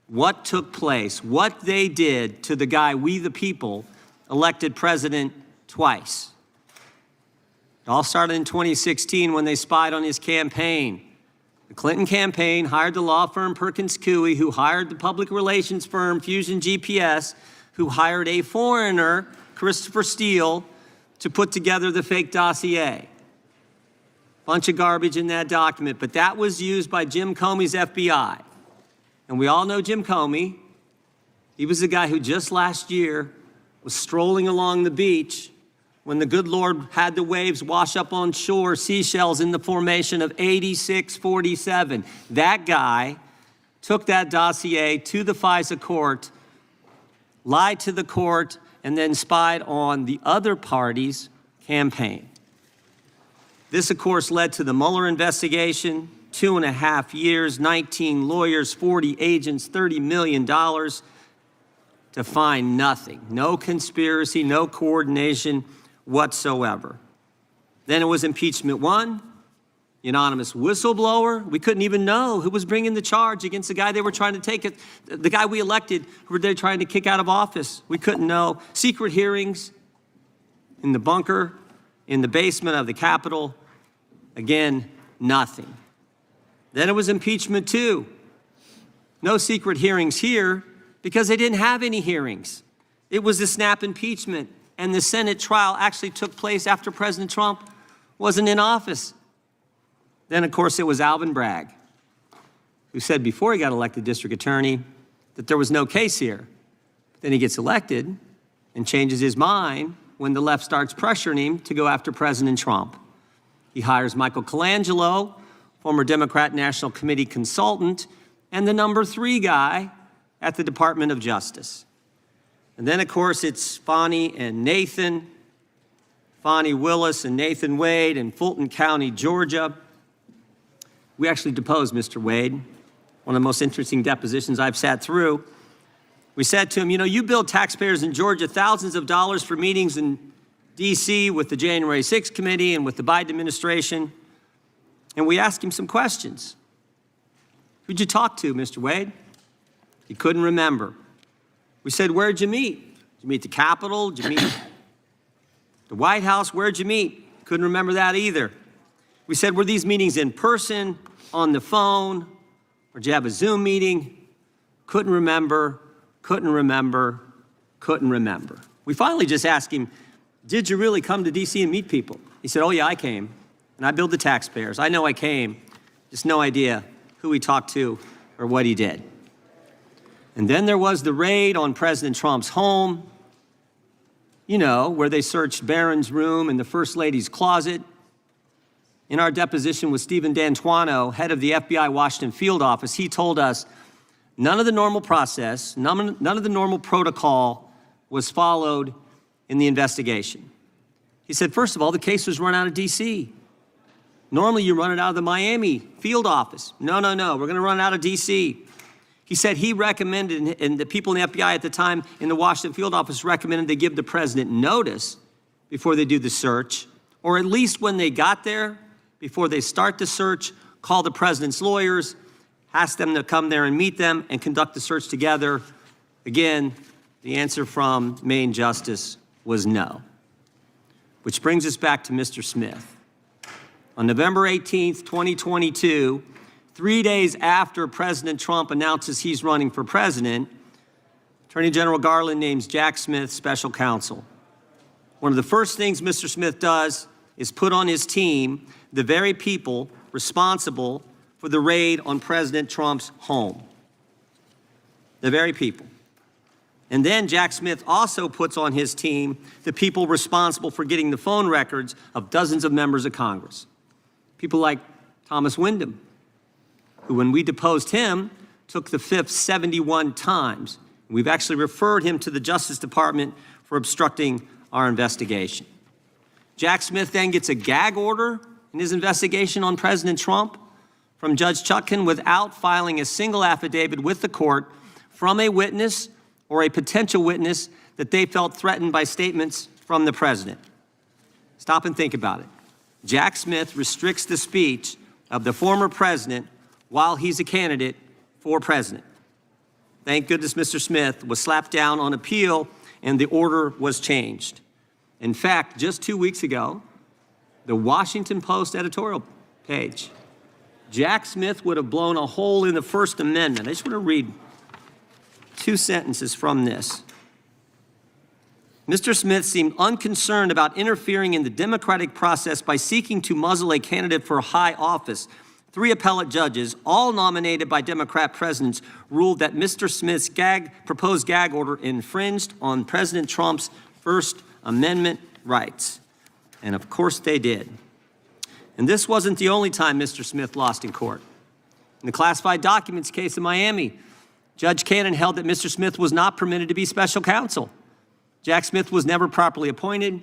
what took place, what they did to the guy we the people elected president twice. It all started in 2016 when they spied on his campaign. The Clinton campaign hired the law firm Perkins Coie, who hired the public relations firm Fusion GPS, who hired a foreigner, Christopher Steele, to put together the fake dossier. Bunch of garbage in that document, but that was used by Jim Comey's FBI. And we all know Jim Comey. He was the guy who just last year was strolling along the beach when the good Lord had the waves wash up on shore seashells in the formation of 8647. That guy took that dossier to the FISA court, lied to the court, and then spied on the other party's campaign. This, of course, led to the Mueller investigation, 2.5 years, 19 lawyers, 40 agents, $30 million to find nothing. No conspiracy, no coordination whatsoever. Then it was impeachment 1, the anonymous whistleblower. We couldn't even know who was bringing the charge against the guy they were trying to take it, the guy we elected, who they were trying to kick out of office. We couldn't know. Secret hearings in the bunker, in the basement of the Capitol. Again, nothing. Then it was impeachment 2. No secret hearings here because they didn't have any hearings. It was a snap impeachment, and the Senate trial actually took place after President Trump wasn't in office. Then, of course, it was Alvin Bragg, who said before he got elected district attorney that there was no case here. But then he gets elected and changes his mind when the left starts pressuring him to go after President Trump. He hires Michael Colangelo, former Democrat National Committee consultant, and the number 3 guy at the Department of Justice. And then, of course, it's Fani and Nathan, Fani Willis and Nathan Wade in Fulton County, Georgia. We actually deposed Mr. Wade, one of the most interesting depositions I've sat through. We said to him, you know, you billed taxpayers in Georgia thousands of dollars for meetings in D.C. with the January 6th committee and with the Biden administration. And we asked him some questions. Who'd you talk to, Mr. Wade? He couldn't remember. We said, where'd you meet? Did you meet the Capitol? Did you meet the White House? Where'd you meet? Couldn't remember that either. We said, were these meetings in person, on the phone, or did you have a Zoom meeting? Couldn't remember, couldn't remember, couldn't remember. We finally just asked him, did you really come to D.C. and meet people? He said, oh yeah, I came, and I billed the taxpayers. I know I came, just no idea who he talked to or what he did. And then there was the raid on President Trump's home, you know, where they searched Barron's room and the First Lady's closet. In our deposition with Stephen D'Antuono, head of the FBI Washington field office, he told us none of the normal process, none of the normal protocol was followed in the investigation. He said, first of all, the case was run out of D.C. Normally you run it out of the Miami field office. No, we're gonna run it out of D.C. He said he recommended, and the people in the FBI at the time in the Washington field office recommended they give the president notice before they do the search, or at least when they got there, before they start the search, call the president's lawyers, ask them to come there and meet them and conduct the search together. Again, the answer from Maine Justice was no. Which brings us back to Mr. Smith. On November 18th, 2022, 3 days after President Trump announces he's running for president, Attorney General Garland names Jack Smith special counsel. One of the first things Mr. Smith does is put on his team the very people responsible for the raid on President Trump's home. The very people. And then Jack Smith also puts on his team the people responsible for getting the phone records of dozens of members of Congress. People like Thomas Wyndham, who when we deposed him, took the fifth 71 times. We've actually referred him to the Justice Department for obstructing our investigation. Jack Smith then gets a gag order in his investigation on President Trump from Judge Chutkan without filing a single affidavit with the court from a witness or a potential witness that they felt threatened by statements from the president. Stop and think about it. Jack Smith restricts the speech of the former president while he's a candidate for president. Thank goodness Mr. Smith was slapped down on appeal and the order was changed. In fact, just 2 weeks ago, the Washington Post editorial page, Jack Smith would have blown a hole in the First Amendment. I just want to read 2 sentences from this. Mr. Smith seemed unconcerned about interfering in the democratic process by seeking to muzzle a candidate for high office. 3 appellate judges, all nominated by Democrat presidents, ruled that Mr. Smith's proposed gag order infringed on President Trump's First Amendment rights. And of course they did. And this wasn't the only time Mr. Smith lost in court. In the classified documents case in Miami, Judge Cannon held that Mr. Smith was not permitted to be special counsel. Jack Smith was never properly appointed.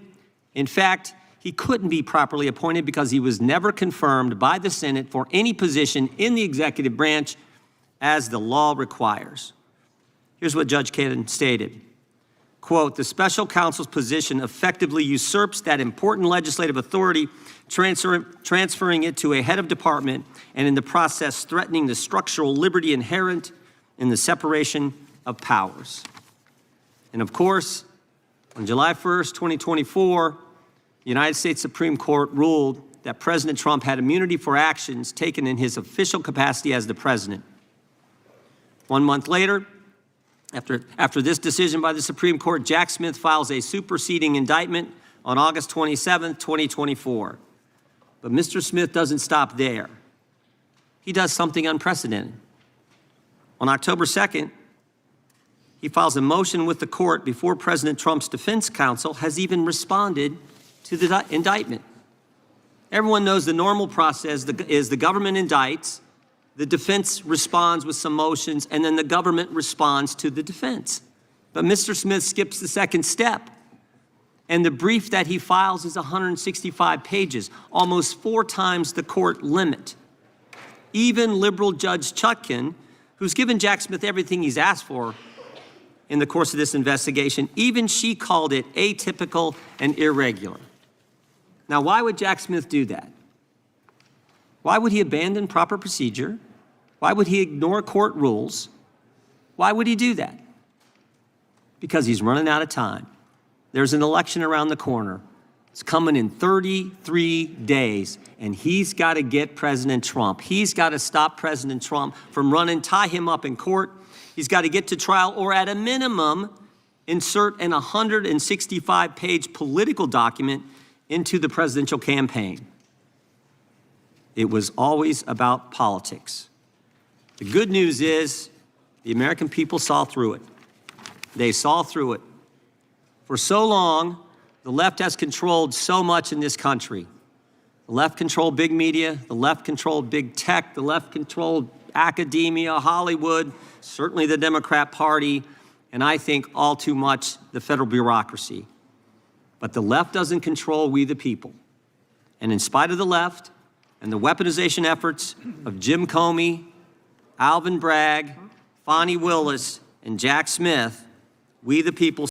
In fact, he couldn't be properly appointed because he was never confirmed by the Senate for any position in the executive branch as the law requires. Here's what Judge Cannon stated. Quote, the special counsel's position effectively usurps that important legislative authority, transferring it to a head of department, and in the process threatening the structural liberty inherent in the separation of powers. And of course, on July 1st, 2024, the United States Supreme Court ruled that President Trump had immunity for actions taken in his official capacity as the president. 1 month later, after this decision by the Supreme Court, Jack Smith files a superseding indictment on August 27, 2024. But Mr. Smith doesn't stop there. He does something unprecedented. On October 2nd, he files a motion with the court before President Trump's defense counsel has even responded to the indictment. Everyone knows the normal process is the government indicts, the defense responds with some motions, and then the government responds to the defense. But Mr. Smith skips the second step. And the brief that he files is 165 pages, almost 4 times the court limit. Even liberal Judge Chutkan, who's given Jack Smith everything he's asked for in the course of this investigation, even she called it atypical and irregular. Now, why would Jack Smith do that? Why would he abandon proper procedure? Why would he ignore court rules? Why would he do that? Because he's running out of time. There's an election around the corner. It's coming in 33 days, and he's got to get President Trump. He's got to stop President Trump from running, tie him up in court. He's got to get to trial, or at a minimum, insert an 165-page political document into the presidential campaign. It was always about politics. The good news is the American people saw through it. They saw through it. For so long, the left has controlled so much in this country. The left controlled big media, the left controlled big tech, the left controlled academia, Hollywood, certainly the Democrat Party, and I think all too much the federal bureaucracy. But the left doesn't control we the people. And in spite of the left and the weaponization efforts of Jim Comey, Alvin Bragg, Fonnie Willis, and Jack Smith, we the people